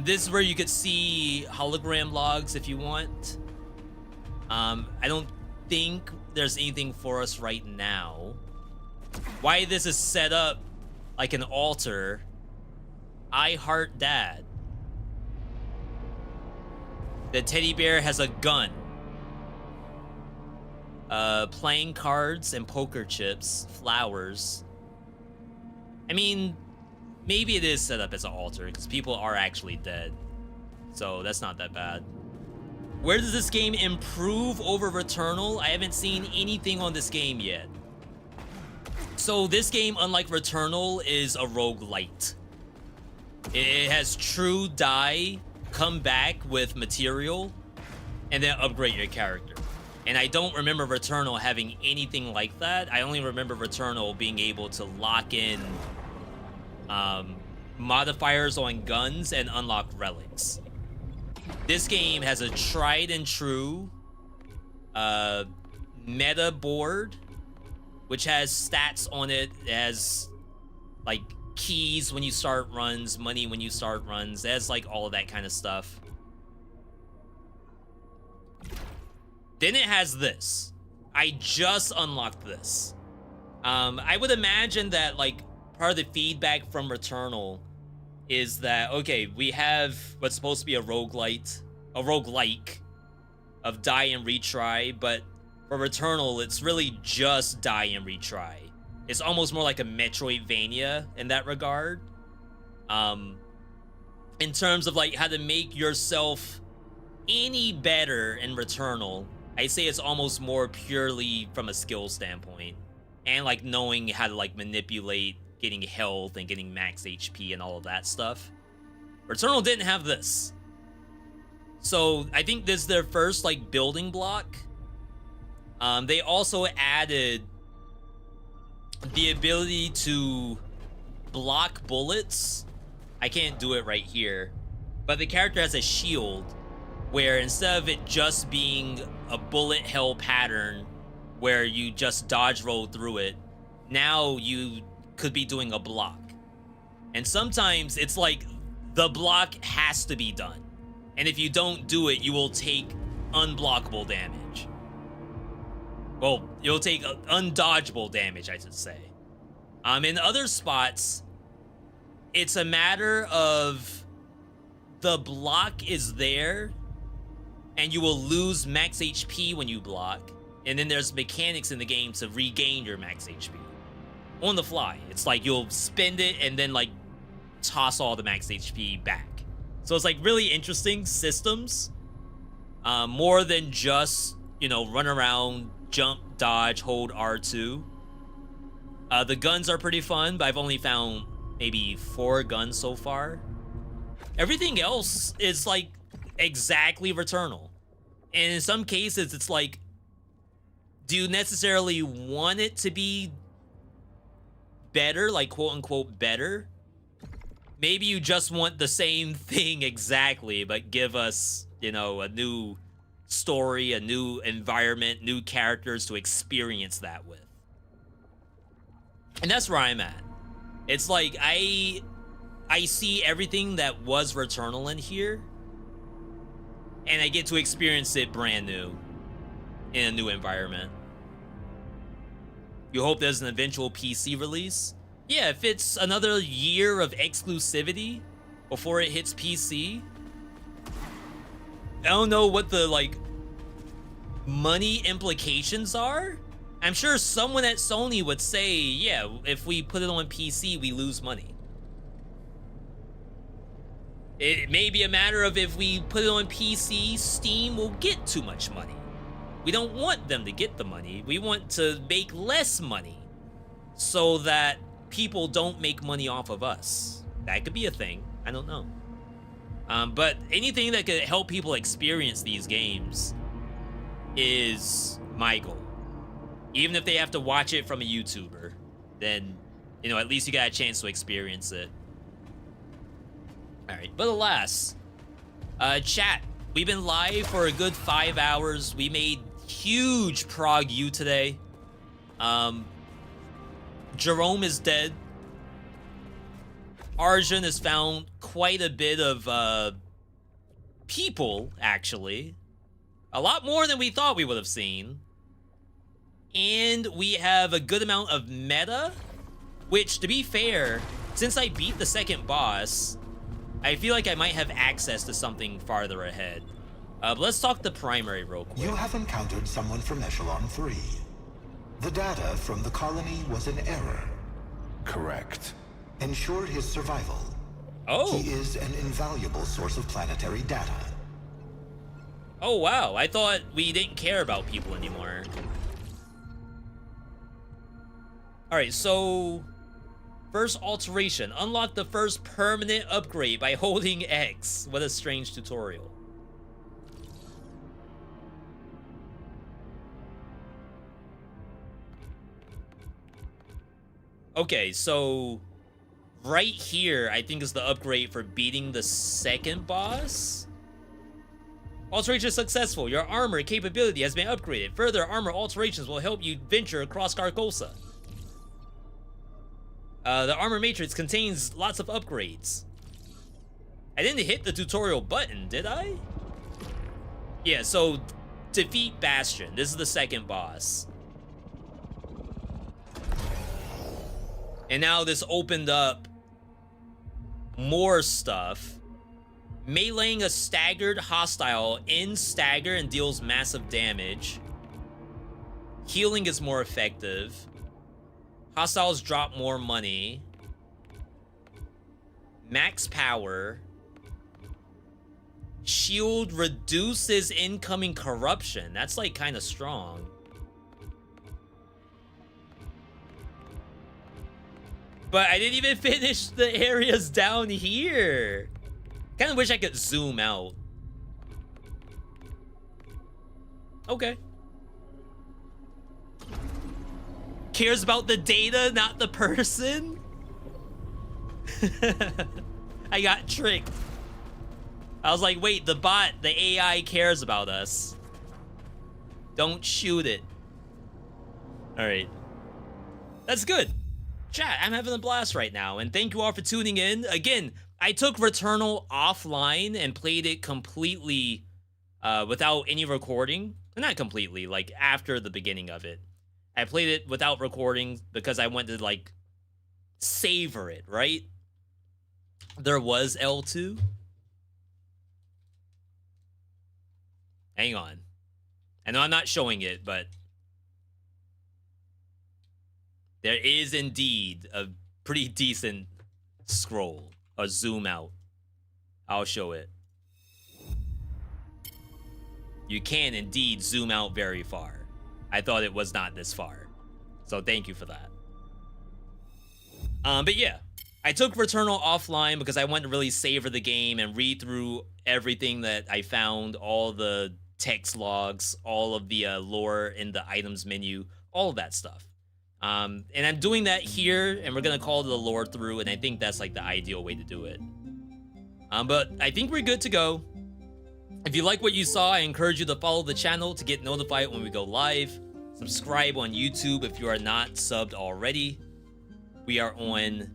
This is where you could see hologram logs if you want. I don't think there's anything for us right now. Why this is set up like an altar. I heart dad. The teddy bear has a gun. Playing cards and poker chips, flowers. I mean, maybe it is set up as an altar because people are actually dead. So that's not that bad. Where does this game improve over Returnal? I haven't seen anything on this game yet. So this game, unlike Returnal, is a roguelite. It has true die, come back with material, and then upgrade your character. And I don't remember Returnal having anything like that. I only remember Returnal being able to lock in modifiers on guns and unlock relics. This game has a tried and true meta board, which has stats on it. It has like keys when you start runs, money when you start runs. It has like all of that kind of stuff. Then it has this. I just unlocked this. I would imagine that like part of the feedback from Returnal is that, okay, we have what's supposed to be a roguelite, a roguelike of die and retry, but for Returnal, it's really just die and retry. It's almost more like a Metroidvania in that regard. In terms of like how to make yourself any better in Returnal, I say it's almost more purely from a skill standpoint and like knowing how to like manipulate getting health and getting max HP and all of that stuff. Returnal didn't have this. So I think this is their first like building block. They also added the ability to block bullets. I can't do it right here, but the character has a shield where instead of it just being a bullet hell pattern where you just dodge roll through it, now you could be doing a block. And sometimes it's like the block has to be done. And if you don't do it, you will take unblockable damage. Well, you'll take undodgeable damage, I should say. In other spots, it's a matter of the block is there and you will lose max HP when you block. And then there's mechanics in the game to regain your max HP. On the fly. It's like you'll spend it and then like toss all the max HP back. So it's like really interesting systems. More than just, you know, run around, jump, dodge, hold R2. The guns are pretty fun, but I've only found maybe 4 guns so far. Everything else is like exactly Returnal. And in some cases, it's like, do you necessarily want it to be better, like quote unquote better? Maybe you just want the same thing exactly, but give us, you know, a new story, a new environment, new characters to experience that with. And that's where I'm at. It's like I see everything that was Returnal in here, and I get to experience it brand new in a new environment. You hope there's an eventual PC release? Yeah, if it's another year of exclusivity before it hits PC. I don't know what the, like, money implications are. I'm sure someone at Sony would say, yeah, if we put it on PC, we lose money. It may be a matter of if we put it on PC, Steam will get too much money. We don't want them to get the money. We want to make less money so that people don't make money off of us. That could be a thing. I don't know. But anything that could help people experience these games is my goal. Even if they have to watch it from a YouTuber, then, you know, at least you got a chance to experience it. All right, but alas, chat, We've been live for a good 5 hours. We made huge prog U today. Jerome is dead. Arjun has found quite a bit of people, actually. A lot more than we thought we would have seen. And we have a good amount of meta, which, to be fair, since I beat the second boss, I feel like I might have access to something farther ahead. But let's talk the primary real quick. You have encountered someone from Echelon 3. The data from the colony was an error. Correct. Ensured his survival. Oh. He is an invaluable source of planetary data. Oh, wow. I thought we didn't care about people anymore. Alright, so... First alteration. Unlock the first permanent upgrade by holding X. What a strange tutorial. Okay, so... Right here, I think is the upgrade for beating the second boss. Alteration successful. Your armor capability has been upgraded. Further armor alterations will help you venture across Carcosa. The armor matrix contains lots of upgrades. I didn't hit the tutorial button, did I? Yeah, so defeat Bastion. This is the second boss. And now this opened up more stuff. Meleeing a staggered hostile in stagger and deals massive damage. Healing is more effective. Hostiles drop more money. Max power. Shield reduces incoming corruption. That's like kind of strong. But I didn't even finish the areas down here. Kind of wish I could zoom out. Okay. Cares about the data, not the person? I got tricked. I was like, wait, the bot, the AI cares about us. Don't shoot it. All right. That's good. Chat, I'm having a blast right now, and thank you all for tuning in. Again, I took Returnal offline and played it completely without any recording. Not completely, like after the beginning of it. I played it without recording because I wanted to, like, savor it, right? There was L2. Hang on. I know I'm not showing it, but there is indeed a pretty decent scroll, a zoom out. I'll show it. You can indeed zoom out very far. I thought it was not this far. So thank you for that. But yeah, I took Returnal offline because I wanted to really savor the game and read through everything that I found, all the text logs, all of the lore in the items menu, all of that stuff. And I'm doing that here, and we're gonna call it the Lorethrough, and I think that's like the ideal way to do it. But I think we're good to go. If you like what you saw, I encourage you to follow the channel to get notified when we go live. Subscribe on YouTube if you are not subbed already. We are on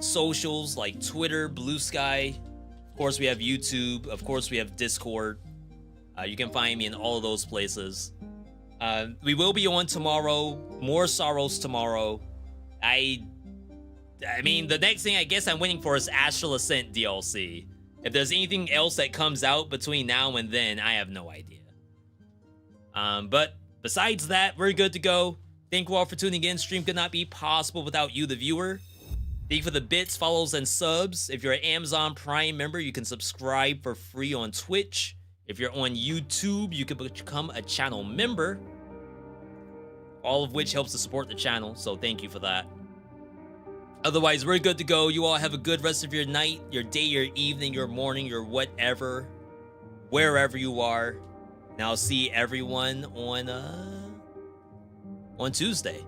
socials like Twitter, Blue Sky. Of course, we have YouTube. Of course, we have Discord. You can find me in all of those places. We will be on tomorrow. More SAROS tomorrow. I mean, the next thing I guess I'm waiting for is Astral Ascent DLC. If there's anything else that comes out between now and then, I have no idea. But besides that, we're good to go. Thank you all for tuning in. Stream could not be possible without you, the viewer. Thank you for the bits, follows, and subs. If you're an Amazon Prime member, you can subscribe for free on Twitch. If you're on YouTube, you can become a channel member. All of which helps to support the channel, so thank you for that. Otherwise, we're good to go. You all have a good rest of your night, your day, your evening, your morning, your whatever, wherever you are. And I'll see everyone on Tuesday.